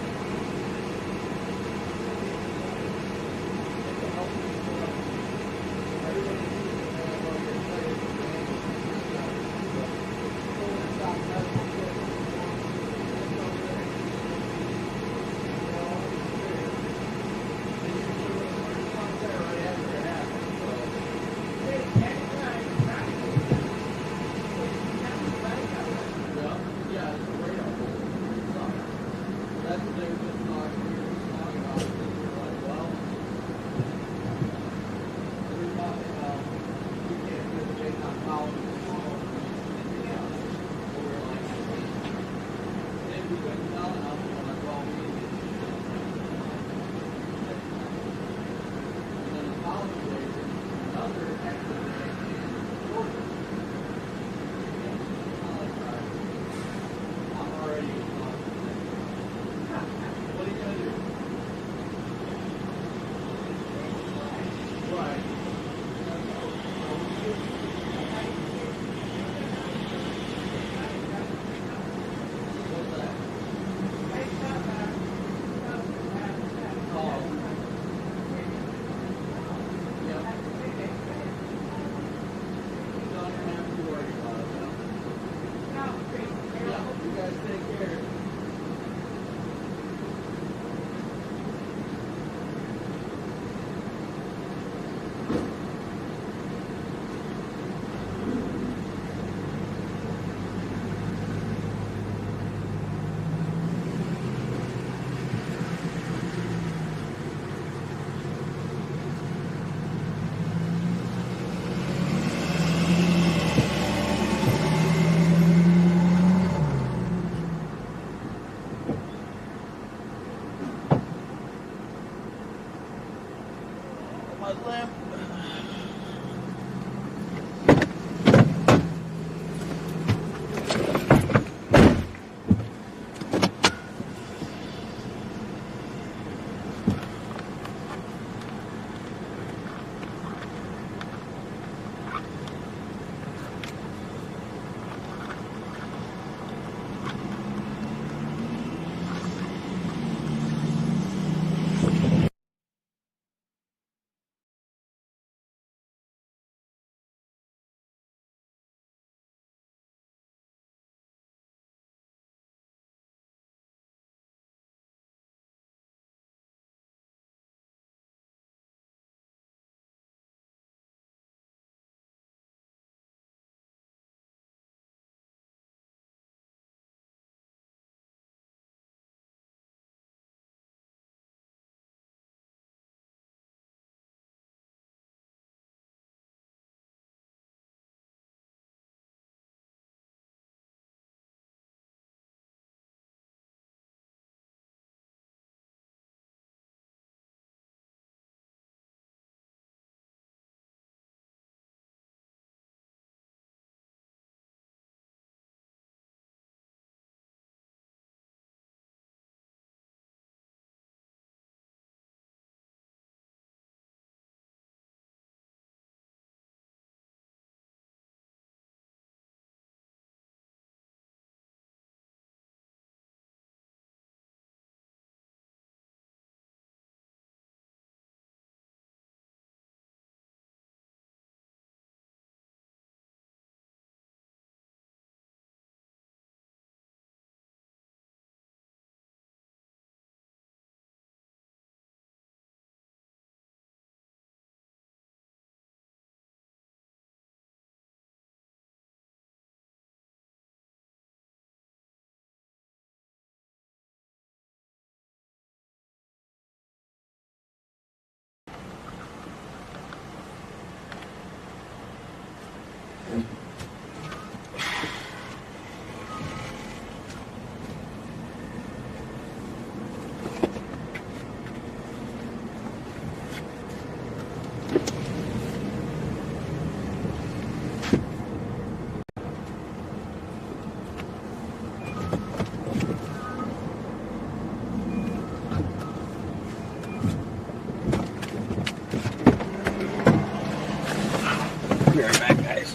Be right back, guys.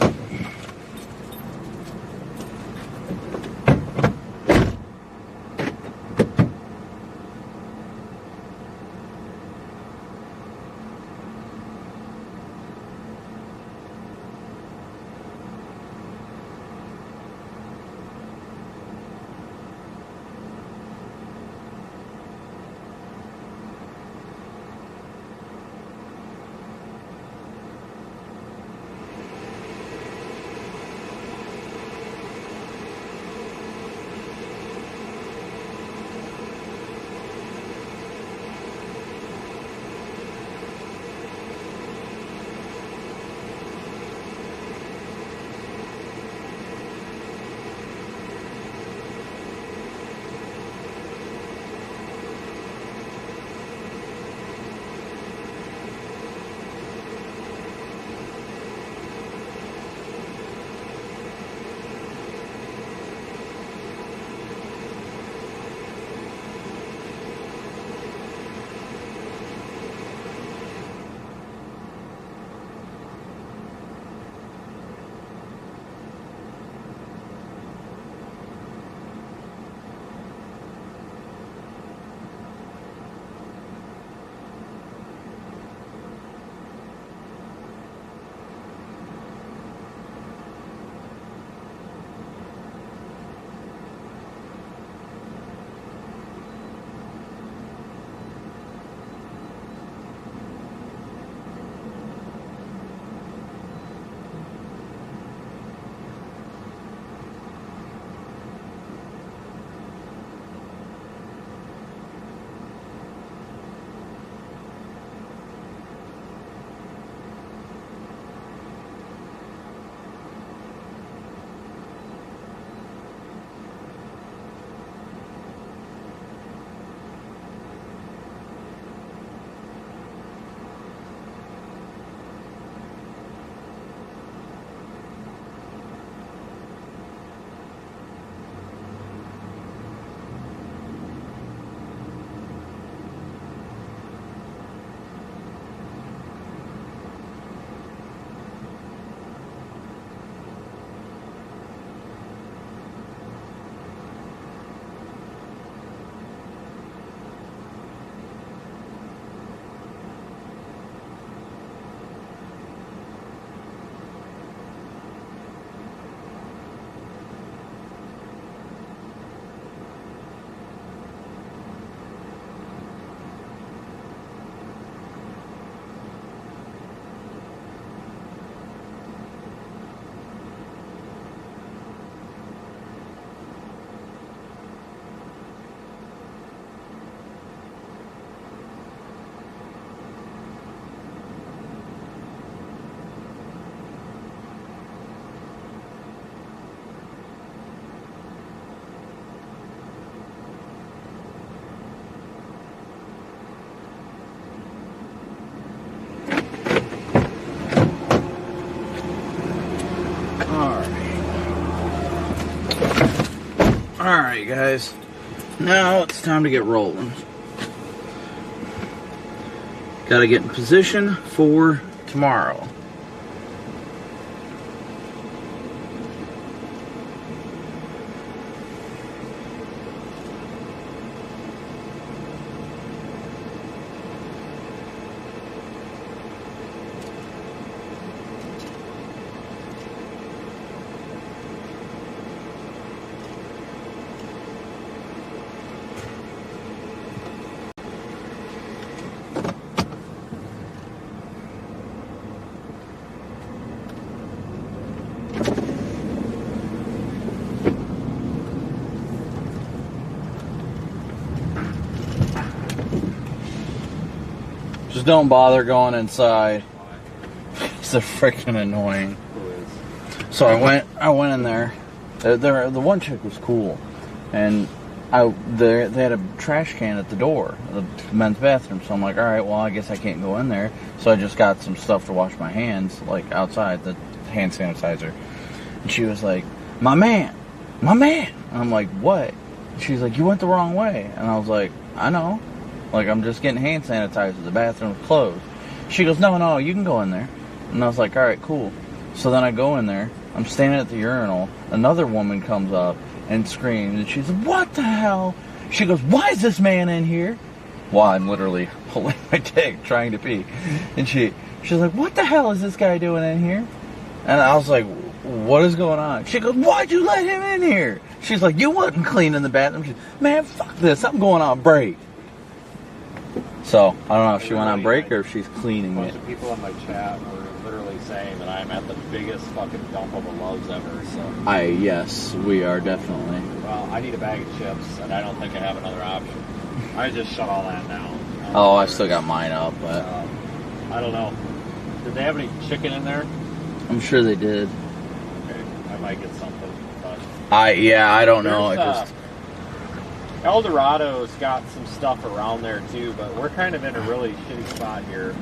Alright guys, now it's time to get rolling. Gotta get in position for tomorrow. Just don't bother going inside. It's freaking annoying. So I went in there. The one chick was cool, and they had a trash can at the door, the men's bathroom. So I'm like, all right, well, I guess I can't go in there. So I just got some stuff to wash my hands, like outside, the hand sanitizer. And she was like, my man. And I'm like, what? She's like, you went the wrong way. And I was like, I know. Like, I'm just getting hand sanitizer. The bathroom's closed. She goes, no, you can go in there. And I was like, all right, cool. So then I go in there. I'm standing at the urinal. Another woman comes up and screams. And she's like, what the hell? She goes, why is this man in here? While I'm literally pulling my dick, trying to pee. And she's like, what the hell is this guy doing in here? And I was like, what is going on? She goes, why'd you let him in here? She's like, you wasn't cleaning the bathroom. She's, man, fuck this. I'm going on break. So, I don't know if she went on break or if she's cleaning it. A it. bunch of people in my chat were literally saying that I'm at the biggest fucking dump of the loves ever, so... Yes, we are definitely. Well, I need a bag of chips, and I don't think I have another option. I just shut all that down. Oh, I've still got mine up, but... I don't know. Did they have any chicken in there? I'm sure they did. Okay, I might get something, but... I don't know. El Dorado's got some stuff around there too, but we're kind of in a really shitty spot here.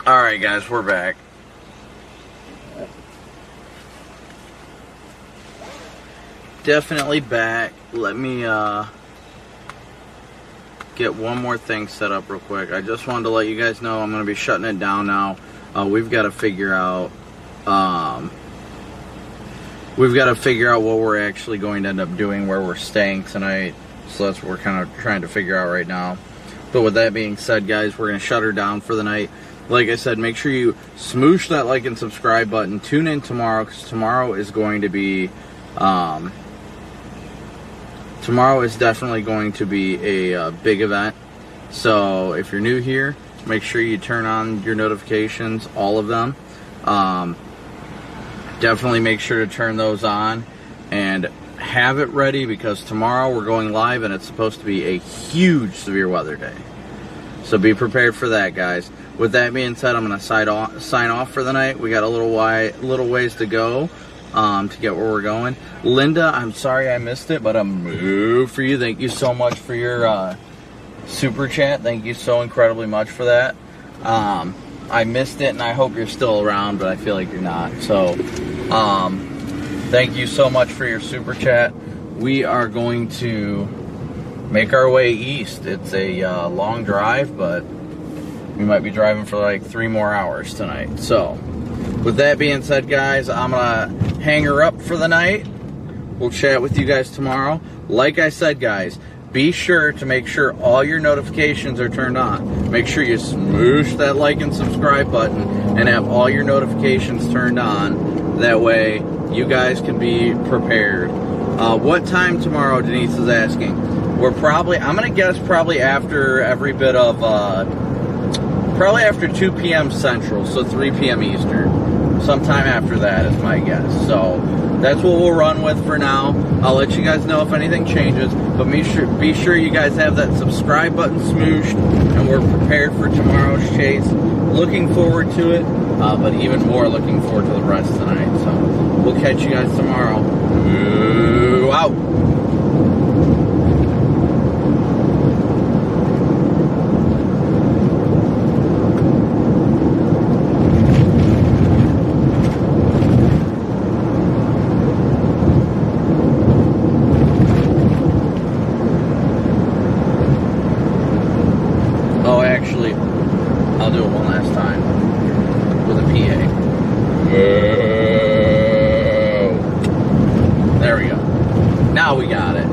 Alright guys, we're back. Definitely back. Let me get one more thing set up real quick. I just wanted to let you guys know I'm going to be shutting it down now. We've got to figure out what we're actually going to end up doing, where we're staying tonight. So that's what we're kind of trying to figure out right now. But with that being said, guys, we're going to shut her down for the night. Like I said, make sure you smoosh that like and subscribe button. Tune in tomorrow, because tomorrow is going to be tomorrow is definitely going to be a big event. So if you're new here, make sure you turn on your notifications, all of them. Definitely make sure to turn those on and have it ready, because tomorrow we're going live and it's supposed to be a huge severe weather day. So be prepared for that, guys. With that being said, I'm going to sign off for the night. We got a little ways to go to get where we're going. Linda, I'm sorry I missed it, but I'm moved for you. Thank you so much for your super chat. Thank you so incredibly much for that. I missed it, and I hope you're still around, but I feel like you're not. So, thank you so much for your super chat. We are going to make our way east. It's a long drive, but we might be driving for like 3 more hours tonight. So, with that being said, guys, I'm going to hang her up for the night. We'll chat with you guys tomorrow. Like I said, guys, be sure to make sure all your notifications are turned on. Make sure you smoosh that like and subscribe button and have all your notifications turned on. That way, you guys can be prepared. What time tomorrow, Denise is asking? I'm going to guess probably after every bit of, probably after 2 p.m. Central, so 3 p.m. Eastern. Sometime after that is my guess. So that's what we'll run with for now. I'll let you guys know if anything changes, but be sure you guys have that subscribe button smooshed, and we're prepared for tomorrow's chase. Looking forward to it, but even more looking forward to the rest tonight. So we'll catch you guys tomorrow. Ooh, out. I'll do it one last time with a PA. Whoa. There we go. Now we got it.